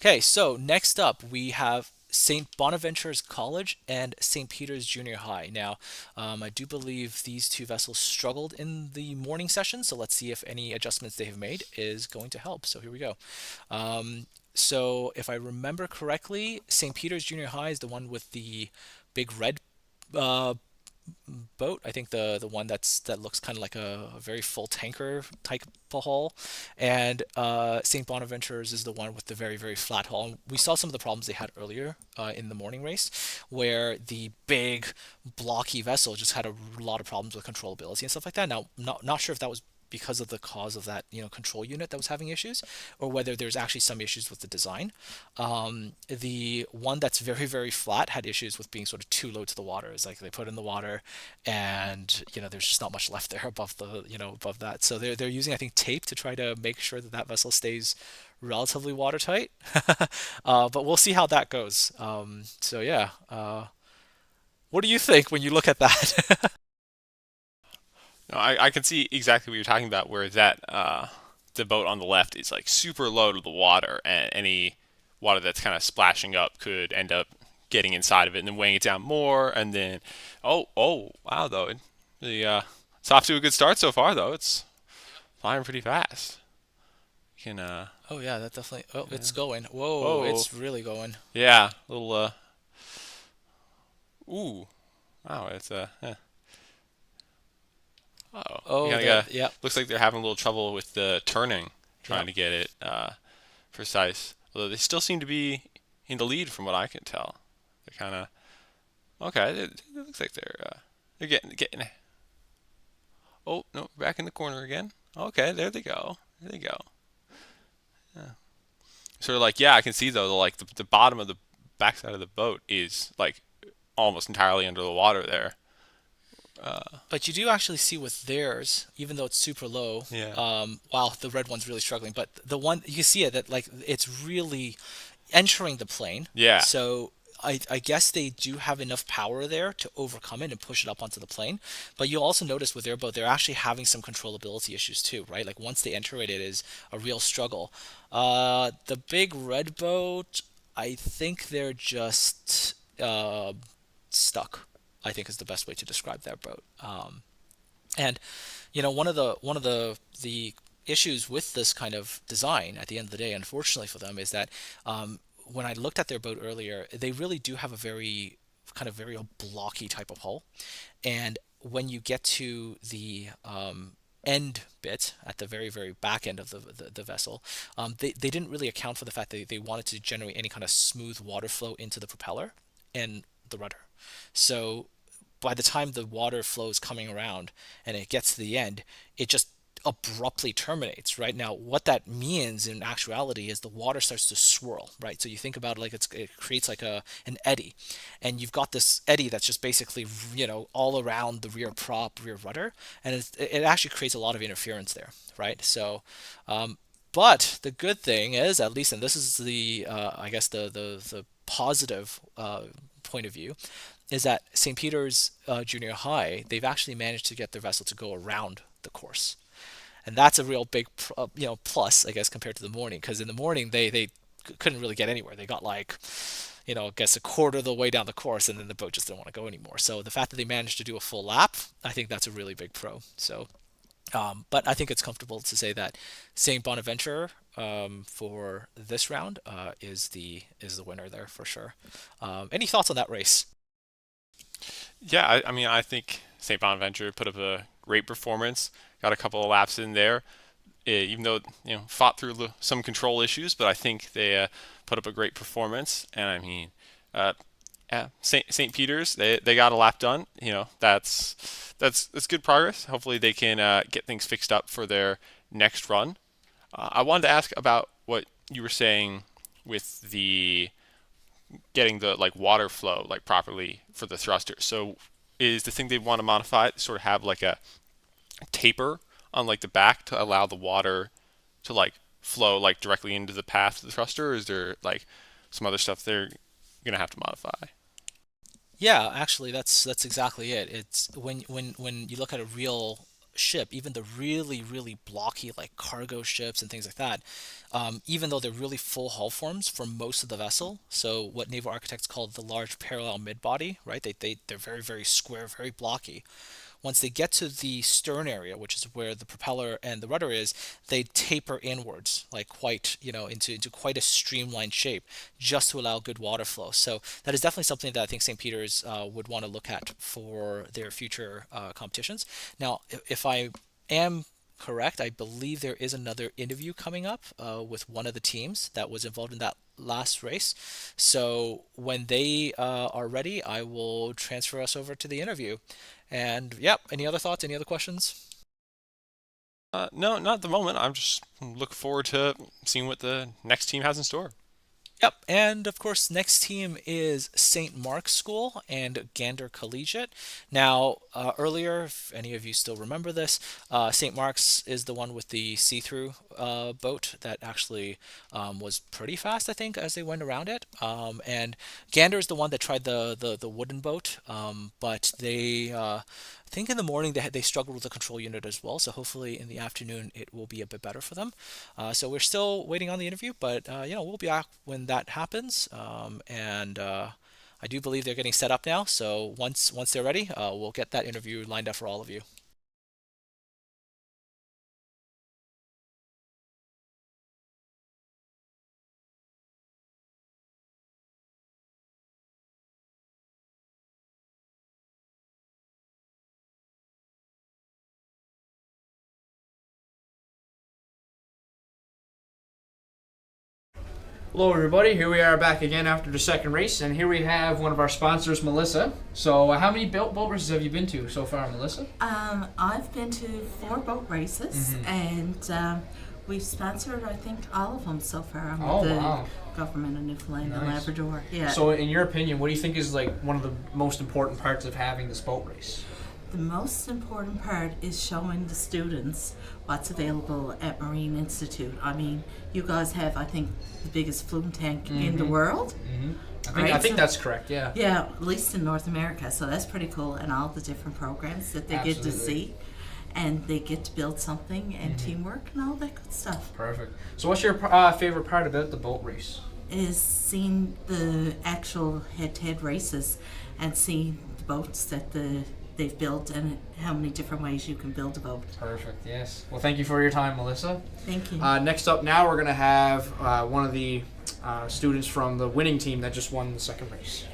D: Okay, so next up we have St. Bonaventure's College and St. Peter's Junior High. Now, I do believe these two vessels struggled in the morning session, so let's see if any adjustments they have made is going to help. So here we go. So if I remember correctly, St. Peter's Junior High is the one with the big red boat. I think the one that looks kind of like a very full tanker type of hull, and St. Bonaventure's is the one with the very, very flat hull. And we saw some of the problems they had earlier in the morning race, where the big blocky vessel just had a lot of problems with controllability and stuff like that. Now, not sure if that was because of the cause of that control unit that was having issues, or whether there's actually some issues with the design. The one that's very, very flat had issues with being sort of too low to the water. It's like they put in the water and there's just not much left there above the above that, so they're using, I think, tape to try to make sure that vessel stays relatively watertight. But we'll see how that goes. So yeah, what do you think when you look at that?
T: No, I can see exactly what you're talking about, where that the boat on the left is like super low to the water, and any water that's kind of splashing up could end up getting inside of it and then weighing it down more. And then, wow, though, it's off to a good start so far, though. It's flying pretty fast. You can.
D: Oh yeah, that definitely. Oh, yeah. It's going. Whoa, it's really going.
T: Yeah, a little. Ooh, wow, it's
D: yeah.
T: Looks like they're having a little trouble with the turning, trying to get it precise. Although they still seem to be in the lead from what I can tell. They're kind of okay. It looks like they're getting. Oh no, back in the corner again. Okay, there they go. Yeah. Sort of like, I can see though, like the bottom of the backside of the boat is like almost entirely under the water there.
D: But you do actually see with theirs, even though it's super low, wow, the red one's really struggling. But the one, you can see it, that like it's really entering the plane.
T: Yeah.
D: So I guess they do have enough power there to overcome it and push it up onto the plane. But you'll also notice with their boat, they're actually having some controllability issues too, right? Like once they enter it, it is a real struggle. The big red boat, I think they're just stuck, I think is the best way to describe that boat. And one of the issues with this kind of design at the end of the day, unfortunately for them, is that when I looked at their boat earlier, they really do have a very blocky type of hull. And when you get to the end bit at the very, very back end of the vessel, they didn't really account for the fact that they wanted to generate any kind of smooth water flow into the propeller and the rudder. So by the time the water flow is coming around and it gets to the end, it just abruptly terminates. Right now, what that means in actuality is the water starts to swirl. Right, so you think about it like it creates like an eddy, and you've got this eddy that's just basically all around the rear prop, rear rudder, and it actually creates a lot of interference there. Right, so. But the good thing is, at least, and this is the I guess the positive point of view, is that St. Peter's Junior High, they've actually managed to get their vessel to go around the course. And that's a real big plus, I guess, compared to the morning, because in the morning they couldn't really get anywhere. They got like, I guess a quarter of the way down the course, and then the boat just didn't want to go anymore. So the fact that they managed to do a full lap, I think that's a really big pro. So, but I think it's comfortable to say that St. Bonaventure for this round is the winner there for sure. Any thoughts on that race?
T: Yeah, I mean, I think St. Bonaventure put up a great performance. Got a couple of laps in there, even though fought through some control issues, but I think they put up a great performance. And I mean, St. Peter's, they got a lap done. That's good progress. Hopefully they can get things fixed up for their next run. I wanted to ask about what you were saying with the getting the water flow properly for the thruster. So is the thing they want to modify it sort of have a taper on the back to allow the water to flow directly into the path of the thruster, or is there some other stuff they're gonna have to modify?
D: Yeah, actually, that's exactly it. It's when you look at a real ship, even the really blocky cargo ships and things like that, even though they're really full hull forms for most of the vessel, so what naval architects call the large parallel mid-body, right? They're very square, very blocky. Once they get to the stern area, which is where the propeller and the rudder is, they taper inwards, quite, into quite a streamlined shape, just to allow good water flow. So that is definitely something that I think St. Peter's would want to look at for their future competitions. Now, if I am correct, I believe there is another interview coming up with one of the teams that was involved in that last race. So when they are ready, I will transfer us over to the interview. And yeah, any other thoughts? Any other questions?
T: No, not at the moment. I'm just looking forward to seeing what the next team has in store.
D: Yep, and of course, next team is St. Mark's School and Gander Collegiate. Now, earlier, if any of you still remember this, St. Mark's is the one with the see-through boat that actually was pretty fast, I think, as they went around it. And Gander is the one that tried the wooden boat, but they I think in the morning they struggled with the control unit as well, so hopefully in the afternoon it will be a bit better for them. So we're still waiting on the interview, but we'll be back when that happens. And I do believe they're getting set up now, so once they're ready, we'll get that interview lined up for all of you.
F: Hello everybody, here we are back again after the second race, and here we have one of our sponsors, Melissa. So how many boat races have you been to so far, Melissa?
B: I've been to 4 boat races, and we've sponsored, I think, all of them so far with the government of Newfoundland and Labrador. Yeah.
F: So in your opinion, what do you think is one of the most important parts of having this boat race?
B: The most important part is showing the students what's available at Marine Institute. I mean, you guys have, I think, the biggest flume tank in the world.
F: I think that's correct, yeah.
B: Yeah, at least in North America, so that's pretty cool, and all the different programs that they get to see. And they get to build something and teamwork and all that good stuff.
F: Perfect. So what's your favorite part about the boat race?
B: Is seeing the actual head-to-head races and seeing the boats that they've built and how many different ways you can build a boat.
F: Perfect, yes. Well, thank you for your time, Melissa.
B: Thank you.
F: Next up now, we're going to have one of the students from the winning team that just won the second race.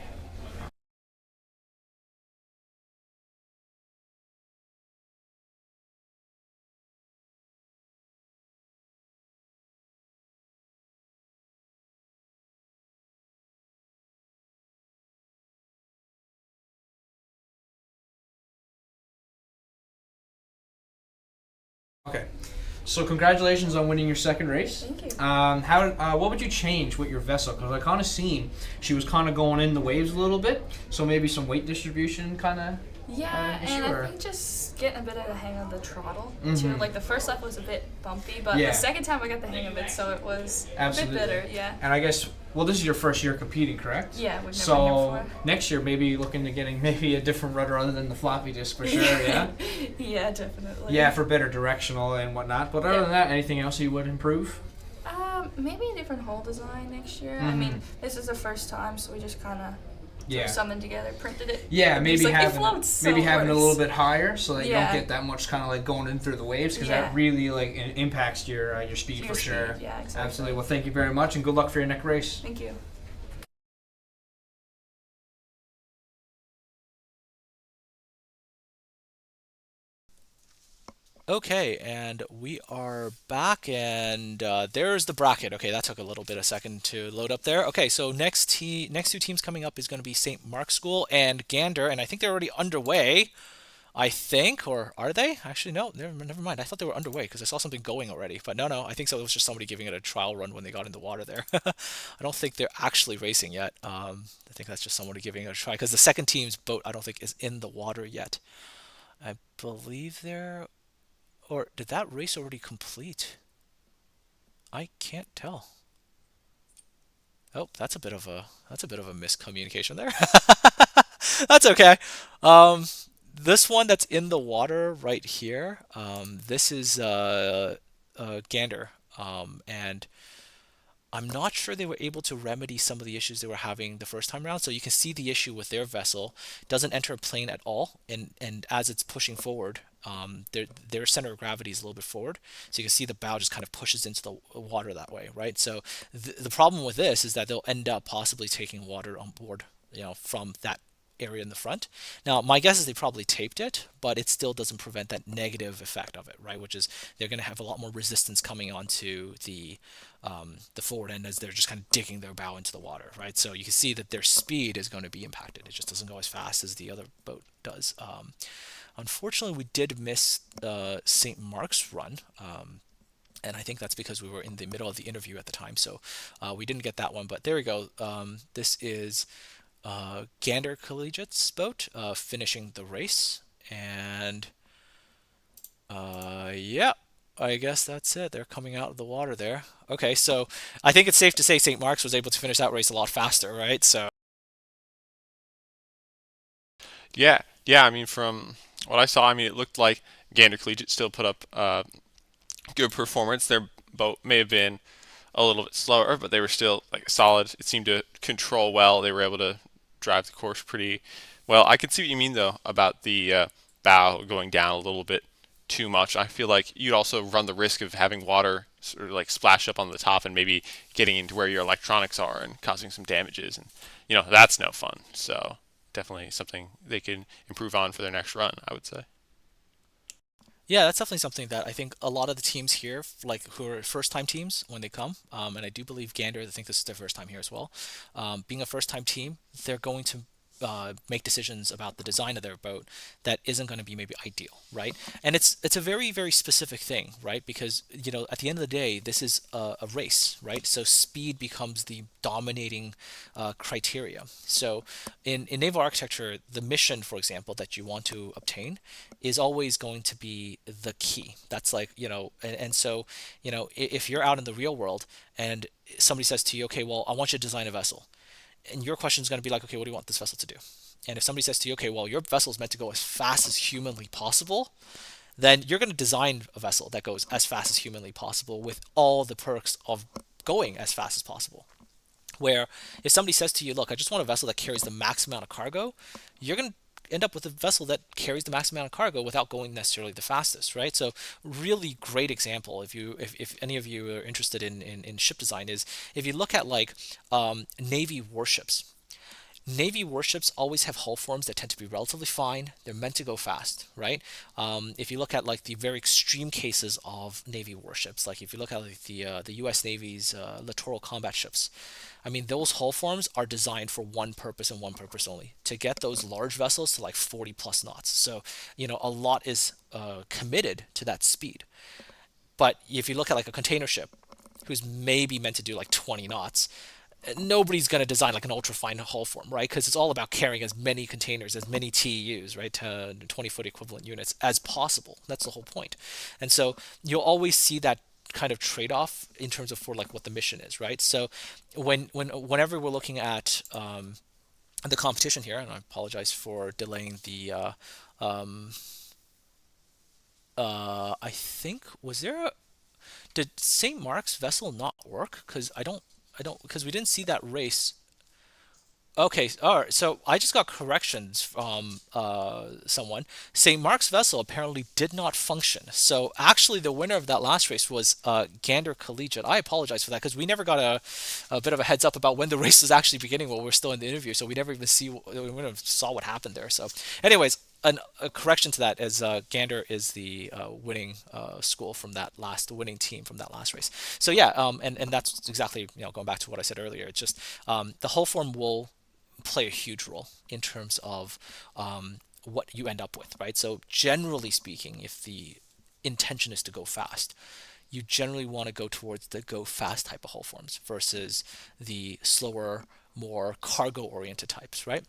F: Okay, so congratulations on winning your second race.
N: Thank you.
F: What would you change with your vessel? Because I kind of seen she was kind of going in the waves a little bit, so maybe some weight distribution kind of.
N: Yeah, and I think just getting a bit of the hang of the throttle too. Like the first lap was a bit bumpy, but the second time I got the hang of it, so it was a bit better. Yeah.
F: And I guess, well, this is your first year competing, correct?
N: Yeah, we've never
F: so
N: been here before.
F: Next year, maybe looking to getting maybe a different rudder other than the floppy disc for sure. Yeah.
N: Yeah, definitely.
F: Yeah, for better directional and whatnot. But other than that, anything else you would improve?
N: Maybe a different hull design next year. I mean, this is the first time, so we just kind of
F: Yeah.
N: threw something together, printed it.
F: Yeah,
N: and
F: maybe
N: just, like, it
F: having
N: floats, so
F: maybe
N: it
F: having it a
N: works.
F: little bit higher so that you
N: Yeah.
F: don't get that much kind of like going in through the waves because
N: Yeah.
F: that really like impacts your speed
N: Your
F: for sure.
N: speed, yeah, exactly.
F: Absolutely. Well, thank you very much and good luck for your next race.
N: Thank you.
D: Okay, and we are back, and there's the bracket. Okay, that took a little bit a second to load up there. Okay, so next two teams coming up is going to be St. Mark's School and Gander, and I think they're already underway. I think, or are they? Actually, no, never mind. I thought they were underway because I saw something going already, but no, I think so. It was just somebody giving it a trial run when they got in the water there. I don't think they're actually racing yet. I think that's just somebody giving it a try because the second team's boat I don't think is in the water yet. I believe they're. Or did that race already complete? I can't tell. Oh, that's a bit of a miscommunication there. That's okay. This one that's in the water right here. This is Gander, and I'm not sure they were able to remedy some of the issues they were having the first time around. So you can see the issue with their vessel doesn't enter a plane at all, and as it's pushing forward, their center of gravity is a little bit forward. So you can see the bow just kind of pushes into the water that way, right? So the problem with this is that they'll end up possibly taking water on board, from that area in the front. Now, my guess is they probably taped it, but it still doesn't prevent that negative effect of it, right? Which is they're going to have a lot more resistance coming onto the forward end as they're just kind of digging their bow into the water, right? So you can see that their speed is going to be impacted. It just doesn't go as fast as the other boat does. Unfortunately, we did miss St. Mark's run. And I think that's because we were in the middle of the interview at the time, so we didn't get that one. But there we go. This is Gander Collegiate's boat finishing the race, and yeah, I guess that's it. They're coming out of the water there. Okay, so I think it's safe to say St. Mark's was able to finish that race a lot faster, right? So
T: Yeah. I mean, from what I saw, it looked like Gander Collegiate still put up good performance. Their boat may have been a little bit slower, but they were still solid. It seemed to control well. They were able to drive the course pretty well. I could see what you mean though about the bow going down a little bit too much. I feel like you'd also run the risk of having water sort of splash up on the top and maybe getting into where your electronics are and causing some damages, and that's no fun. So definitely something they can improve on for their next run, I would say.
D: yeah, that's definitely something that I think a lot of the teams here, who are first-time teams when they come, and I do believe Gander, I think this is their first time here as well. Being a first-time team, they're going to make decisions about the design of their boat that isn't going to be maybe ideal, right? And it's a very, very specific thing, right? Because at the end of the day, this is a race, right? So speed becomes the dominating criteria. So in naval architecture, the mission, for example, that you want to obtain is always going to be the key. That's and so if you're out in the real world and somebody says to you, okay, well, I want you to design a vessel. And your question is going to be like, okay, what do you want this vessel to do? And if somebody says to you, okay, well, your vessel is meant to go as fast as humanly possible, then you're going to design a vessel that goes as fast as humanly possible with all the perks of going as fast as possible. Where if somebody says to you, look, I just want a vessel that carries the max amount of cargo, you're going to end up with a vessel that carries the max amount of cargo without going necessarily the fastest, right? So really great example, if any of you are interested in ship design, is if you look at Navy warships. Navy warships always have hull forms that tend to be relatively fine. They're meant to go fast, right? If you look at the very extreme cases of Navy warships, if you look at the U.S. Navy's littoral combat ships, those hull forms are designed for one purpose and one purpose only: to get those large vessels to 40 plus knots. So a lot is committed to that speed. But if you look at a container ship, who's maybe meant to do 20 knots, nobody's going to design an ultra fine hull form, right? Because it's all about carrying as many containers, as many TEUs, right, to 20-foot equivalent units as possible. That's the whole point. And so you'll always see that kind of trade-off in terms of what the mission is, right? So whenever we're looking at the competition here, and I apologize for delaying the I think did St. Mark's vessel not work? Because because we didn't see that race Okay, all right. So I just got corrections from someone. St. Mark's vessel apparently did not function. So actually, the winner of that last race was Gander Collegiate. I apologize for that because we never got a bit of a heads up about when the race was actually beginning while we are still in the interview. So we never even we never saw what happened there. So, anyways, a correction to that is Gander is the winning school from that last, the winning team from that last race. So yeah, and that's exactly, going back to what I said earlier. It's just the whole form will play a huge role in terms of what you end up with, right? So generally speaking, if the intention is to go fast, you generally want to go towards the go fast type of hull forms versus the slower, more cargo-oriented types, right?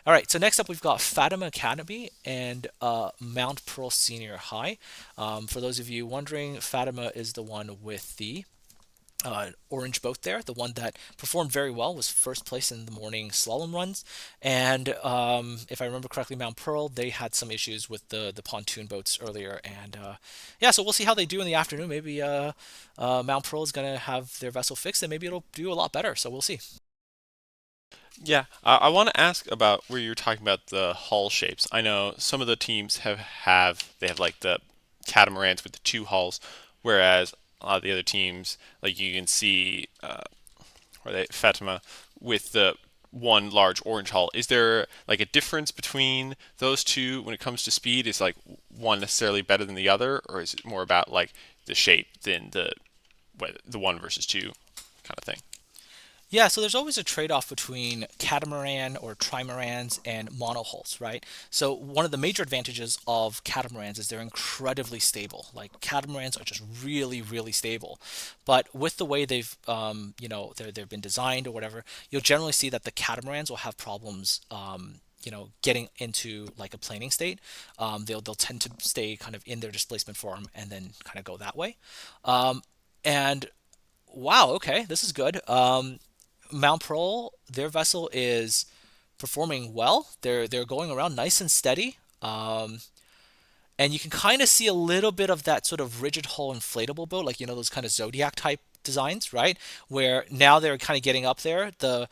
D: All right, so next up we've got Fatima Academy and Mount Pearl Senior High. For those of you wondering, Fatima is the one with the orange boat there. The one that performed very well, was first place in the morning slalom runs. And if I remember correctly, Mount Pearl, they had some issues with the pontoon boats earlier. And yeah, so we'll see how they do in the afternoon. Maybe Mount Pearl is going to have their vessel fixed and maybe it'll do a lot better. So we'll see.
T: Yeah, I want to ask about where you're talking about the hull shapes. I know some of the teams have like the catamarans with the two hulls, whereas a lot of the other teams, like you can see, Fatima with the one large orange hull. Is there like a difference between those two when it comes to speed? Is like one necessarily better than the other, or is it more about like the shape than the one versus two kind of thing?
D: Yeah, so there's always a trade-off between catamaran or trimarans and monohulls, right? So one of the major advantages of catamarans is they're incredibly stable. Like catamarans are just really, really stable. But with the way they've, they've been designed or whatever, you'll generally see that the catamarans will have problems, getting into like a planing state. They'll tend to stay kind of in their displacement form and then kind of go that way. And wow, okay, this is good. Mount Pearl, their vessel is performing well. They're going around nice and steady. And you can kind of see a little bit of that sort of rigid hull inflatable boat, like, those kind of Zodiac type designs, right? Where now they're kind of getting up there. The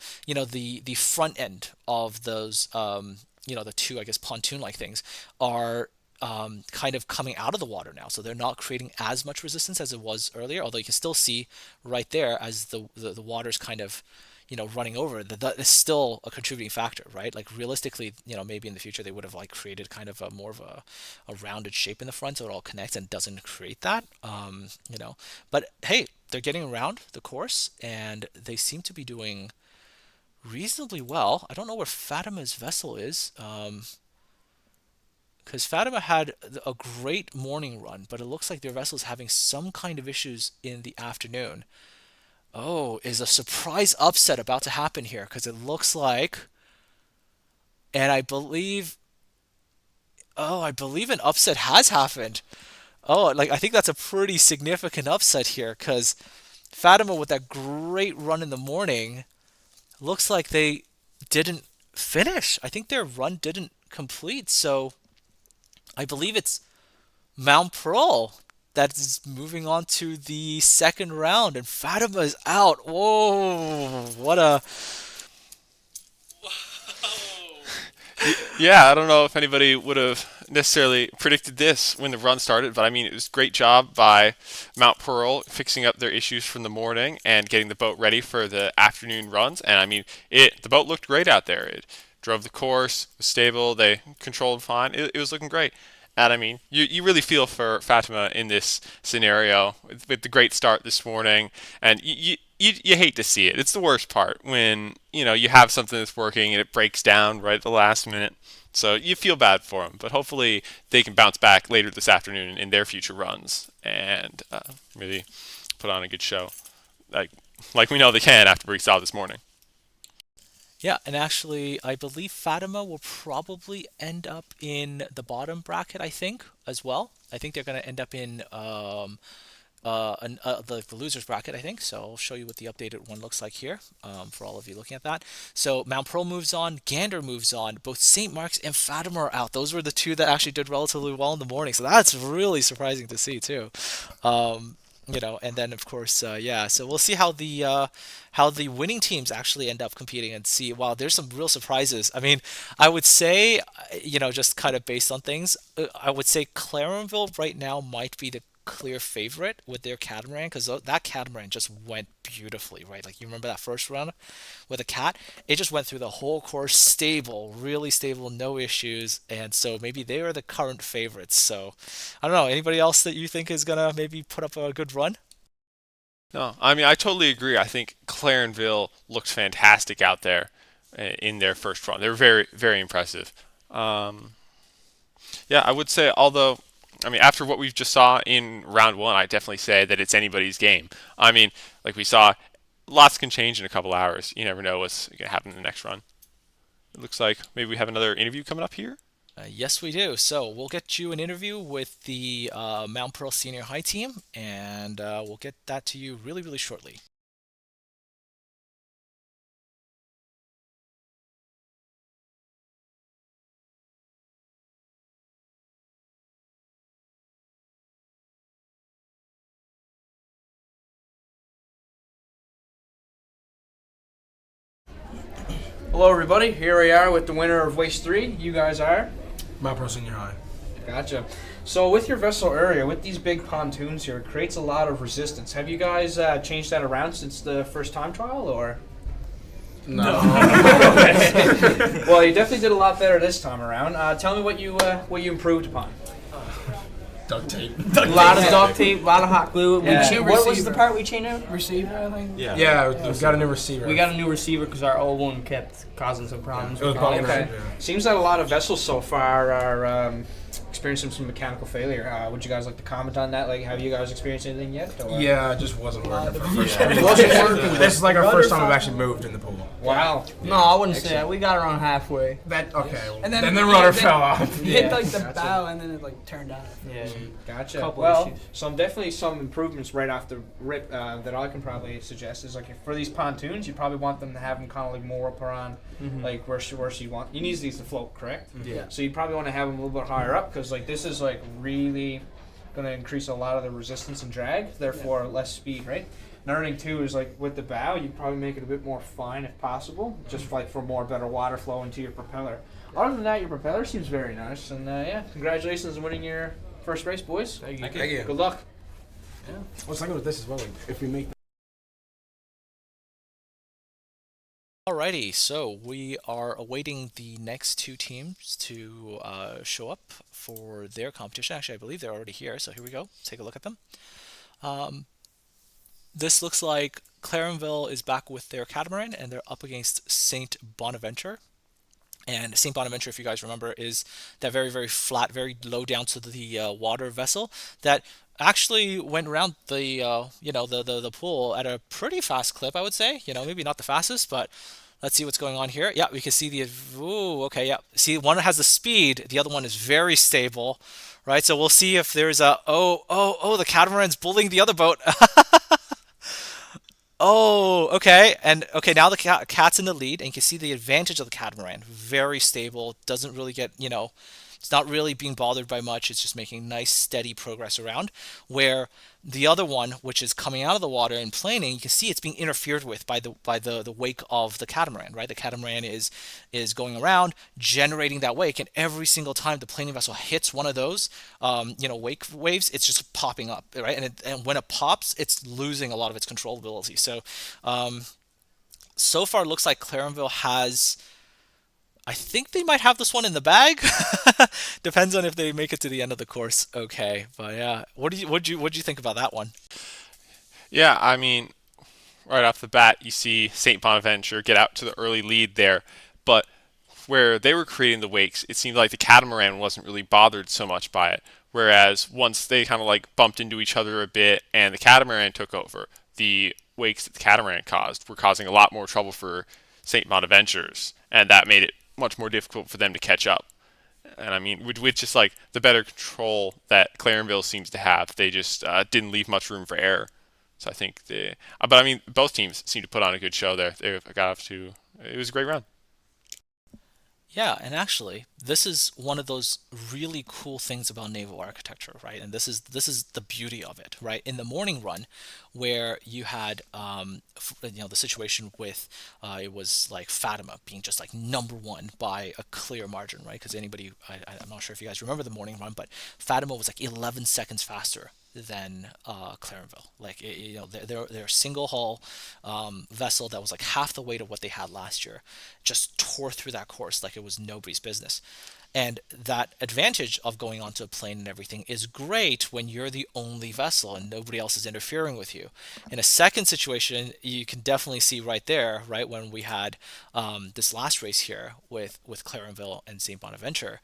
D: front end of those, the two, I guess, pontoon-like things are kind of coming out of the water now, so they're not creating as much resistance as it was earlier. Although you can still see right there as the water's kind of running over, that is still a contributing factor, right? Like realistically, maybe in the future they would have like created kind of a more of a rounded shape in the front so it all connects and doesn't create that. But hey, they're getting around the course and they seem to be doing reasonably well. I don't know where Fatima's vessel is. Because Fatima had a great morning run, but it looks like their vessel is having some kind of issues in the afternoon. Oh, is a surprise upset about to happen here? Because it looks like, and I believe an upset has happened. Oh, I think that's a pretty significant upset here, because Fatima with that great run in the morning, looks like they didn't finish. I think their run didn't complete, so I believe it's Mount Pearl that is moving on to the second round, and Fatima is out. Whoa, what a...
T: Yeah, I don't know if anybody would have necessarily predicted this when the run started, but I mean, it was a great job by Mount Pearl fixing up their issues from the morning and getting the boat ready for the afternoon runs. And I mean, the boat looked great out there. It drove the course, was stable, they controlled fine. It was looking great. And I mean, you really feel for Fatima in this scenario with the great start this morning, and you hate to see it. It's the worst part when you have something that's working and it breaks down right at the last minute. So you feel bad for them, but hopefully they can bounce back later this afternoon in their future runs and really put on a good show, like we know they can after we saw this morning.
D: Yeah, and actually, I believe Fatima will probably end up in the bottom bracket, I think, as well. I think they're going to end up in the losers bracket, I think. So I'll show you what the updated one looks like here for all of you looking at that. So Mount Pearl moves on, Gander moves on. Both St. Mark's and Fatima are out. Those were the two that actually did relatively well in the morning. So that's really surprising to see, too. And then of course, yeah. So we'll see how the winning teams actually end up competing and see. Wow, there's some real surprises. I mean, I would say, just kind of based on things, I would say Clarenville right now might be the clear favorite with their catamaran because that catamaran just went beautifully, right? Like you remember that first run with a cat, it just went through the whole course stable, really stable, no issues, and so maybe they are the current favorites. So I don't know, anybody else that you think is gonna maybe put up a good run?
T: No, I mean I totally agree. I think Clarenville looked fantastic out there in their first run. They were very very impressive. Yeah, I would say although. I mean, after what we just saw in round one, I definitely say that it's anybody's game. I mean, like we saw, lots can change in a couple hours. You never know what's going to happen in the next run. It looks like maybe we have another interview coming up here.
D: Yes, we do. So we'll get you an interview with the Mount Pearl Senior High team, and we'll get that to you really, really shortly.
F: Hello, everybody. Here we are with the winner of Race 3. You guys are?
M: Mount Pearl Senior High.
F: Gotcha. So with your vessel area, with these big pontoons here, it creates a lot of resistance. Have you guys changed that around since the first time trial, or?
M: No.
F: Well, you definitely did a lot better this time around. Tell me what you improved upon.
M: Duct tape.
A: A lot of duct tape, a lot of hot glue.
F: Yeah.
A: What was the part we changed out? Receiver, I think?
M: Yeah, we got a new receiver.
A: We got a new receiver because our old one kept causing some problems.
M: It was
F: Okay. Seems that a lot of vessels so far are experiencing some mechanical failure. Would you guys like to comment on that? Like, have you guys experienced anything yet? Or?
M: Yeah, it just wasn't working for the first time. It wasn't working. This is like our first time we've actually moved in the pool.
F: Wow.
A: Yeah. No, I wouldn't say that. We got around halfway.
M: Okay.
A: And
M: then the rudder fell off.
A: Hit like the bow and then it like turned off.
F: Yeah. Gotcha.
A: Couple
F: Well,
A: issues.
F: definitely some improvements right off the rip that I can probably suggest is like for these pontoons, you probably want them to have them kind of like more up around like where she want. You need these to float, correct?
M: Yeah.
F: So you'd probably want to have them a little bit higher up because like this is like really going to increase a lot of the resistance and drag, therefore less speed, right? Another thing too is like with the bow, you'd probably make it a bit more fine if possible, just like for more better water flow into your propeller. Other than that, your propeller seems very nice, and yeah, congratulations on winning your first race, boys.
M: Thank you.
F: Good luck.
M: Yeah. What's like with this as well? Like, if we make.
D: Alrighty, so we are awaiting the next two teams to show up for their competition. Actually, I believe they're already here, so here we go. Take a look at them. This looks like Clarenville is back with their catamaran, and they're up against St. Bonaventure. And St. Bonaventure, if you guys remember, is that very, very flat, very low down to the water vessel that actually went around the pool at a pretty fast clip, I would say. Maybe not the fastest, but let's see what's going on here. Yeah, we can see okay, yeah. See, one has the speed, the other one is very stable, right? So we'll see if there's the catamaran's bullying the other boat. Oh, okay. And okay, now the cat's in the lead, and you can see the advantage of the catamaran. Very stable, doesn't really get, it's not really being bothered by much. It's just making nice, steady progress around. Where the other one, which is coming out of the water and planing, you can see it's being interfered with by the wake of the catamaran, right? The catamaran is going around, generating that wake, and every single time the planing vessel hits one of those, wake waves, it's just popping up, right? And when it pops, it's losing a lot of its controllability. So far, it looks like Clarenville has. I think they might have this one in the bag. Depends on if they make it to the end of the course. Okay, but yeah, what'd you think about that one?
T: Yeah, I mean, right off the bat, you see St. Bonaventure get out to the early lead there, but where they were creating the wakes, it seemed like the catamaran wasn't really bothered so much by it. Whereas once they kind of like bumped into each other a bit and the catamaran took over, the wakes that the catamaran caused were causing a lot more trouble for St. Bonaventure's, and that made it much more difficult for them to catch up. And I mean, with just like the better control that Clarenville seems to have, they just didn't leave much room for error. So I think but I mean, both teams seem to put on a good show there. They got off to, it was a great round.
D: Yeah, and actually, this is one of those really cool things about naval architecture, right? And this is the beauty of it, right? In the morning run, where you had the situation with it was like Fatima being just like number one by a clear margin, right? Because I'm not sure if you guys remember the morning run, but Fatima was like 11 seconds faster than Clarenville. Like they're a single hull vessel that was like half the weight of what they had last year, just tore through that course like it was nobody's business. And that advantage of going onto a plane and everything is great when you're the only vessel and nobody else is interfering with you. In a second situation, you can definitely see right there, right when we had this last race here with Clarenville and St. Bonaventure.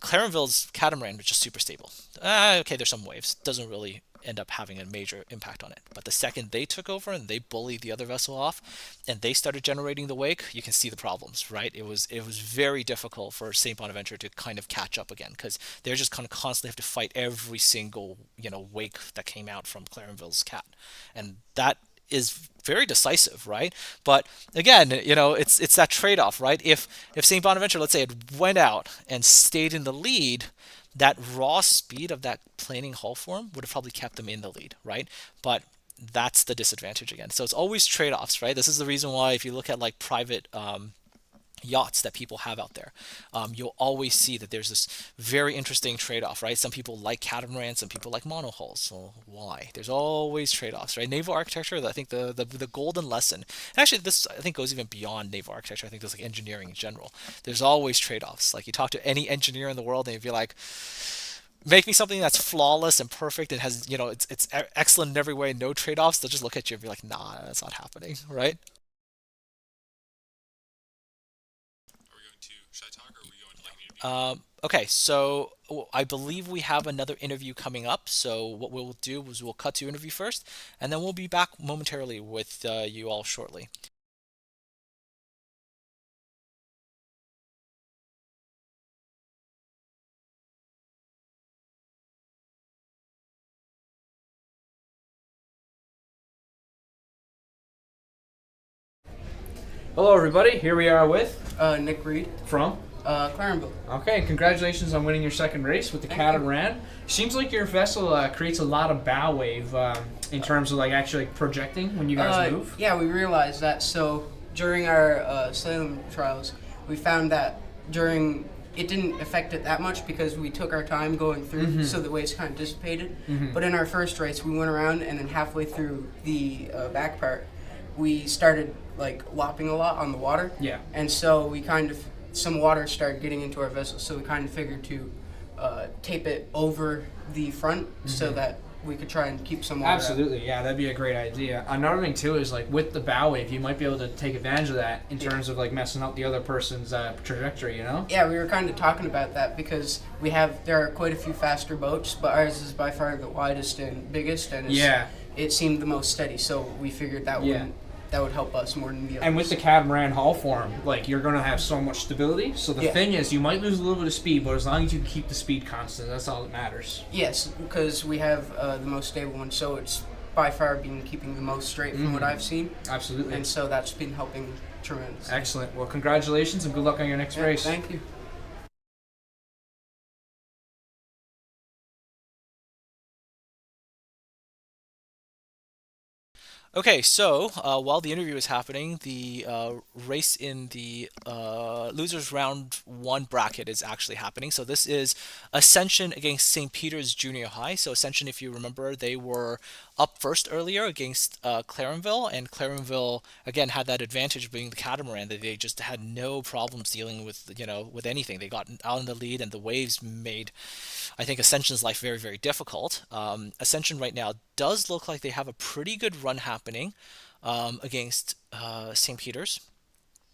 D: Clarenville's catamaran was just super stable. Okay, there's some waves. Doesn't really end up having a major impact on it. But the second they took over and they bullied the other vessel off and they started generating the wake, you can see the problems, right? It was very difficult for St. Bonaventure to kind of catch up again because they're just kind of constantly have to fight every single, wake that came out from Clarenville's cat. And that is very decisive, right? But again, it's that trade-off, right? If St. Bonaventure, let's say, it went out and stayed in the lead, that raw speed of that planing hull form would have probably kept them in the lead, right? But that's the disadvantage again. So it's always trade-offs, right? This is the reason why if you look at like private yachts that people have out there, you'll always see that there's this very interesting trade-off, right? Some people like catamarans, some people like monohulls. So why? There's always trade-offs, right? Naval architecture, I think the golden lesson, and actually this I think goes even beyond naval architecture. I think there's like engineering in general. There's always trade-offs. Like you talk to any engineer in the world and you'd be like, make me something that's flawless and perfect and has, it's excellent in every way, no trade-offs. They'll just look at you and be like, nah, that's not happening, right? Okay, so I believe we have another interview coming up. So what we'll do is we'll cut to interview first, and then we'll be back momentarily with you all shortly.
F: Hello, everybody. Here we are with
C: Nick Reed
F: from
C: Clarenville.
F: Okay, congratulations on winning your second race with the catamaran. Seems like your vessel creates a lot of bow wave in terms of like actually projecting when you guys move.
C: Yeah, we realized that. So during our slalom trials, we found that it didn't affect it that much because we took our time going through, so the waves kind of dissipated. But in our first race, we went around and then halfway through the back part, we started like whopping a lot on the water.
F: Yeah.
C: And so we some water started getting into our vessel, so we kind of figured to tape it over the front so that we could try and keep some water
F: Absolutely,
C: out.
F: Yeah, that'd be a great idea. Another thing too is like with the bow wave, you might be able to take advantage of that in terms of like messing up the other person's trajectory,
C: Yeah, we were kind of talking about that because there are quite a few faster boats, but ours is by far the widest and biggest, and it seemed the most steady, so we figured that would help us more than the others.
F: And with the catamaran hull form, like you're gonna have so much stability. So the thing is, you might lose a little bit of speed, but as long as you can keep the speed constant, that's all that matters.
C: Yes, because we have the most stable one, so it's by far been keeping the most straight from what I've seen.
F: Absolutely.
C: And so that's been helping tremendously.
F: Excellent. Well, congratulations and good luck on your next race.
C: Thank you.
D: Okay, so while the interview is happening, the race in the losers round 1 bracket is actually happening. So this is Ascension against St. Peter's Junior High. So Ascension, if you remember, they were up first earlier against Clarenville, and Clarenville again had that advantage being the catamaran that they just had no problems dealing with with anything. They got out in the lead, and the waves made, I think, Ascension's life very, very difficult. Ascension right now does look like they have a pretty good run happening against St. Peter's.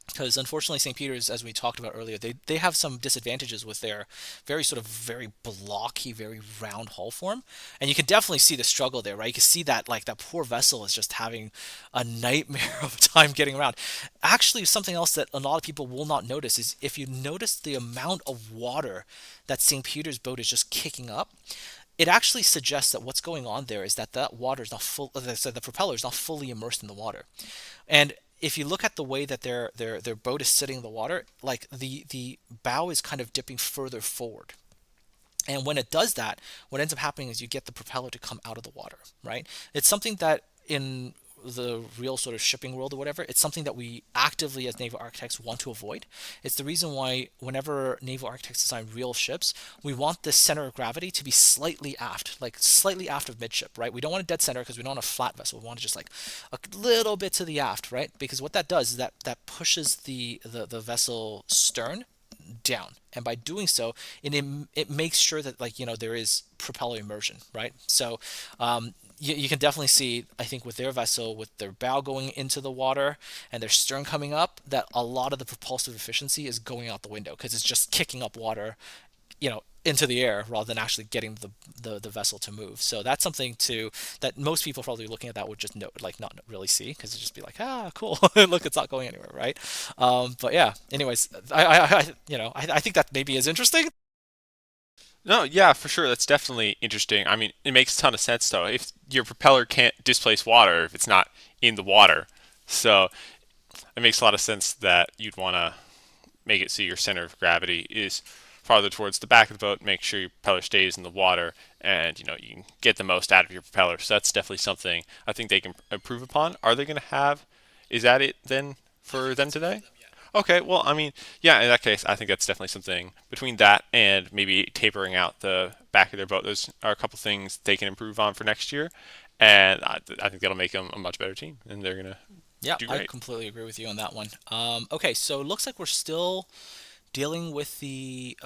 D: Because unfortunately, St. Peter's, as we talked about earlier, they have some disadvantages with their very blocky, very round hull form, and you can definitely see the struggle there, right? You can see that that poor vessel is just having a nightmare of time getting around. Actually, something else that a lot of people will not notice is if you notice the amount of water that St. Peter's boat is just kicking up. It actually suggests that what's going on there is that water is not full. The propeller is not fully immersed in the water, and if you look at the way that their boat is sitting in the water, like the bow is kind of dipping further forward. And when it does that, what ends up happening is you get the propeller to come out of the water, right? It's something that in the real sort of shipping world or whatever, it's something that we actively as naval architects want to avoid. It's the reason why whenever naval architects design real ships, we want the center of gravity to be slightly aft, like slightly aft of midship, right? We don't want a dead center because we don't want a flat vessel. We want to just like a little bit to the aft, right? Because what that does is that pushes the vessel stern down, and by doing so it makes sure that, like, you know, there is propeller immersion, right? So you can definitely see, I think, with their vessel, with their bow going into the water and their stern coming up, that a lot of the propulsive efficiency is going out the window because it's just kicking up water, you know, into the air rather than actually getting the vessel to move. So that's something that most people probably looking at that would just not really see, because it'd just be like, ah, cool, look, it's not going anywhere, right? But yeah, anyways, I think that maybe is interesting.
T: No, yeah, for sure. That's definitely interesting. I mean, it makes a ton of sense, though. If your propeller can't displace water if it's not in the water, so it makes a lot of sense that you'd want to make it so your center of gravity is farther towards the back of the boat, make sure your propeller stays in the water, and, you know, you can get the most out of your propeller. So that's definitely something I think they can improve upon. Are they going to have, is that it then for them today? Okay, well, I mean, yeah, in that case, I think that's definitely something between that and maybe tapering out the back of their boat. Those are a couple things they can improve on for next year, and I think that'll make them a much better team, and they're going to do great.
D: I completely agree with you on that one. Okay, so it looks like we're still dealing with the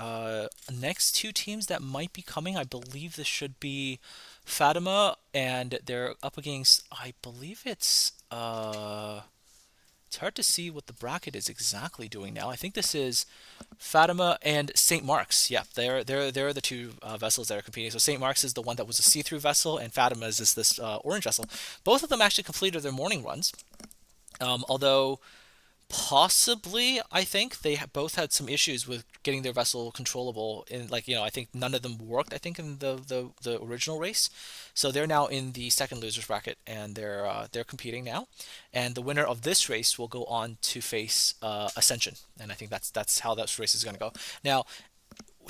D: next two teams that might be coming. I believe this should be Fatima, and they're up against, I believe it's hard to see what the bracket is exactly doing now. I think this is Fatima and St. Mark's. Yeah, they're the two vessels that are competing. So St. Mark's is the one that was a see-through vessel, and Fatima is this orange vessel. Both of them actually completed their morning runs, although possibly, I think they both had some issues with getting their vessel controllable. In, like, you know, I think none of them worked, I think, in the original race. So they're now in the second losers bracket, and they're competing now. And the winner of this race will go on to face Ascension, and I think that's how that race is going to go. Now,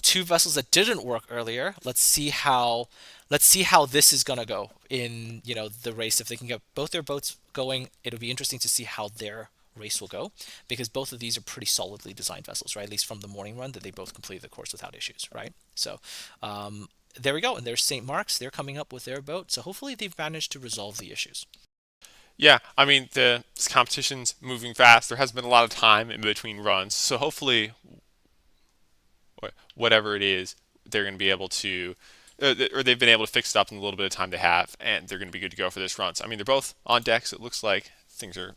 D: two vessels that didn't work earlier. Let's see how this is going to go in, you know, the race. If they can get both their boats going, it'll be interesting to see how their race will go, because both of these are pretty solidly designed vessels, right? At least from the morning run, that they both completed the course without issues, right? So there we go. And there's St. Mark's. They're coming up with their boat, so hopefully they've managed to resolve the issues.
T: Yeah, I mean, this competition's moving fast. There hasn't been a lot of time in between runs, so hopefully whatever it is, they're going to be able to, or they've been able to fix it up in a little bit of time they have, and they're going to be good to go for this run. So, I mean, they're both on deck, so it looks like things are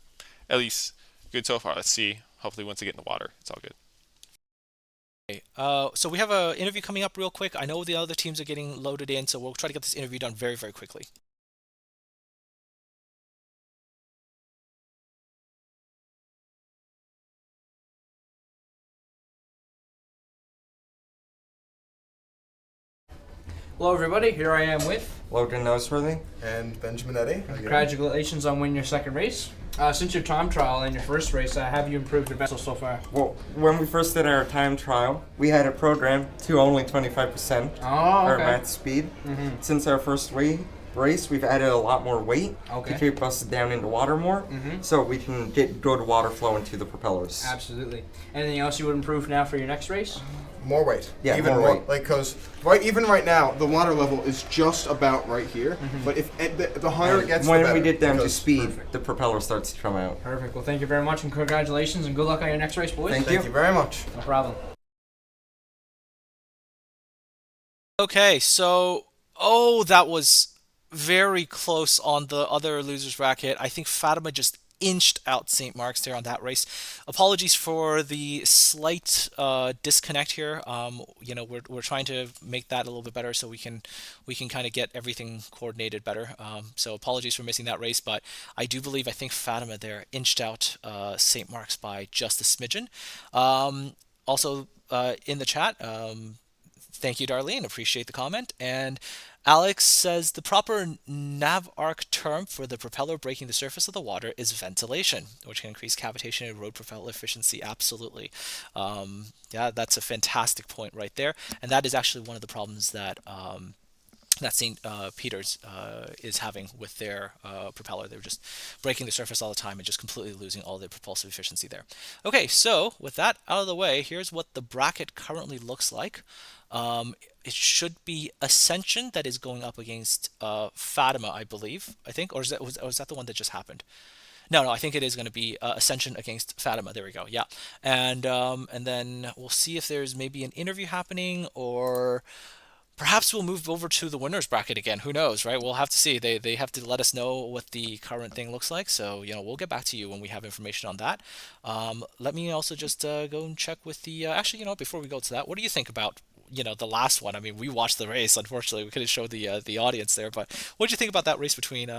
T: at least good so far. Let's see. Hopefully once they get in the water, it's all good.
D: Okay, so we have an interview coming up real quick. I know the other teams are getting loaded in, so we'll try to get this interview done very, very quickly.
F: Hello, everybody. Here I am with
U: Logan Noseworthy
V: and Benjamin Eddy.
F: Congratulations on winning your second race. Since your time trial and your first race, have you improved your vessel so far?
U: Well, when we first did our time trial, we had it programmed to only 25% our max speed. Since our first race, we've added a lot more weight to keep us down in the water more, so we can get good water flow into the propellers.
F: Absolutely. Anything else you would improve now for your next race?
V: More weight.
U: Yeah,
V: even
U: more weight.
V: Like, because even right now, the water level is just about right here. But if the higher it gets, the
U: when
V: better,
U: we get down to speed, the propeller starts to come out.
F: Perfect. Well, thank you very much, and congratulations, and good luck on your next race, boys.
V: Thank you very much.
F: No problem.
D: Okay, so that was very close on the other losers bracket. I think Fatima just inched out St. Mark's there on that race. Apologies for the slight disconnect here. You know, we're trying to make that a little bit better so we can kind of get everything coordinated better. So apologies for missing that race, but I think Fatima there inched out St. Mark's by just a smidgen. Also in the chat, thank you, Darlene. Appreciate the comment. And Alex says the proper nav arc term for the propeller breaking the surface of the water is ventilation, which can increase cavitation and road propeller efficiency. Absolutely. Yeah, that's a fantastic point right there. And that is actually one of the problems that that St. Peter's is having with their propeller. They're just breaking the surface all the time and just completely losing all their propulsive efficiency there. Okay, so with that out of the way, here's what the bracket currently looks like. It should be Ascension that is going up against Fatima, I believe. I think, or is that the one that just happened? No, I think it is going to be Ascension against Fatima. There we go. Yeah, and then we'll see if there's maybe an interview happening, or perhaps we'll move over to the winners bracket again. Who knows, right? We'll have to see. They have to let us know what the current thing looks like. So, we'll get back to you when we have information on that. Let me also just go and check with the... actually, before we go to that, what do you think about, the last one? I mean, we watched the race. Unfortunately, we couldn't show the audience there. But what did you think about that race between,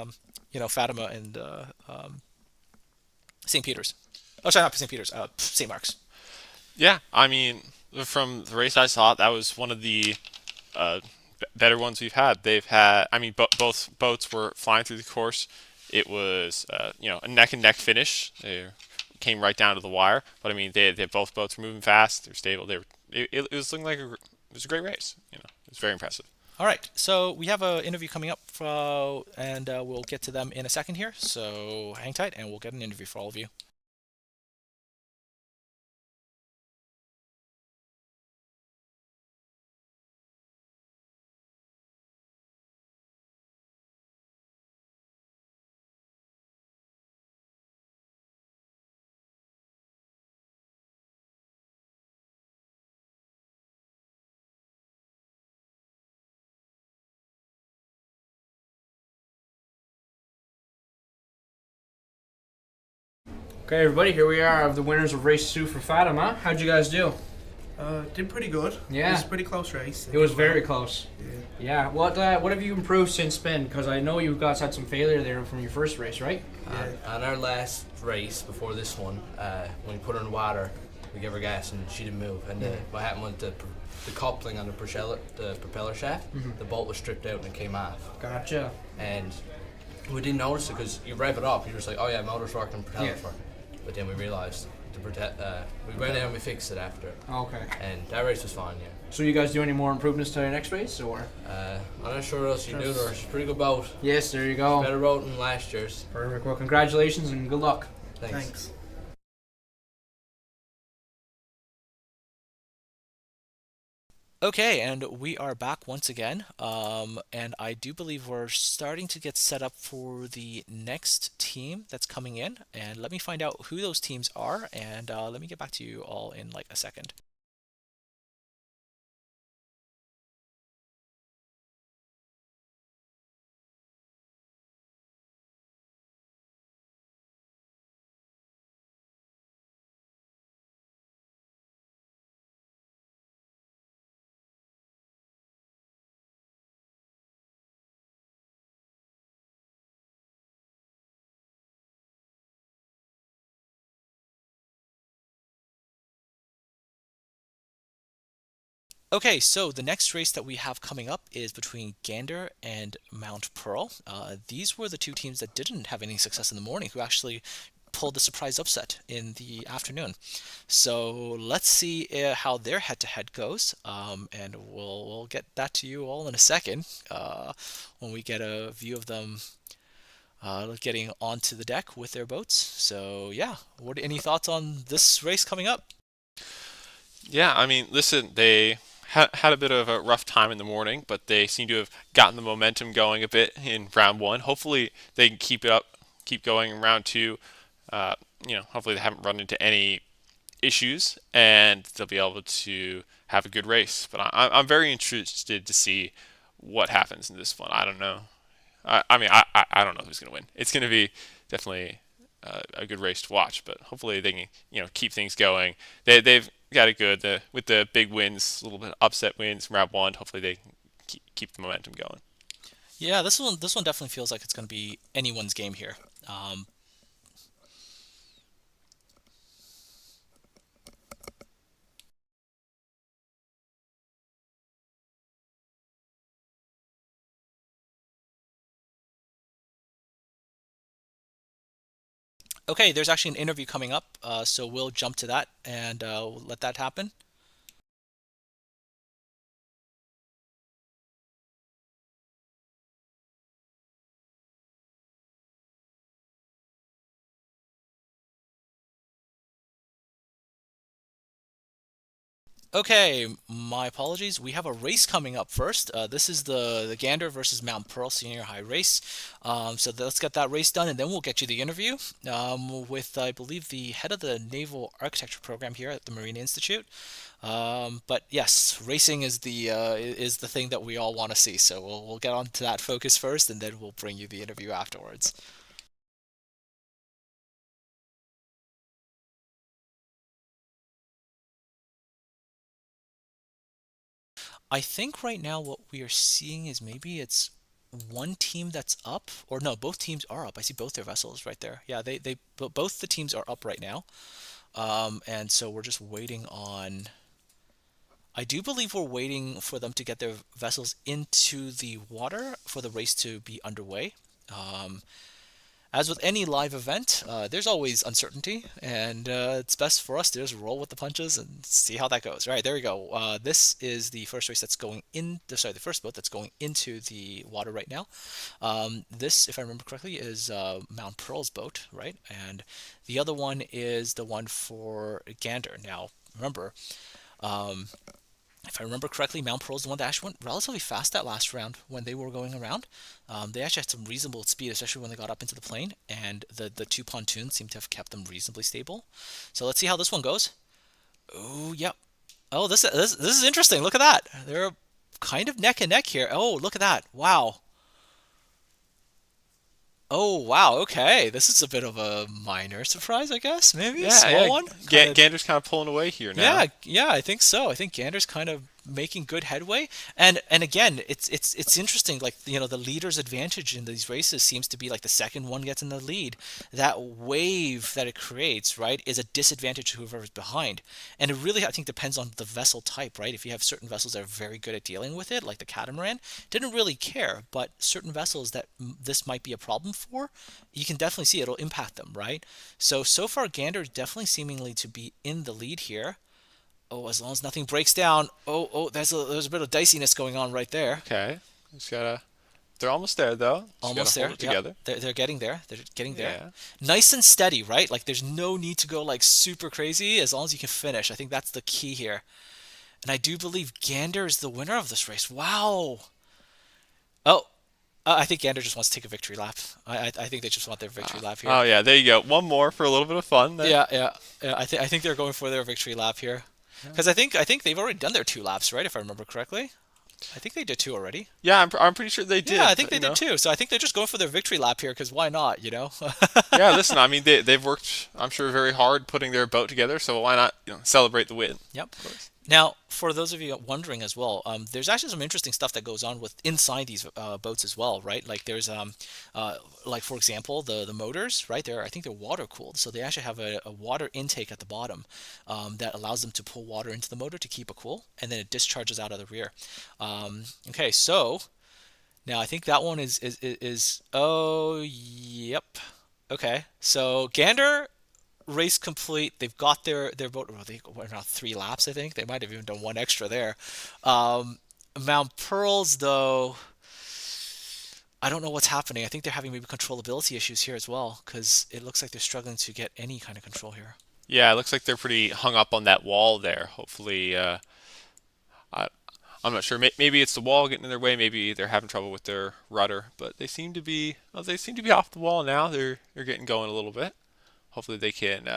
D: Fatima and St. Peter's? Oh, sorry, not St. Peter's. St. Mark's.
T: Yeah, I mean, from the race I saw, that was one of the better ones we've had. They've had, I mean, both boats were flying through the course. It was, a neck and neck finish. They came right down to the wire. But I mean, they both boats were moving fast. They're stable. It was looking like it was a great race. It was very impressive.
D: All right, so we have an interview coming up, and we'll get to them in a second here. So hang tight, and we'll get an interview for all of you.
F: Okay, everybody, here we are of the winners of race 2 for Fatima. How'd you guys do?
I: Did pretty good.
F: Yeah.
I: It was a pretty close race.
F: It was very close. Yeah. What have you improved since then? Because I know you guys had some failure there from your first race, right?
G: On our last race before this one, when we put her in the water, we gave her gas and she didn't move. And what happened was the coupling on the propeller shaft, the bolt was stripped out and it came off.
F: Gotcha.
G: And we didn't notice it because you rev it up, you're just like, oh yeah, motor's working, propeller's working. But then we realized we went out and we fixed it after.
F: Okay.
G: And that race was fine, yeah.
F: So you guys do any more improvements to the next race, or?
G: I'm not sure what else you do there. It's a pretty good boat.
F: Yes, there you go.
G: Better boat than last year's.
F: Perfect. Well, congratulations and good luck.
G: Thanks.
D: Okay, and we are back once again, and I do believe we're starting to get set up for the next team that's coming in, and let me find out who those teams are, and let me get back to you all in like a second. Okay, so the next race that we have coming up is between Gander and Mount Pearl. These were the two teams that didn't have any success in the morning, who actually pulled the surprise upset in the afternoon. So let's see how their head-to-head goes, and we'll get that to you all in a second when we get a view of them getting onto the deck with their boats. So yeah, any thoughts on this race coming up?
T: Yeah, I mean, listen, they had a bit of a rough time in the morning, but they seem to have gotten the momentum going a bit in round 1. Hopefully they can keep going in round 2. Hopefully they haven't run into any issues and they'll be able to have a good race. But I'm very interested to see what happens in this one. I don't know. I don't know who's going to win. It's going to be definitely a good race to watch, but hopefully they can keep things going. They've got it good with the big wins, a little bit upset wins from round 1. Hopefully they keep the momentum going.
D: Yeah, this one definitely feels like it's going to be anyone's game here. Okay, there's actually an interview coming up, so we'll jump to that and we'll let that happen. Okay, my apologies. We have a race coming up first. This is the Gander versus Mount Pearl Senior High race. So let's get that race done, and then we'll get you the interview with, I believe, the head of the Naval Architecture program here at the Marine Institute. But yes, racing is the thing that we all want to see. So we'll get on to that focus first, and then we'll bring you the interview afterwards. I think right now what we are seeing is maybe it's one team that's up, or no, both teams are up. I see both their vessels right there. Yeah, both the teams are up right now, and so we're just waiting on. I do believe we're waiting for them to get their vessels into the water for the race to be underway. As with any live event, there's always uncertainty, and it's best for us to just roll with the punches and see how that goes. All right, there we go. This is the first race that's going in. Sorry, the first boat that's going into the water right now. This, if I remember correctly, is Mount Pearl's boat, right? And the other one is the one for Gander. Now, remember, if I remember correctly, Mount Pearl is the one that actually went relatively fast that last round when they were going around. They actually had some reasonable speed, especially when they got up into the plane, and the two pontoons seem to have kept them reasonably stable. So let's see how this one goes. Oh, yep. Oh, this is interesting. Look at that. They're kind of neck and neck here. Oh, look at that. Wow. Oh, wow. Okay. This is a bit of a minor surprise, I guess. Maybe a small one.
T: Gander's kind of pulling away here now.
D: Yeah, I think so. I think Gander's kind of making good headway. And again, it's interesting. Like, you know, the leader's advantage in these races seems to be like the second one gets in the lead. That wave that it creates, right, is a disadvantage to whoever's behind. And it really, I think, depends on the vessel type, right? If you have certain vessels that are very good at dealing with it, like the catamaran, didn't really care. But certain vessels that this might be a problem for, you can definitely see it'll impact them, right? So far, Gander is definitely seemingly to be in the lead here. Oh, as long as nothing breaks down. Oh, there's a bit of diciness going on right there.
T: Okay, just gotta. They're almost there though.
D: Almost there.
T: Together.
D: They're getting there. They're getting there. Yeah. Nice and steady, right? Like there's no need to go like super crazy as long as you can finish. I think that's the key here. And I do believe Gander is the winner of this race. Wow. Oh. I think Gander just wants to take a victory lap. I think they just want their victory lap here.
T: Oh yeah, there you go. One more for a little bit of fun. There.
D: Yeah. I think they're going for their victory lap here. Because I think they've already done their 2 laps, right? If I remember correctly, I think they did 2 already.
T: Yeah, I'm pretty sure they did.
D: Yeah, I think they did 2. So I think they're just going for their victory lap here. Because why not? You know.
T: Yeah, listen. I mean, they've worked, I'm sure, very hard putting their boat together. So why not, celebrate the win?
D: Yep. Of course. Now, for those of you wondering as well, there's actually some interesting stuff that goes on with inside these boats as well, right? Like there's, like for example, the motors, right? I think they're water cooled, so they actually have a water intake at the bottom that allows them to pull water into the motor to keep it cool, and then it discharges out of the rear. Okay, so now I think that one is oh yep. Okay, so Gander. Race complete. They've got their boat. Well, they went around 3 laps, I think. They might have even done 1 extra there. Mount Pearl's, though, I don't know what's happening. I think they're having maybe controllability issues here as well, because it looks like they're struggling to get any kind of control here.
T: Yeah, it looks like they're pretty hung up on that wall there. Hopefully, I'm not sure. Maybe it's the wall getting in their way. Maybe they're having trouble with their rudder. But they seem to be. Well, they seem to be off the wall now. They're getting going a little bit. Hopefully they can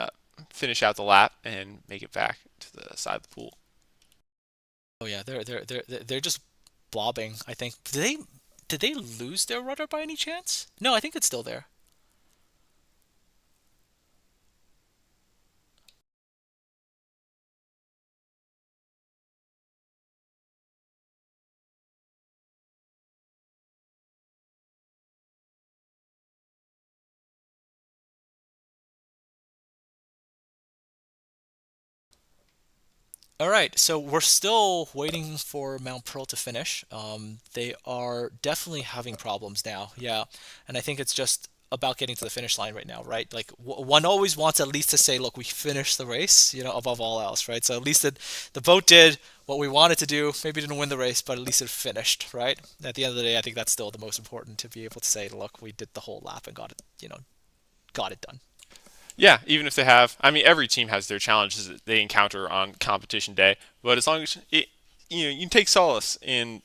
T: finish out the lap and make it back to the side of the pool.
D: Oh yeah, they're just bobbing. I think. Did they lose their rudder by any chance? No, I think it's still there. All right, so we're still waiting for Mount Pearl to finish. They are definitely having problems now, yeah. And I think it's just about getting to the finish line right now, right? Like one always wants at least to say, look, we finished the race, above all else, right? So at least the boat did what we wanted to do. Maybe didn't win the race, but at least it finished, right? At the end of the day, I think that's still the most important, to be able to say, look, we did the whole lap and got it done.
T: Yeah, even if they have, I mean, every team has their challenges that they encounter on competition day, but as long as you can take solace in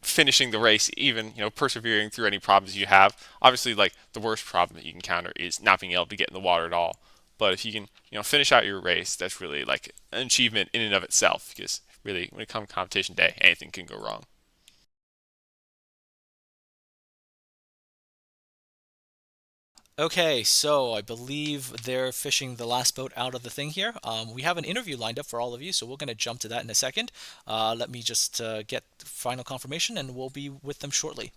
T: finishing the race, even persevering through any problems you have. Obviously, like the worst problem that you can encounter is not being able to get in the water at all. But if you can finish out your race, that's really like an achievement in and of itself, because really when it comes to competition day, anything can go wrong.
D: Okay, so I believe they're fishing the last boat out of the thing here. We have an interview lined up for all of you, so we're going to jump to that in a second. Let me just get final confirmation, and we'll be with them shortly.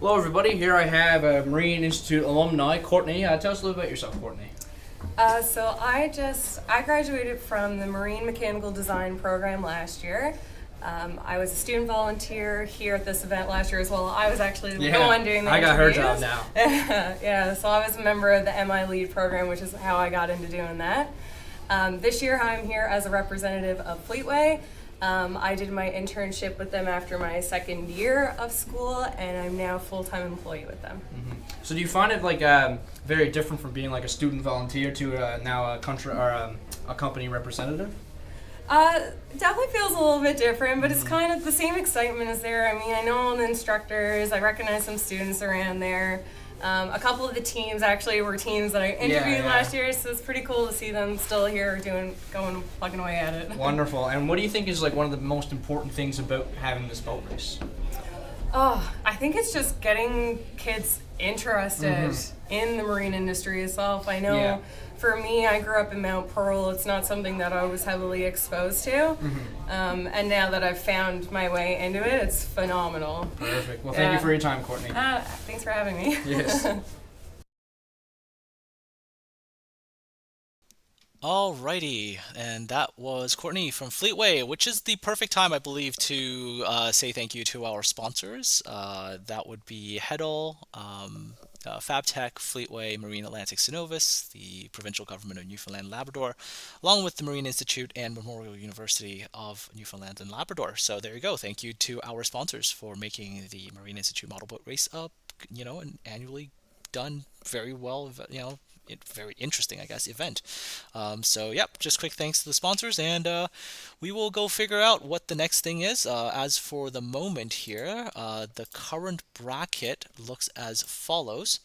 F: Hello, everybody. Here I have a Marine Institute alumni, Courtney. Tell us a little about yourself, Courtney.
H: So I graduated from the Marine Mechanical Design program last year. I was a student volunteer here at this event last year as well. I was actually the one doing the
F: I got her
H: interviews.
F: job now.
H: Yeah, so I was a member of the MI Lead program, which is how I got into doing that. This year I'm here as a representative of Fleetway. I did my internship with them after my second year of school, and I'm now a full-time employee with them.
F: Mm-hmm. So do you find it like very different from being like a student volunteer to now a country or a company representative?
H: Definitely feels a little bit different, but it's kind of the same excitement is there. I mean, I know all the instructors, I recognize some students around there. A couple of the teams actually were teams that I interviewed last year, so it's pretty cool to see them still here plugging away at it.
F: Wonderful. And what do you think is like one of the most important things about having this boat race?
H: Oh, I think it's just getting kids interested in the marine industry itself. I know for me, I grew up in Mount Pearl. It's not something that I was heavily exposed to. And now that I've found my way into it, it's phenomenal.
F: Perfect. Well, thank you for your time, Courtney.
H: Thanks for having me.
F: Yes.
D: Alrighty, and that was Courtney from Fleetway, which is the perfect time, I believe, to say thank you to our sponsors. That would be Hedel, FabTech, Fleetway, Marine Atlantic Synovus, the Provincial Government of Newfoundland and Labrador, along with the Marine Institute and Memorial University of Newfoundland and Labrador. So there you go. Thank you to our sponsors for making the Marine Institute Model Boat Race an annually done very well, very interesting, I guess, event. So, yep, just quick thanks to the sponsors, and we will go figure out what the next thing is. As for the moment here, the current bracket looks as follows.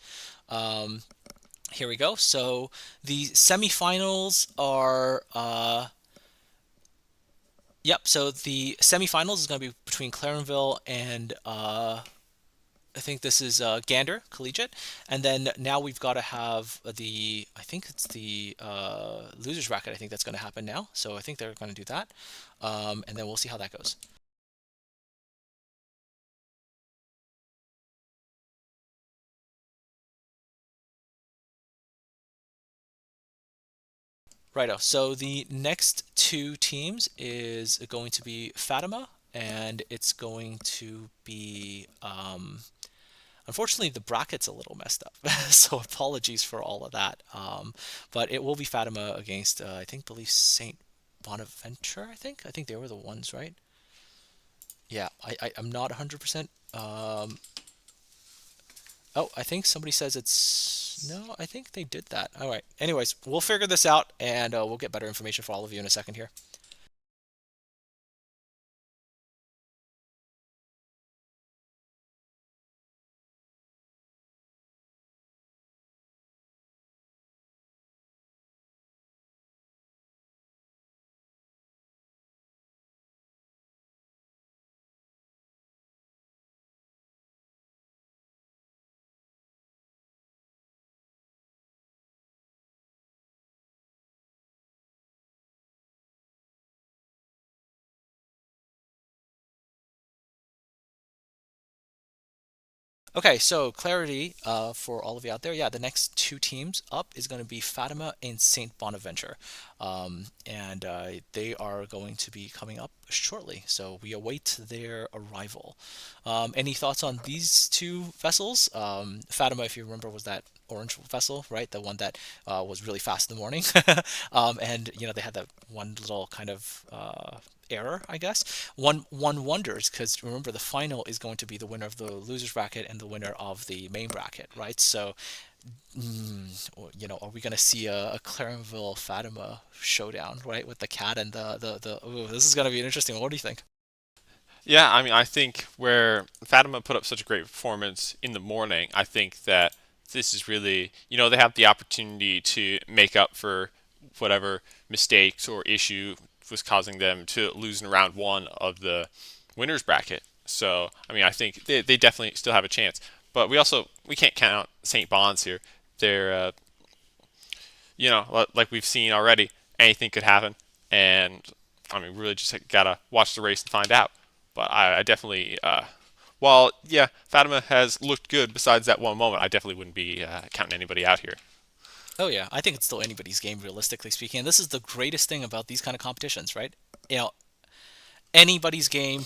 D: Here we go. So, the semifinals are... so the semifinals is going to be between Clarenville and... I think this is Gander Collegiate, and then now we've got to have I think it's the losers bracket. I think that's going to happen now, so I think they're going to do that, and then we'll see how that goes. Righto. So the next two teams is going to be Fatima, and it's going to be. Unfortunately, the bracket's a little messed up, so apologies for all of that. But it will be Fatima against, believe St. Bonaventure, I think they were the ones, right? Yeah, I'm not 100%. Oh, I think somebody says it's... No, I think they did that. All right. Anyways, we'll figure this out, and we'll get better information for all of you in a second here. Okay, so clarity for all of you out there. Yeah, the next two teams up is going to be Fatima and St. Bonaventure. And they are going to be coming up shortly. So we await their arrival. Any thoughts on these two vessels? Fatima, if you remember, was that orange vessel, right? The one that was really fast in the morning. And, they had that one little kind of error, I guess. One wonders, because remember the final is going to be the winner of the losers bracket and the winner of the main bracket, right? So, are we going to see a Clarenville Fatima showdown, right, with the cat and the ooh, this is going to be an interesting one. What do you think?
T: Yeah, I mean, I think where Fatima put up such a great performance in the morning, I think that this is really, they have the opportunity to make up for whatever mistakes or issue was causing them to lose in round one of the winners bracket. So, I mean, I think they definitely still have a chance. But we can't count out St. Bonds here. They're, like we've seen already, anything could happen. And, I mean, really just gotta watch the race and find out. But I definitely, while, yeah, Fatima has looked good besides that one moment, I definitely wouldn't be counting anybody out here.
D: Oh yeah, I think it's still anybody's game, realistically speaking. And this is the greatest thing about these kind of competitions, right? Anybody's game.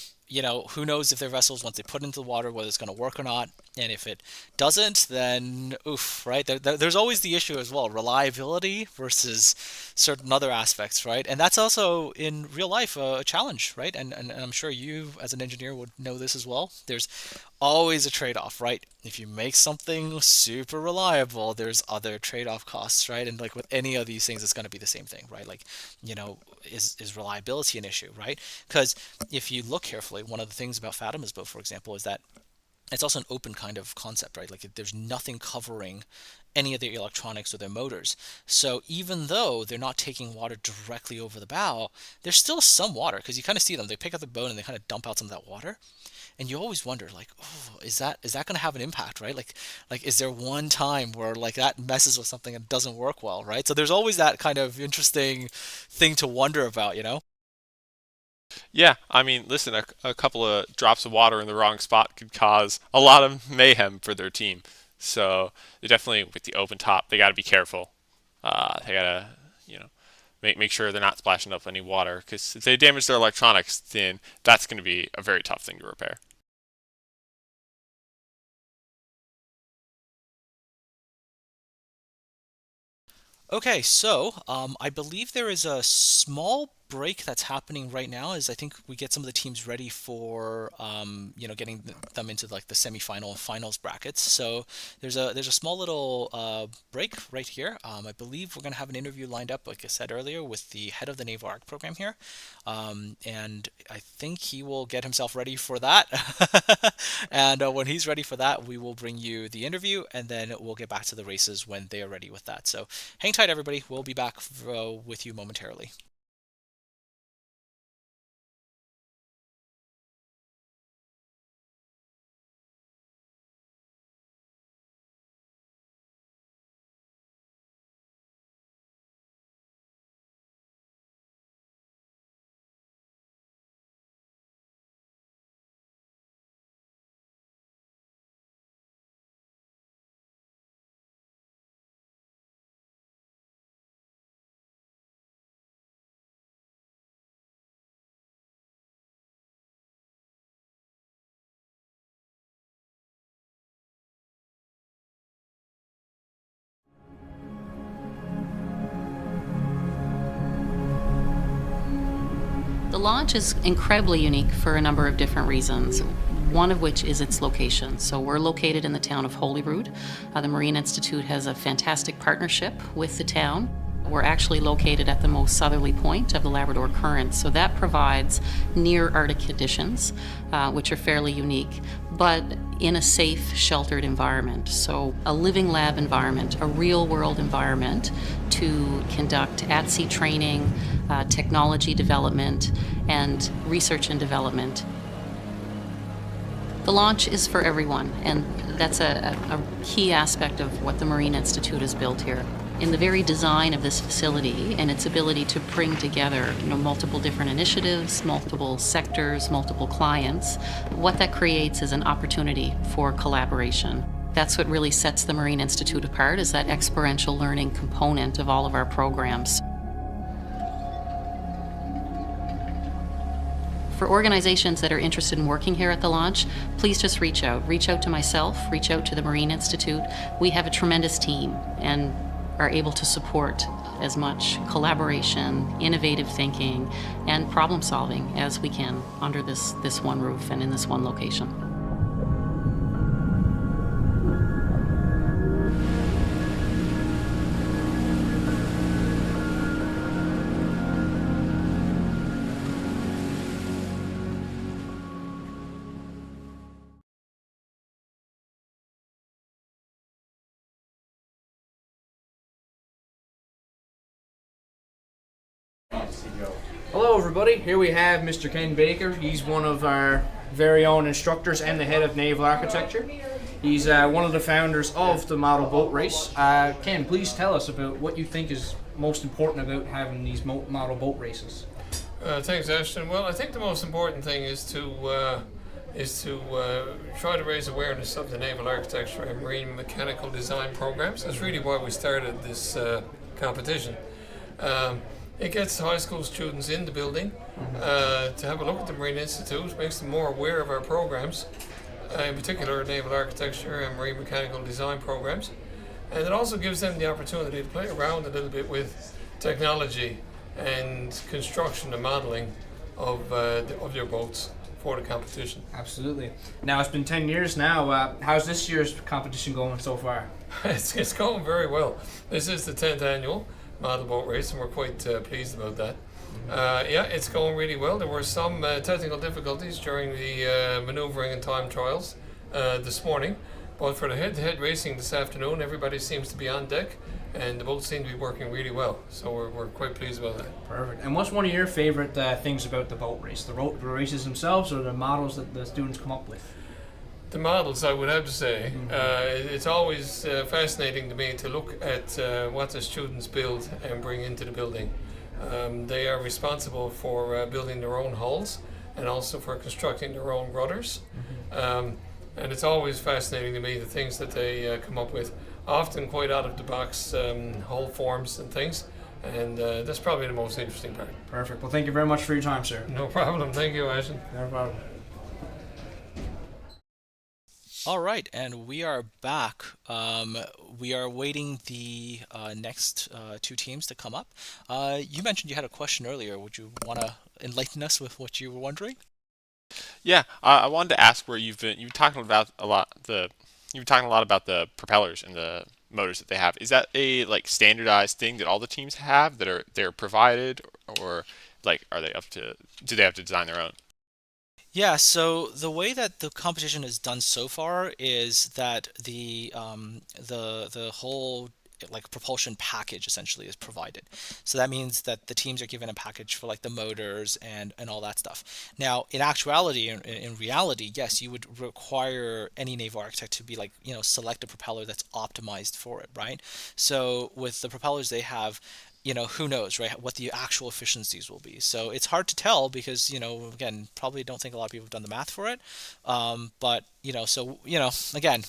D: Who knows if their vessels, once they put into the water, whether it's going to work or not. And if it doesn't, then oof, right? There's always the issue as well, reliability versus certain other aspects, right? And that's also in real life a challenge, right? And I'm sure you, as an engineer, would know this as well. There's always a trade-off, right? If you make something super reliable, there's other trade-off costs, right? And like with any of these things, it's going to be the same thing, right? Like, is reliability an issue, right? Because if you look carefully, one of the things about Fatima's boat, for example, is that it's also an open kind of concept, right? Like there's nothing covering any of their electronics or their motors. So even though they're not taking water directly over the bow, there's still some water, because you kind of see them. They pick up the boat and they kind of dump out some of that water. And you always wonder, like, oh, is that going to have an impact, right? Like, is there one time where like that messes with something and doesn't work well, right? So there's always that kind of interesting thing to wonder about,
T: Yeah, I mean, listen, a couple of drops of water in the wrong spot could cause a lot of mayhem for their team. So they definitely, with the open top, they got to be careful. They got to, make sure they're not splashing up any water, because if they damage their electronics, then that's going to be a very tough thing to repair.
D: Okay, so I believe there is a small break that's happening right now, as I think we get some of the teams ready for getting them into like the semifinal and finals brackets. So there's a small little break right here. I believe we're going to have an interview lined up, like I said earlier, with the head of the Naval Arc program here, and I think he will get himself ready for that. And when he's ready for that, we will bring you the interview, and then we'll get back to the races when they are ready with that. So hang tight, everybody. We'll be back with you momentarily.
E: The launch is incredibly unique for a number of different reasons, one of which is its location. So we're located in the town of Holyrood. The Marine Institute has a fantastic partnership with the town. We're actually located at the most southerly point of the Labrador Current, so that provides near Arctic conditions, which are fairly unique, but in a safe, sheltered environment. So a living lab environment, a real-world environment to conduct at-sea training, technology development, and research and development. The launch is for everyone, and that's a key aspect of what the Marine Institute has built here. In the very design of this facility and its ability to bring together, multiple different initiatives, multiple sectors, multiple clients, what that creates is an opportunity for collaboration. That's what really sets the Marine Institute apart, is that experiential learning component of all of our programs. For organizations that are interested in working here at the launch, please just reach out. Reach out to myself, reach out to the Marine Institute. We have a tremendous team and are able to support as much collaboration, innovative thinking, and problem solving as we can under this one roof and in this one location.
F: Hello everybody, here we have Mr. Ken Baker. He's one of our very own instructors and the head of naval architecture. He's one of the founders of the model boat race. Ken, please tell us about what you think is most important about having these model boat races.
J: Thanks, Ashton. Well, I think the most important thing is to try to raise awareness of the naval architecture and marine mechanical design programs. That's really why we started this competition. It gets high school students in the building to have a look at the Marine Institute, makes them more aware of our programs, in particular naval architecture and marine mechanical design programs. And it also gives them the opportunity to play around a little bit with technology and construction and modeling of their boats for the competition.
F: Absolutely. Now it's been 10 years now. How's this year's competition going so far?
J: It's going very well. This is the 10th annual model boat race, and we're quite pleased about that. Yeah, it's going really well. There were some technical difficulties during the maneuvering and time trials this morning, but for the head-to-head racing this afternoon, everybody seems to be on deck, and the boats seem to be working really well. So we're quite pleased about that.
F: Perfect. And what's one of your favorite things about the boat race? The races themselves, or the models that the students come up with?
J: The models, I would have to say. It's always fascinating to me to look at what the students build and bring into the building. They are responsible for building their own hulls and also for constructing their own rudders. And it's always fascinating to me the things that they come up with, often quite out of the box hull forms and things. And that's probably the most interesting part.
F: Perfect. Well, thank you very much for your time, sir.
J: No problem. Thank you, Ashton.
F: No problem.
D: All right, and we are back. We are waiting the next two teams to come up. You mentioned you had a question earlier. Would you want to enlighten us with what you were wondering?
T: Yeah, I wanted to ask where you've talking about a lot about the propellers and the motors that they have. Is that a standardized thing that all the teams have that they're provided, or are they do they have to design their own?
D: Yeah, so the way that the competition is done so far is that the whole propulsion package essentially is provided. So that means that the teams are given a package for the motors and all that stuff. Now, in actuality, in reality, yes, you would require any naval architect to be select a propeller that's optimized for it, right? So with the propellers they have, who knows, right, what the actual efficiencies will be. So it's hard to tell because, again, probably don't think a lot of people have done the math for it. But, again,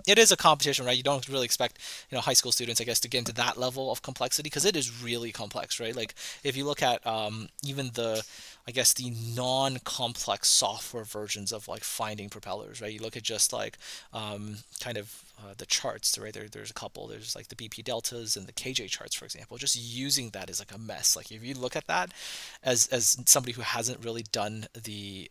D: it is a competition, right? You don't really expect, high school students, I guess, to get into that level of complexity because it is really complex, right? If you look at even the non-complex software versions of finding propellers, right? You look at just the charts, right? There's a couple. There's the BP deltas and the KJ charts, for example. Just using that is a mess. If you look at that as somebody who hasn't really done the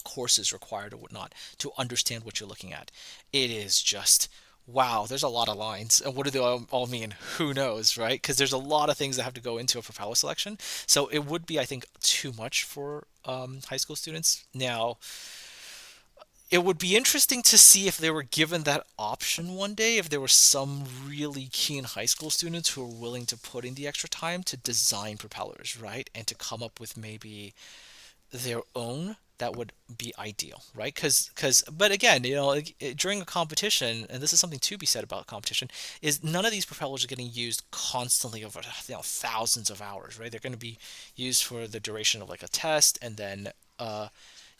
D: courses required or whatnot to understand what you're looking at, it is just wow, there's a lot of lines. And what do they all mean? Who knows, right? Because there's a lot of things that have to go into a propeller selection. So it would be, I think, too much for high school students. Now, it would be interesting to see if they were given that option one day, if there were some really keen high school students who are willing to put in the extra time to design propellers, right? And to come up with maybe their own, that would be ideal, right? But again, during a competition, and this is something to be said about competition, is none of these propellers are getting used constantly over thousands of hours, right? They're going to be used for the duration of like a test, and then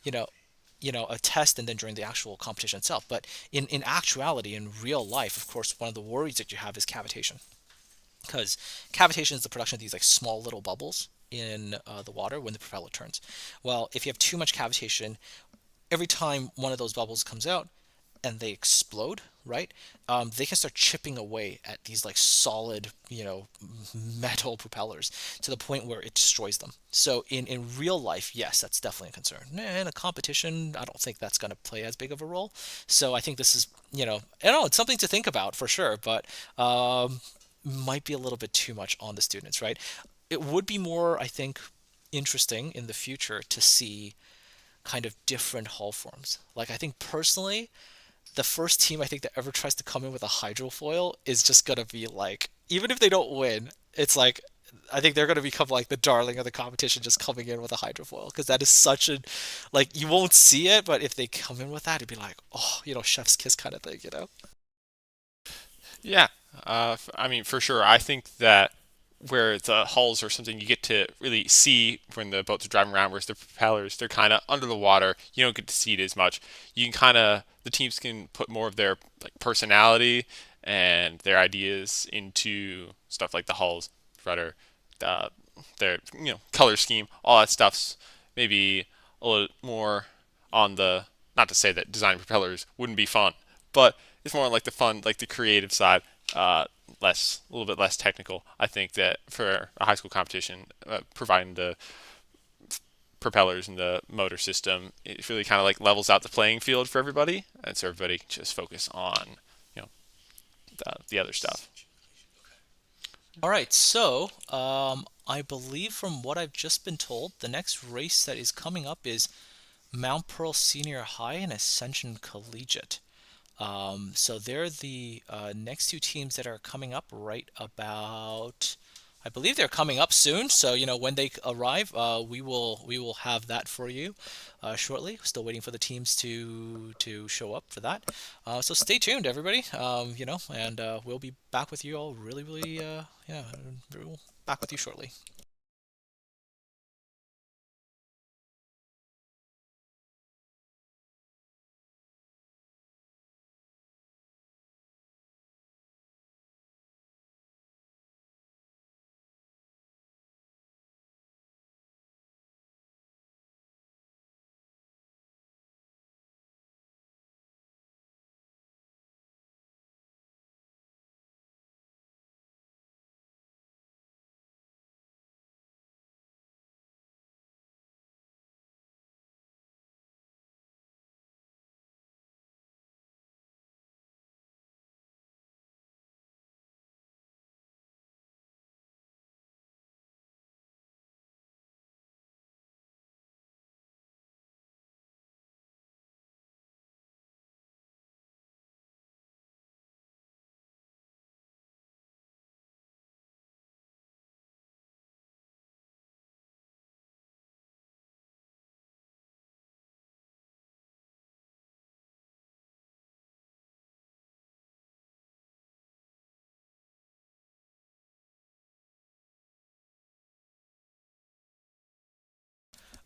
D: you know a test, and then during the actual competition itself. But in actuality, in real life, of course, one of the worries that you have is cavitation, because cavitation is the production of these like small little bubbles in the water when the propeller turns. Well, if you have too much cavitation, every time one of those bubbles comes out and they explode, right? They can start chipping away at these like solid, metal propellers to the point where it destroys them. So in real life, yes, that's definitely a concern. In a competition, I don't think that's going to play as big of a role. So I think this is, I don't know, it's something to think about for sure, but might be a little bit too much on the students, right? It would be more, I think, interesting in the future to see kind of different hull forms. Like, I think personally, the first team I think that ever tries to come in with a hydrofoil is just gonna be like, even if they don't win, it's like, I think they're gonna become like the darling of the competition, just coming in with a hydrofoil, because that is such a, like, you won't see it, but if they come in with that, it'd be like, oh, chef's kiss kind of thing,
T: Yeah, I mean, for sure. I think that where the hulls are something you get to really see when the boats are driving around, whereas the propellers, they're kind of under the water. You don't get to see it as much. You can the teams can put more of their like personality and their ideas into stuff like the hulls, rudder, their color scheme, all that stuff's maybe a little more on the, not to say that designing propellers wouldn't be fun, but it's more like the fun, like the creative side. A little bit less technical. I think that for a high school competition, providing the propellers and the motor system, it really kind of like levels out the playing field for everybody, and so everybody just focus on the other stuff.
D: All right, so I believe from what I've just been told, the next race that is coming up is Mount Pearl Senior High and Ascension Collegiate. So they're the next two teams that are coming up right about, I believe they're coming up soon. So when they arrive, we will have that for you shortly. Still waiting for the teams to show up for that. So stay tuned, everybody. And we'll be back with you all really we'll back with you shortly.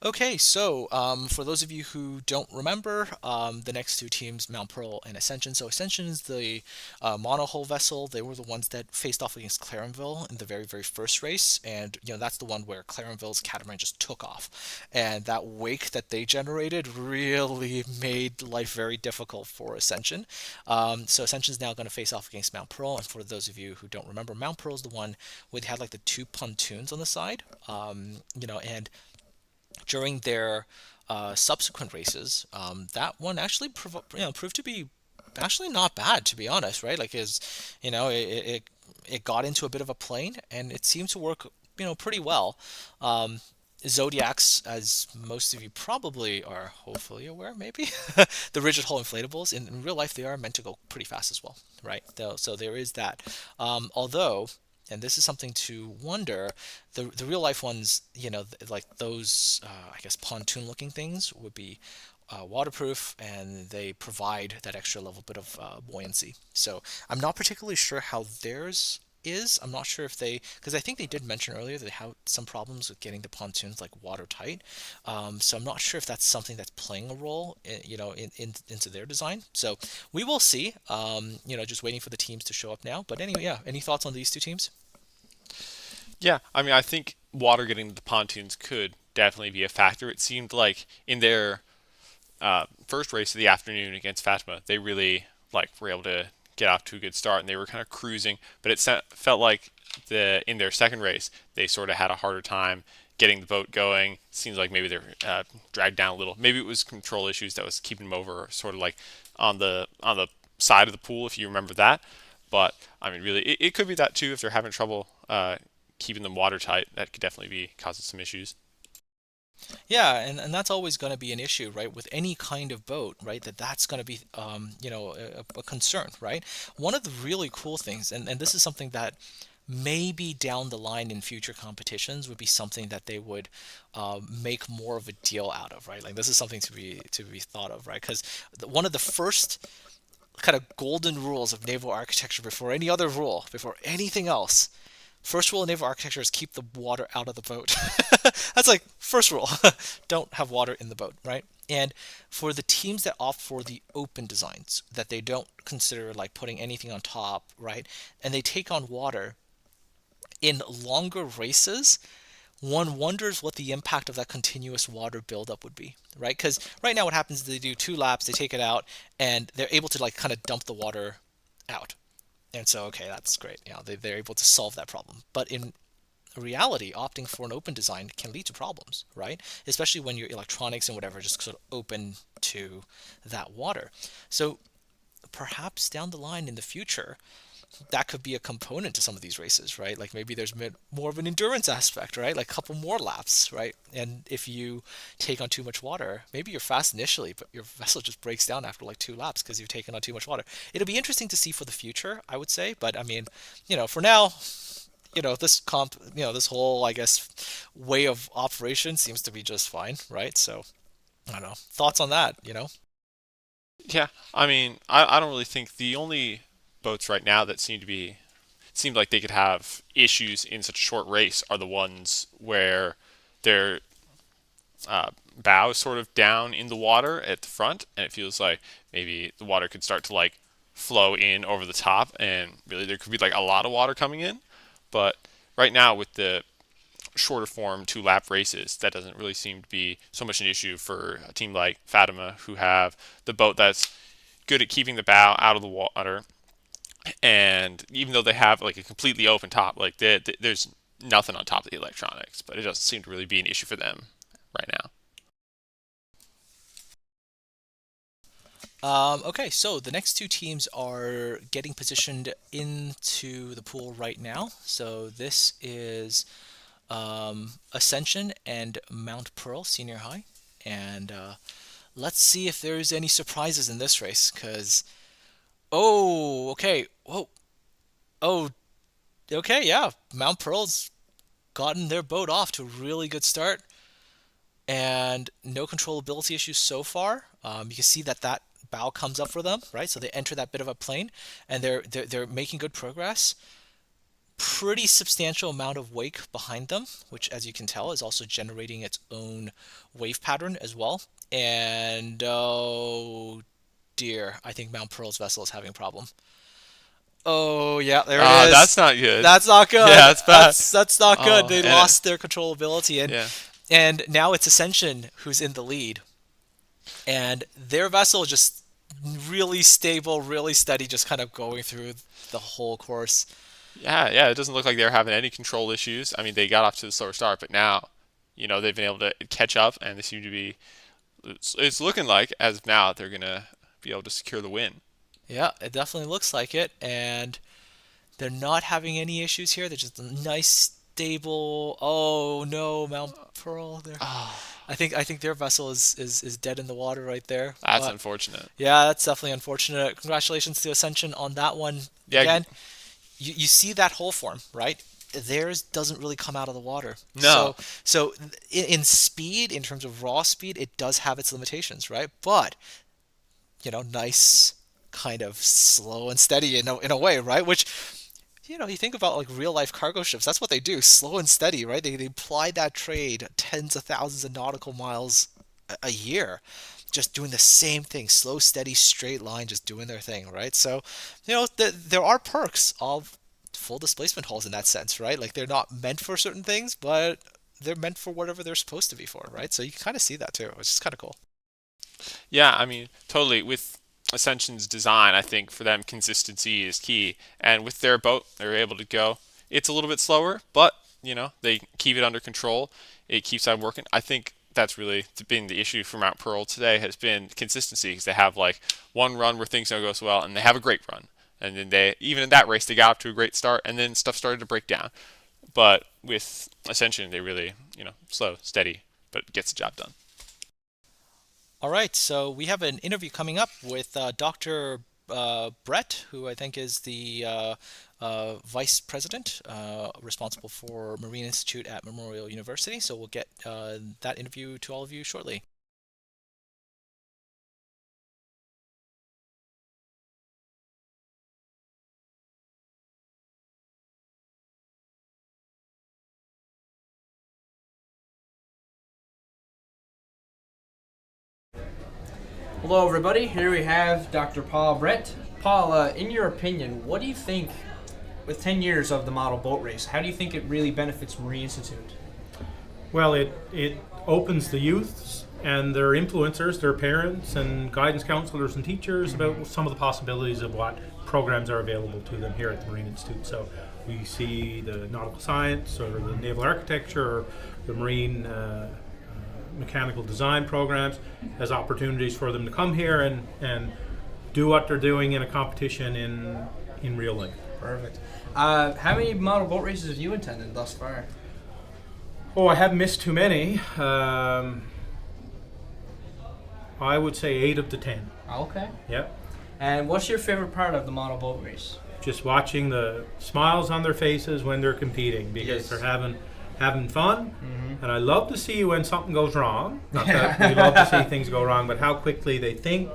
D: Okay, so for those of you who don't remember, the next two teams, Mount Pearl and Ascension. So Ascension is the monohull vessel. They were the ones that faced off against Clarenville in the very, very first race, and that's the one where Clarenville's catamaran just took off, and that wake that they generated really made life very difficult for Ascension. So Ascension is now going to face off against Mount Pearl, and for those of you who don't remember, Mount Pearl is the one where they had like the two pontoons on the side, and during their subsequent races, that one actually proved to be actually not bad, to be honest, right? Like, it got into a bit of a plane, and it seemed to work, pretty well. Zodiacs, as most of you probably are hopefully aware, maybe, the rigid hull inflatables, in real life, they are meant to go pretty fast as well, right? So there is that. Although, And this is something to wonder. The real life ones, like those, I guess, pontoon-looking things would be waterproof, and they provide that extra level bit of buoyancy. So I'm not particularly sure how theirs is. I'm not sure if because I think they did mention earlier that they have some problems with getting the pontoons like watertight. So I'm not sure if that's something that's playing a role, into their design. So we will see. Just waiting for the teams to show up now. But anyway, yeah. Any thoughts on these two teams?
T: Yeah, I mean, I think water getting to the pontoons could definitely be a factor. It seemed like in their first race of the afternoon against Fatima, they really were able to get off to a good start, and they were kind of cruising. But it felt like in their second race, they sort of had a harder time getting the boat going. Seems like maybe they're dragged down a little. Maybe it was control issues that was keeping them over, sort of like on the side of the pool, if you remember that. But I mean, really, it could be that too. If they're having trouble keeping them watertight, that could definitely be causing some issues.
D: Yeah, and that's always going to be an issue, right? With any kind of boat, right? That's going to be, a concern, right? One of the really cool things, and this is something that maybe down the line in future competitions would be something that they would make more of a deal out of, right? Like this is something to be thought of, right? Because one of the first kind of golden rules of naval architecture before any other rule, before anything else. First rule of naval architecture is keep the water out of the boat. That's like first rule. Don't have water in the boat, right? And for the teams that opt for the open designs, that they don't consider like putting anything on top, right? And they take on water in longer races, one wonders what the impact of that continuous water buildup would be, right? Because right now what happens is they do 2 laps, they take it out, and they're able to like kind of dump the water out. And so, okay, that's great. They're able to solve that problem. But in reality, opting for an open design can lead to problems, right? Especially when your electronics and whatever just sort of open to that water. So perhaps down the line in the future, that could be a component to some of these races, right? Like maybe there's more of an endurance aspect, right? Like a couple more laps, right? And if you take on too much water, maybe you're fast initially, but your vessel just breaks down after like 2 laps because you've taken on too much water. It'll be interesting to see for the future, I would say. But I mean, for now, this this whole, I guess, way of operation seems to be just fine, right? So I don't know. Thoughts on that,
T: Yeah, I mean, I don't really think the only boats right now that seemed like they could have issues in such a short race are the ones where their bow is sort of down in the water at the front, and it feels like maybe the water could start to like flow in over the top, and really there could be like a lot of water coming in. But right now with the shorter form 2-lap races, that doesn't really seem to be so much an issue for a team like Fatima, who have the boat that's good at keeping the bow out of the water. And even though they have like a completely open top, like there's nothing on top of the electronics, but it doesn't seem to really be an issue for them right
D: now. Okay, so the next 2 teams are getting positioned into the pool right now. So this is Ascension and Mount Pearl Senior High. And let's see if there's any surprises in this race, because... Oh, okay. Whoa. Oh, okay, yeah. Mount Pearl's gotten their boat off to a really good start. And no controllability issues so far. You can see that bow comes up for them, right? So they enter that bit of a plane, and they're making good progress. Pretty substantial amount of wake behind them, which, as you can tell, is also generating its own wave pattern as well. And oh dear, I think Mount Pearl's vessel is having a problem. Oh yeah, there it is.
T: That's not good.
D: That's not good.
T: Yeah, that's bad.
D: That's not good. They lost their controllability, and now it's Ascension who's in the lead, and their vessel is just really stable, really steady, just kind of going through the whole course.
T: Yeah, it doesn't look like they're having any control issues. I mean, they got off to the slower start, but now, they've been able to catch up, and they seem to be. It's looking like, as of now, they're gonna be able to secure the win.
D: Yeah, it definitely looks like it, and they're not having any issues here. They're just a nice, stable. Oh no, Mount Pearl. I think their vessel is dead in the water right there.
T: That's unfortunate.
D: Yeah, that's definitely unfortunate. Congratulations to Ascension on that one.
T: Yeah.
D: Again, you see that hole form, right? Theirs doesn't really come out of the water.
T: No.
D: So in speed, in terms of raw speed, it does have its limitations, right? But nice, kind of slow and steady in a way, right? Which, you think about like real life cargo ships. That's what they do, slow and steady, right? They ply that trade tens of thousands of nautical miles a year, just doing the same thing, slow, steady, straight line, just doing their thing, right? So, there are perks of full displacement hulls in that sense, right? Like they're not meant for certain things, but they're meant for whatever they're supposed to be for, right? So you can kind of see that too, which is kind of cool.
T: Yeah, I mean, totally. With Ascension's design, I think for them consistency is key. And with their boat, they're able to go. It's a little bit slower, but they keep it under control. It keeps on working. I think that's really been the issue for Mount Pearl today, has been consistency, because they have like one run where things don't go so well, and they have a great run. And then even in that race, they got up to a great start, and then stuff started to break down. But with Ascension, they really, slow, steady, but gets the job done.
D: All right, so we have an interview coming up with Dr. Brett, who I think is the vice president responsible for Marine Institute at Memorial University. So we'll get that interview to all of you shortly.
F: Hello, everybody. Here we have Dr. Paul Brett. Paul, in your opinion, what do you think, with 10 years of the model boat race, how do you think it really benefits Marine Institute?
K: Well, it opens the youths and their influencers, their parents and guidance counselors and teachers about some of the possibilities of what programs are available to them here at the Marine Institute. So we see the nautical science or the naval architecture or the marine mechanical design programs as opportunities for them to come here and do what they're doing in a competition in real life.
F: Perfect. How many model boat races have you attended thus far?
K: Oh, I haven't missed too many. I would say 8 of the 10.
F: Okay.
K: Yep.
F: And what's your favorite part of the model boat race?
K: Just watching the smiles on their faces when they're competing, because they're having fun. And I love to see when something goes wrong. Not that we love to see things go wrong, but how quickly they think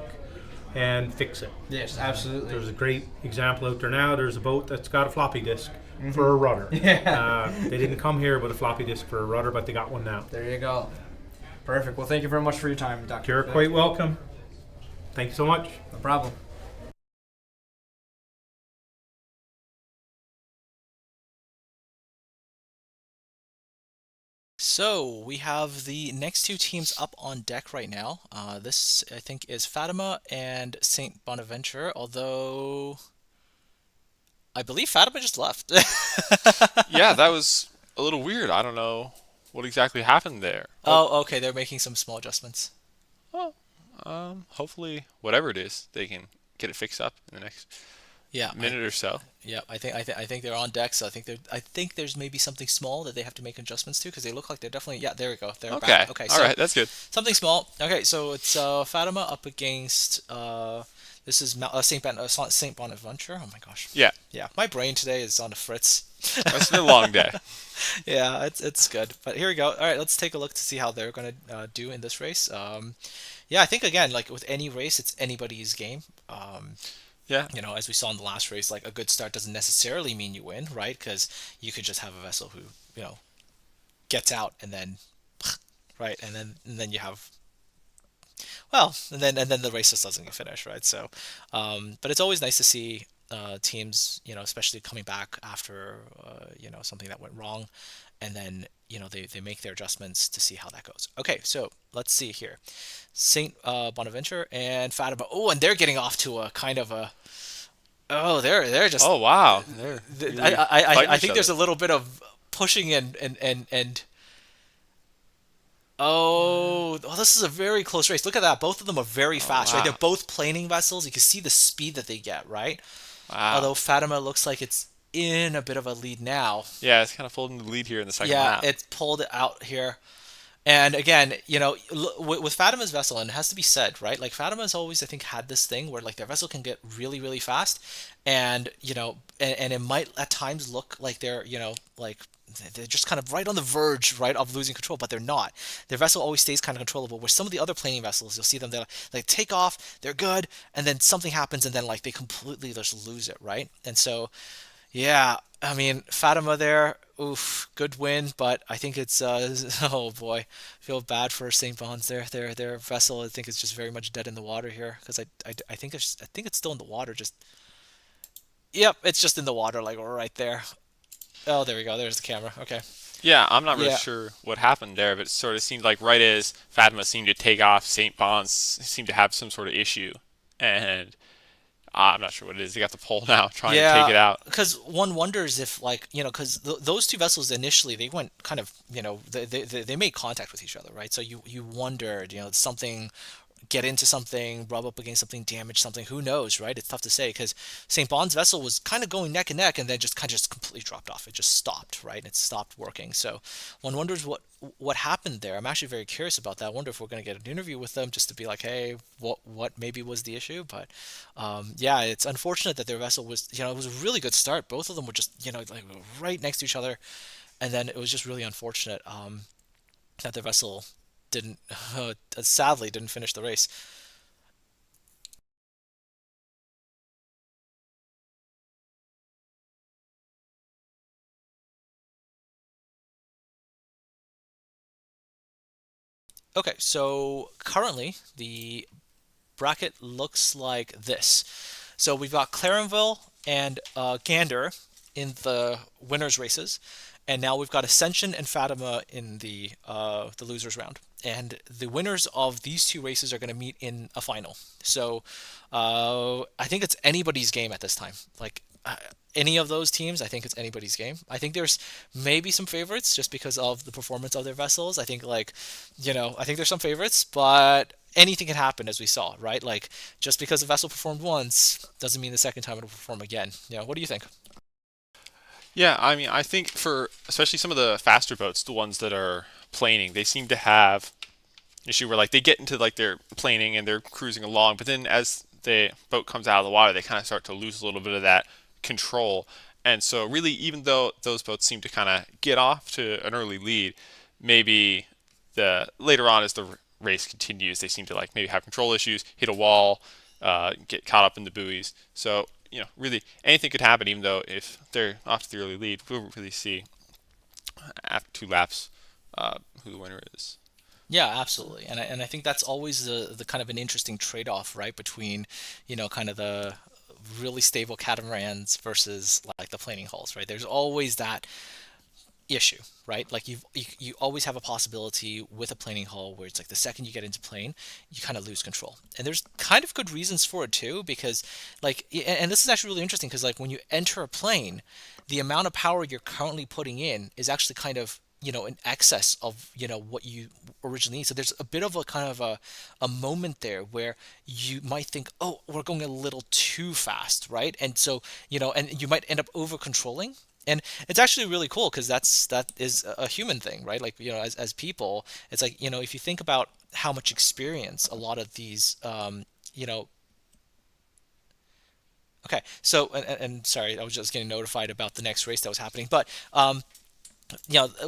K: and fix it.
F: Yes, absolutely.
K: There's a great example out there now. There's a boat that's got a floppy disk for a rudder. They didn't come here with a floppy disk for a rudder, but they got one now.
F: There you go. Perfect. Well, thank you very much for your time, Dr.
K: You're quite welcome. Thank you so much.
F: No problem.
D: So we have the next two teams up on deck right now. This, I think, is Fatima and St. Bonaventure, although I believe Fatima just left.
T: Yeah, that was a little weird. I don't know what exactly happened there.
D: Oh, okay. They're making some small adjustments.
T: Well, hopefully, whatever it is, they can get it fixed up in the next minute or so.
D: Yeah, I think they're on deck. So I think there's maybe something small that they have to make adjustments to, because they look like they're definitely. Yeah, there we go. They're
T: Okay.
D: back. Okay.
T: All right, that's good.
D: Something small. Okay, so it's Fatima up against this is St. Bonaventure. Oh my gosh.
T: Yeah.
D: Yeah. My brain today is on the fritz.
T: It's been a long day.
D: Yeah, it's good. But here we go. All right, let's take a look to see how they're gonna do in this race. Yeah, I think again, like with any race, it's anybody's game.
T: Yeah.
D: You know, as we saw in the last race, like a good start doesn't necessarily mean you win, right? Because you could just have a vessel who, gets out and then, right, and then you have, and then the race just doesn't get finished, right? So, but it's always nice to see teams, especially coming back after, something that went wrong, and then they make their adjustments to see how that goes. Okay, so let's see here. St. Bonaventure and Fatima. Oh, and they're getting off to a kind of a. Oh, they're just.
T: Oh wow!
D: I think there's a little bit of pushing and. Oh, this is a very close race. Look at that. Both of them are very fast, right? They're both planing vessels. You can see the speed that they get, right?
T: Wow.
D: Although Fatima looks like it's in a bit of a lead now.
T: Yeah, it's kind of folding the lead here in the second lap.
D: Yeah, it's pulled it out here. And again, with Fatima's vessel, and it has to be said, right? Like Fatima's always, I think, had this thing where like their vessel can get really, really fast, and and it might at times look like they're, like they're just kind of right on the verge, right, of losing control, but they're not. Their vessel always stays kind of controllable. Where some of the other planing vessels, you'll see them, they like take off, they're good, and then something happens, and then like they completely just lose it, right? And so, yeah, I mean, Fatima there, oof, good win, but I think it's oh boy, feel bad for St. Bond's there. Their vessel, I think, is just very much dead in the water here because I think it's still in the water. Just yep, it's just in the water, like right there. Oh, there we go. There's the camera. Okay.
T: Yeah, I'm not really sure what happened there, but it sort of seemed like right as Fatima seemed to take off, St. Bond's seemed to have some sort of issue, and I'm not sure what it is. They got the pole now, trying to take it out.
D: Because one wonders if, like, because those two vessels initially, they went kind of, they made contact with each other, right? So you wondered, something get into something, rub up against something, damage something. Who knows, right? It's tough to say because St. Bond's vessel was kind of going neck and neck, and then just completely dropped off. It just stopped, right? It stopped working. So one wonders what happened there. I'm actually very curious about that. I wonder if we're going to get an interview with them just to be like, hey, what maybe was the issue? But yeah, it's unfortunate that their vessel was, it was a really good start. Both of them were just, like right next to each other, and then it was just really unfortunate that their vessel didn't sadly didn't finish the race. Okay, so currently the bracket looks like this. So we've got Clarenville and Gander in the winners races, and now we've got Ascension and Fatima in the losers round. And the winners of these two races are going to meet in a final. So I think it's anybody's game at this time. Like any of those teams, I think it's anybody's game. I think there's maybe some favorites just because of the performance of their vessels. I think I think there's some favorites, but anything can happen, as we saw, right? Like just because a vessel performed once doesn't mean the second time it'll perform again. What do you think?
T: Yeah, I mean, I think for especially some of the faster boats, the ones that are planing, they seem to have an issue where like they get into like their planing and they're cruising along, but then as the boat comes out of the water, they kind of start to lose a little bit of that control. And so really, even though those boats seem to kind of get off to an early lead, maybe later on as the race continues, they seem to like maybe have control issues, hit a wall, get caught up in the buoys. So really anything could happen, even though if they're off to the early lead, we'll really see after 2 laps who the winner is.
D: Yeah, absolutely. And I think that's always the kind of an interesting trade-off, right, between, kind of the really stable catamarans versus like the planing hulls, right? There's always that issue, right? Like you always have a possibility with a planing hull where it's like the second you get into plane, you kind of lose control. And there's kind of good reasons for it too, because like, and this is actually really interesting because like when you enter a plane, the amount of power you're currently putting in is actually kind of in excess of what you originally need. So there's a bit of a kind of a moment there where you might think, oh, we're going a little too fast, right? And so and you might end up over controlling. And it's actually really cool because that is a human thing, right? Like as people, it's like if you think about how much experience a lot of these Okay, so and sorry, I was just getting notified about the next race that was happening, but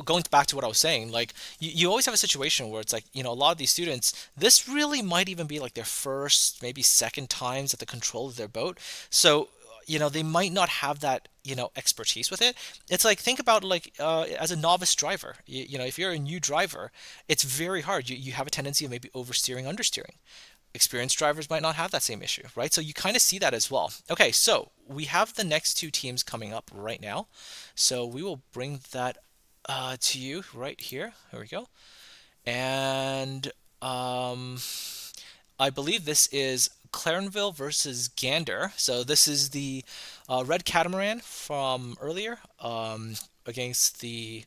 D: going back to what I was saying, like you always have a situation where it's like a lot of these students, this really might even be like their first, maybe second times at the control of their boat, so they might not have that expertise with it. It's like, think about like as a novice driver, if you're a new driver, it's very hard. You have a tendency of maybe oversteering, understeering. Experienced drivers might not have that same issue, right? So you kind of see that as well. Okay, so we have the next 2 teams coming up right now, so we will bring that to you right here. Here we go. And I believe this is Clarenville versus Gander. So this is the red catamaran from earlier against the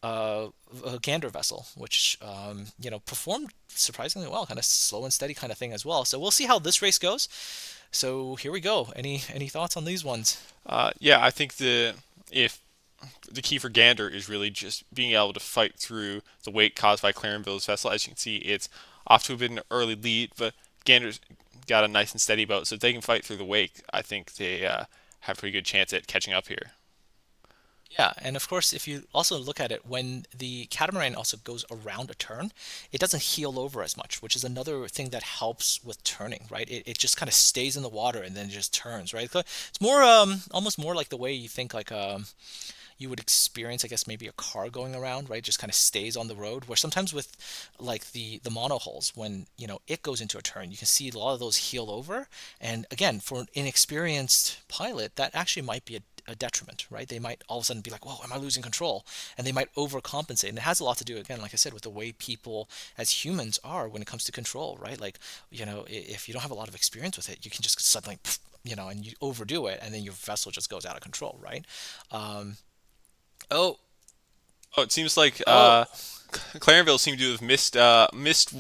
D: Gander vessel, which performed surprisingly well, kind of slow and steady kind of thing as well. So we'll see how this race goes. So here we go. Any thoughts on these ones?
T: Yeah, I think if the key for Gander is really just being able to fight through the weight caused by Clarenville's vessel. As you can see, it's off to a bit of an early lead, but Gander's got a nice and steady boat, so if they can fight through the wake, I think they have a pretty good chance at catching up here.
D: Yeah, and of course, if you also look at it, when the catamaran also goes around a turn, it doesn't heel over as much, which is another thing that helps with turning, right? It just kind of stays in the water and then it just turns, right? It's more, almost more like the way you think like you would experience, I guess, maybe a car going around, right? Just kind of stays on the road. Where sometimes with like the monohulls, when it goes into a turn, you can see a lot of those heel over. And again, for an inexperienced pilot, that actually might be a detriment, right? They might all of a sudden be like, whoa, am I losing control? And they might overcompensate. And it has a lot to do, again, like I said, with the way people as humans are when it comes to control, right? Like, if you don't have a lot of experience with it, you can just suddenly, and you overdo it, and then your vessel just goes out of control, right?
T: Oh, it seems like Clarenville seemed to have missed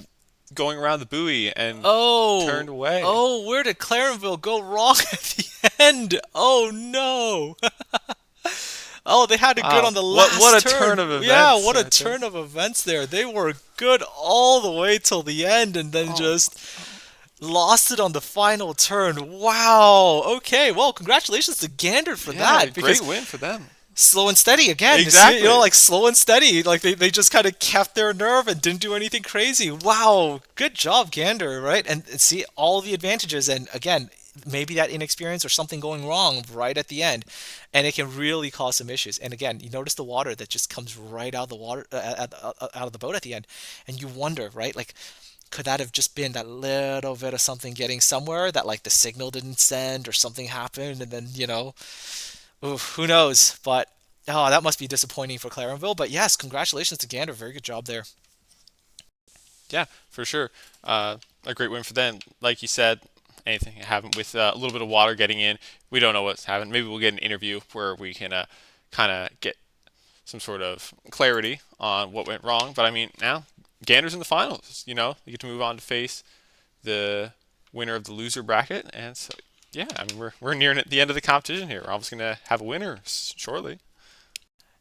T: going around the buoy and turned away.
D: Oh, where did Clarenville go wrong at the end? Oh no! Oh, they had it good on the last
T: what a
D: turn.
T: turn of events!
D: Yeah, what a turn of events there. They were good all the way till the end, and then just lost it on the final turn. Wow. Okay. Well, congratulations to Gander for that.
T: Great win for them.
D: Slow and steady again.
T: Exactly.
D: Like slow and steady. Like they just kind of kept their nerve and didn't do anything crazy. Wow. Good job, Gander, right? And see all the advantages. And again, maybe that inexperience or something going wrong right at the end. And it can really cause some issues. And again, you notice the water that just comes right out of the water, out of the boat at the end. And you wonder, right? Like, could that have just been that little bit of something getting somewhere that like the signal didn't send or something happened and then, oof, who knows? But that must be disappointing for Clarenville. But yes, congratulations to Gander. Very good job there.
T: Yeah, for sure. A great win for them. Like you said, anything can happen with a little bit of water getting in. We don't know what's happened. Maybe we'll get an interview where we can kind of get some sort of clarity on what went wrong. But I mean, now Gander's in the finals. You get to move on to face the winner of the loser bracket, and so. Yeah, I mean, we're nearing the end of the competition here. We're almost going to have a winner shortly.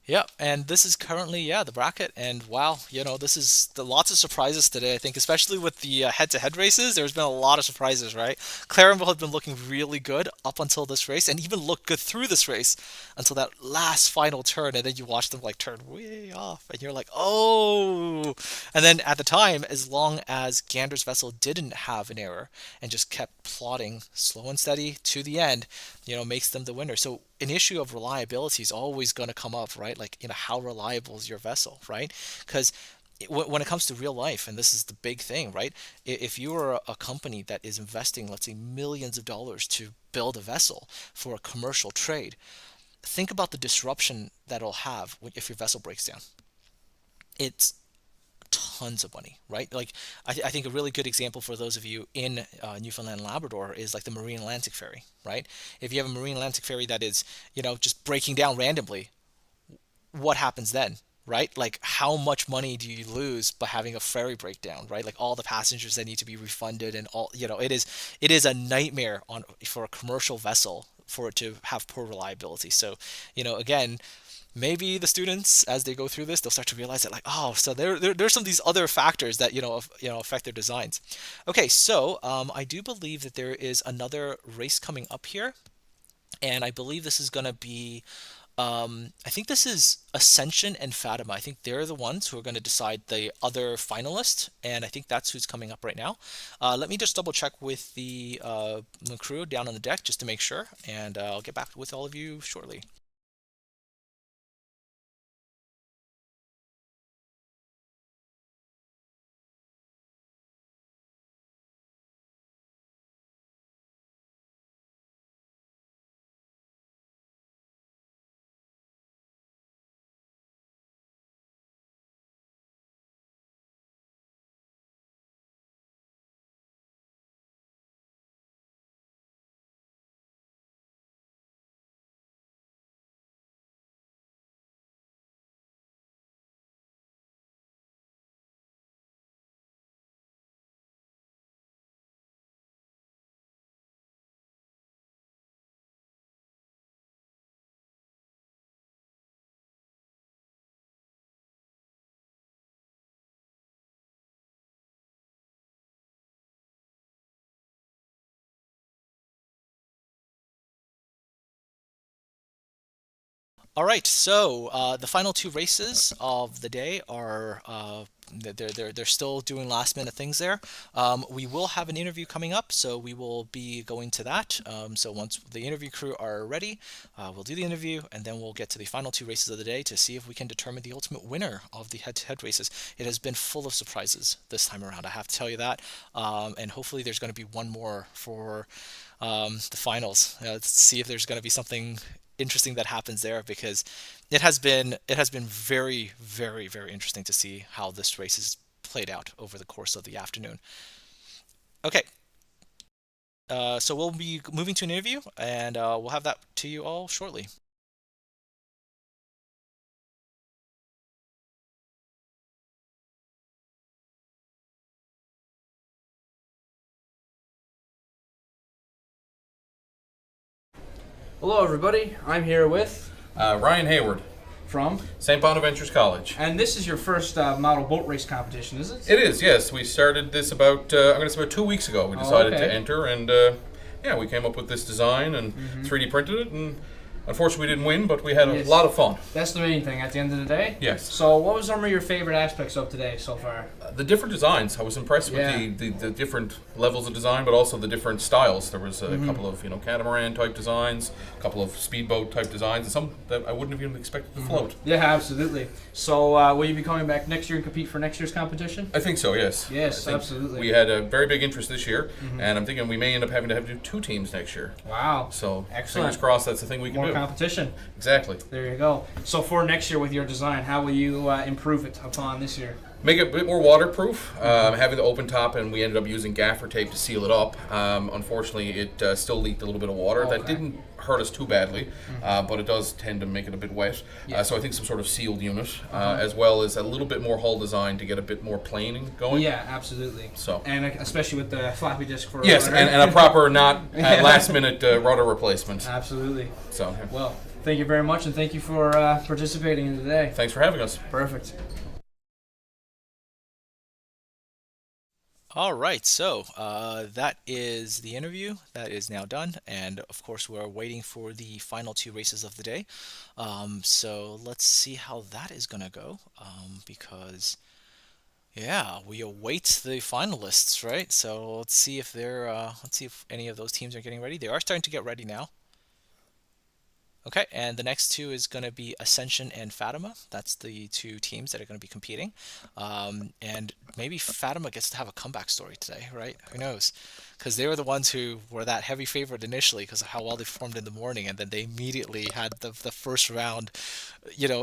D: Yeah, and this is currently, the bracket. And wow, this is lots of surprises today, I think, especially with the head-to-head races. There's been a lot of surprises, right? Clarenville had been looking really good up until this race and even looked good through this race until that last final turn. And then you watch them like turn way off and you're like, oh. And then at the time, as long as Gander's vessel didn't have an error and just kept plodding slow and steady to the end, makes them the winner. So an issue of reliability is always going to come up, right? Like, how reliable is your vessel, right? Because when it comes to real life, and this is the big thing, right? If you are a company that is investing, let's say, millions of dollars to build a vessel for a commercial trade, think about the disruption that it'll have if your vessel breaks down. It's tons of money, right? Like, I think a really good example for those of you in Newfoundland and Labrador is like the Marine Atlantic Ferry, right? If you have a Marine Atlantic Ferry that is, just breaking down randomly, what happens then, right? Like, how much money do you lose by having a ferry breakdown, right? Like all the passengers that need to be refunded and all, it is a nightmare for a commercial vessel for it to have poor reliability. So, again, maybe the students, as they go through this, they'll start to realize that, like, oh, so there's some of these other factors that affect their designs. Okay, so I do believe that there is another race coming up here, and I believe this is going to be, I think this is Ascension and Fatima. I think they're the ones who are going to decide the other finalists, and I think that's who's coming up right now. Let me just double check with the crew down on the deck just to make sure, and I'll get back with all of you shortly. All right, so the final two races of the day are they're still doing last minute things there. We will have an interview coming up, so we will be going to that. So once the interview crew are ready, we'll do the interview, and then we'll get to the final two races of the day to see if we can determine the ultimate winner of the head-to-head races. It has been full of surprises this time around, I have to tell you that, and hopefully there's going to be one more for the finals. Let's see if there's going to be something interesting that happens there, because it has been very, very, very interesting to see how this race is played out over the course of the afternoon. Okay, so we'll be moving to an interview, and we'll have that to you all shortly.
F: Hello, everybody. I'm here with
L: Ryan Hayward
F: from
L: St. Bonaventure's College.
F: And this is your first model boat race competition, is it?
L: It is, yes. We started this about, I'm going to say about 2 weeks ago. We decided to enter, and yeah, we came up with this design and 3D printed it, and unfortunately we didn't win, but we had a lot of fun.
F: That's the main thing at the end of the day?
L: Yes.
F: So what was some of your favorite aspects of today so far?
L: The different designs. I was impressed with the different levels of design, but also the different styles. There was a couple of catamaran type designs, a couple of speedboat type designs, and some that I wouldn't have even expected to float.
F: Yeah, absolutely. So will you be coming back next year and compete for next year's competition?
L: I think so. Yes.
F: Yes, absolutely.
L: We had a very big interest this year, and I'm thinking we may end up having to do 2 teams next year.
F: Wow.
L: So
F: excellent.
L: Fingers crossed. That's the thing we can do.
F: More competition.
L: Exactly.
F: There you go. So for next year with your design, how will you improve it upon this year?
L: Make it a bit more waterproof, having the open top, and we ended up using gaffer tape to seal it up. Unfortunately, it still leaked a little bit of water. That didn't hurt us too badly, but it does tend to make it a bit wet. So I think some sort of sealed unit, as well as a little bit more hull design to get a bit more planing going.
F: Yeah, absolutely.
L: So
F: and especially with the floppy disk for
L: yes, and a proper, not last-minute rudder replacement.
F: Absolutely.
L: So
F: well, thank you very much, and thank you for participating in today.
L: Thanks for having us.
F: Perfect.
D: All right, so that is the interview. That is now done, and of course we're waiting for the final 2 races of the day. So let's see how that is going to go, because yeah, we await the finalists, right? So let's see if let's see if any of those teams are getting ready. They are starting to get ready now. Okay, and the next 2 is going to be Ascension and Fatima. That's the 2 teams that are going to be competing. And maybe Fatima gets to have a comeback story today, right? Who knows? Because they were the ones who were that heavy favorite initially because of how well they performed in the morning, and then they immediately had the first round,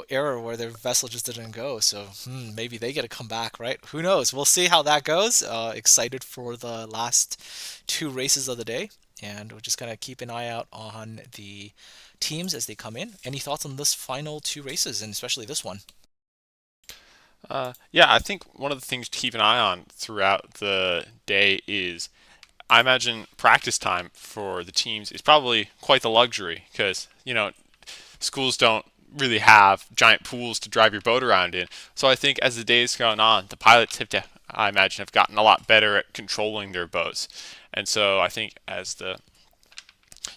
D: error where their vessel just didn't go. So maybe they get to come back, right? Who knows? We'll see how that goes. Excited for the last 2 races of the day, and we're just going to keep an eye out on the teams as they come in. Any thoughts on this final 2 races, and especially this one?
T: Yeah, I think one of the things to keep an eye on throughout the day is, I imagine practice time for the teams is probably quite the luxury, because schools don't really have giant pools to drive your boat around in. So I think as the day's gone on, the pilots I imagine have gotten a lot better at controlling their boats. And so I think as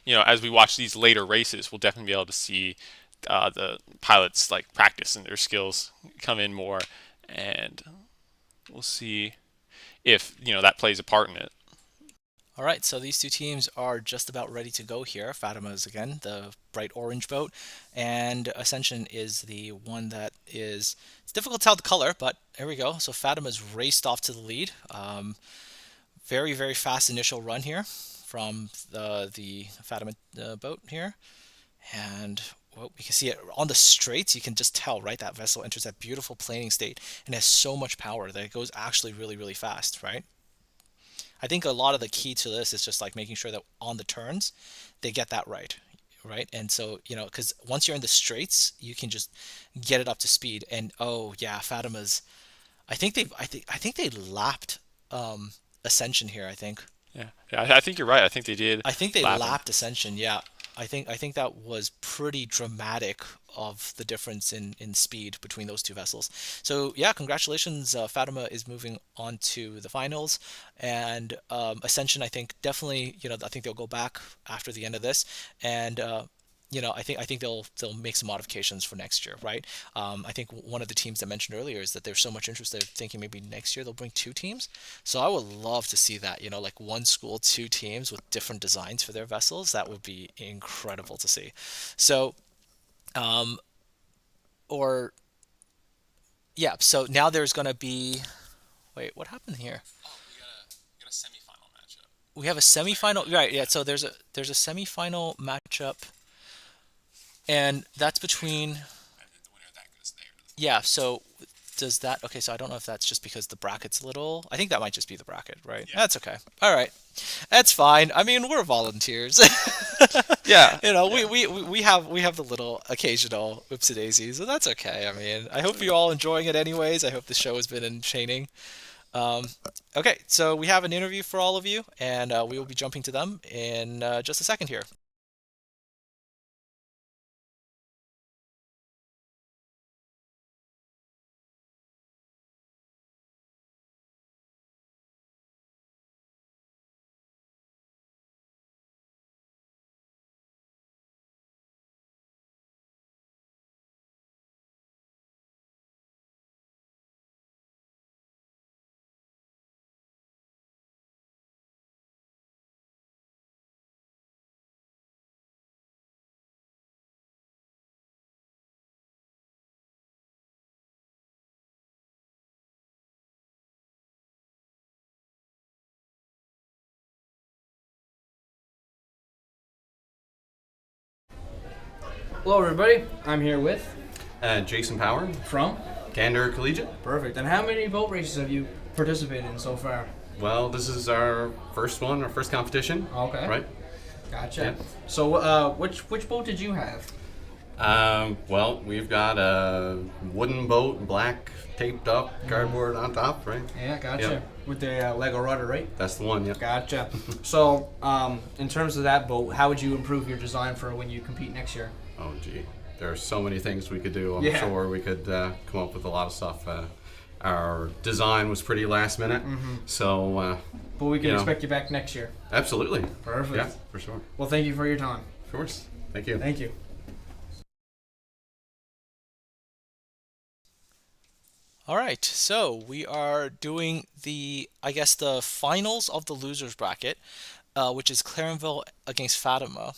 T: as we watch these later races, we'll definitely be able to see the pilots practice and their skills come in more, and we'll see if that plays a part in it.
D: All right, so these 2 teams are just about ready to go here. Fatima is again the bright orange boat, and Ascension is the one that is, it's difficult to tell the color, but here we go. So Fatima's raced off to the lead. Very, very fast initial run here from the Fatima boat here, and well, we can see it on the straights. You can just tell, right, that vessel enters that beautiful planing state and has so much power that it goes actually really, really fast, right? I think a lot of the key to this is just making sure that on the turns they get that right? And so because once you're in the straights, you can just get it up to speed. And oh yeah, Fatima's, I think they lapped Ascension here. I think.
T: Yeah, I think you're right. I think they did.
D: I think they lapped Ascension. Yeah, I think that was pretty dramatic of the difference in speed between those 2 vessels. So yeah, congratulations. Fatima is moving on to the finals, and Ascension, I think definitely, I think they'll go back after the end of this, and I think they'll make some modifications for next year, right? I think one of the teams I mentioned earlier is that there's so much interest they're thinking maybe next year they'll bring 2 teams. So I would love to see that, like one school, 2 teams with different designs for their vessels. That would be incredible to see. So, or yeah. So now there's gonna be. Wait, what happened here?
T: Oh, we got a semifinal matchup.
D: We have a semifinal, right? Yeah. So there's a semifinal matchup. And that's between. Yeah, so does that. Okay, so I don't know if that's just because the bracket's little. I think that might just be the bracket, right? Yeah. That's okay. All right. That's fine. I mean, we're volunteers.
T: Yeah.
D: We have the little occasional whoopsie daisies, so that's okay. I mean, I hope you're all enjoying it anyways. I hope the show has been entertaining. Okay, so we have an interview for all of you, and we will be jumping to them in just a second here.
F: Hello, everybody. I'm here with
L: Jason Power
F: from
L: Gander Collegiate.
F: Perfect. And how many boat races have you participated in so far?
L: Well, this is our first one, our first competition.
F: Okay.
L: Right.
F: Gotcha.
L: Yeah.
F: So, which boat did you have?
L: Well, we've got a wooden boat, black taped up, cardboard on top, right?
F: Yeah, gotcha.
L: Yep.
F: With the Lego rudder, right?
L: That's the one, yeah.
F: Gotcha. So, in terms of that boat, how would you improve your design for when you compete next year?
L: Oh, gee. There are so many things we could do. I'm
F: Yeah.
L: sure we could come up with a lot of stuff. Our design was pretty last minute, so...
F: but we can expect you back next year.
L: Absolutely.
F: Perfect.
L: Yeah, for sure.
F: Well, thank you for your time.
L: Of course. Thank you.
F: Thank you.
D: All right, so we are doing the finals of the losers bracket, which is Clarenville against Fatima,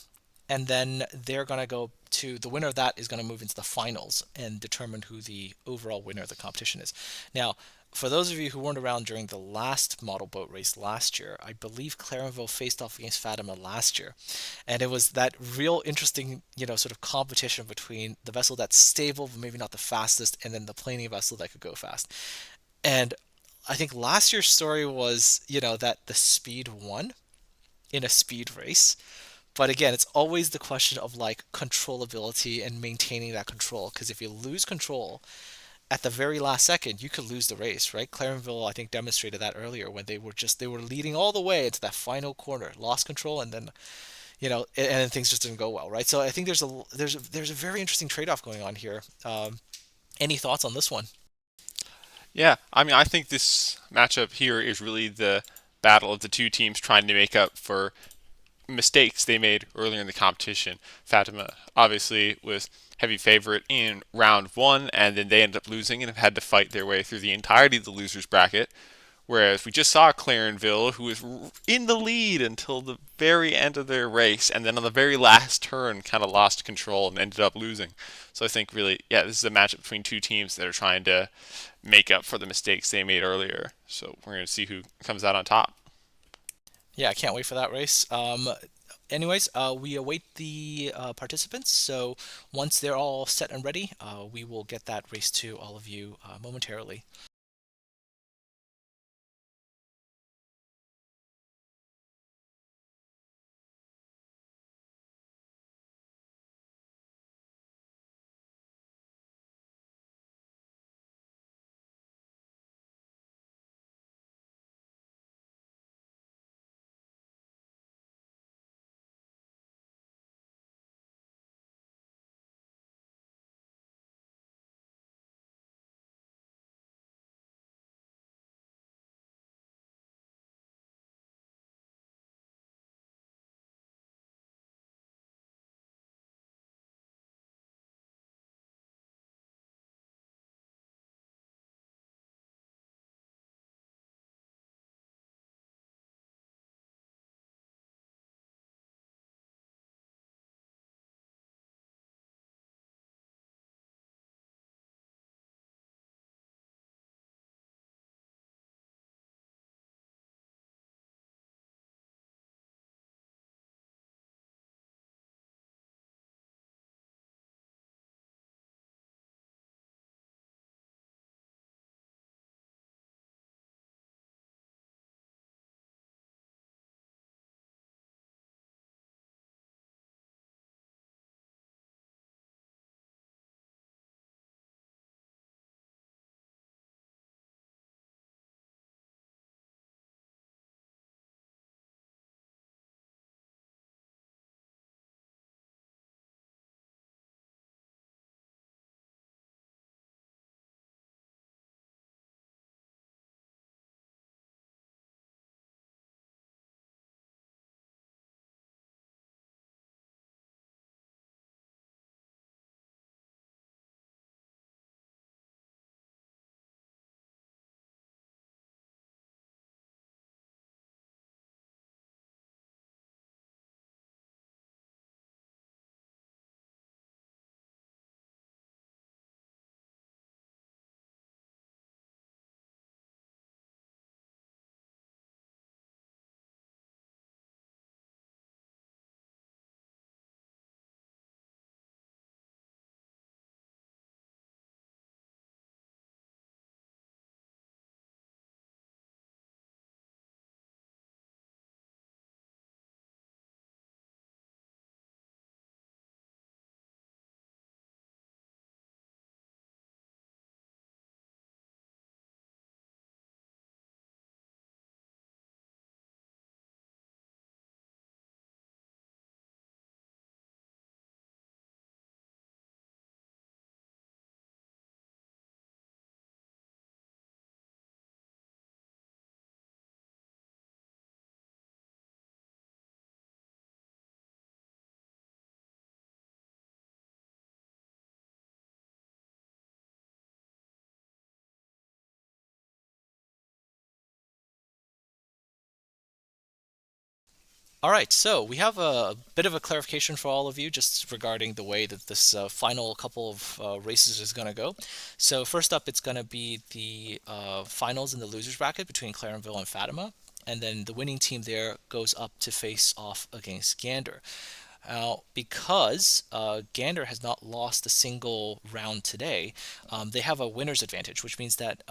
D: and then they're gonna go to the winner of that is gonna move into the finals and determine who the overall winner of the competition is. Now, for those of you who weren't around during the last model boat race last year, I believe Clarenville faced off against Fatima last year, and it was that real interesting, sort of competition between the vessel that's stable but maybe not the fastest, and then the planing vessel that could go fast. And I think last year's story was, that the speed won in a speed race. But again, it's always the question of like controllability and maintaining that control, because if you lose control at the very last second, you could lose the race, right? Clarenville, I think, demonstrated that earlier when they were leading all the way into that final corner, lost control, and then, and then things just didn't go well, right? So I think there's a very interesting trade-off going on here. Any thoughts on this one?
T: Yeah, I mean, I think this matchup here is really the battle of the two teams trying to make up for mistakes they made earlier in the competition. Fatima obviously was heavy favorite in round 1, and then they ended up losing and have had to fight their way through the entirety of the losers bracket. Whereas we just saw Clarenville, who was in the lead until the very end of their race, and then on the very last turn kind of lost control and ended up losing. So I think really, yeah, this is a matchup between two teams that are trying to make up for the mistakes they made earlier. So we're going to see who comes out on top.
D: Yeah, I can't wait for that race. Anyways, we await the participants, so once they're all set and ready, we will get that race to all of you momentarily. All right, so we have a bit of a clarification for all of you just regarding the way that this final couple of races is going to go. So first up, it's going to be the finals in the losers bracket between Clarenville and Fatima, and then the winning team there goes up to face off against Gander. Now, because Gander has not lost a single round today, they have a winner's advantage, which means that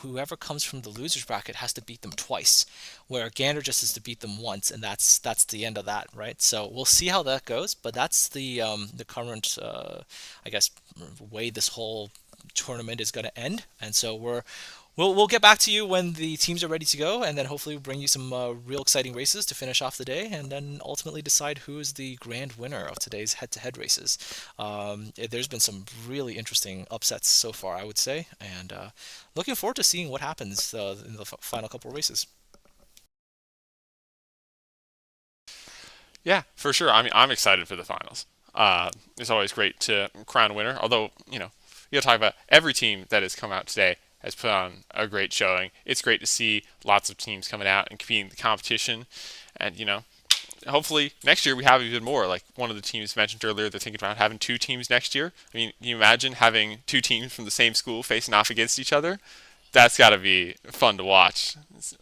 D: whoever comes from the losers bracket has to beat them twice, where Gander just has to beat them once, and that's the end of that, right? So we'll see how that goes, but that's the current, I guess, way this whole tournament is going to end, and so We'll get back to you when the teams are ready to go, and then hopefully we'll bring you some real exciting races to finish off the day, and then ultimately decide who is the grand winner of today's head-to-head races. There's been some really interesting upsets so far, I would say, and looking forward to seeing what happens in the final couple of races.
T: Yeah, for sure. I mean, I'm excited for the finals. It's always great to crown a winner, although, you gotta talk about every team that has come out today has put on a great showing. It's great to see lots of teams coming out and competing in the competition. And, hopefully next year we have even more. Like one of the teams mentioned earlier, they're thinking about having 2 teams next year. I mean, can you imagine having 2 teams from the same school facing off against each other? That's got to be fun to watch.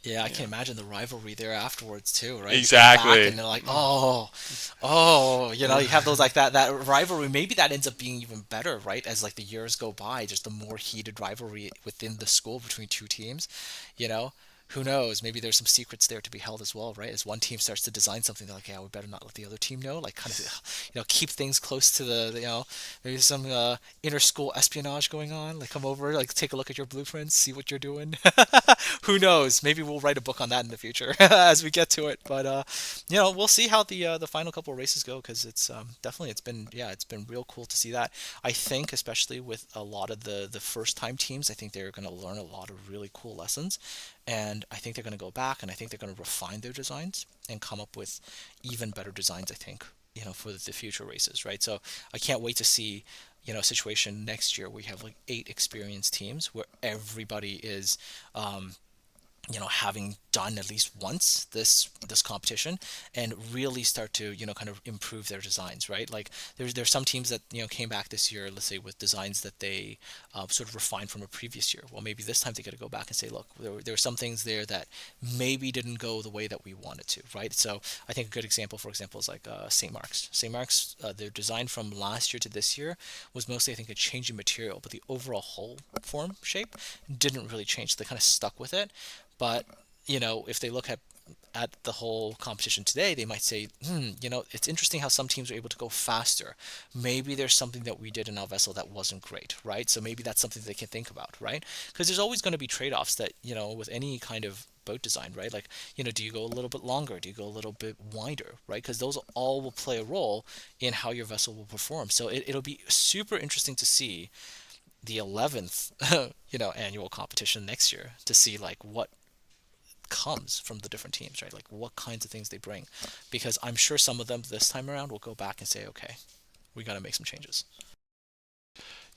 D: Yeah, I can imagine the rivalry there afterwards too, right?
T: Exactly.
D: And they're like, you have those like that rivalry. Maybe that ends up being even better, right? As like the years go by, just the more heated rivalry within the school between 2 teams, Who knows? Maybe there's some secrets there to be held as well, right? As one team starts to design something, they're like, yeah, we better not let the other team know. Like, kind of, keep things close to the, maybe some inter-school espionage going on. Like, come over, like, take a look at your blueprints, see what you're doing. Who knows? Maybe we'll write a book on that in the future as we get to it. But we'll see how the final couple of races go, because it's definitely it's been real cool to see that. I think especially with a lot of the first-time teams, I think they're going to learn a lot of really cool lessons. And I think they're going to go back, and I think they're going to refine their designs and come up with even better designs, I think, for the future races, right? So I can't wait to see, a situation next year where we have like 8 experienced teams where everybody is, having done at least once this competition, and really start to kind of improve their designs, right? Like there's some teams that came back this year, let's say, with designs that they sort of refined from a previous year. Well, maybe this time they got to go back and say, look, there are some things there that maybe didn't go the way that we wanted to, right? So I think a good example, for example, is like St. Mark's. St. Mark's, their design from last year to this year was mostly, I think, a change in material, but the overall hull form shape didn't really change. So they kind of stuck with it. But if they look at the whole competition today, they might say, it's interesting how some teams are able to go faster. Maybe there's something that we did in our vessel that wasn't great, right? So maybe that's something they can think about, right? Because there's always going to be trade-offs that, with any kind of boat design, right? Like, do you go a little bit longer? Do you go a little bit wider, right? Because those all will play a role in how your vessel will perform. So it'll be super interesting to see the 11th, annual competition next year, to see like what comes from the different teams, right? Like what kinds of things they bring, because I'm sure some of them this time around will go back and say, okay, we got to make some changes.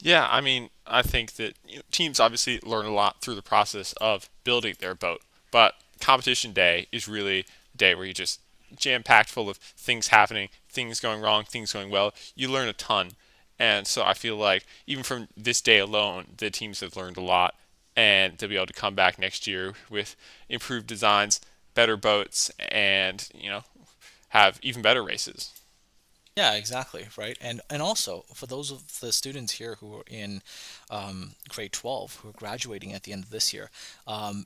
T: Yeah, I mean, I think that teams obviously learn a lot through the process of building their boat, but competition day is really a day where you just jam-packed full of things happening, things going wrong, things going well. You learn a ton, and so I feel like even from this day alone, the teams have learned a lot, and they'll be able to come back next year with improved designs, better boats, and have even better races.
D: Yeah, exactly, right? And also, for those of the students here who are in grade 12, who are graduating at the end of this year,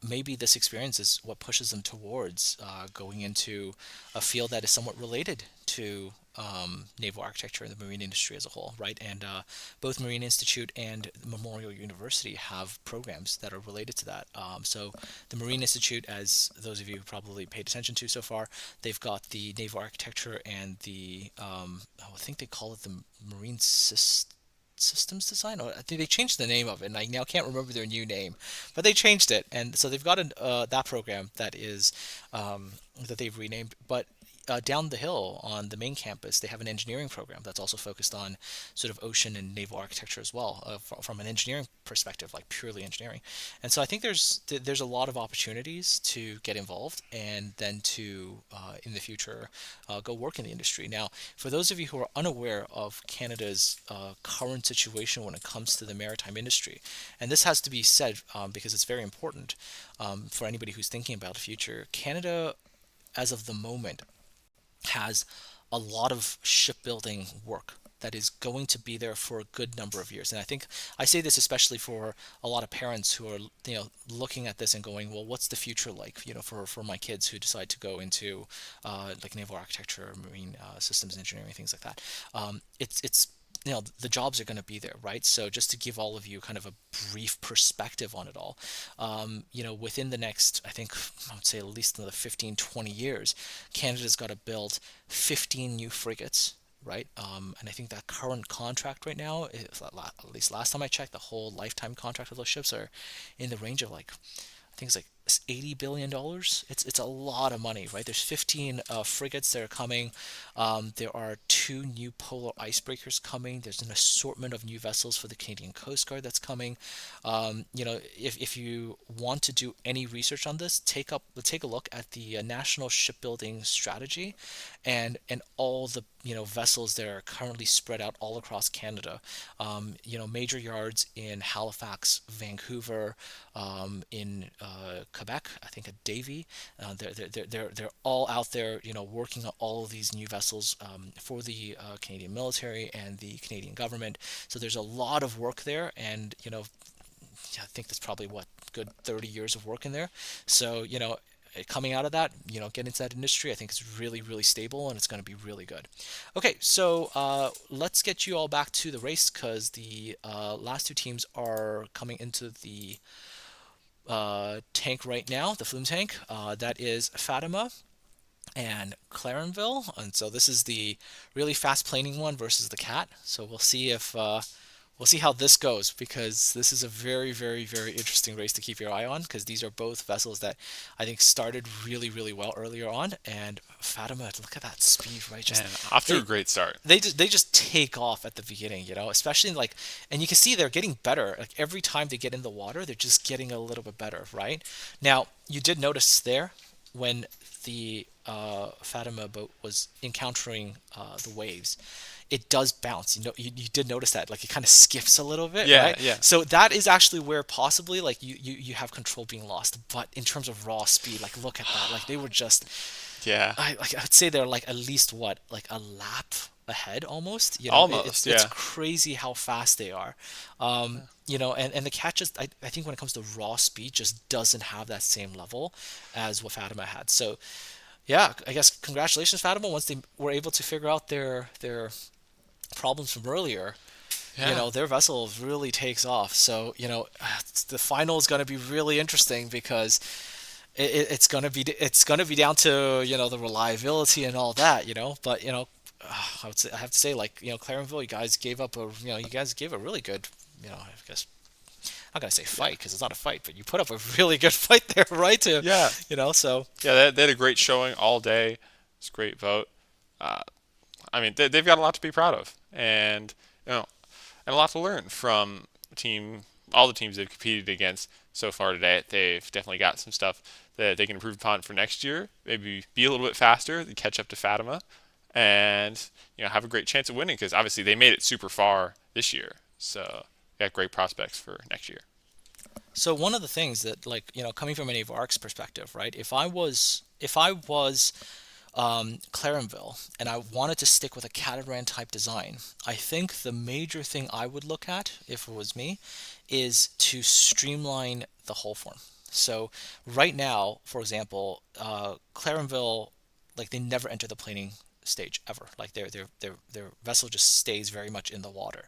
D: maybe this experience is what pushes them towards going into a field that is somewhat related to naval architecture and the marine industry as a whole, right? And both Marine Institute and Memorial University have programs that are related to that. So the Marine Institute, as those of you who probably paid attention to so far, they've got the naval architecture and the, I think they call it the Marine Systems Design, or I think they changed the name of it, and I now can't remember their new name, but they changed it, and so they've got that program that is that they've renamed. But down the hill on the main campus, they have an engineering program that's also focused on sort of ocean and naval architecture as well, from an engineering perspective, like purely engineering. And so I think there's a lot of opportunities to get involved and then to in the future go work in the industry. Now, for those of you who are unaware of Canada's current situation when it comes to the maritime industry, and this has to be said because it's very important for anybody who's thinking about the future, Canada, as of the moment, has a lot of shipbuilding work that is going to be there for a good number of years. And I think I say this especially for a lot of parents who are, looking at this and going, well, what's the future like, for my kids who decide to go into like naval architecture, marine systems engineering, things like that. It's the jobs are going to be there, right? So just to give all of you kind of a brief perspective on it all, within the next, I think, I would say at least another 15, 20 years, Canada's got to build 15 new frigates, right? And I think that current contract right now, at least last time I checked, the whole lifetime contract of those ships are in the range of like, I think it's like $80 billion. It's a lot of money, right? There's 15 frigates that are coming. There are 2 new polar icebreakers coming. There's an assortment of new vessels for the Canadian Coast Guard that's coming. If you want to do any research on this, take a look at the National Shipbuilding Strategy, and all the vessels that are currently spread out all across Canada. Major yards in Halifax, Vancouver, in Quebec, I think at Davie. They're all out there, working on all of these new vessels for the Canadian military and the Canadian government. So there's a lot of work there, and I think that's probably good 30 years of work in there. So coming out of that, get into that industry, I think it's really, really stable, and it's going to be really good. Okay, so let's get you all back to the race, because the last 2 teams are coming into the tank right now, the flume tank. That is Fatima and Clarenville, and so this is the really fast planing one versus the cat. So we'll see if we'll see how this goes, because this is a very, very, very interesting race to keep your eye on, because these are both vessels that I think started really, really well earlier on. And Fatima, look at that speed, right?
T: Off to a great start.
D: They just take off at the beginning, especially and you can see they're getting better. Like every time they get in the water, they're just getting a little bit better, right? Now, you did notice there when the Fatima boat was encountering the waves, it does bounce. You did notice that, like it kind of skips a little bit, right?
T: Yeah.
D: So that is actually where possibly like you have control being lost. But in terms of raw speed, like look at that, like they were just, I would say they're like at least like a lap ahead almost.
T: Almost,
D: it's crazy how fast they are. And the cat just, I think when it comes to raw speed, just doesn't have that same level as what Fatima had. So yeah, I guess congratulations, Fatima, once they were able to figure out their problems from earlier. Their vessel really takes off. So the final is going to be really interesting, because it's going to be down to the reliability and all that. But I have to say, like, Clarenville, you guys gave a really good, I guess, I'm not gonna say fight, because it's not a fight, but you put up a really good fight there, right? So
T: yeah, they had a great showing all day. It's a great vote. I mean, they've got a lot to be proud of, and and a lot to learn from all the teams they've competed against so far today. They've definitely got some stuff that they can improve upon for next year. Maybe be a little bit faster, catch up to Fatima, and have a great chance of winning, because obviously they made it super far this year. So got great prospects for next year.
D: So one of the things that, like, coming from an AVARC's perspective, right? If I was Clarenville and I wanted to stick with a catamaran type design, I think the major thing I would look at, if it was me, is to streamline the hull form. So right now, for example, Clarenville, like, they never enter the planing stage ever. Like their vessel just stays very much in the water.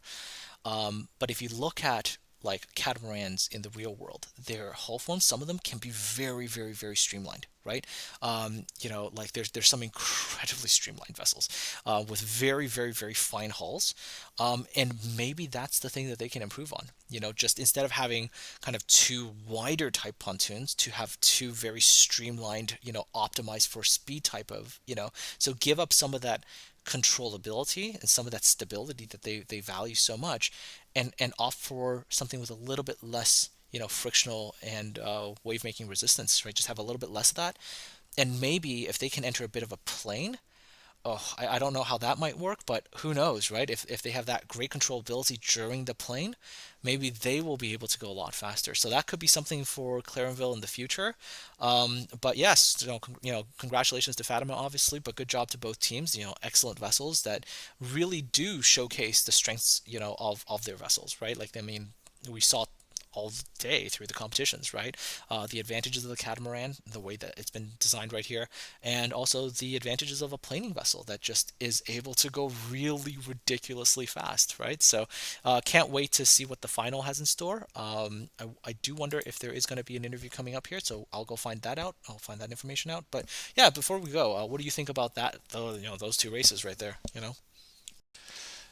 D: But if you look at like catamarans in the real world, their hull forms, some of them can be very, very, very streamlined, right? Like there's some incredibly streamlined vessels with very, very, very fine hulls, and maybe that's the thing that they can improve on. Just instead of having kind of two wider type pontoons, to have two very streamlined, optimized for speed type of, so give up some of that controllability and some of that stability that they value so much, and opt for something with a little bit less frictional and wave making resistance, right? Just have a little bit less of that. And maybe if they can enter a bit of a plane, I don't know how that might work, but who knows, right? If they have that great controllability during the plane, maybe they will be able to go a lot faster. So that could be something for Clarenville in the future. But yes, congratulations to Fatima, obviously, but good job to both teams. Excellent vessels that really do showcase the strengths, of their vessels, right? Like, I mean, we saw all day through the competitions, right? The advantages of the catamaran, the way that it's been designed right here, and also the advantages of a planing vessel that just is able to go really ridiculously fast, right? So can't wait to see what the final has in store. I do wonder if there is going to be an interview coming up here, so I'll go find that out. I'll find that information out. But yeah, before we go, what do you think about that? Those two races right there,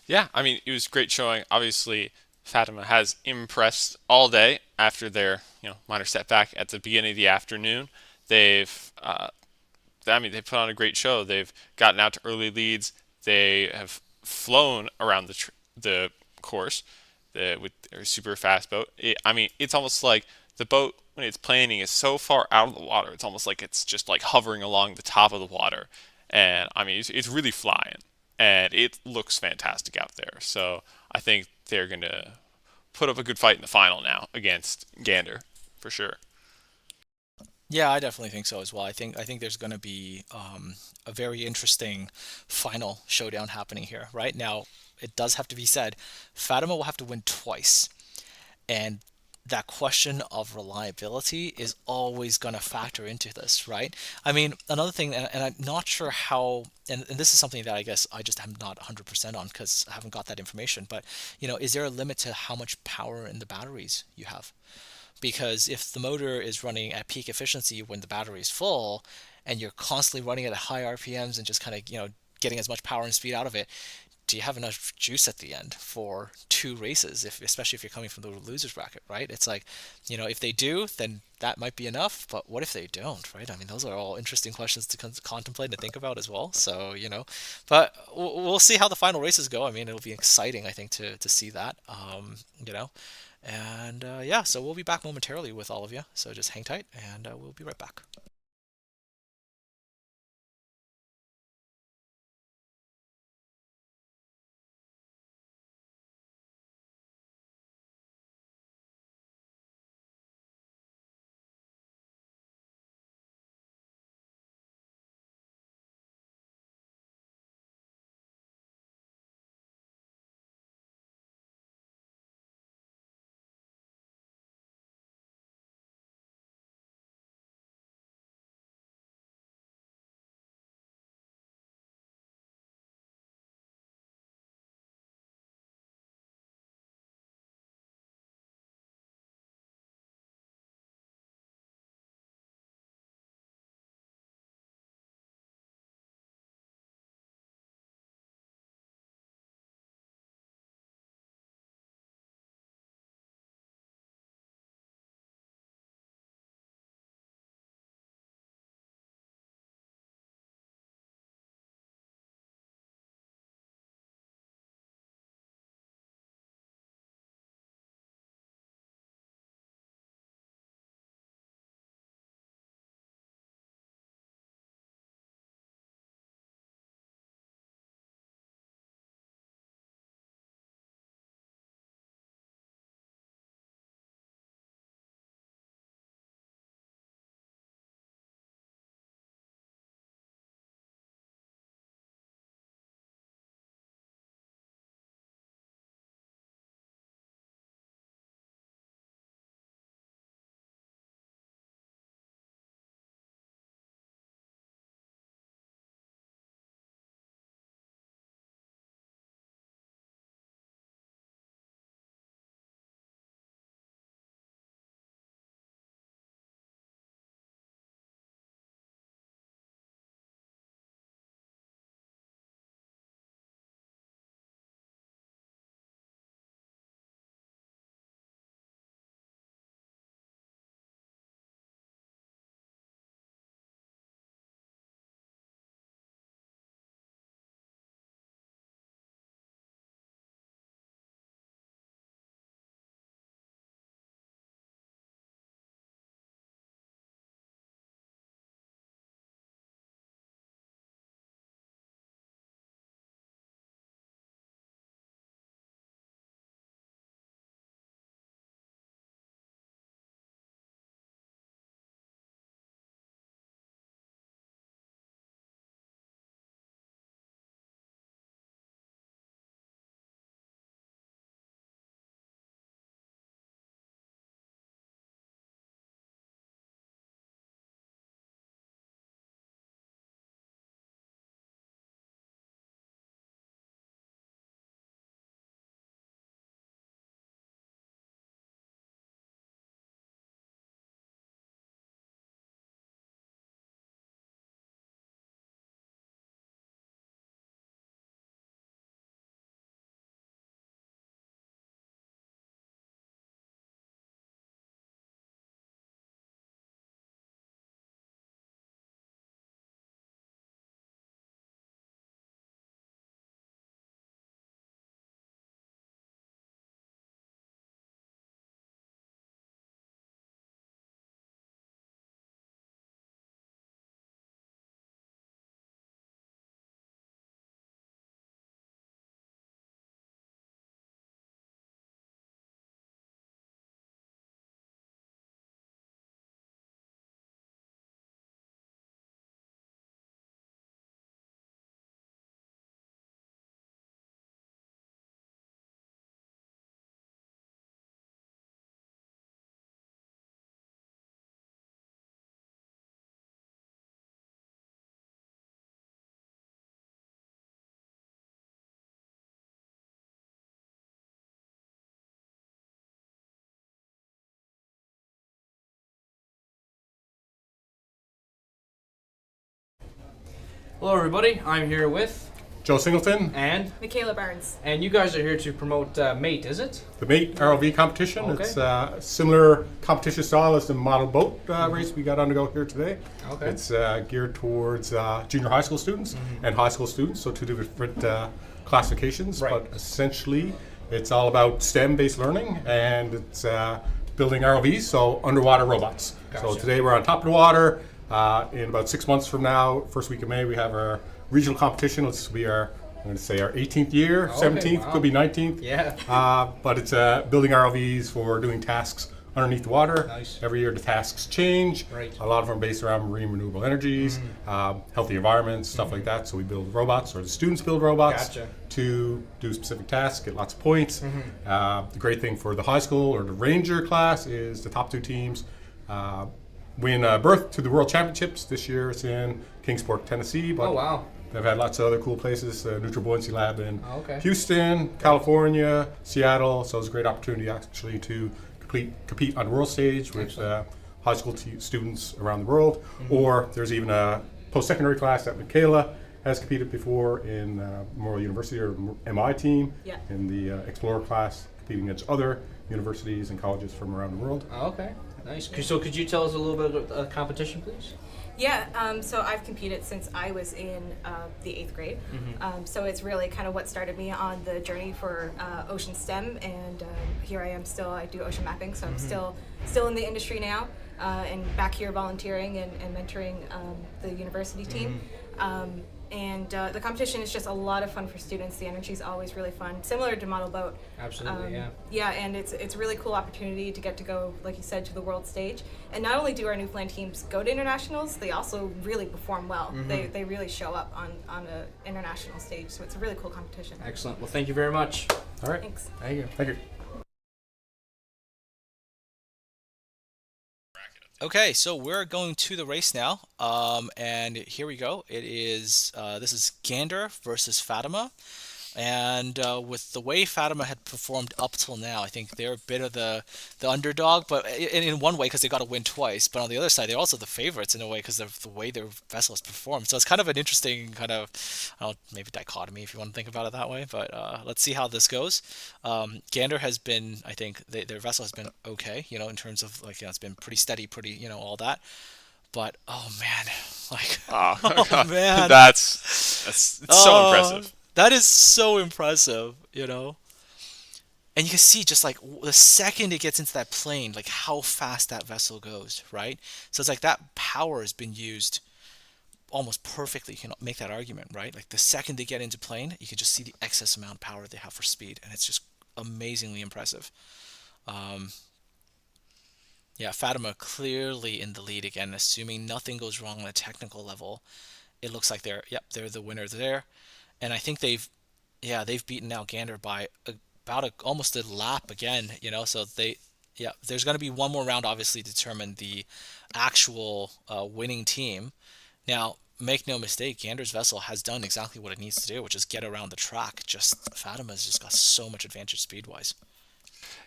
T: Yeah, I mean, it was great showing. Obviously, Fatima has impressed all day after their minor setback at the beginning of the afternoon. They've they put on a great show. They've gotten out to early leads. They have flown around the course with their super fast boat. It's almost like the boat when it's planing is so far out of the water. It's almost like it's just like hovering along the top of the water, and it's really flying, and it looks fantastic out there. So I think they're going to put up a good fight in the final now against Gander, for sure.
D: Yeah, I definitely think so as well. I think there's going to be a very interesting final showdown happening here. Right now, it does have to be said, Fatima will have to win twice, and that question of reliability is always going to factor into this, right? I mean, another thing, and I'm not sure how, and this is something that I guess I just am not 100% on because I haven't got that information, but, is there a limit to how much power in the batteries you have? Because if the motor is running at peak efficiency when the battery is full, and you're constantly running at high RPMs and just kind of, getting as much power and speed out of it, do you have enough juice at the end for two races, especially if you're coming from the losers bracket, right? It's like, if they do, then that might be enough, but what if they don't, right? I mean, those are all interesting questions to contemplate and think about as well. So, but we'll see how the final races go. I mean, it'll be exciting, I think, to see that, and yeah, so we'll be back momentarily with all of you. So just hang tight, and we'll be right back.
F: Hello, everybody. I'm here with
O: Joe Singleton
F: and
P: Michaela Barnes.
F: And you guys are here to promote Mate, is it?
O: The Mate ROV competition.
F: Okay.
O: It's a similar competition style as the model boat race we got on to go here today.
F: Okay.
O: It's geared towards junior high school students and high school students, so two different classifications.
F: Right.
O: But essentially, it's all about STEM-based learning, and it's building ROVs, so underwater robots. So
F: Gotcha.
O: today we're on top of the water. In about 6 months from now, first week of May, we have our regional competition. This will be our, I'm going to say, our 18th year,
F: Okay,
O: 17th,
F: wow.
O: could be 19th.
F: Yeah.
O: But it's building ROVs for doing tasks underneath the water.
F: Nice.
O: Every year the tasks change.
F: Right.
O: A lot of them are based around marine renewable energies, healthy environments, stuff like that. So we build robots, or the students build robots
F: Gotcha.
O: to do specific tasks, get lots of points.
F: Mhm.
O: The great thing for the high school or the ranger class is the top two teams win a berth to the World Championships. This year it's in Kingsport, Tennessee. But
F: Oh, wow.
O: they've had lots of other cool places, Neutral Buoyancy Lab in
F: Oh, okay.
O: Houston, California, Seattle. So it's a great opportunity actually to compete on the world stage with high school students around the world. Or there's even a post-secondary class that Michaela has competed before in Memorial University or MI team in the Explorer class, competing against other universities and colleges from around the world.
F: Oh, okay. Nice. So could you tell us a little bit about the competition, please?
P: Yeah, so I've competed since I was in the 8th grade. So it's really kind of what started me on the journey for ocean STEM, and here I am still. I do ocean mapping, so I'm still in the industry now, and back here volunteering and mentoring the university team. And the competition is just a lot of fun for students. The energy is always really fun, similar to Model Boat.
F: Absolutely, yeah.
P: Yeah, and it's a really cool opportunity to get to go, like you said, to the world stage. And not only do our Newfoundland teams go to internationals, they also really perform well. They really show up on an international stage, so it's a really cool competition.
F: Excellent. Well, thank you very much.
O: All right.
P: Thanks.
F: Thank you.
O: Thank you.
D: Okay, so we're going to the race now, and here we go. It is this is Gander versus Fatima, and with the way Fatima had performed up till now, I think they're a bit of the underdog, but in one way because they got to win twice. But on the other side, they're also the favorites in a way because of the way their vessel has performed. So it's kind of an interesting kind of maybe dichotomy if you want to think about it that way. But let's see how this goes. Gander has been, I think, their vessel has been okay, in terms of it's been pretty steady, pretty, all that. But oh man, oh man,
T: it's so impressive.
D: That is so impressive, And you can see just like the second it gets into that plane, like how fast that vessel goes, right? So it's like that power has been used almost perfectly. You can make that argument, right? Like the second they get into plane, you can just see the excess amount of power they have for speed, and it's just amazingly impressive. Yeah, Fatima clearly in the lead again, assuming nothing goes wrong on a technical level. It looks like they're the winners there. And I think they've beaten out Gander by about almost a lap again, so there's going to be one more round obviously to determine the actual winning team. Now, make no mistake, Gander's vessel has done exactly what it needs to do, which is get around the track. Just Fatima's just got so much advantage speed-wise.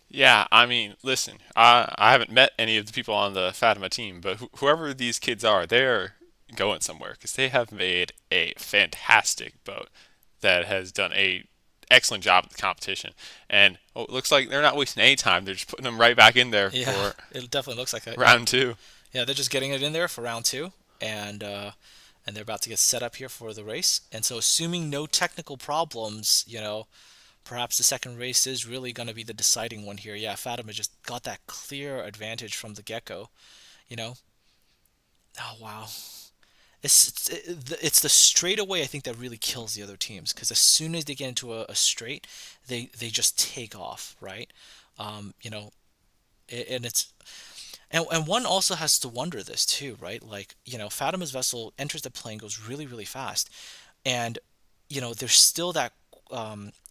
T: Yeah, I mean, listen, I haven't met any of the people on the Fatima team, but whoever these kids are, they're going somewhere because they have made a fantastic boat that has done a excellent job at the competition. And it looks like they're not wasting any time. They're just putting them right back in there for
D: it definitely looks like that.
T: round 2.
D: Yeah, they're just getting it in there for round 2, and they're about to get set up here for the race. And so, assuming no technical problems, perhaps the second race is really going to be the deciding one here. Yeah, Fatima just got that clear advantage from the get-go, Oh, wow. It's the straightaway I think that really kills the other teams, because as soon as they get into a straight, they just take off, right? And one also has to wonder this too, right? Like, Fatima's vessel enters the plane, goes really, really fast, and there's still that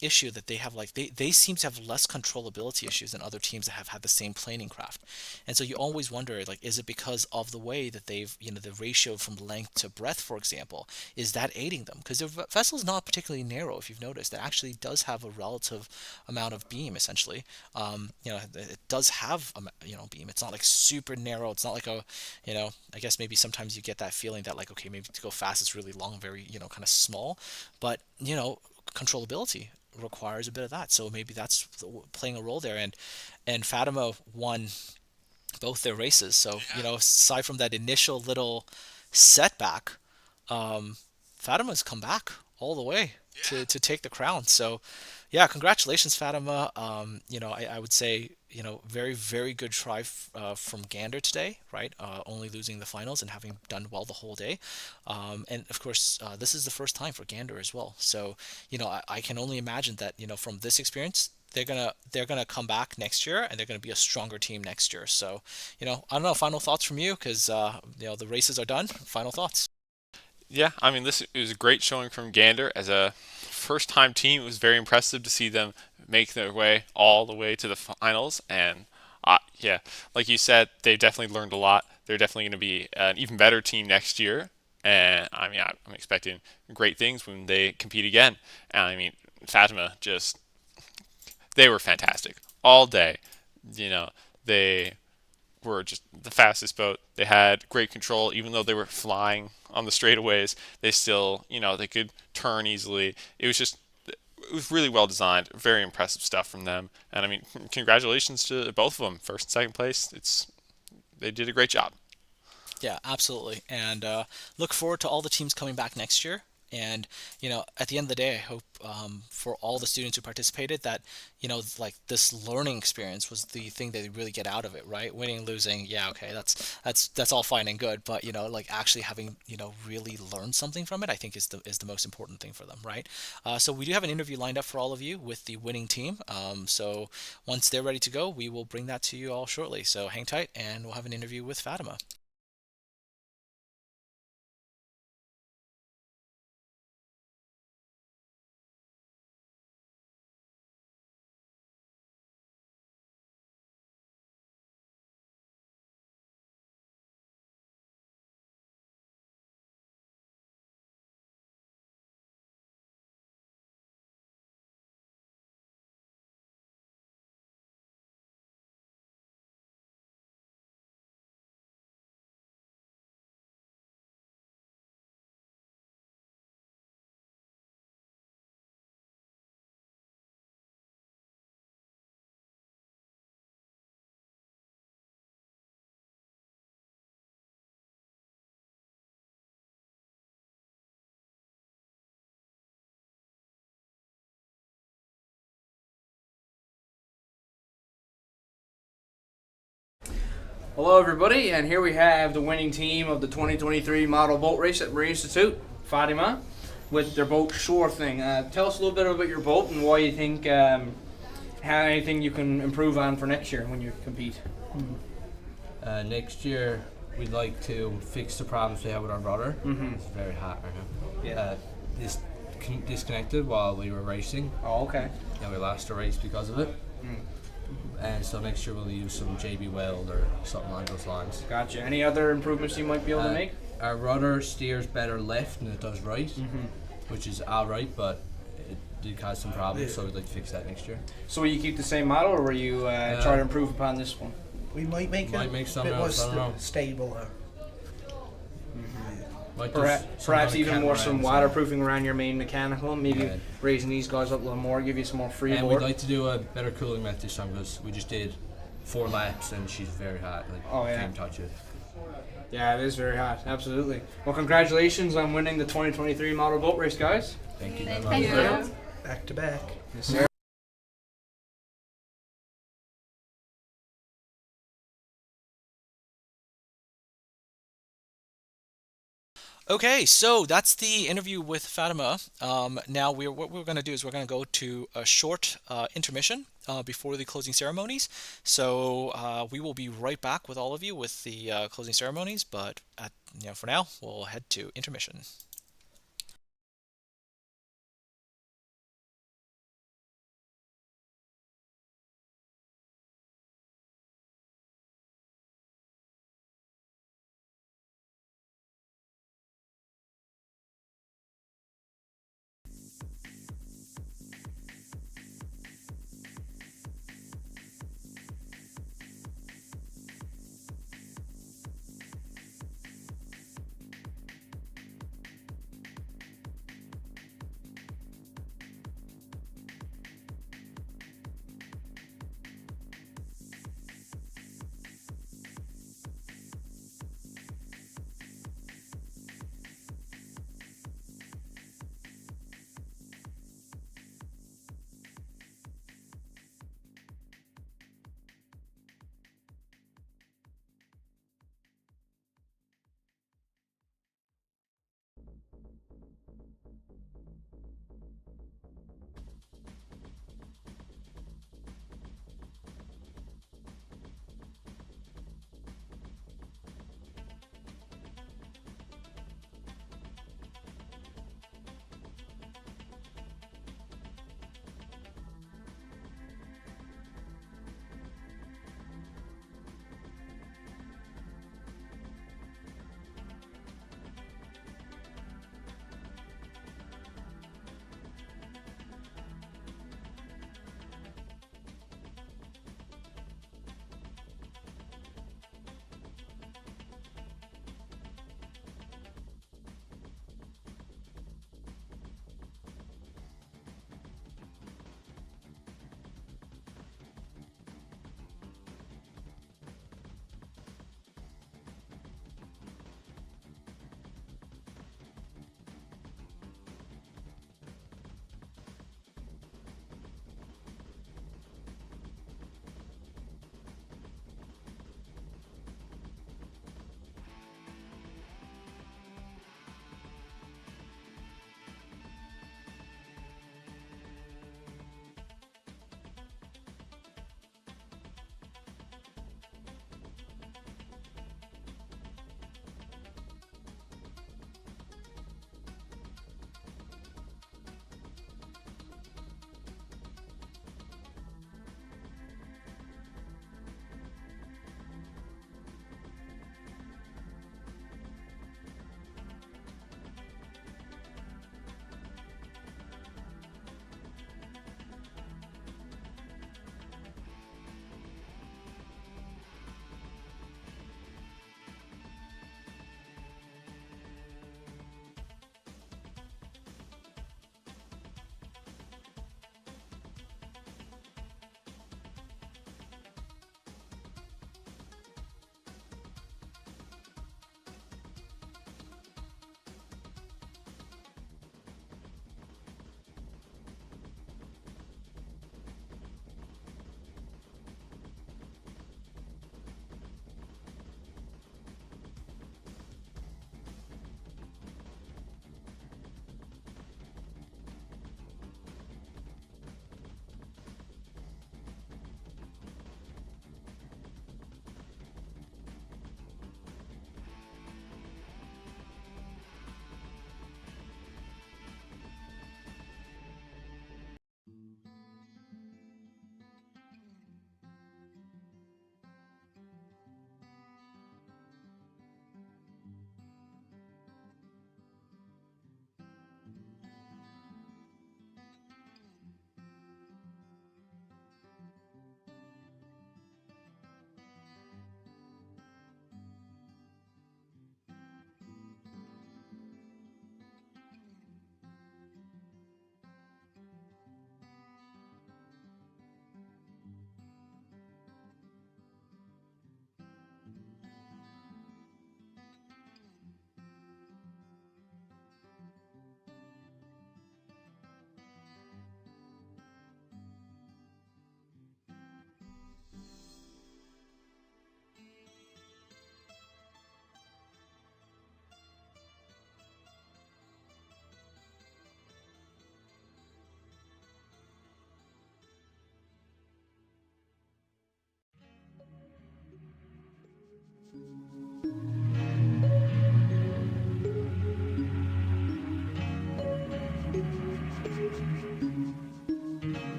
D: issue that they have, like they seem to have less controllability issues than other teams that have had the same planing craft. And so you always wonder, like, is it because of the way that they've, the ratio from length to breadth, for example, is that aiding them? Because their vessel is not particularly narrow, if you've noticed. It actually does have a relative amount of beam, essentially. It does have a beam. It's not like super narrow. It's not like a, I guess maybe sometimes you get that feeling that, like, okay, maybe to go fast it's really long, very, kind of small, but controllability requires a bit of that. So maybe that's playing a role there. And Fatima won both their races. So aside from that initial little setback, Fatima's come back all the way to take the crown. So yeah, congratulations, Fatima. I would say, very, very good try from Gander today, right? Only losing the finals and having done well the whole day. And of course, this is the first time for Gander as well. So, I can only imagine that, from this experience, they're gonna come back next year and they're gonna be a stronger team next year. So, I don't know, final thoughts from you, because the races are done. Final thoughts.
T: Yeah, I mean, this was a great showing from Gander. As a first-time team, it was very impressive to see them make their way all the way to the finals. And yeah, like you said, they've definitely learned a lot. They're definitely going to be an even better team next year. And I mean, I'm expecting great things when they compete again. And I mean, Fatima they were fantastic all day. They were just the fastest boat. They had great control, even though they were flying on the straightaways. They still, they could turn easily. It was really well designed. Very impressive stuff from them. And I mean, congratulations to both of them, first and second place. They did a great job.
D: Yeah, absolutely. And look forward to all the teams coming back next year. And, at the end of the day, I hope for all the students who participated that, like, this learning experience was the thing that they really get out of it, right? Winning, losing, yeah, okay, that's all fine and good. But, like, actually having, really learned something from it, I think is the most important thing for them, right? So we do have an interview lined up for all of you with the winning team. So once they're ready to go, we will bring that to you all shortly. So hang tight and we'll have an interview with Fatima.
F: Hello everybody, and here we have the winning team of the 2023 model boat race at Marine Institute, Fatima, with their boat Sure Thing. Tell us a little bit about your boat and why you think, how anything you can improve on for next year when you compete.
G: Next year, we'd like to fix the problems we have with our rudder. It's very hot right now.
F: Yeah.
G: This disconnected while we were racing.
F: Oh, okay.
G: And we lost a race because of it. And so next year we'll use some JB Weld or something along those lines.
F: Gotcha. Any other improvements you might be able to make?
G: Our rudder steers better left than it does right, which is alright, but it did cause some problems, so we'd like to fix that next year.
F: So will you keep the same model, or will you try to improve upon this one?
Q: We might make it a bit more stable.
F: Perhaps even more some waterproofing around your main mechanical, maybe raising these guys up a little more, give you some more freeboard.
G: And we'd like to do a better cooling method this time because we just did 4 laps and she's very hot. Can't touch it.
F: Yeah, it is very hot. Absolutely. Well, congratulations on winning the 2023 model boat race, guys.
G: Thank you.
Q: Thank you. Back to back.
F: Yes, sir.
D: Okay, so that's the interview with Fatima. Now what we're going to do is we're going to go to a short intermission before the closing ceremonies. So we will be right back with all of you with the closing ceremonies, but for now we'll head to intermission.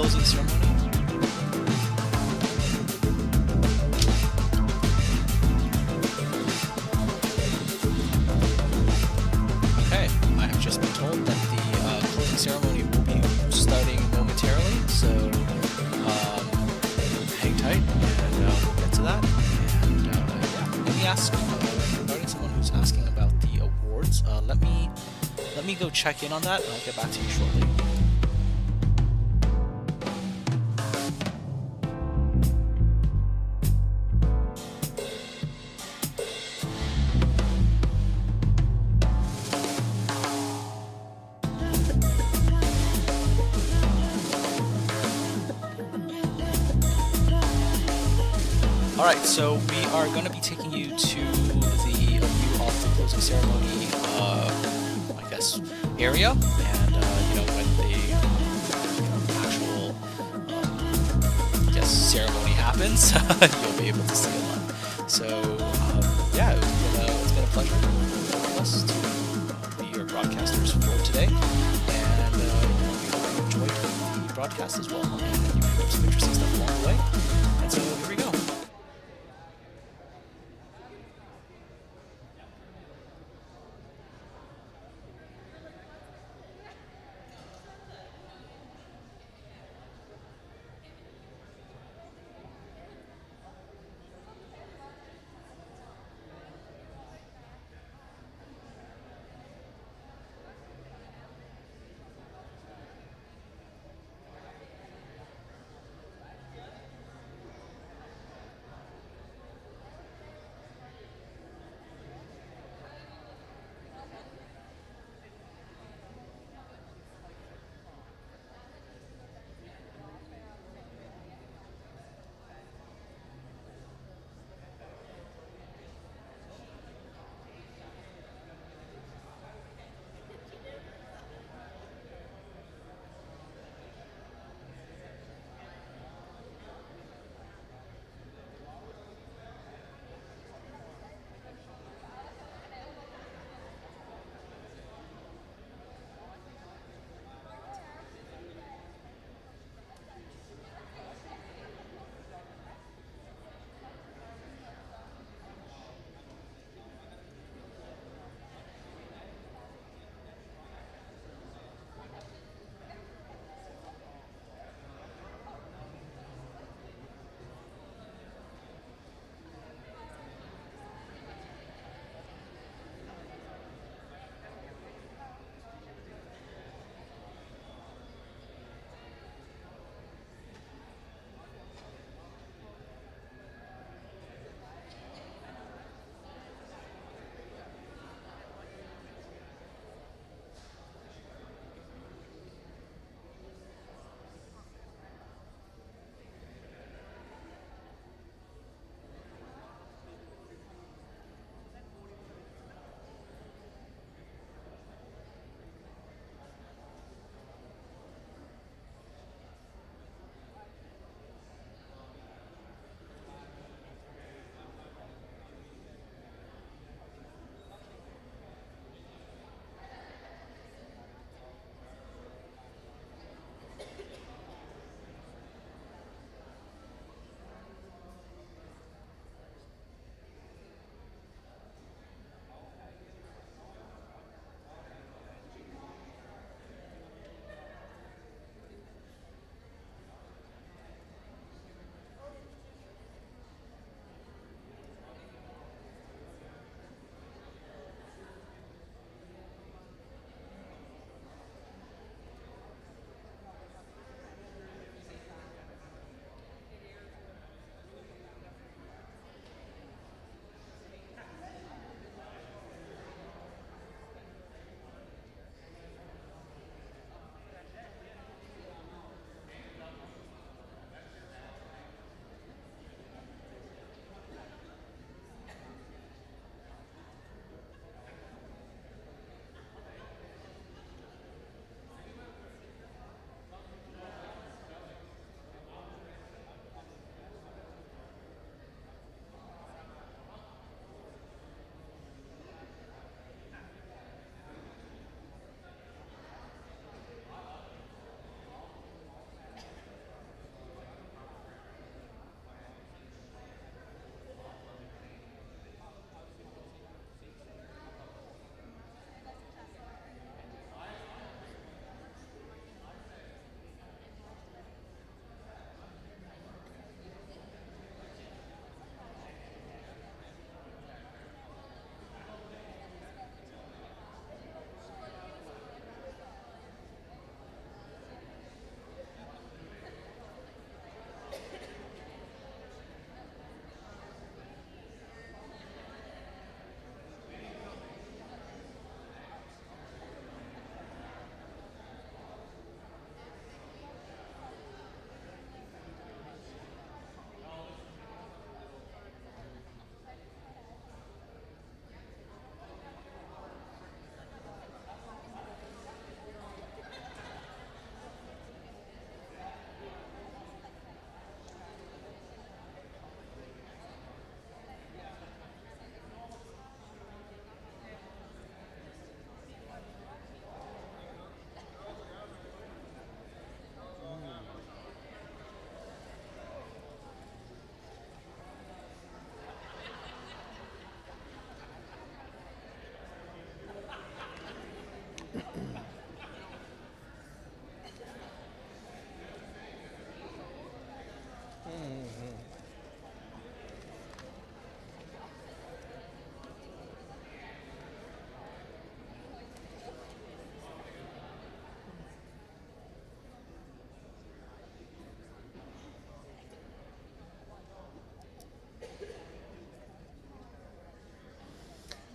D: closing ceremony. Okay, I have just been told that the closing ceremony will be starting momentarily, so hang tight and we'll get to that. And yeah, let me ask regarding someone who's asking about the awards. Let me go check in on that, and I'll get back to you shortly. Alright, so we are going to be taking you to the view of the closing ceremony, I guess, area, and, when the actual, ceremony happens, you'll be able to see it live. So, yeah, it's been a pleasure for us to be your broadcasters for today, and we hope you enjoyed the broadcast as well, and you picked up some interesting stuff along the way, and so here we go.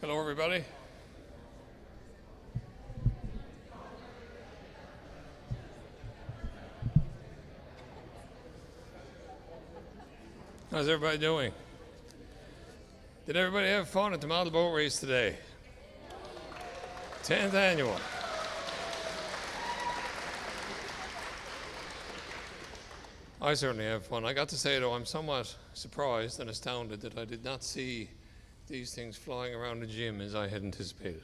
J: Hello, everybody. How's everybody doing? Did everybody have fun at the model boat race today? 10th annual. I certainly have fun. I got to say, though, I'm somewhat surprised and astounded that I did not see these things flying around the gym as I had anticipated.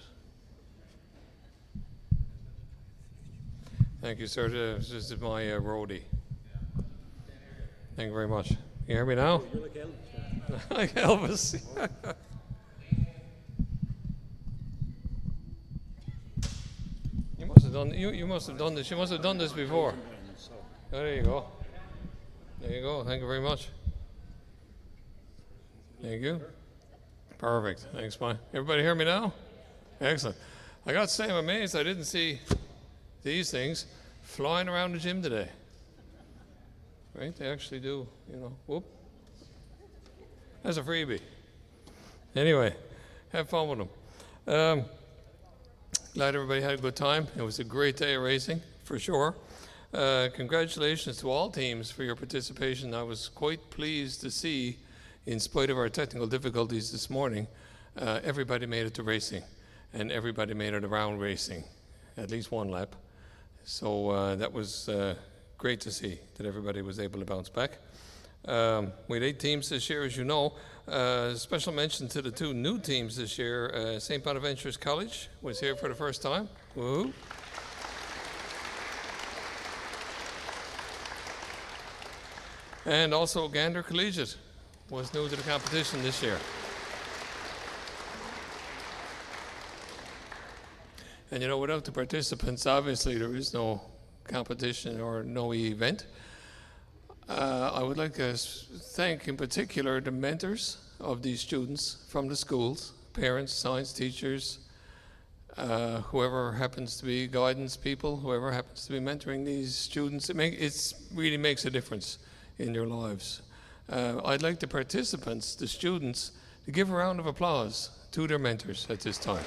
J: Thank you, sir. This is my roadie. Thank you very much. You hear me now? You're like Elvis. Like Elvis. You must have done. You must have done this. You must have done this before. Oh, there you go. There you go. Thank you very much. Thank you. Perfect. Thanks, Mike. Everybody hear me now? Excellent. I got to say, I'm amazed I didn't see these things flying around the gym today. Right? They actually do, you know. Whoop. That's a freebie. Anyway, have fun with them. Glad everybody had a good time. It was a great day of racing, for sure. Congratulations to all teams for your participation. I was quite pleased to see, in spite of our technical difficulties this morning, everybody made it to racing, and everybody made it around racing, at least one lap. So that was great to see that everybody was able to bounce back. We had 8 teams this year, as you know. Special mention to the 2 new teams this year. St. Bonaventure's College was here for the first time. Woohoo! And also Gander Collegiate was new to the competition this year. And you know, without the participants, obviously there is no competition or no event. I would like to thank in particular the mentors of these students from the schools, parents, science teachers, whoever happens to be guidance people, whoever happens to be mentoring these students. It really makes a difference in their lives. I'd like the participants, the students, to give a round of applause to their mentors at this time.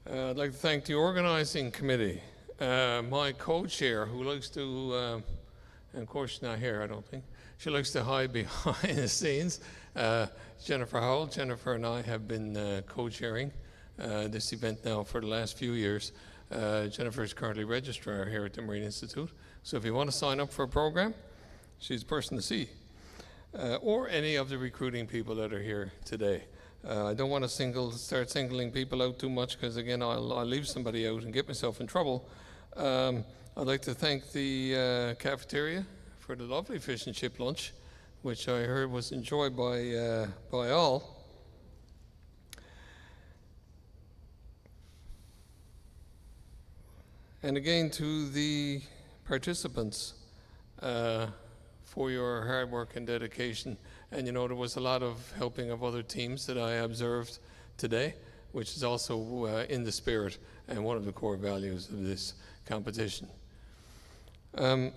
J: I'd like to thank the organizing committee, my co-chair who likes to, and of course she's not here, I don't think, she likes to hide behind the scenes, Jennifer Haute. Jennifer and I have been co-chairing this event now for the last few years. Jennifer is currently registrar here at the Marine Institute, so if you want to sign up for a program, she's the person to see, or any of the recruiting people that are here today. I don't want to start singling people out too much because, again, I'll leave somebody out and get myself in trouble. I'd like to thank the cafeteria for the lovely fish and chip lunch, which I heard was enjoyed by all. And again, to the participants for your hard work and dedication. And you know, there was a lot of helping of other teams that I observed today, which is also in the spirit and one of the core values of this competition. I'm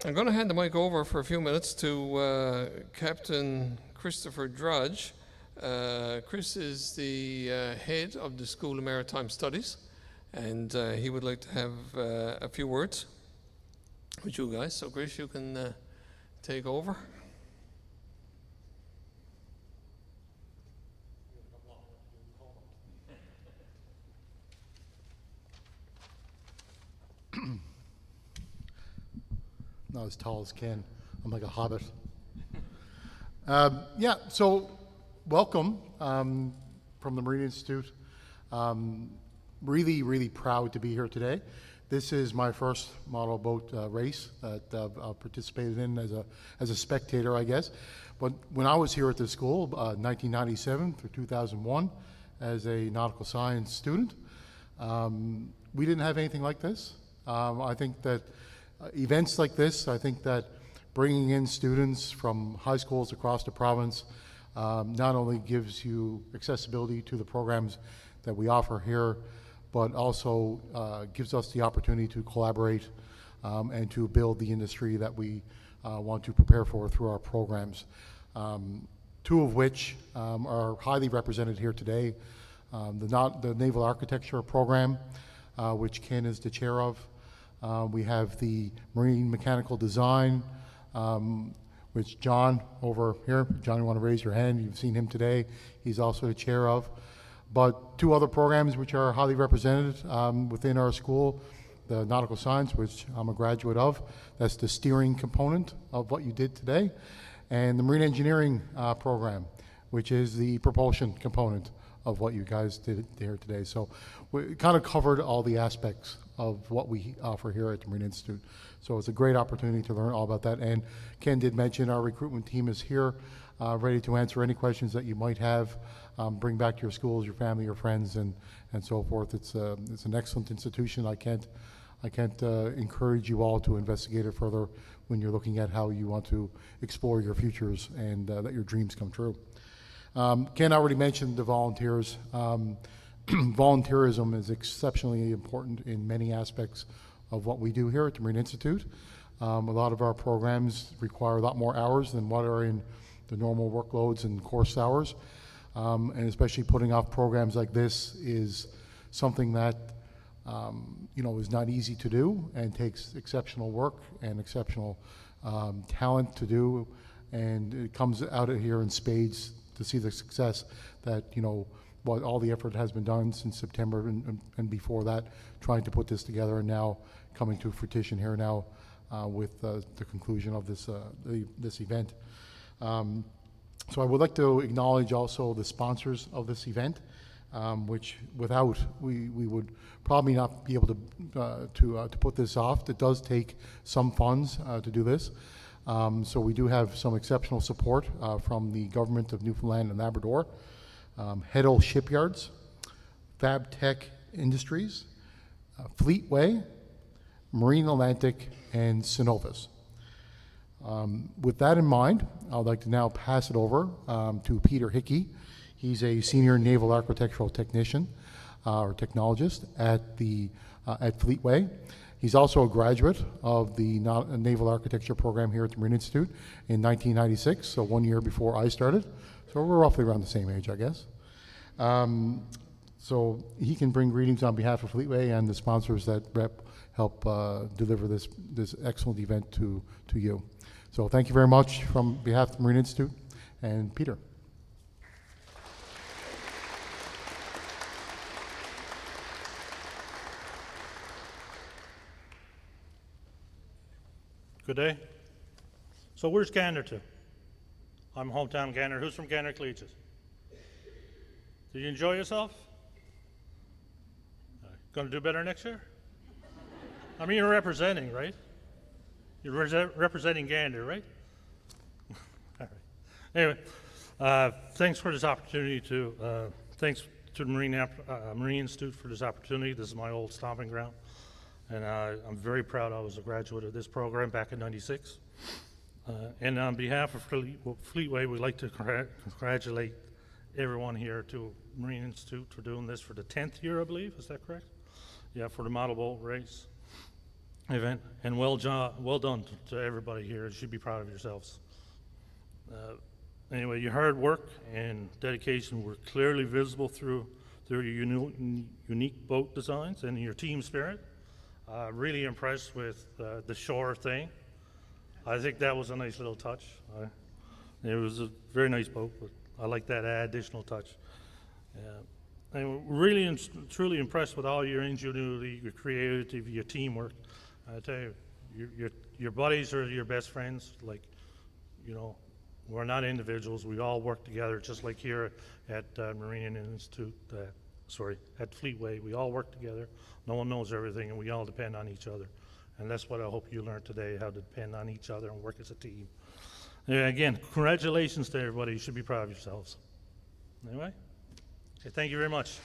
J: going to hand the mic over for a few minutes to Captain Christopher Drudge. Chris is the head of the School of Maritime Studies, and he would like to have a few words with you guys. So Chris, you can take over.
R: Not as tall as Ken. I'm like a hobbit. Yeah, so welcome from the Marine Institute. Really, really proud to be here today. This is my first model boat race that I've participated in as a spectator, I guess. But when I was here at the school, 1997 through 2001, as a nautical science student, we didn't have anything like this. I think that events like this, I think that bringing in students from high schools across the province not only gives you accessibility to the programs that we offer here, but also gives us the opportunity to collaborate and to build the industry that we want to prepare for through our programs. Two of which are highly represented here today. The Naval Architecture program, which Ken is the chair of. We have the Marine Mechanical Design, which John over here, John, you want to raise your hand? You've seen him today. He's also the chair of. But two other programs which are highly represented within our school, the Nautical Science, which I'm a graduate of. That's the steering component of what you did today. And the Marine Engineering program, which is the propulsion component of what you guys did here today. So we kind of covered all the aspects of what we offer here at the Marine Institute. So it's a great opportunity to learn all about that. And Ken did mention our recruitment team is here, ready to answer any questions that you might have. Bring back to your schools, your family, your friends, and so forth. It's an excellent institution. I can't encourage you all to investigate it further when you're looking at how you want to explore your futures and let your dreams come true. Ken already mentioned the volunteers. Volunteerism is exceptionally important in many aspects of what we do here at the Marine Institute. A lot of our programs require a lot more hours than what are in the normal workloads and course hours. And especially putting off programs like this is something that is not easy to do and takes exceptional work and exceptional talent to do. And it comes out of here in spades to see the success that, what all the effort has been done since September and before that, trying to put this together and now coming to fruition here now with the conclusion of this event. So I would like to acknowledge also the sponsors of this event, which without we would probably not be able to put this off. It does take some funds to do this. So we do have some exceptional support from the government of Newfoundland and Labrador, Heddle Shipyards, Fab Tech Industries, Fleetway, Marine Atlantic, and Synovus. With that in mind, I'd like to now pass it over to Peter Hickey. He's a senior naval architectural technician or technologist at Fleetway. He's also a graduate of the Naval Architecture program here at the Marine Institute in 1996, so 1 year before I started. So we're roughly around the same age, I guess. So he can bring greetings on behalf of Fleetway and the sponsors that help deliver this excellent event to you. So thank you very much from behalf of the Marine Institute. And Peter.
B: Good day. So where's Gander to? I'm hometown Gander. Who's from Gander Collegiate? Did you enjoy yourself? Going to do better next year? I mean, you're representing, right? You're representing Gander, right? All right. Anyway, thanks for this opportunity thanks to the Marine Institute for this opportunity. This is my old stomping ground. And I'm very proud I was a graduate of this program back in '96. And on behalf of Fleetway, we'd like to congratulate everyone here to Marine Institute for doing this for the 10th year, I believe. Is that correct? Yeah, for the model boat race event. And well done to everybody here. You should be proud of yourselves. Anyway, your hard work and dedication were clearly visible through your unique boat designs and your team spirit. Really impressed with the shore thing. I think that was a nice little touch. It was a very nice boat, but I like that additional touch. I'm really and truly impressed with all your ingenuity, your creativity, your teamwork. I tell you, your buddies are your best friends. Like, we're not individuals. We all work together, just like here at Marine Institute. At Fleetway, we all work together. No one knows everything, and we all depend on each other. And that's what I hope you learned today, how to depend on each other and work as a team. And again, congratulations to everybody. You should be proud of yourselves. Anyway, okay, thank you very much.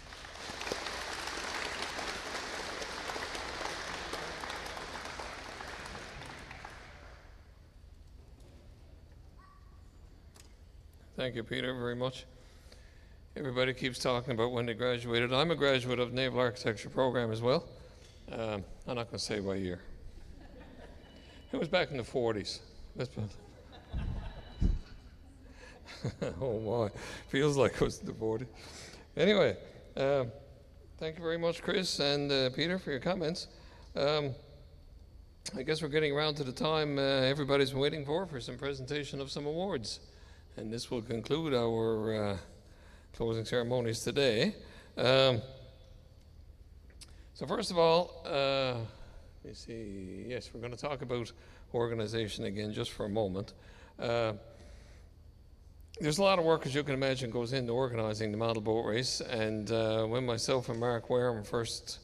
J: Thank you, Peter, very much. Everybody keeps talking about when they graduated. I'm a graduate of the Naval Architecture program as well. I'm not going to say by year. It was back in the 40s. Let's put oh my, feels like it was in the 40s. Anyway, thank you very much, Chris and Peter, for your comments. I guess we're getting around to the time everybody's been waiting for some presentation of some awards. And this will conclude our closing ceremonies today. So first of all, let me see. Yes, we're going to talk about organization again just for a moment. There's a lot of work, as you can imagine, goes into organizing the model boat race. And when myself and Mark Wareham first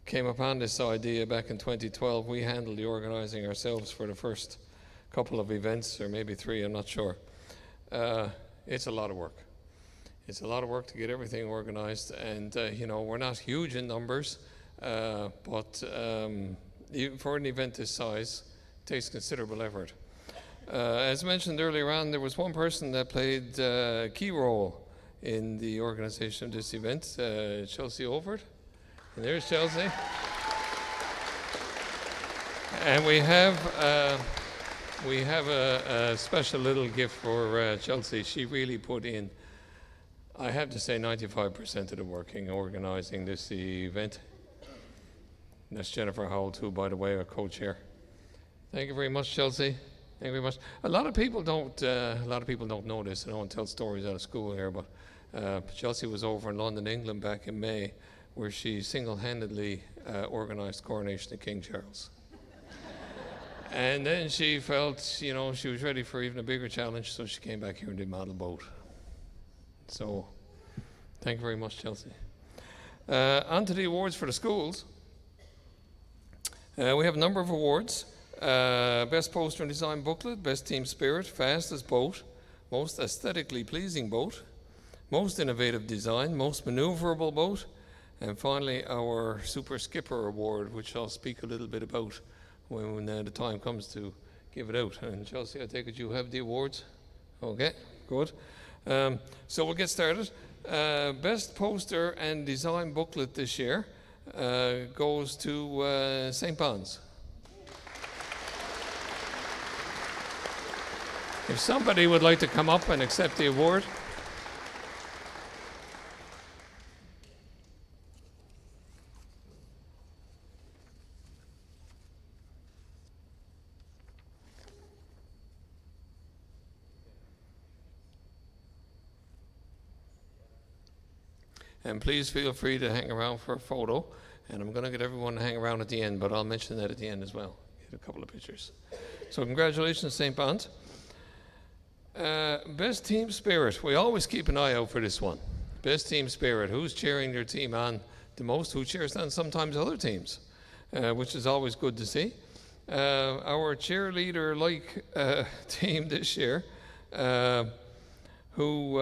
J: came upon this idea back in 2012, we handled the organizing ourselves for the first couple of events, or maybe 3, I'm not sure. It's a lot of work. It's a lot of work to get everything organized, and you know, we're not huge in numbers, but even for an event this size, it takes considerable effort. As mentioned earlier on, there was one person that played a key role in the organization of this event, Chelsea Overt. And there's Chelsea. And we have a special little gift for Chelsea. She really put in, I have to say, 95% of the work in organizing this event. And that's Jennifer Haute, who, by the way, our co-chair. Thank you very much, Chelsea. Thank you very much. A lot of people don't know this. I don't tell stories out of school here, but Chelsea was over in London, England, back in May, where she single-handedly organized the coronation of King Charles. And then she felt, you know, she was ready for even a bigger challenge, so she came back here and did model boat. So, thank you very much, Chelsea. On to the awards for the schools. We have a number of awards. Best poster and design booklet, best team spirit, fastest boat, most aesthetically pleasing boat, most innovative design, most maneuverable boat, and finally our Super Skipper Award, which I'll speak a little bit about when the time comes to give it out. And Chelsea, I take it you have the awards? Okay, good. So we'll get started. Best poster and design booklet this year goes to St. Bon's. If somebody would like to come up and accept the award. And please feel free to hang around for a photo. And I'm going to get everyone to hang around at the end, but I'll mention that at the end as well. Get a couple of pictures. So congratulations, St. Bon's. Best team spirit. We always keep an eye out for this one. Best team spirit. Who's cheering their team on the most? Who cheers on sometimes other teams, which is always good to see. Our cheerleader-like team this year, who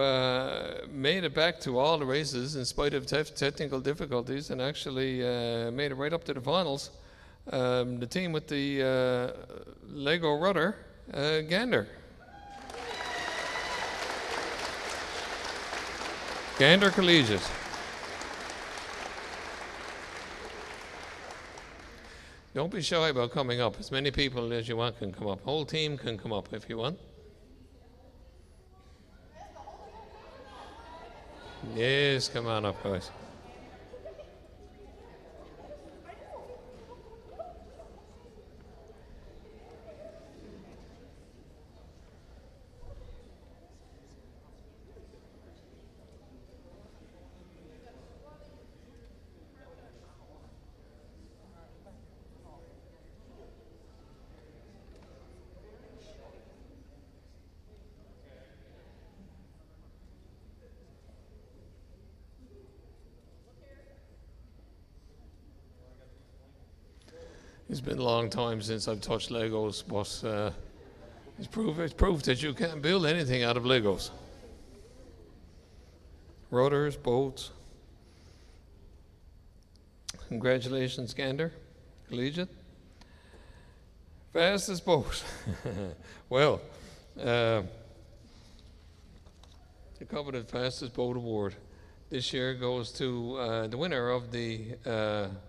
J: made it back to all the races in spite of technical difficulties and actually made it right up to the finals. The team with the Lego rudder, Gander. Gander Collegiate. Don't be shy about coming up. As many people as you want can come up. Whole team can come up if you want. Yes, come on up, guys. It's been a long time since I've touched Legos, but it's proof that you can't build anything out of Legos. Rudders, boats. Congratulations, Gander Collegiate. Fastest boat. Well, the coveted Fastest Boat Award this year goes to the winner of the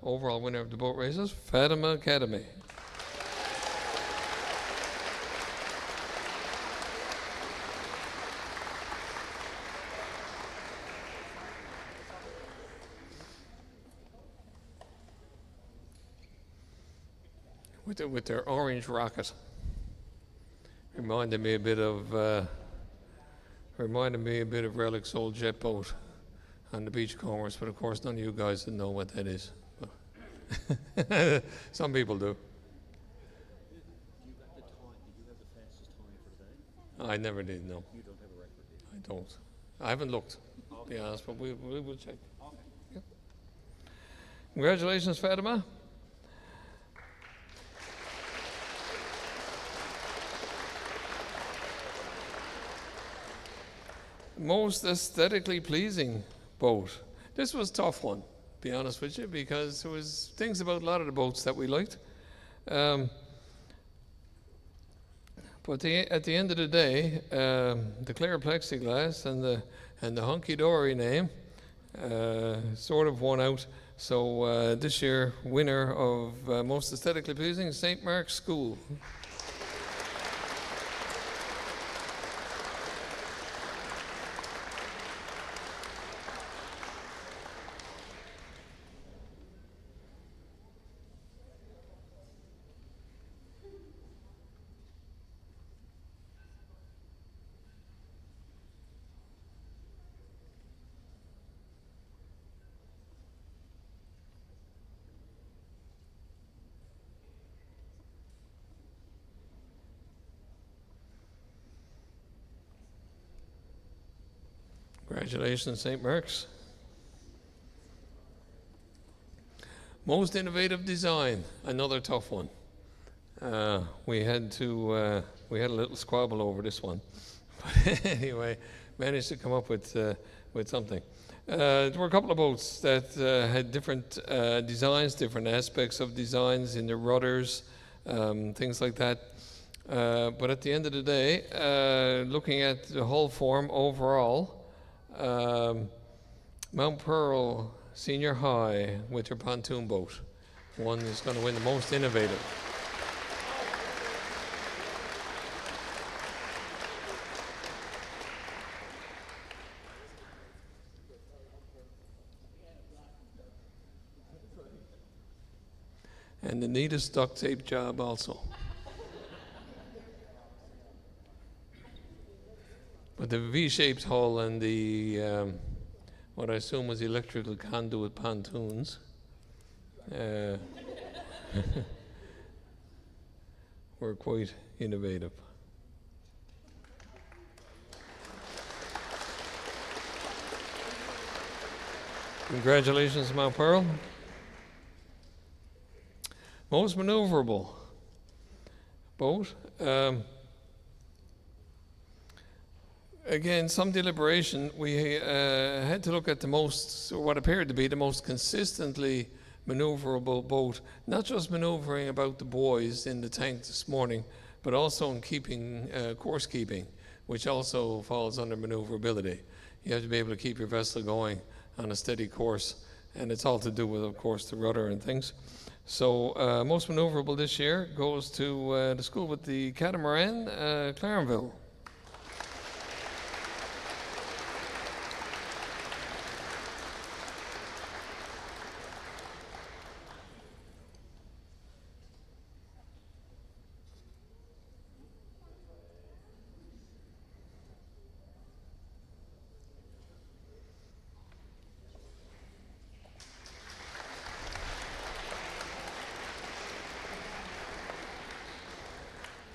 J: overall winner of the boat races, Fatima Academy. with their orange rocket. Reminded me a bit of Relic's old jet boat on the Beachcombers, but of course none of you guys would know what that is. But some people do. I never did, no.
N: You don't have a record?
J: I don't. I haven't looked, to be honest, but we will check.
N: Okay.
J: Yeah. Congratulations, Fatima. Most aesthetically pleasing boat. This was a tough one, to be honest with you, because there was things about a lot of the boats that we liked. But at the end of the day, the clear plexiglass and the hunky-dory name sort of won out. So this year, winner of most aesthetically pleasing, St. Mark's School. Congratulations, St. Mark's. Most innovative design, another tough one. We had a little squabble over this one, but anyway, managed to come up with something. There were a couple of boats that had different designs, different aspects of designs in the rudders, things like that. But at the end of the day, looking at the whole form overall, Mount Pearl Senior High with their pontoon boat. One is going to win the most innovative. And the neatest duct tape job also. But the V-shaped hull and the, what I assume was electrical conduit pontoons, were quite innovative. Congratulations, Mount Pearl. Most maneuverable boat. Again, some deliberation. We had to look at the most, or what appeared to be the most consistently maneuverable boat, not just maneuvering about the buoys in the tank this morning, but also in keeping, course keeping, which also falls under maneuverability. You have to be able to keep your vessel going on a steady course, and it's all to do with, of course, the rudder and things. So most maneuverable this year goes to the school with the catamaran, Clarenville.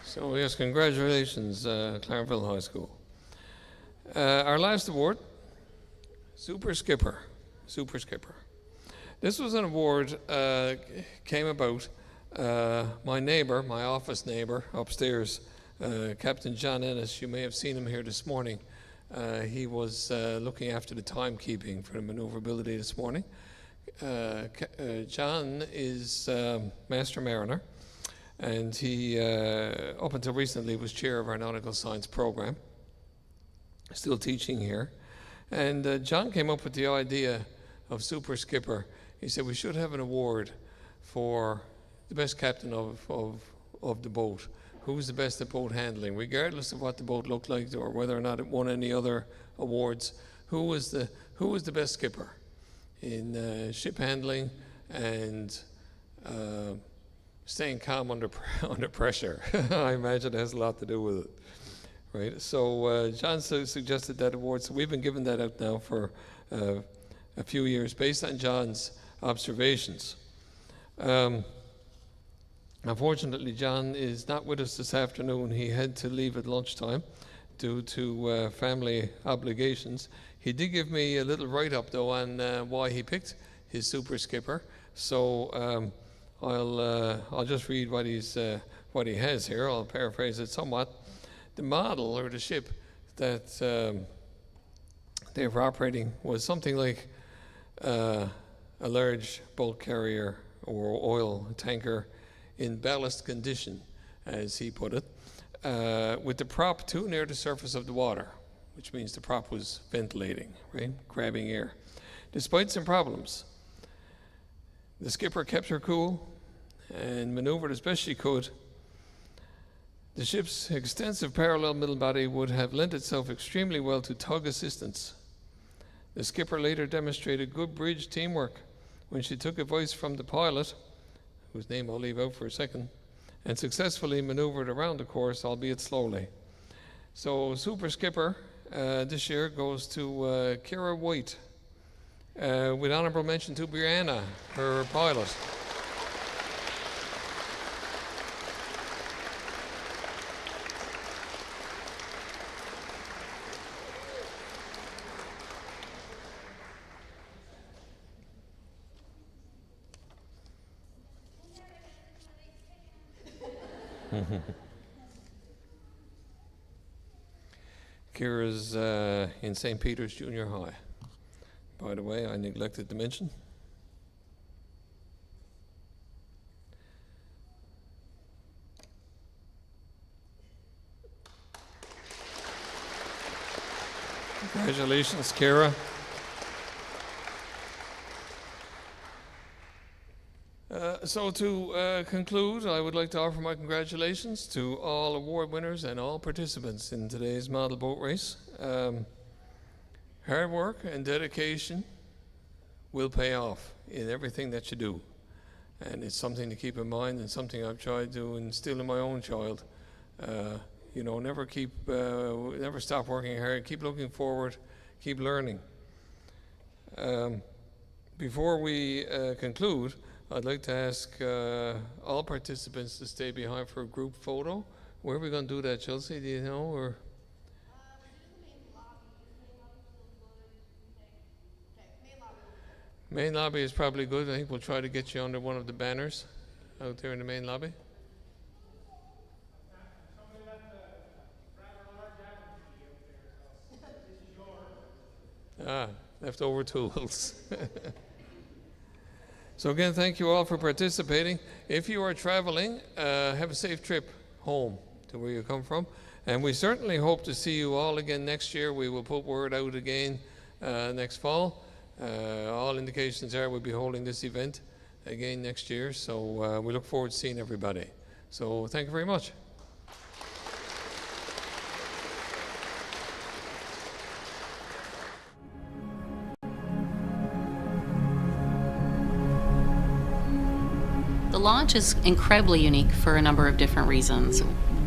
J: So yes, congratulations, Clarenville High School. Our last award, Super Skipper. Super Skipper. This was an award came about. My neighbor, my office neighbor upstairs, Captain John Ennis. You may have seen him here this morning. He was looking after the timekeeping for the maneuverability this morning. John is Master Mariner. And he, up until recently, was chair of our nautical science program, still teaching here. And John came up with the idea of Super Skipper. He said we should have an award for the best captain of the boat. Who's the best at boat handling, regardless of what the boat looked like or whether or not it won any other awards. Who was the best skipper in ship handling and staying calm under under pressure. I imagine it has a lot to do with it, right? So John suggested that award. So we've been giving that out now for a few years based on John's observations. Unfortunately, John is not with us this afternoon. He had to leave at lunchtime due to family obligations. He did give me a little write-up, though, on why he picked his super skipper. So I'll just read what he has here. I'll paraphrase it somewhat. The model, or the ship, that they were operating was something like a large bulk carrier or oil tanker in ballast condition, as he put it, with the prop too near the surface of the water, which means the prop was ventilating, right, grabbing air. Despite some problems, the skipper kept her cool and maneuvered as best she could. The ship's extensive parallel middle body would have lent itself extremely well to tug assistance. The skipper later demonstrated good bridge teamwork when she took advice from the pilot, whose name I'll leave out for a second, and successfully maneuvered around the course, albeit slowly. So Super Skipper this year goes to Kira White, with honorable mention to Brianna, her pilot. Kira's in St. Peter's Junior High. By the way, I neglected to mention. Congratulations, Kira. So to conclude, I would like to offer my congratulations to all award winners and all participants in today's model boat race. Hard work and dedication will pay off in everything that you do. And it's something to keep in mind and something I've tried to instill in my own child. You know, never stop working hard, keep looking forward, keep learning. Before we conclude, I'd like to ask all participants to stay behind for a group photo. Where are we going to do that, Chelsea? Do you know? Or main lobby is probably good. I think we'll try to get you under one of the banners out there in the main lobby. Leftover tools. So again, thank you all for participating. If you are traveling, have a safe trip home to where you come from. And we certainly hope to see you all again next year. We will put word out again next fall. All indications are we'll be holding this event again next year. So we look forward to seeing everybody. So thank you very much.
E: The launch is incredibly unique for a number of different reasons,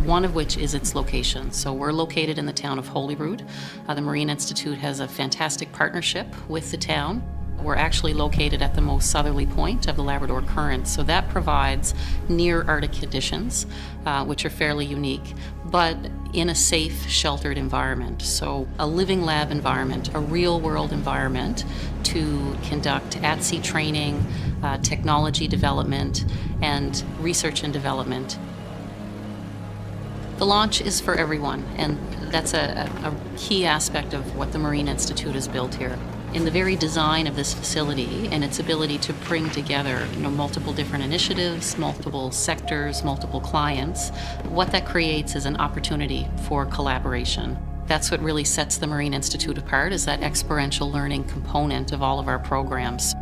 E: one of which is its location. So we're located in the town of Holyrood. The Marine Institute has a fantastic partnership with the town. We're actually located at the most southerly point of the Labrador Current, so that provides near Arctic conditions, which are fairly unique, but in a safe, sheltered environment. So a living lab environment, a real-world environment to conduct at-sea training, technology development, and research and development. The launch is for everyone, and that's a key aspect of what the Marine Institute has built here. In the very design of this facility and its ability to bring together, multiple different initiatives, multiple sectors, multiple clients, what that creates is an opportunity for collaboration. That's what really sets the Marine Institute apart, is that experiential learning component of all of our programs.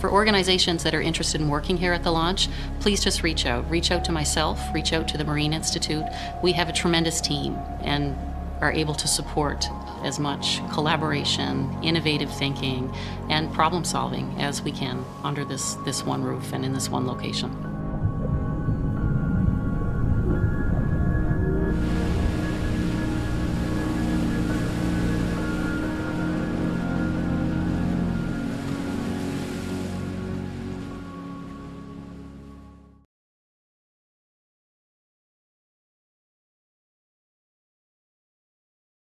E: For organizations that are interested in working here at the launch, please just reach out. Reach out to myself, reach out to the Marine Institute. We have a tremendous team, and are able to support as much collaboration, innovative thinking, and problem solving as we can under this one roof and in this one location.